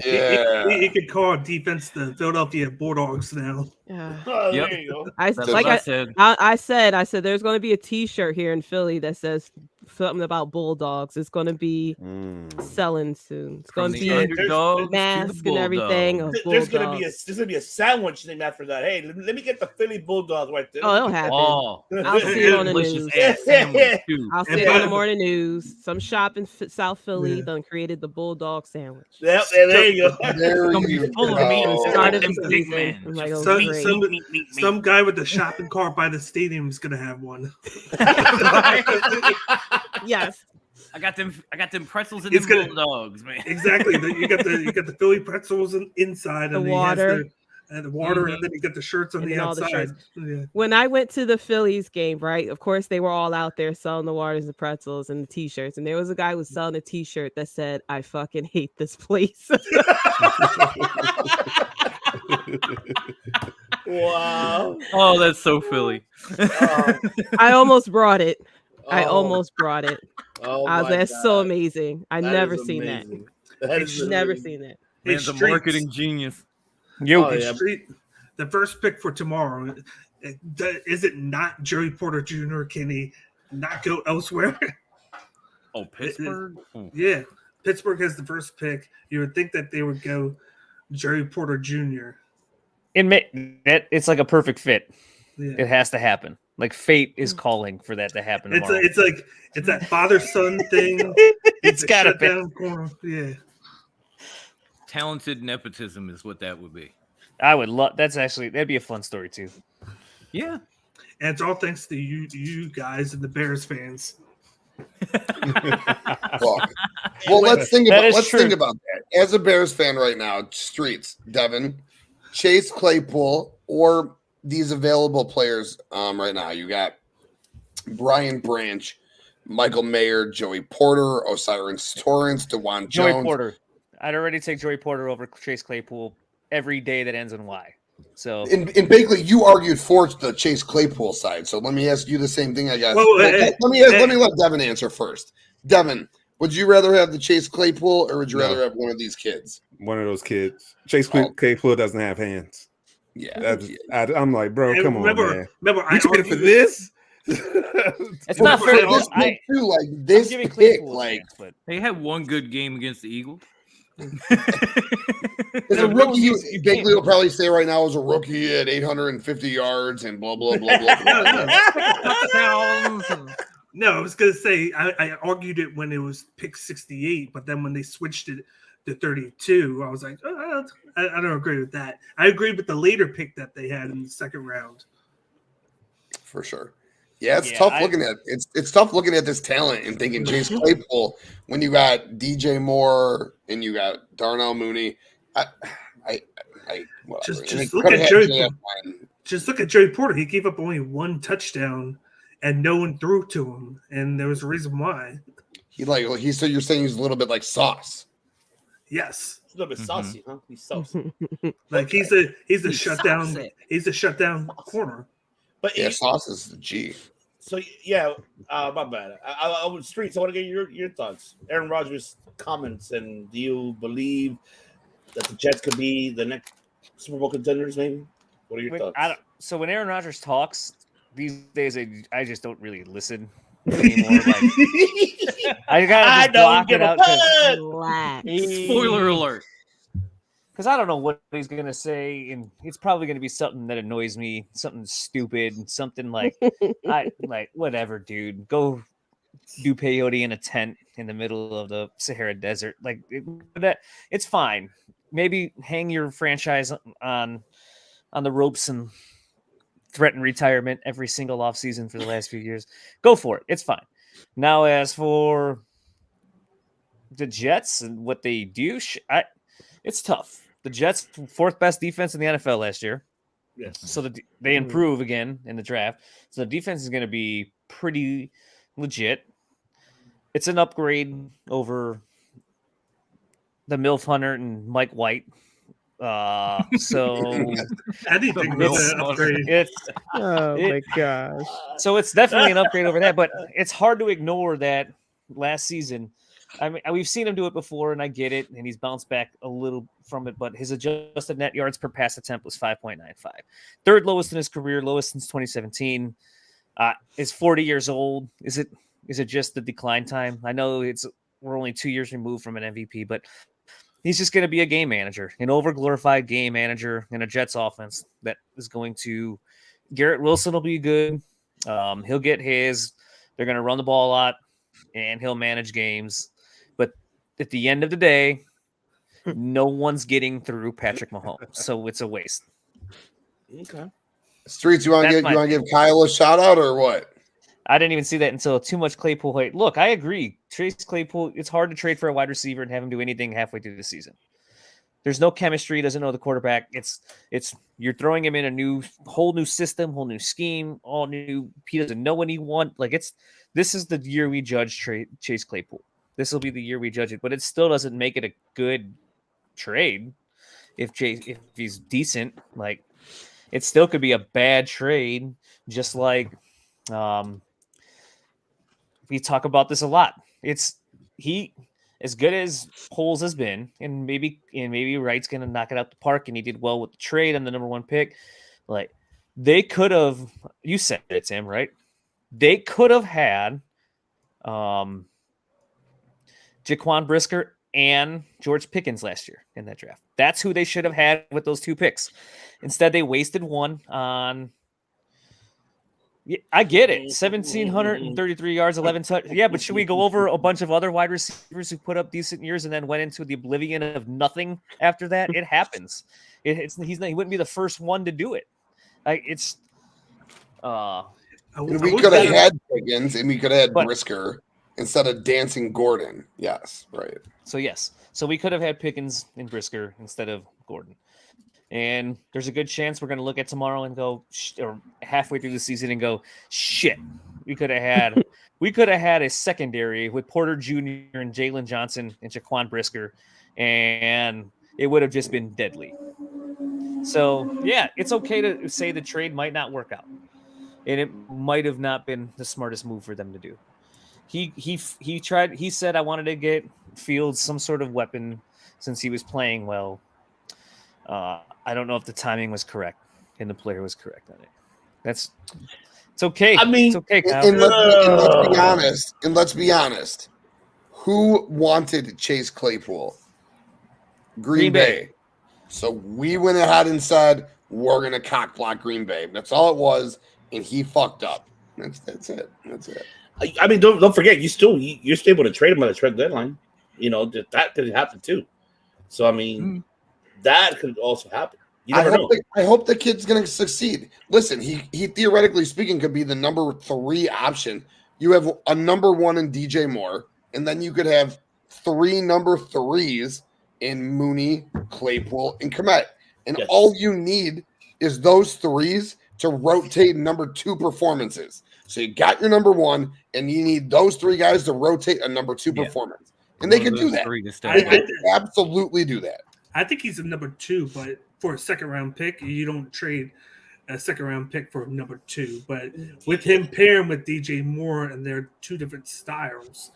Yeah. He could call defense the Philadelphia Bulldogs now. Yeah. Oh, Yep. there you go. I said there's going to be a T-shirt here in Philly that says something about Bulldogs. It's going to be selling soon. It's going to be underdog mask and everything. Of There's gonna be a sandwich named after that. Hey, let me get the Philly Bulldogs right there. Oh, it'll happen. Oh, I'll see it on the delicious news. ass sandwich, too. I'll see it on the morning news. Some shop in South Philly done created the Bulldog sandwich. Yep, there you go. There Gonna be you full of meat. go. Started Them the big season. man. I'm like, oh, great. Some guy with the shopping cart by the stadium is gonna have one. Yes. I got them pretzels and It's them gonna- bulldogs, man. Exactly. You got the Philly pretzels inside, The and water. and the water, and then you got the shirts on And the then all the outside. shirts. Yeah. When I went to the Phillies game, right? Of course, they were all out there selling the waters and pretzels and the T-shirts. And there was a guy who was selling a T-shirt that said, "I fucking hate this place." Wow. Oh, that's so Philly. I almost brought it. I Oh. almost brought it. Oh I was my like, that's so God. amazing. I That never is seen that. amazing. That is Never amazing. seen that. Man's a Streets. marketing genius. Oh, yeah. The first pick for tomorrow, is it not Joey Porter Jr.? Can he not go elsewhere? Oh, Pittsburgh? Yeah, Pittsburgh has the first pick. You would think that they would go Joey Porter Jr. It's like a perfect fit. Yeah. It has to happen. Like fate is calling for that to happen tomorrow. It's that father-son thing. It's a gotta be. shutdown corner. Yeah. Talented nepotism is what that would be. I would love. That'd be a fun story too. Yeah. And it's all thanks to you guys and the Bears fans. Well, let's think about true. that. As a Bears fan right now, Streets, Devin, Chase Claypool, or these available players right now. You got Brian Branch, Michael Mayer, Joey Porter, Osiris Torrance, DeJuan Joey Jones. Porter. I'd already take Joey Porter over Chase Claypool every day that ends in Y. So In Bakley, you argued for the Chase Claypool side. So let me ask you the same thing, I guess. Well, let me let Devin answer first. Devin, would you rather have the Chase Claypool or would you rather have one of these kids? One of those kids. Chase Claypool doesn't have hands. Yeah. I'm like, bro, And come on, man. Remember, You traded for this? it's not fair. This pick too, like this giving pick, Claypool a like chance, but They had one good game against the Eagles. as a rookie, Bakley will probably say right now as a rookie at 850 yards and blah blah blah blah. No, I was gonna say I argued it when it was pick 68, but then when they switched it to 32, I was like, I don't agree with that. I agree with the later pick that they had in the second round. For sure. Yeah, it's tough looking at it's tough looking at this talent and thinking Chase Claypool when you got DJ Moore and you got Darnell Mooney. Just look at Joey. Just look at Joey Porter. He gave up only one touchdown, and no one threw to him, and there was a reason why. So you're saying he's a little bit like Sauce. Yes, He's a little bit saucy, huh? He's saucy. like he's a shutdown. He's a shutdown corner. But Yeah, Sauce is the G. So yeah, my bad. I would Streets. I want to get your thoughts. Aaron Rodgers' comments, and do you believe that the Jets could be the next Super Bowl contenders? Maybe. What are your thoughts? So when Aaron Rodgers talks these days, I just don't really listen anymore. I gotta block it out. Spoiler alert. Because I don't know what he's gonna say, and it's probably gonna be something that annoys me, something stupid, and something like whatever, dude. Go do peyote in a tent in the middle of the Sahara Desert. It's fine. Maybe hang your franchise on the ropes and threaten retirement every single offseason for the last few years. Go for it. It's fine. Now, as for the Jets and what they do, it's tough. The Jets, fourth best defense in the NFL last year. Yes. So they improve again in the draft. So the defense is going to be pretty legit. It's an upgrade over the MILF Hunter and Mike White. So anything was an upgrade. My gosh. So it's definitely an upgrade over that, but it's hard to ignore that last season. I mean, we've seen him do it before, and I get it, and he's bounced back a little from it, but his adjusted net yards per pass attempt was 5.95. Third lowest in his career, lowest since 2017. Is 40 years old. Is it just the decline time? I know we're only 2 years removed from an MVP, but he's just going to be a game manager, an overglorified game manager in a Jets offense that is going to – Garrett Wilson will be good. He'll get his. They're going to run the ball a lot, and he'll manage games. But at the end of the day, no one's getting through Patrick Mahomes, so it's a waste. Okay. Streets, you want to give Kyle a shout out or what? I didn't even see that until too much Claypool hate. Look, I agree. Chase Claypool, it's hard to trade for a wide receiver and have him do anything halfway through the season. There's no chemistry. He doesn't know the quarterback. It's you're throwing him in a whole new system, whole new scheme, all new. He doesn't know what he wants. This is the year we judge Chase Claypool. This will be the year we judge it, but it still doesn't make it a good trade. If he's decent, it still could be a bad trade. Just like we talk about this a lot. He as good as Poles has been, and maybe Wright's gonna knock it out the park, and he did well with the trade and the number one pick. They could have, you said it, Tim, right? They could have had Jaquan Brisker and George Pickens last year in that draft. That's who they should have had with those two picks. Instead, they wasted one on. Yeah, I get it. 1,733 yards, 11 touchdowns. Yeah, but should we go over a bunch of other wide receivers who put up decent years and then went into the oblivion of nothing after that? It happens. He wouldn't be the first one to do it. We could have had Pickens and we could have had Brisker instead of dancing Gordon. Yes, right. So we could have had Pickens and Brisker instead of Gordon. And there's a good chance we're going to look at tomorrow and go, or halfway through the season and go, shit. We could have had a secondary with Porter Jr. and Jalen Johnson and Jaquan Brisker, and it would have just been deadly. So yeah, it's okay to say the trade might not work out, and it might have not been the smartest move for them to do. He tried. He said, I wanted to get Fields some sort of weapon since he was playing well. I don't know if the timing was correct and the player was correct on it. It's okay. I mean, it's okay, Kyle. And let's be honest. Who wanted Chase Claypool? Green Bay. So we went ahead and said, we're going to cock block Green Bay. That's all it was. And he fucked up. That's it. I mean, don't forget, you're still able to trade him at a trade deadline. That could happen too. So, I mean, that could also happen. You never know. I hope the kid's going to succeed. Listen, he theoretically speaking could be the number 3 option. You have a number 1 in DJ Moore, and then you could have 3 number 3s in Mooney, Claypool, and Kmet. And all you need is those 3s to rotate number 2 performances. So you got your number 1, and you need those 3 guys to rotate a number 2 performance. And they can do that. They can absolutely do that. I think he's a number 2, but for a second-round pick, you don't trade a second-round pick for number 2. But with him pairing with DJ Moore, and they're 2 different styles,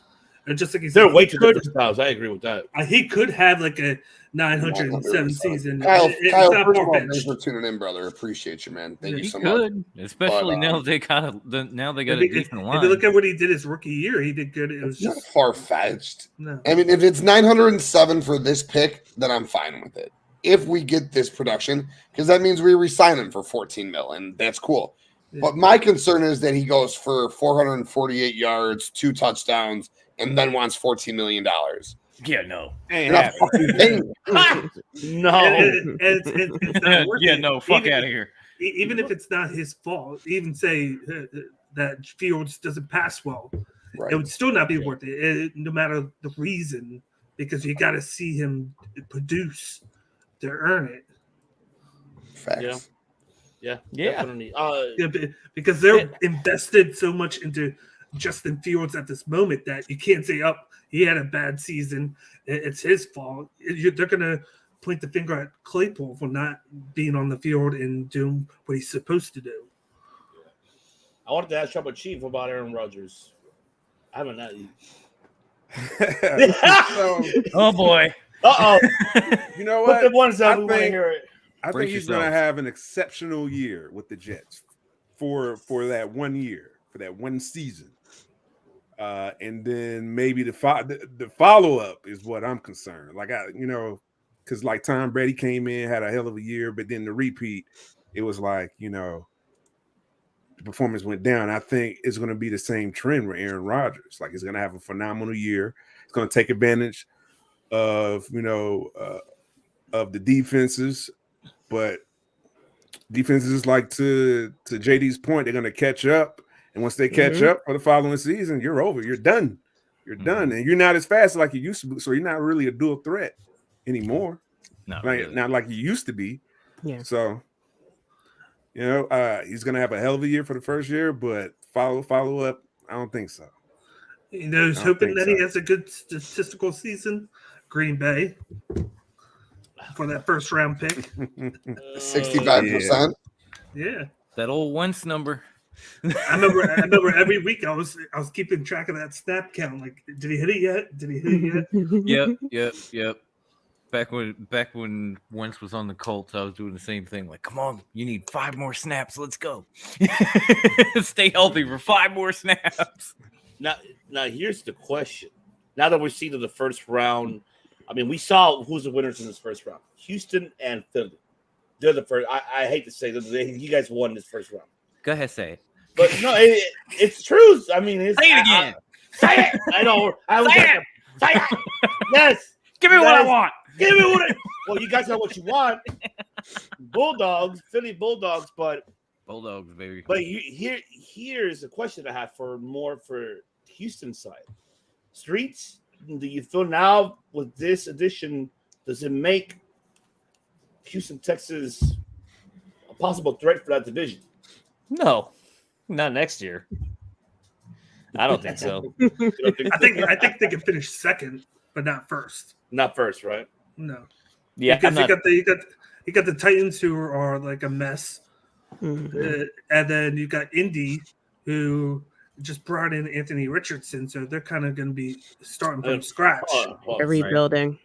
and just like they're way 2 different styles. I agree with that. He could have like a 907 season. Kyle, first of all, thanks for tuning in, brother. Appreciate you, man. Thank you so much. Especially now they got a decent line. If you look at what he did his rookie year, he did good. It was not far-fetched. No. I mean, if it's 907 for this pick, then I'm fine with it. If we get this production, because that means we re-sign him for $14 million, and that's cool. Yeah. But my concern is that he goes for 448 yards, 2 touchdowns, and then wants $14 million. Yeah, no. No. Fuck out of here. Even if it's not his fault, even say that Fields doesn't pass well, it would still not be worth it, no matter the reason, because you got to see him produce to earn it. Facts. Yeah. Yeah. Definitely. Because they're invested so much into Justin Fields at this moment that you can't say, "Oh, he had a bad season. It's his fault." They're gonna point the finger at Claypool for not being on the field and doing what he's supposed to do. I wanted to ask Trouble Chief about Aaron Rodgers. I haven't had Oh boy. You know what? Put the ones that we want to hear it. I think he's going to have an exceptional year with the Jets for that 1 year, for that one season. And then maybe the follow-up is what I'm concerned. Like, because like Tom Brady came in, had a hell of a year, but then the repeat, it was like, the performance went down. I think it's going to be the same trend with Aaron Rodgers. Like, he's going to have a phenomenal year. He's going to take advantage of, of the defenses. But defenses, like to JD's point, they're going to catch up. And once they catch up for the following season, you're over. You're done. You're done. And you're not as fast like you used to be. So you're not really a dual threat anymore. Not like you used to be. Yeah. So, he's going to have a hell of a year for the first year, but follow up, I don't think so. He's hoping that he has a good statistical season. Green Bay. For that first round pick. 65%. Yeah. That old Wentz number. I remember every week I was keeping track of that snap count. Like, did he hit it yet? Did he hit it yet? Yep. Back when Wentz was on the Colts, I was doing the same thing. Like, come on, you need 5 more snaps. Let's go. Stay healthy for 5 more snaps. Now here's the question. Now that we're seeing the first round, I mean, we saw who's the winners in this first round. Houston and Philly. They're the first. I hate to say you guys won this first round. Go ahead, say it. But no, it's true. I mean, say it again. Say it. I know. Say it. Yes. Give me what I want. Give me what Well, you guys know what you want. Bulldogs, Philly Bulldogs, but Bulldogs, baby. But here's the question I have for Houston side. Streets, do you feel now with this addition, does it make Houston, Texas a possible threat for that division? No, not next year. I don't think so. I think they can finish second, but not first. Not first, right? No. Yeah, because you got the Titans who are like a mess, and then you got Indy who just brought in Anthony Richardson, so they're kind of going to be starting from scratch. They're rebuilding.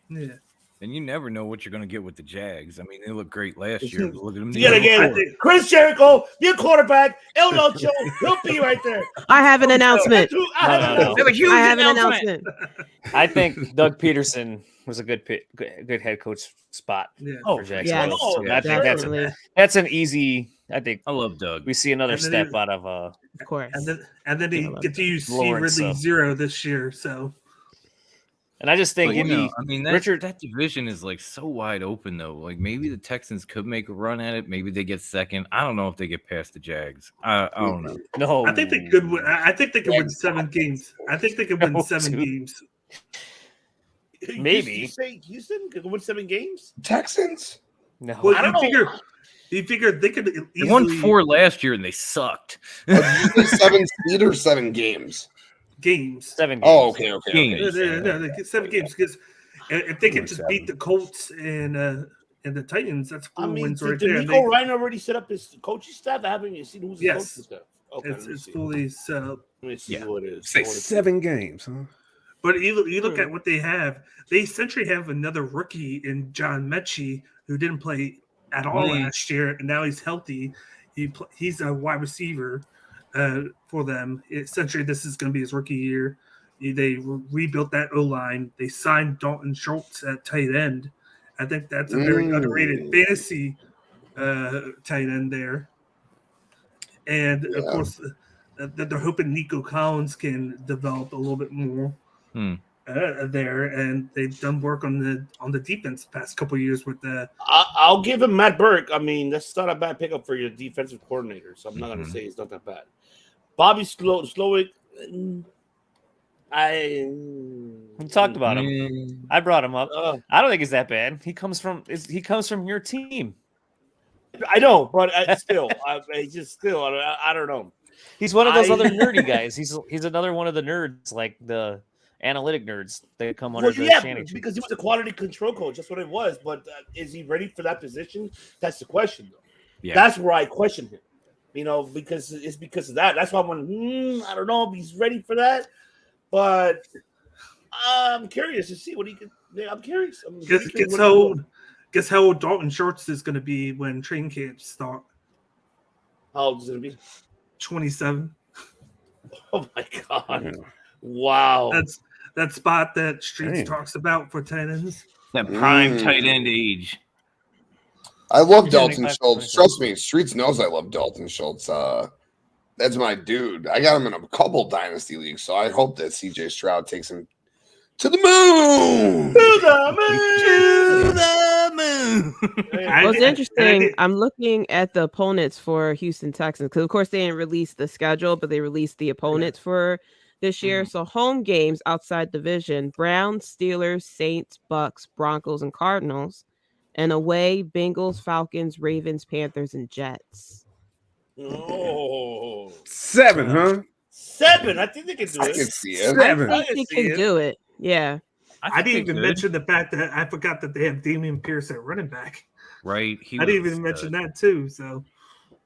Yeah. And you never know what you're going to get with the Jags. I mean, they looked great last year. Look at them. Yeah, again, Chris Jericho, your quarterback, El Ocho, he'll be right there. I have an announcement. I have an announcement. I think Doug Peterson was a good head coach spot for Jacksonville. Yes, that's an easy. I think I love Doug. We see another step out of of course, and then they get to use Lawrence, Ridley Zero this year. So. And I just think that division is like so wide open though. Like maybe the Texans could make a run at it. Maybe they get second. I don't know if they get past the Jags. I don't know. No, I think they could win. I think they could win 7 games. I think they could win 7 games. Maybe. You say Houston could win 7 games? Texans? No, well, I don't know. You figure they could easily... They won 4 last year and they sucked. 7 seed or 7 games? Games. 7 games. Oh, okay. Games. No, they get 7 games because if they can just beat the Colts and the Titans, that's 4 wins right there. Did Nico Ryan already set up his coaching staff? I haven't even seen who's the coaching staff. Okay, it's fully set up. Let me see what it is. Say 7 games, huh? But you look at what they have. They essentially have another rookie in John Mechie who didn't play at all last year, and now he's healthy. He's a wide receiver for them. Essentially, this is going to be his rookie year. They rebuilt that O-line. They signed Dalton Schultz at tight end. I think that's a very underrated fantasy tight end there. And, of course, they're hoping Nico Collins can develop a little bit more there. And they've done work on the defense the past couple of years with the – I'll give him Matt Burke. I mean, that's not a bad pickup for your defensive coordinator, so I'm not going to say it's not that bad. Bobby Slowick, We talked about him. I brought him up. I don't think he's that bad. He comes from your team. I know, but still, I don't know. He's one of those other nerdy guys. He's another one of the nerds, like the analytic nerds that come under the Shannon. Because he was a quality control coach. That's what it was. But is he ready for that position? That's the question, though. Yeah. That's where I question him. Because of that. That's why I'm going, I don't know if he's ready for that. But I'm curious to see what he can. I'm curious. Guess how old Dalton Schultz is going to be when training camps start. How old is it going to be? 27. Oh my God! Wow. That's that spot that Streets talks about for tight ends. That prime tight end age. I love Dalton Schultz. Trust me, Streets knows I love Dalton Schultz. That's my dude. I got him in a couple dynasty leagues, so I hope that CJ Stroud takes him to the moon. To the moon. Well, it's interesting. I'm looking at the opponents for Houston Texans because, of course, they didn't release the schedule, but they released the opponents for this year. So home games outside division: Browns, Steelers, Saints, Bucks, Broncos, and Cardinals. And away: Bengals, Falcons, Ravens, Panthers, and Jets. Oh, 7, huh? 7. I think they can do it. I can see it. 7. I think they can do it. Yeah. I didn't even mention the fact that I forgot that they have Damian Pierce at running back. Right. I didn't even mention that too. So,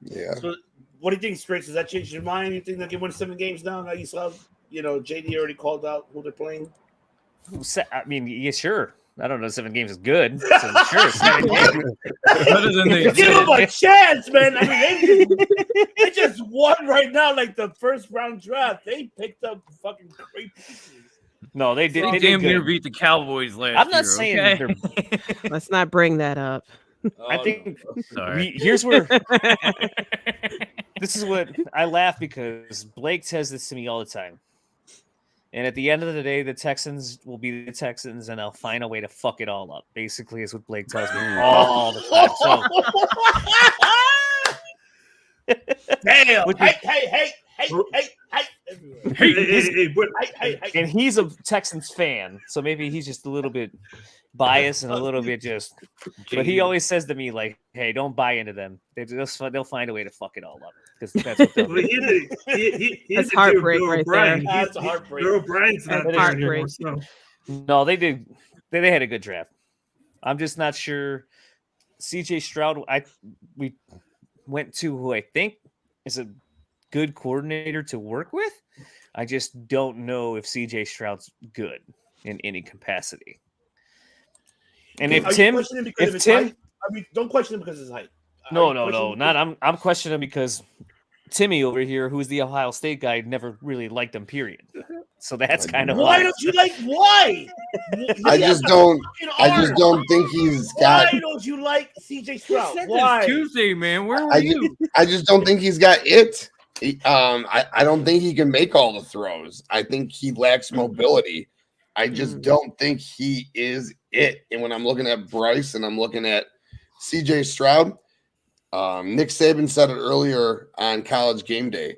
yeah. So, what do you think, Straits? Does that change your mind? You think they can win 7 games now? Now you saw, JD already called out who they're playing. I mean, yeah, sure. I don't know. 7 games is good. So sure, 7 games. Better than they Give them a chance, man. I mean, they just won right now, like the first round draft. They picked up fucking great pieces. No, they did. They damn near beat the Cowboys last year. I'm not saying they're. Let's not bring that up. I think Sorry. here's where this is what I laugh because Blake says this to me all the time. And at the end of the day, the Texans will be the Texans, and they'll find a way to fuck it all up. Basically, is what Blake tells me all the time. So, damn! Hey! And he's a Texans fan, so maybe he's just a little bit biased and a little bit just. But he always says to me, like, "Hey, don't buy into them. They'll find a way to fuck it all up because that's what they'll do." That's heartbreak right there. That's a heartbreak. Bill O'Brien's not there anymore. So. No, they did. They had a good draft. I'm just not sure. CJ Stroud. We went to who I think is a good coordinator to work with. I just don't know if CJ Stroud's good in any capacity. And if Tim, don't question him because of his height. No, not. I'm questioning him because Timmy over here, who's the Ohio State guy, never really liked him. Period. So that's kind of why don't you like why? I just don't think he's got. Why don't you like CJ Stroud? Why? Tuesday, man. Where were you? I just don't think he's got it. I don't think he can make all the throws. I think he lacks mobility. I just don't think he is it. And when I'm looking at Bryce and I'm looking at CJ Stroud, Nick Saban said it earlier on College Game Day.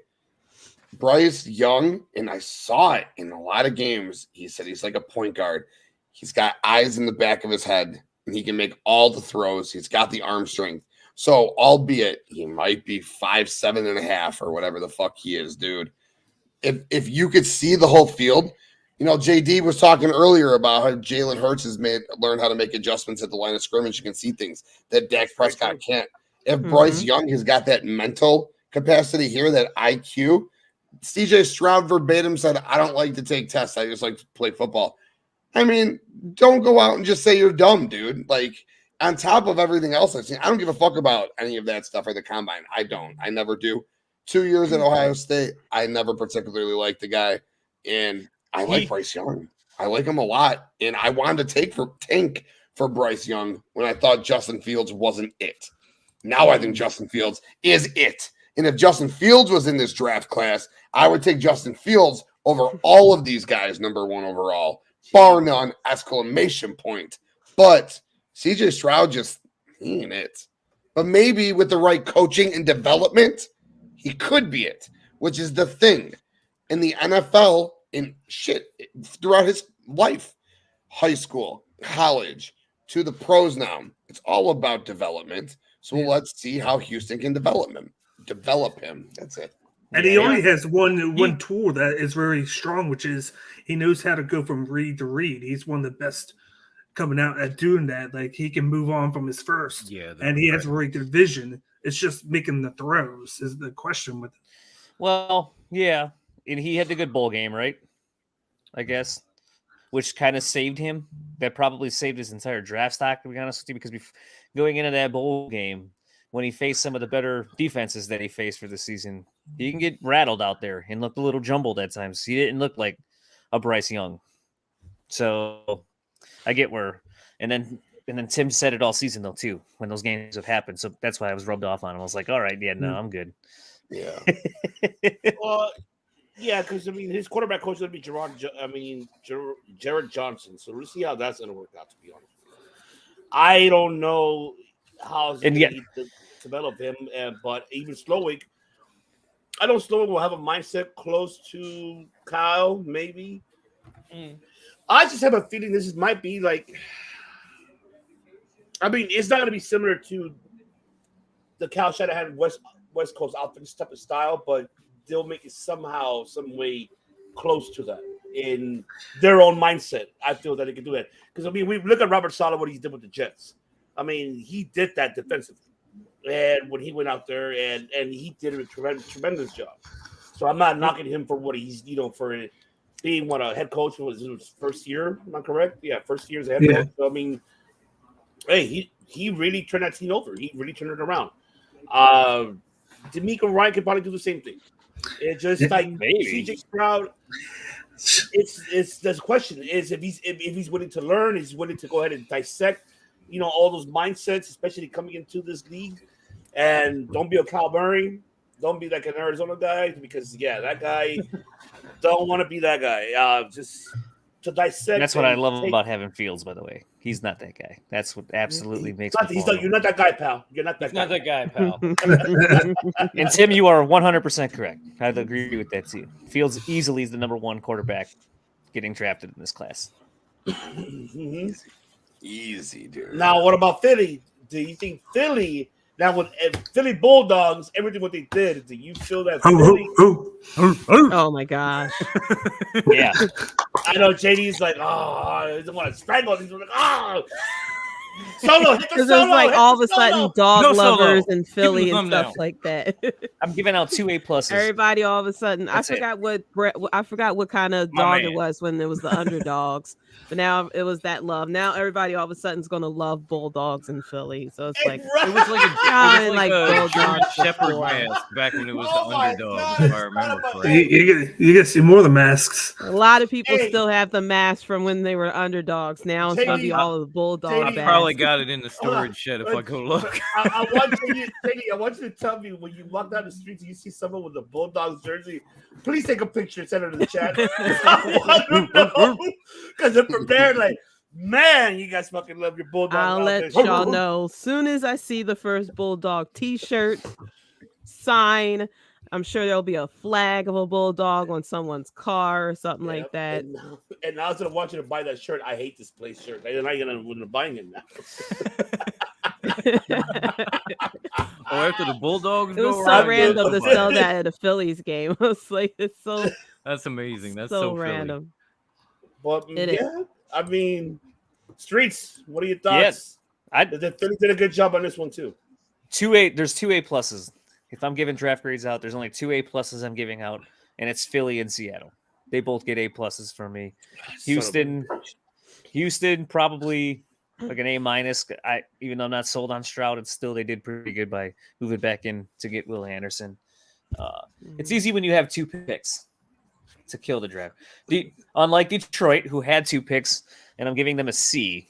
Bryce Young, and I saw it in a lot of games, he said he's like a point guard. He's got eyes in the back of his head, and he can make all the throws. He's got the arm strength. So, albeit he might be 5'7.5" or whatever the fuck he is, dude. If you could see the whole field, JD was talking earlier about how Jalen Hurts has learned how to make adjustments at the line of scrimmage. You can see things that Dak Prescott can't. If Bryce Young has got that mental capacity here, that IQ, CJ Stroud verbatim said, "I don't like to take tests. I just like to play football." I mean, don't go out and just say you're dumb, dude. Like, on top of everything else I've seen, I don't give a fuck about any of that stuff or the combine. I don't. I never do. 2 years at Ohio State, I never particularly liked the guy. And I like Bryce Young. I like him a lot. And I wanted to tank for Bryce Young when I thought Justin Fields wasn't it. Now I think Justin Fields is it. And if Justin Fields was in this draft class, I would take Justin Fields over all of these guys, number 1 overall, bar none, exclamation point. But CJ Stroud just ain't it. But maybe with the right coaching and development, he could be it, which is the thing. In the NFL, in shit throughout his life, high school, college, to the pros now. It's all about development. So let's see how Houston can develop him. That's it. And he only has one tool that is very strong, which is he knows how to go from read to read. He's one of the best coming out at doing that. Like, he can move on from his first. Yeah, and he has very good vision. It's just making the throws is the question with it. Well, yeah. And he had the good bowl game, right? I guess. Which kind of saved him. That probably saved his entire draft stock, to be honest with you, because going into that bowl game, when he faced some of the better defenses that he faced for the season, he can get rattled out there and look a little jumbled at times. He didn't look like a Bryce Young. So I get where. And then Tim said it all season, though, too, when those games have happened. So that's why I was rubbed off on him. I was like, all right, yeah, no, I'm good. Yeah. Well, yeah, because, I mean, his quarterback coach is going to be Jared Johnson. So we'll see how that's going to work out, to be honest. I don't know how it's going to develop him, but even Slowick, I know Slowick will have a mindset close to Kyle, maybe. I just have a feeling might be like, I mean, it's not going to be similar to the Kyle Shanahan West Coast offense type of style, but they'll make it somehow, some way close to that in their own mindset. I feel that they can do that. Because, I mean, we look at Robert Saleh, what he did with the Jets. I mean, he did that defensively. And when he went out there, and he did a tremendous job. So I'm not knocking him for what he's, for being a head coach. Was his first year? Am I correct? Yeah, first year as a head coach. So, I mean, hey, he really turned that team over. He really turned it around. D'Amico Ryan could probably do the same thing. It's just like CJ Stroud. It's the question is if he's willing to learn, he's willing to go ahead and dissect, all those mindsets, especially coming into this league. And don't be a Kyle Murray. Don't be like an Arizona guy, because that guy don't want to be that guy. Just to dissect. That's what I love about having Fields, by the way. He's not that guy. That's what absolutely makes me you're not that guy, pal. You're not that guy. Not that guy, pal. And Tim, you are 100% correct. I'd agree with that too. Fields easily is the number one quarterback getting drafted in this class. Easy, dude. Now, what about Philly? Do you think Philly? Now, with Philly Bulldogs, everything what they did, do you feel that Philly? Oh my gosh! Yeah, I know JD's like, oh, he doesn't want to strangle. He's like, oh, solo. Because there's like all of a sudden dog lovers solo. in Philly People and stuff down. like that. I'm giving out 2 A+. Everybody all of a sudden, That's I forgot what kind of dog it was when it was the underdogs. But now it was that love. Now everybody all of a sudden is going to love Bulldogs in Philly. So it's like It was like a German Shepherd mask back when it was the underdog, if I remember correctly. You get to see more of the masks. a lot of people still have the mask from when they were underdogs. Now it's going to be all of the Bulldog I masks. probably got it in the storage shed if I go look. I want you to tell me when you walk down the streets and you see someone with a Bulldogs jersey, please take a picture and send it in the chat. I want to know, because they're prepared. Like, man, you guys fucking love your Bulldogs. I'll let y'all know. Soon as I see the first Bulldog T-shirt, sign, I'm sure there'll be a flag of a Bulldog on someone's car or something like that. And now instead of wanting to buy that shirt, I hate this place shirt. They're not going to buying it now. After the Bulldogs It was go so around, random to sell that at a Phillies game. It was like, it's so That's amazing. That's so so random. But It is. I mean, Streets, what are your thoughts? The Phillies did a good job on this one too. There's 2 A+. If I'm giving draft grades out, there's only 2 A+ I'm giving out, and it's Philly and Seattle. They both get A+ for me. Houston probably like an A-. Even though I'm not sold on Stroud, it's still they did pretty good by moving back in to get Will Anderson. It's easy when you have 2 picks to kill the draft. Unlike Detroit, who had 2 picks, and I'm giving them a C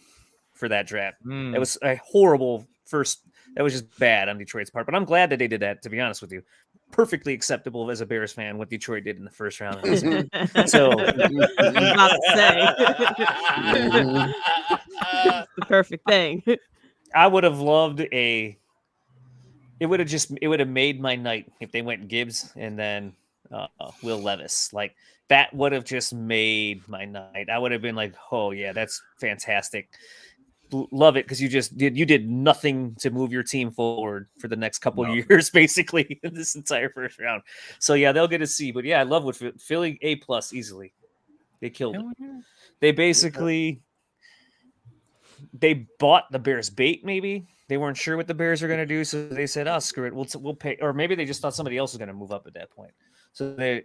for that draft. It was a horrible first. That was just bad on Detroit's part. But I'm glad that they did that, to be honest with you. Perfectly acceptable as a Bears fan what Detroit did in the first round. So, about to say. It's the perfect thing. I would have loved it would have made my night if they went Gibbs and then Will Levis. Like that would have just made my night. I would have been like, oh yeah, that's fantastic. Love it because you did nothing to move your team forward for the next couple years, basically in this entire first round. So yeah, they'll get a C. But yeah, I love what Philly A+ easily. They killed it. They basically they bought the Bears bait. Maybe they weren't sure what the Bears are going to do, so they said, "Oh, screw it, we'll pay." Or maybe they just thought somebody else was going to move up at that point. So they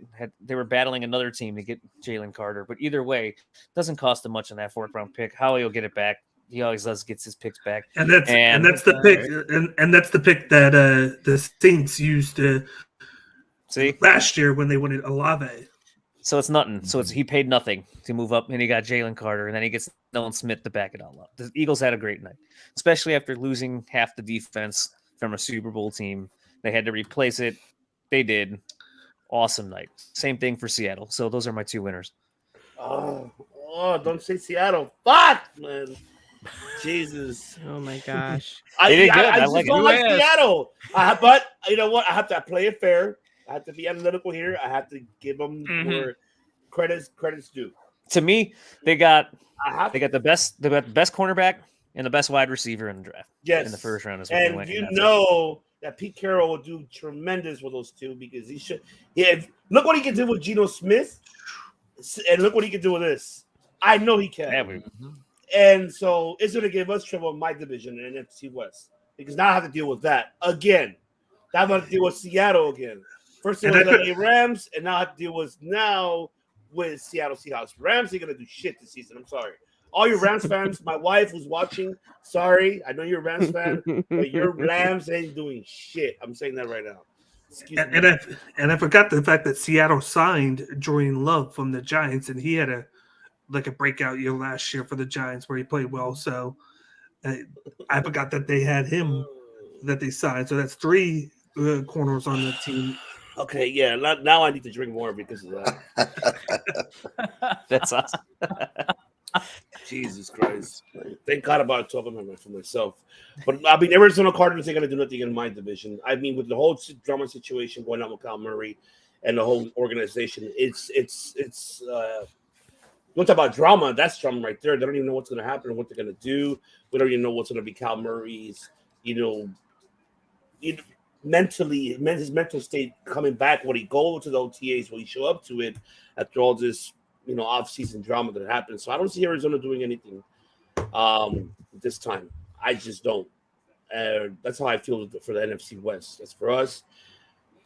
were battling another team to get Jalen Carter. But either way, doesn't cost them much on that 4th round pick. Howie will get it back. He always gets his picks back. And that's the pick. And that's the pick that the Saints used last year when they wanted Olave. So it's nothing. So he paid nothing to move up, and he got Jalen Carter, and then he gets Nolan Smith to back it all up. The Eagles had a great night, especially after losing half the defense from a Super Bowl team. They had to replace it. They did. Awesome night. Same thing for Seattle. So those are my 2 winners. Oh, don't say Seattle. Fuck, man. Jesus. Oh my gosh. I just don't like Seattle. But you know what? I have to play it fair. I have to be analytical here. I have to give them more credits due. To me, they got the best cornerback and the best wide receiver in the draft. Yes, in the first round. And you know that Pete Carroll will do tremendous with those 2 because he should. Yeah, look what he can do with Geno Smith, and look what he can do with this. I know he can. And so it's going to give us trouble in my division in NFC West because now I have to deal with that again. Now I'm going to deal with Seattle again. First it was the Rams, and now I have to deal with Seattle Seahawks. Rams ain't going to do shit this season. I'm sorry. All your Rams fans, my wife who's watching, sorry. I know you're a Rams fan, but your Rams ain't doing shit. I'm saying that right now. And I forgot the fact that Seattle signed Jordan Love from the Giants, and he had a breakout year last year for the Giants where he played well. So I forgot that they had him that they signed. So that's 3 corners on the team. Okay, yeah. Now I need to drink more because of that. That's awesome. Jesus Christ. Thank God about talking for myself. But I mean, Arizona Cardinals ain't going to do nothing in my division. I mean, with the whole drama situation going on with Kyle Murray and the whole organization, it's don't talk about drama. That's drama right there. They don't even know what's going to happen and what they're going to do. We don't even know what's going to be Kyle Murray's, mentally, his mental state coming back. Will he go to the OTAs? Will he show up to it after all this, off-season drama that happened? So I don't see Arizona doing anything this time. I just don't. That's how I feel for the NFC West. As for us,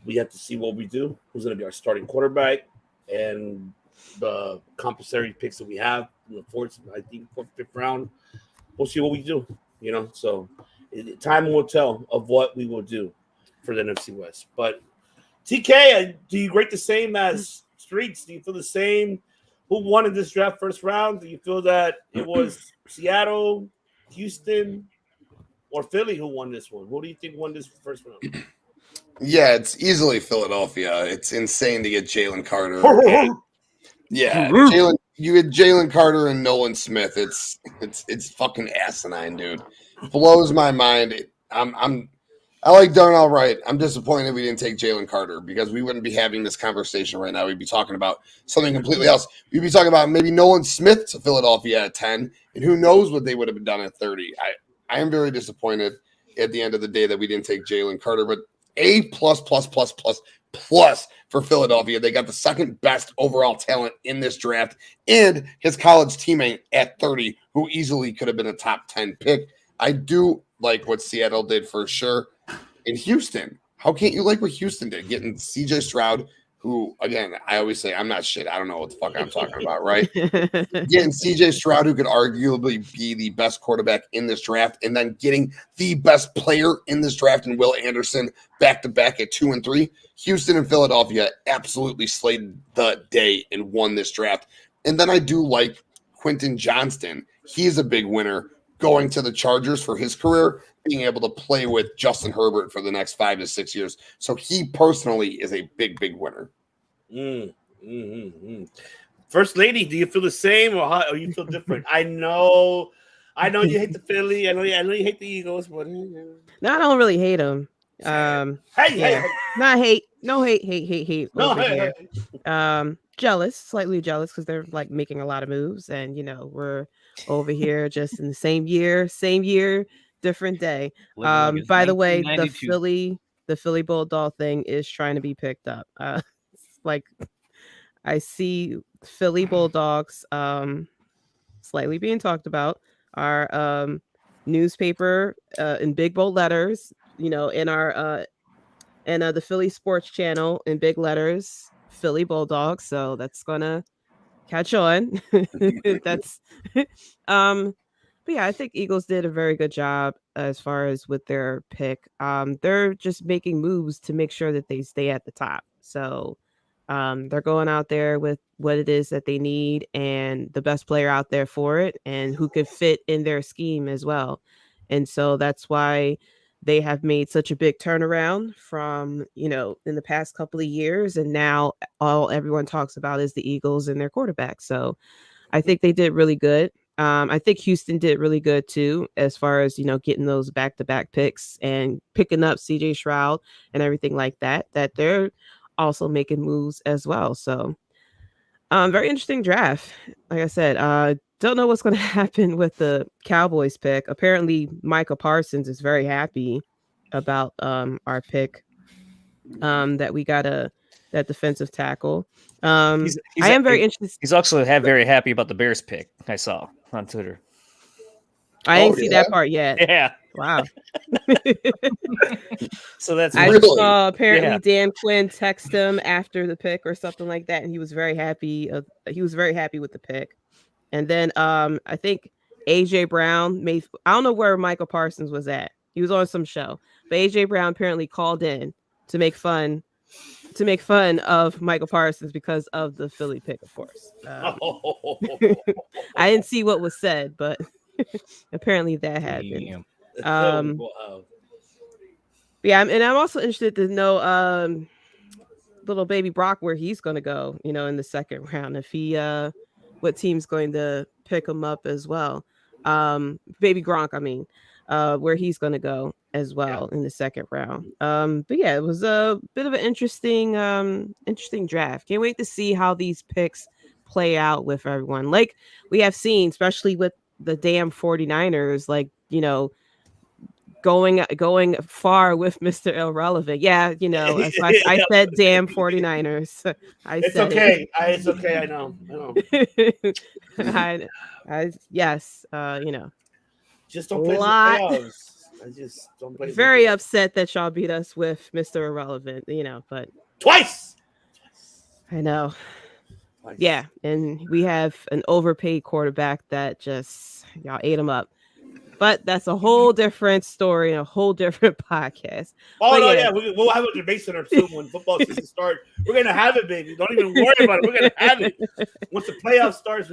we have to see what we do. Who's going to be our starting quarterback and the compensatory picks that we have in the 4th, 5th round. We'll see what we do, So time will tell of what we will do for the NFC West. But TK, do you rate the same as Streets? Do you feel the same? Who won in this draft first round? Do you feel that it was Seattle, Houston, or Philly who won this one? Who do you think won this first round? Yeah, it's easily Philadelphia. It's insane to get Jalen Carter. Yeah, you had Jalen Carter and Nolan Smith. It's fucking asinine, dude. Blows my mind. I like Darnell Wright. I'm disappointed we didn't take Jalen Carter because we wouldn't be having this conversation right now. We'd be talking about something completely else. We'd be talking about maybe Nolan Smith to Philadelphia at 10, and who knows what they would have done at 30. I am very disappointed at the end of the day that we didn't take Jalen Carter, but A+++++ for Philadelphia. They got the 2nd best overall talent in this draft and his college teammate at 30, who easily could have been a top 10 pick. I do like what Seattle did for sure. In Houston, how can't you like what Houston did? Getting CJ Stroud, who, again, I always say I'm not shit. I don't know what the fuck I'm talking about, right? Getting CJ Stroud, who could arguably be the best quarterback in this draft, and then getting the best player in this draft in Will Anderson back-to-back at 2 and 3. Houston and Philadelphia absolutely slayed the day and won this draft. And then I do like Quentin Johnston. He's a big winner going to the Chargers for his career, being able to play with Justin Herbert for the next 5 to 6 years. So he personally is a big, big winner. First Lady, do you feel the same or you feel different? I know you hate the Philly. I know you hate the Eagles, but no, I don't really hate them. Hey, not hate. No hate No, over hey, here. Jealous, slightly jealous because they're like making a lot of moves, and we're over here just in the same year, different day. By the way, the Philly Bulldog thing is trying to be picked up. Like I see Philly Bulldogs slightly being talked about. Our newspaper in big bold letters, in our and the Philly Sports Channel in big letters, Philly Bulldogs. So that's gonna catch on. That's but yeah, I think Eagles did a very good job as far as with their pick. They're just making moves to make sure that they stay at the top. So they're going out there with what it is that they need and the best player out there for it and who could fit in their scheme as well. And so that's why they have made such a big turnaround from, in the past couple of years. And now all everyone talks about is the Eagles and their quarterback. So I think they did really good. I think Houston did really good too, as far as, getting those back-to-back picks and picking up CJ Stroud and everything like that they're also making moves as well. So very interesting draft. Like I said, don't know what's going to happen with the Cowboys pick. Apparently Micah Parsons is very happy about our pick, that we got that defensive tackle. I am very interested. He's also very happy about the Bears pick. I saw on Twitter. I didn't see that part yet. Yeah. Wow. So that's I saw apparently Dan Quinn text him after the pick or something like that, and he was very happy. He was very happy with the pick. And then I think AJ Brown I don't know where Michael Parsons was at. He was on some show, but AJ Brown apparently called in to make fun of Michael Parsons because of the Philly pick, of course. I didn't see what was said, but apparently that happened. Yeah, and I'm also interested to know little baby Brock where he's going to go, in the second round, if he what team's going to pick him up as well. Baby Gronk, I mean, where he's going to go as well in the second round. But yeah, it was a bit of an interesting draft. Can't wait to see how these picks play out with everyone. Like we have seen, especially with the damn 49ers, like, going far with Mr. Irrelevant. Yeah, I said damn 49ers. It's okay. It's okay. I know. Yes, just don't play the playoffs. I just don't play. Very upset that y'all beat us with Mr. Irrelevant, but twice. I know. Twice. Yeah, and we have an overpaid quarterback that just y'all ate him up. But that's a whole different story and a whole different podcast. Oh, no, yeah. We'll have a debate center soon when football season starts. We're going to have it, baby. Don't even worry about it. We're going to have it. Once the playoffs starts,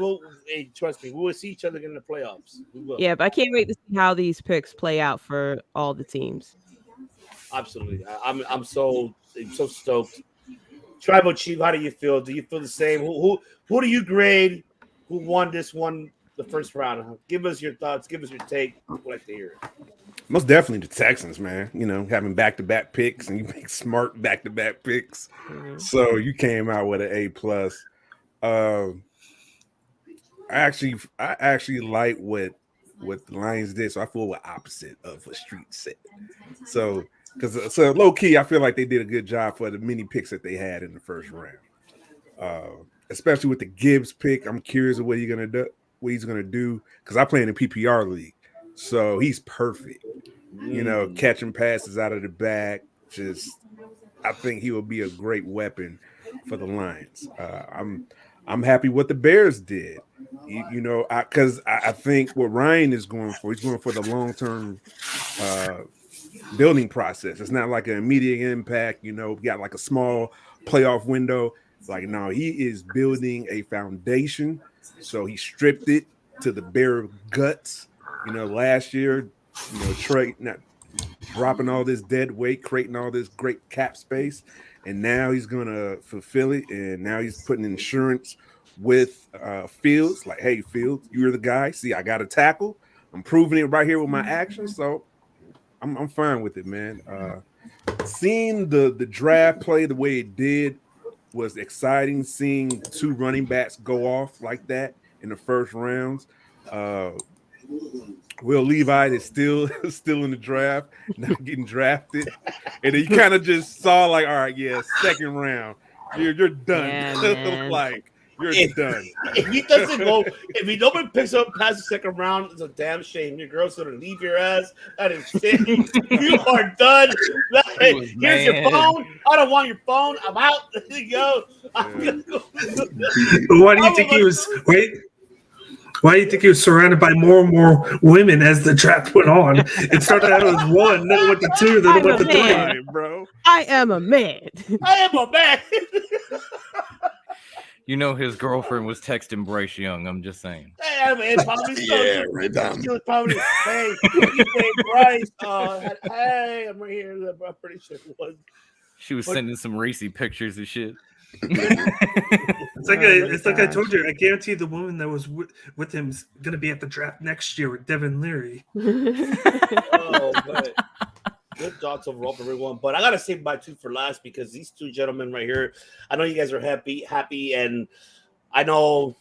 trust me, we will see each other in the playoffs. We will. Yeah, but I can't wait to see how these picks play out for all the teams. Absolutely. I'm so stoked. Tribal Chief, how do you feel? Do you feel the same? Who do you grade? Who won this one? The first round. Give us your thoughts. Give us your take. We'd like to hear it. Most definitely the Texans, man. Having back-to-back picks and you make smart back-to-back picks. Mm-hmm. So you came out with an A+. I actually like what the Lions did. So I feel the opposite of what Street said. So low key, I feel like they did a good job for the many picks that they had in the first round. Especially with the Gibbs pick. I'm curious of what he's gonna do because I play in a PPR league, so he's perfect. Catching passes out of the back. I think he will be a great weapon for the Lions. I'm happy what the Bears did. Because I think what Ryan is going for, he's going for the long-term building process. It's not like an immediate impact. We got like a small playoff window. Like, no, he is building a foundation. So he stripped it to the bare guts. Last year, Trey not dropping all this dead weight, creating all this great cap space, and now he's gonna fulfill it. And now he's putting insurance with Fields. Like, hey, Fields, you're the guy. See, I got a tackle. I'm proving it right here with my actions. So I'm fine with it, man. seeing the draft play the way it did was exciting. Seeing 2 running backs go off like that in the first rounds. Will Levi is still in the draft, not getting drafted, and then you kind of just saw like, all right, yeah, second round, you're done. Yeah, like you're done. If he doesn't go, if he nobody picks up past the second round, it's a damn shame. Your girl's gonna leave your ass. That is it. You are done. Here's your phone. I don't want your phone. I'm out. There you go. Why do you think he was? Why do you think he was surrounded by more and more women as the draft went on? It started out as 1, then it went to 2, then it went to 3. Bro. I am a man. I am a man. You know his girlfriend was texting Bryce Young. I'm just saying. Hey, man, probably Yeah, right down. She was probably, hey, Bryce. Hey, I'm right here. I'm pretty sure it was. She was sending some racy pictures and shit. It's like I told you. I guarantee the woman that was with him is going to be at the draft next year with Devin Leary. Oh, but good thoughts overall for everyone. But I gotta save my 2 for last because these 2 gentlemen right here. I know you guys are happy, and I know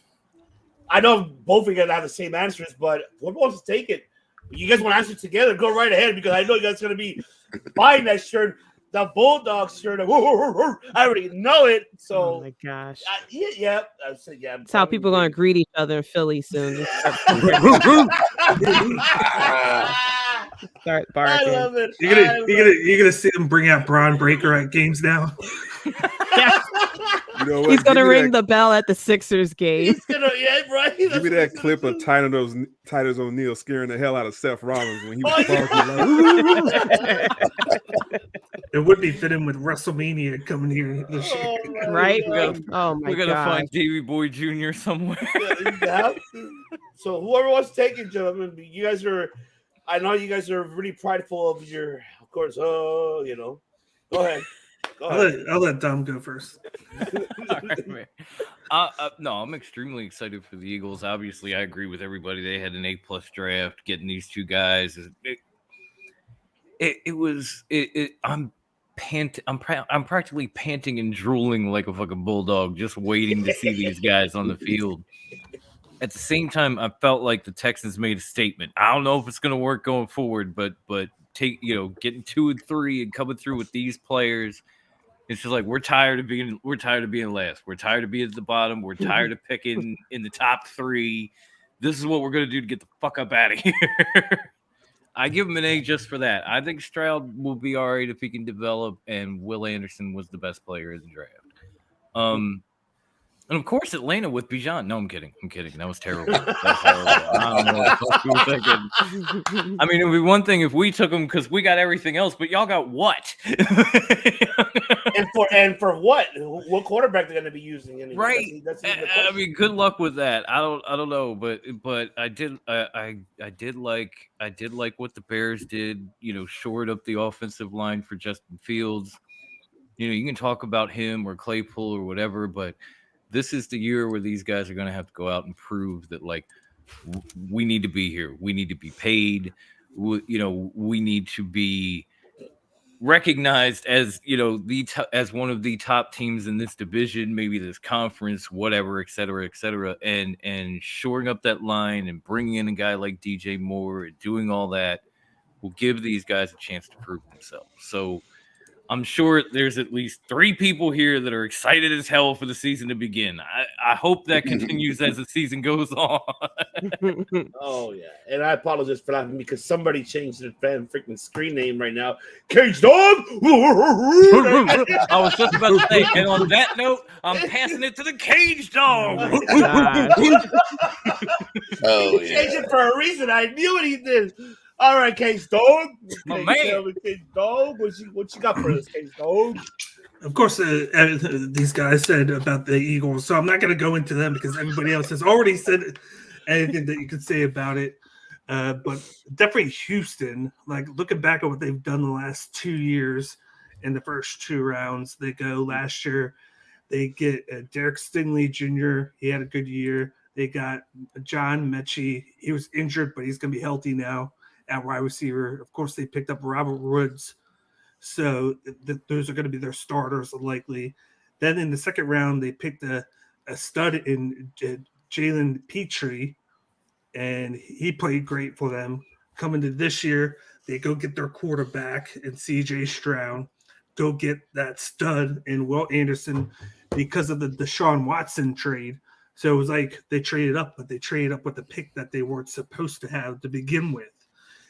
both of you guys have the same answers. But whoever wants to take it, you guys want to answer together? Go right ahead because I know you guys are gonna be buying that shirt. The Bulldogs shirt. I already know it. So, oh my gosh. Yeah. I said, yeah. That's how people are going to greet each other in Philly soon. Start barking. I love it. You're gonna see them bring out Braun Breaker at games now. You know what? He's gonna ring the bell at the Sixers game. He's gonna, yeah, right. Give me that clip of Titus O'Neil scaring the hell out of Seth Rollins when he was It would be fitting with WrestleMania coming here this year. Right? Oh my god. We're gonna find Davey Boy Jr. somewhere. Yeah. So whoever wants to take it, gentlemen, you guys are. I know you guys are really prideful of your, of course. Go ahead. I'll let Dom go first. No, I'm extremely excited for the Eagles. Obviously, I agree with everybody. They had an A+ draft. Getting these 2 guys, I'm practically panting and drooling like a fucking bulldog, just waiting to see these guys on the field. At the same time, I felt like the Texans made a statement. I don't know if it's going to work going forward, but getting 2 and 3 and coming through with these players, it's just like we're tired of being last. We're tired of being at the bottom. We're tired of picking in the top 3. This is what we're going to do to get the fuck up out of here. I give him an A just for that. I think Stroud will be all right if he can develop, and Will Anderson was the best player in the draft. And of course, Atlanta with Bijan. No, I'm kidding. That was terrible. I don't know what the fuck you were thinking. I mean, it would be one thing if we took him because we got everything else, but y'all got what? and for what? What quarterback they're going to be using? Anyway? Right. I mean, good luck with that. I don't know, but I did like what the Bears did. Shored up the offensive line for Justin Fields. You can talk about him or Claypool or whatever, but this is the year where these guys are going to have to go out and prove that, like, we need to be here. We need to be paid. We need to be recognized as, as one of the top teams in this division, maybe this conference, whatever, et cetera, and shoring up that line and bringing in a guy like DJ Moore and doing all that will give these guys a chance to prove themselves. So I'm sure there's at least 3 people here that are excited as hell for the season to begin. I hope that continues as the season goes on. Oh, yeah. And I apologize for laughing because somebody changed the fan freaking screen name right now. Cage Dog! I was just about to say, and on that note, I'm passing it to the Cage Dog. Oh, he changed it for a reason. I knew what he did. All right, Case Dog. My man. Case Dog. What you got for us, Case Dog? Of course, these guys said about the Eagles, so I'm not going to go into them because everybody else has already said anything that you could say about it. But definitely Houston, like looking back at what they've done the last 2 years in the first 2 rounds, they go last year. They get Derek Stingley Jr. He had a good year. They got John Mechie. He was injured, but he's going to be healthy now at wide receiver. Of course, they picked up Robert Woods. So those are going to be their starters likely. Then in the second round, they picked a stud in Jalen Petrie, and he played great for them. Coming to this year, they go get their quarterback in C.J. Stroud, go get that stud in Will Anderson because of the Deshaun Watson trade. So it was like they traded up, but they traded up with the pick that they weren't supposed to have to begin with.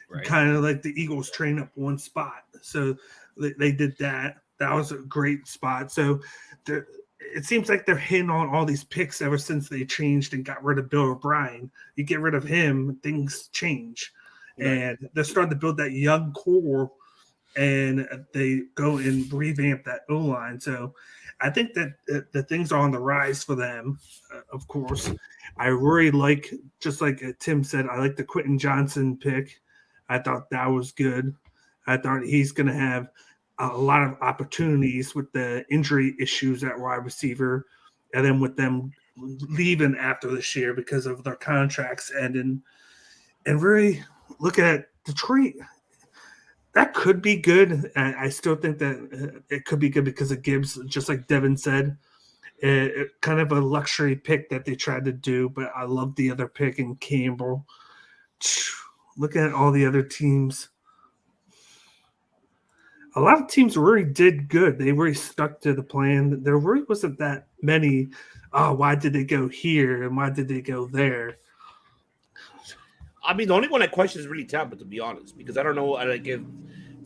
Right. Kind of like the Eagles train up one spot. So they did that. That was a great spot. So it seems like they're hitting on all these picks ever since they changed and got rid of Bill O'Brien. You get rid of him, things change. Right. And they're starting to build that young core, and they go and revamp that O-line. So I think that the things are on the rise for them, of course. I really like, just like Tim said, I like the Quentin Johnson pick. I thought that was good. I thought he's going to have a lot of opportunities with the injury issues at wide receiver, and then with them leaving after this year because of their contracts ending. And really looking at Detroit, that could be good. I still think that it could be good because of Gibbs, just like Devin said. Kind of a luxury pick that they tried to do, but I love the other pick in Campbell. Looking at all the other teams, a lot of teams really did good. They really stuck to the plan. There really wasn't that many, why did they go here and why did they go there? I mean, the only one I question is really Tampa, to be honest, because I don't know.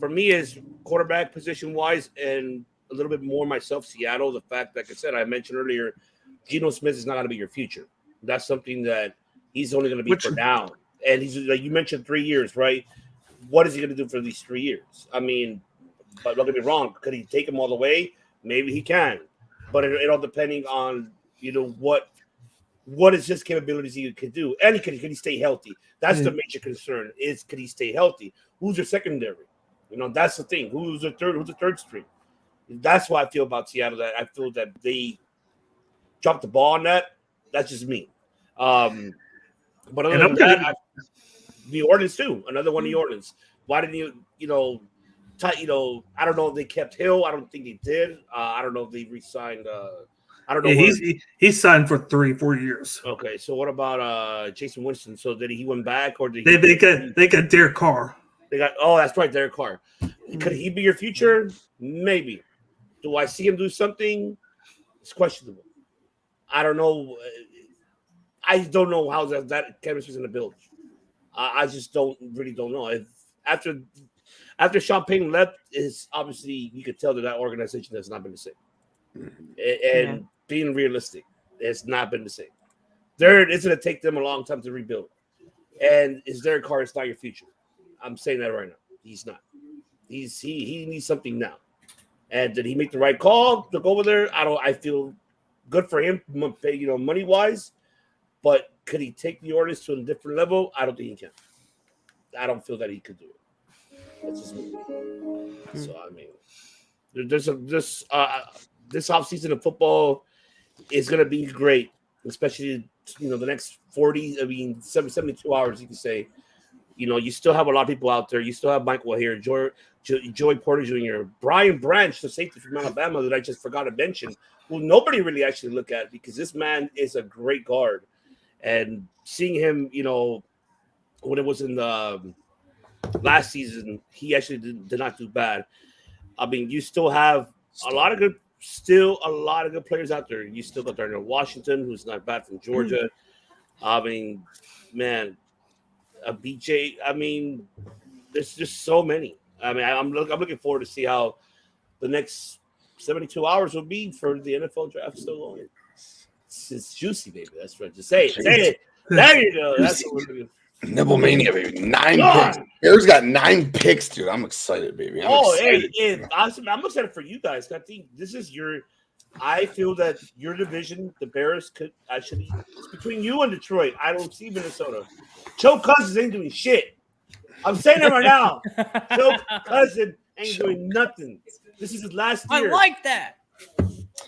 For me, is quarterback position-wise and a little bit more myself, Seattle, the fact, like I said, I mentioned earlier, Geno Smith is not going to be your future. That's something that he's only going to be for now. And he's, like you mentioned, 3 years, right? What is he going to do for these 3 years? I mean, but don't get me wrong. Could he take him all the way? Maybe he can. But it all depending on, what is his capabilities he could do. And can he stay healthy? That's the major concern is, could he stay healthy? Who's your secondary? That's the thing. Who's the third string? That's what I feel about Seattle. That I feel that they dropped the ball on that. That's just me. But other than that, New Orleans too. Another one, New Orleans. Why didn't you, I don't know if they kept Hill. I don't think they did. I don't know if they re-signed. I don't know. Yeah, he's signed for 3-4 years. Okay, so what about Jason Winston? So did he went back, or did they got Derek Carr? That's right, Derek Carr. Could he be your future? Maybe. Do I see him do something? It's questionable. I don't know. I don't know how that chemistry is going to build. I just don't know. If after Sean Payton left, is obviously you could tell that organization has not been the same. And being realistic, it's not been the same. It's going to take them a long time to rebuild. And is Derek Carr is not your future? I'm saying that right now. He's not. He needs something now. And did he make the right call to go over there? I feel good for him, money wise. But could he take the Orioles to a different level? I don't think he can. I don't feel that he could do it. That's just me. So I mean, this offseason of football is going to be great, especially the next 72 hours. You can say, you still have a lot of people out there. You still have Michael here, Joey Porter Jr., Brian Branch, the safety from Alabama that I just forgot to mention, who nobody really actually look at because this man is a great guard. And seeing him, when it was in the last season, he actually did not do bad. I mean, you still have a lot of good players out there. You still got Darnell Washington, who's not bad from Georgia. I mean, man, a BJ. I mean, there's just so many. I mean, I'm looking forward to see how the next 72 hours will be for the NFL draft still going. It's juicy, baby. That's right. Just say it. Say it. There you go. That's what we're doing. Nibble Mania, baby. 9 picks. Bears got 9 picks, dude. I'm excited, baby. I'm excited for you guys. I think this is I feel that your division, the Bears, could actually. It's between you and Detroit. I don't see Minnesota. Joe Cousins ain't doing shit. I'm saying it right now. Joe Cousins ain't doing nothing. This is his last year. I like that.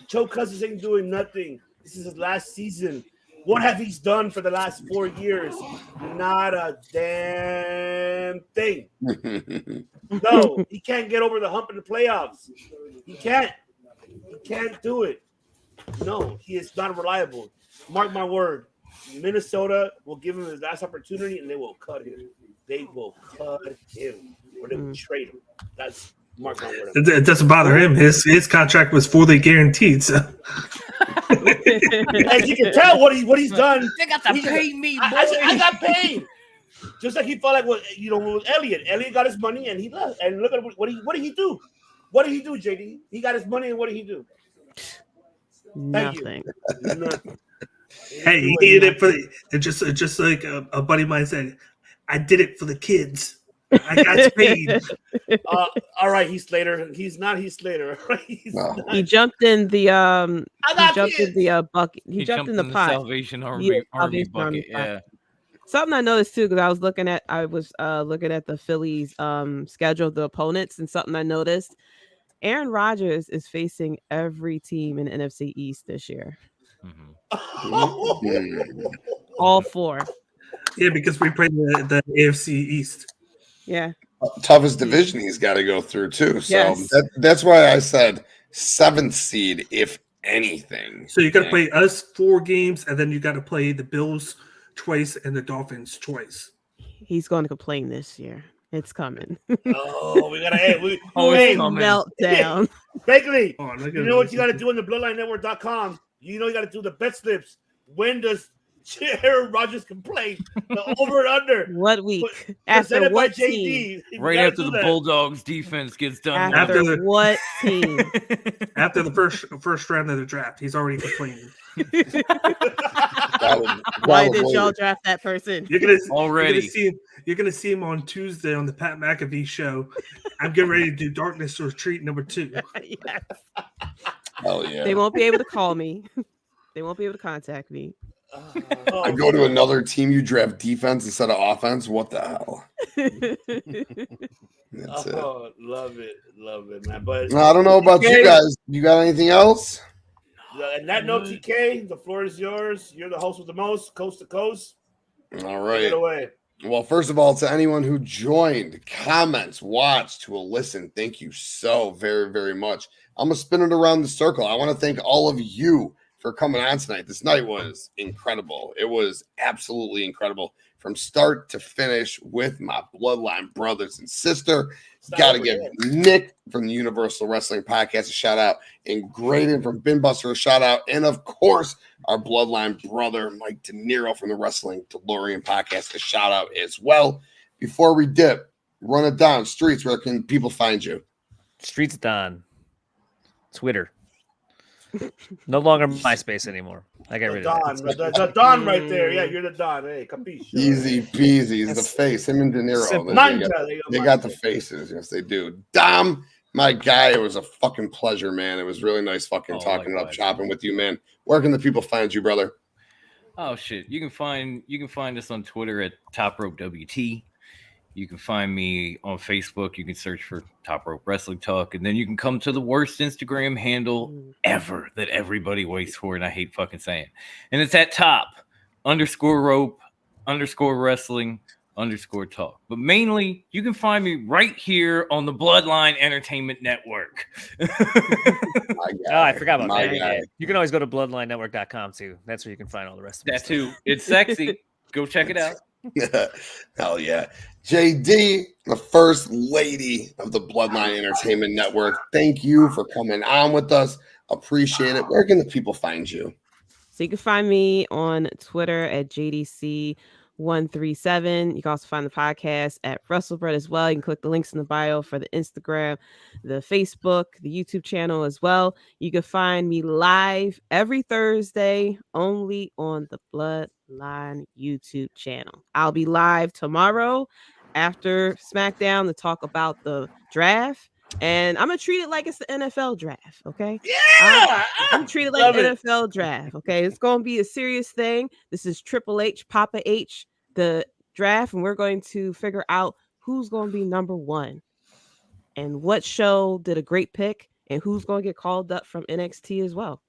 Joe Cousins ain't doing nothing. This is his last season. What have he done for the last 4 years? Not a damn thing. No, he can't get over the hump in the playoffs. He can't. He can't do it. No, he is not reliable. Mark my word. Minnesota will give him his last opportunity, and they will cut him. They will cut him, or they will trade him. That's mark my word. It doesn't bother him. His contract was fully guaranteed. So. As you can tell, what he's done. They got to pay me, boy. I got paid. Just like he felt like with Elliott. Elliott got his money and he left. And look at what did he do? What did he do, JD? He got his money and what did he do? Nothing. Hey, he did it for just like a buddy of mine said. I did it for the kids. I got paid. All right, Heath Slater. He's not Heath Slater. He jumped in the bucket. He jumped in the pot. Salvation Army bucket. Yeah. Something I noticed too, because I was looking at the Phillies schedule, the opponents, and something I noticed. Aaron Rodgers is facing every team in the NFC East this year. Mm-hmm. All 4. Yeah, because we played the AFC East. Yeah. Toughest division he's got to go through too. So yes. That's why I said 7th seed, if anything. So you got to play us 4 games, and then you got to play the Bills twice and the Dolphins twice. He's going to complain this year. It's coming. Oh, we gotta meltdown. Basically, you know what you gotta do on the BloodlineNetwork.com? You know you gotta do the bet slips. When does Aaron Rodgers complain? The over and under. What week? After what team? Right after the Bulldogs defense gets done. After what team? After the first round of the draft, he's already complaining. Why did y'all draft that person? You're gonna see him on Tuesday on the Pat McAfee show. I'm getting ready to do Darkness Retreat number 2. Yes. Oh yeah. They won't be able to call me. They won't be able to contact me. I go to another team, you draft defense instead of offense. What the hell? That's it. Love it, man. But I don't know about you guys. You got anything else? And that note, TK, the floor is yours. You're the host with the most, coast to coast. All right. Take it away. Well, first of all, to anyone who joined, comments, watched, to a listen, thank you so very, very much. I'm going to spin it around the circle. I want to thank all of you for coming on tonight. This night was incredible. It was absolutely incredible from start to finish with my Bloodline brothers and sister. Got to give Nick from the Universal Wrestling Podcast a shout out, and Graydon from Binbuster a shout out, and of course our Bloodline brother Mike De Niro from the Wrestling DeLorean Podcast a shout out as well. Before we dip, run it down. Streets, where can people find you? Streets Don. Twitter. No longer MySpace anymore. I got rid of it. The Don right there. Yeah, you're the Don. Hey, capiche. Easy peasy. He's the face. Him and De Niro. They got the faces. Yes, they do. Dom, my guy, it was a fucking pleasure, man. It was really nice fucking talking up, chopping with you, man. Where can the people find you, brother? Oh shit. You can find us on Twitter at Top Rope WT. You can find me on Facebook. You can search for Top Rope Wrestling Talk. And then you can come to the worst Instagram handle ever that everybody waits for. And I hate fucking saying. And it's at top_rope_wrestling_talk. But mainly, you can find me right here on the Bloodline Entertainment Network. I forgot about that. Yeah. You can always go to bloodlinenetwork.com too. That's where you can find all the rest of it. That too. It's sexy. Go check it out. Hell yeah. JD, the first lady of the Bloodline Entertainment Network, thank you for coming on with us. Appreciate it. Where can the people find you? So you can find me on Twitter at JDC137. You can also find the podcast at WrestleBread as well. You can click the links in the bio for the Instagram, the Facebook, the YouTube channel as well. You can find me live every Thursday only on the Bloodline YouTube channel. I'll be live tomorrow after SmackDown to talk about the draft. And I'm gonna treat it like it's the NFL draft, okay? Yeah, I'm treat it like the NFL draft, okay? It's gonna be a serious thing. This is Triple H, Papa H, the draft, and we're going to figure out who's gonna be number one, and what show did a great pick, and who's gonna get called up from NXT as well.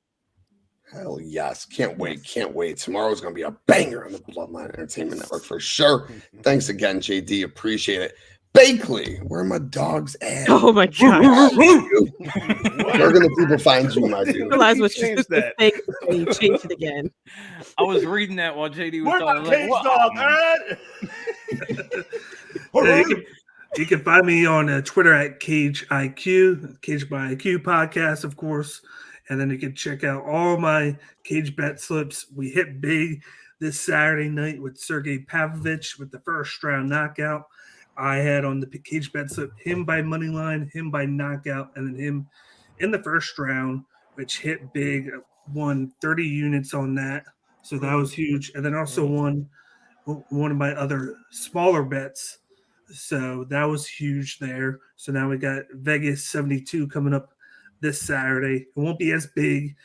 Hell yes. Can't wait. Can't wait. Tomorrow's going to be a banger on the Bloodline Entertainment Network for sure. Thanks again, JD. Appreciate it. Bakley, where are my dogs at? Oh my gosh. Where can the people find you, my dude? Realize what you changed it again. I was reading that while JD was Where's my cage dog? You can find me on Twitter at Cage IQ, Cage by IQ podcast, of course. And then you can check out all my cage bet slips. We hit big this Saturday night with Sergey Pavlovich with the first round knockout. I had on the cage bet slip him by money line, him by knockout, and then him in the first round, which hit big. Won 30 units on that, so that was huge. And then also won one of my other smaller bets, so that was huge there. So now we got Vegas 72 coming up this Saturday. It won't be as big,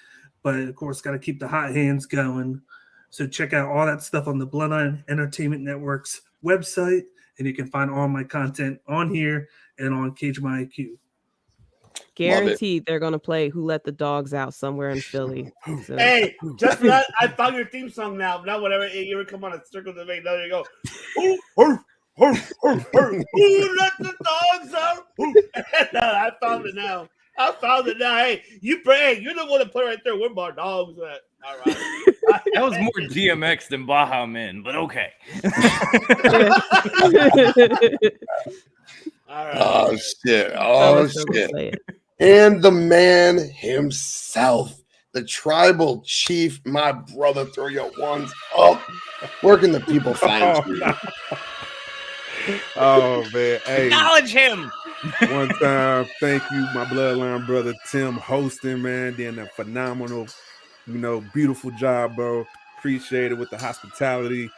but of course, got to keep the hot hands going. So check out all that stuff on the Bloodline Entertainment Network's website, and you can find all my content on here and on Cage My IQ. Guaranteed they're going to play Who Let the Dogs Out somewhere in Philly. So. Hey, just for that, I found your theme song now. Now, whenever you ever come on a Circle the Debate, there you go. Who let the dogs out? I found it now. Hey, you're the one that play right there. Where my dogs at? All right. That was more DMX than Baja Men, but okay. All right. Oh shit! Oh shit! And the man himself, the tribal chief, my brother. Throw your ones up. Where can the people find you? Oh man! Hey, acknowledge him. One time, thank you, my bloodline brother Tim, hosting, man. Then a phenomenal, beautiful job, bro. Appreciate it with the hospitality.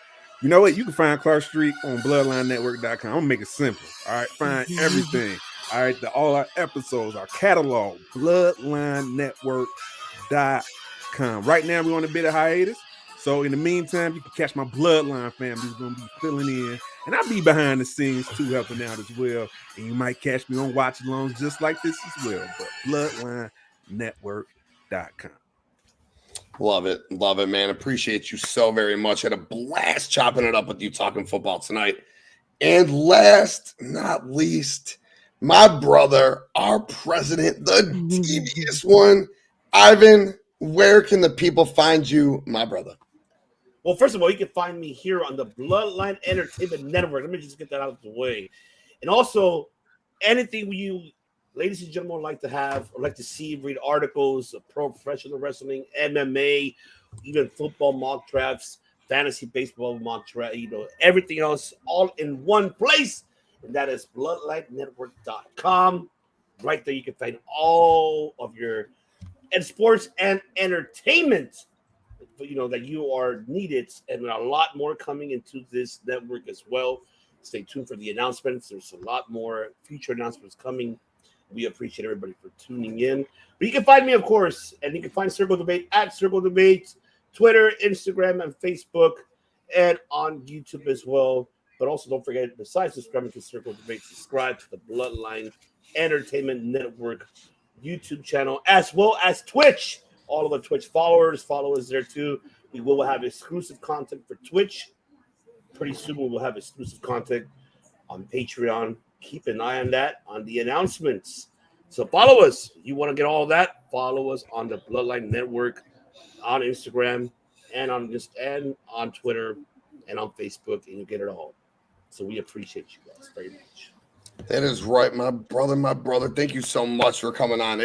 You know what? You can find Clark Street on BloodlineNetwork.com. I'm gonna make it simple. All right, find everything. All right, all our episodes, our catalog, BloodlineNetwork.com. Right now, we're on a bit of hiatus. So in the meantime, you can catch my Bloodline family who's gonna be filling in, and I'll be behind the scenes too, helping out as well. And you might catch me on watch alongs just like this as well. But BloodlineNetwork.com. Love it, man. Appreciate you so very much. Had a blast chopping it up with you, talking football tonight. And last not least, my brother, our president, the devious one, Ivan. Where can the people find you, my brother? Well, first of all, you can find me here on the Bloodline Entertainment Network. Let me just get that out of the way. And also, anything you, ladies and gentlemen, like to have or like to see, read articles of professional wrestling, MMA, even football mock drafts, fantasy baseball mock draft, everything else all in one place. And that is BloodlineNetwork.com. Right there, you can find all of your sports and entertainment, that you are needed, and a lot more coming into this network as well. Stay tuned for the announcements. There's a lot more future announcements coming. We appreciate everybody for tuning in. But you can find me, of course, and you can find Circle Debate at Circle Debate, Twitter, Instagram, and Facebook, and on YouTube as well. But also don't forget, besides subscribing to Circle Debate, subscribe to the Bloodline Entertainment Network YouTube channel, as well as Twitch. All of the Twitch followers, follow us there too. We will have exclusive content for Twitch. Pretty soon we will have exclusive content on Patreon. Keep an eye on that, on the announcements. So follow us. You want to get all that? Follow us on the Bloodline Network, on Instagram, and on Twitter, and on Facebook, and you get it all. So we appreciate you guys very much. That is right, my brother. Thank you so much for coming on.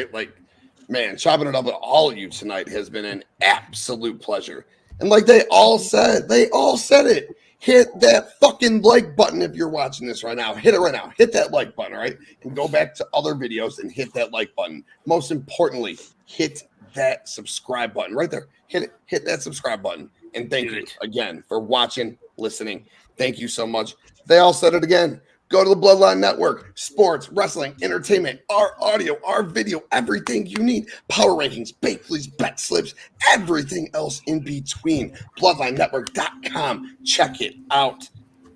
Man, chopping it up with all of you tonight has been an absolute pleasure. And like they all said it. Hit that fucking like button if you're watching this right now. Hit it right now. Hit that like button, all right? And go back to other videos and hit that like button. Most importantly, hit that subscribe button right there. Hit it. Hit that subscribe button. And thank you again for watching, listening. Thank you so much. They all said it again. Go to the Bloodline Network. Sports, wrestling, entertainment, our audio, our video, everything you need. Power rankings, Bakley's bet slips, everything else in between. BloodlineNetwork.com. Check it out.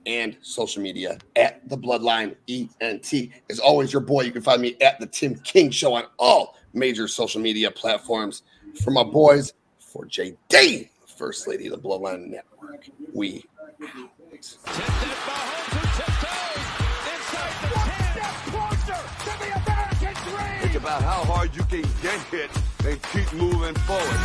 And social media at the Bloodline ENT. As always, your boy, you can find me at the Tim King Show on all major social media platforms. For my boys, For JD, First Lady of the Bloodline Network, we out. It's about how hard you can get hit and keep moving forward.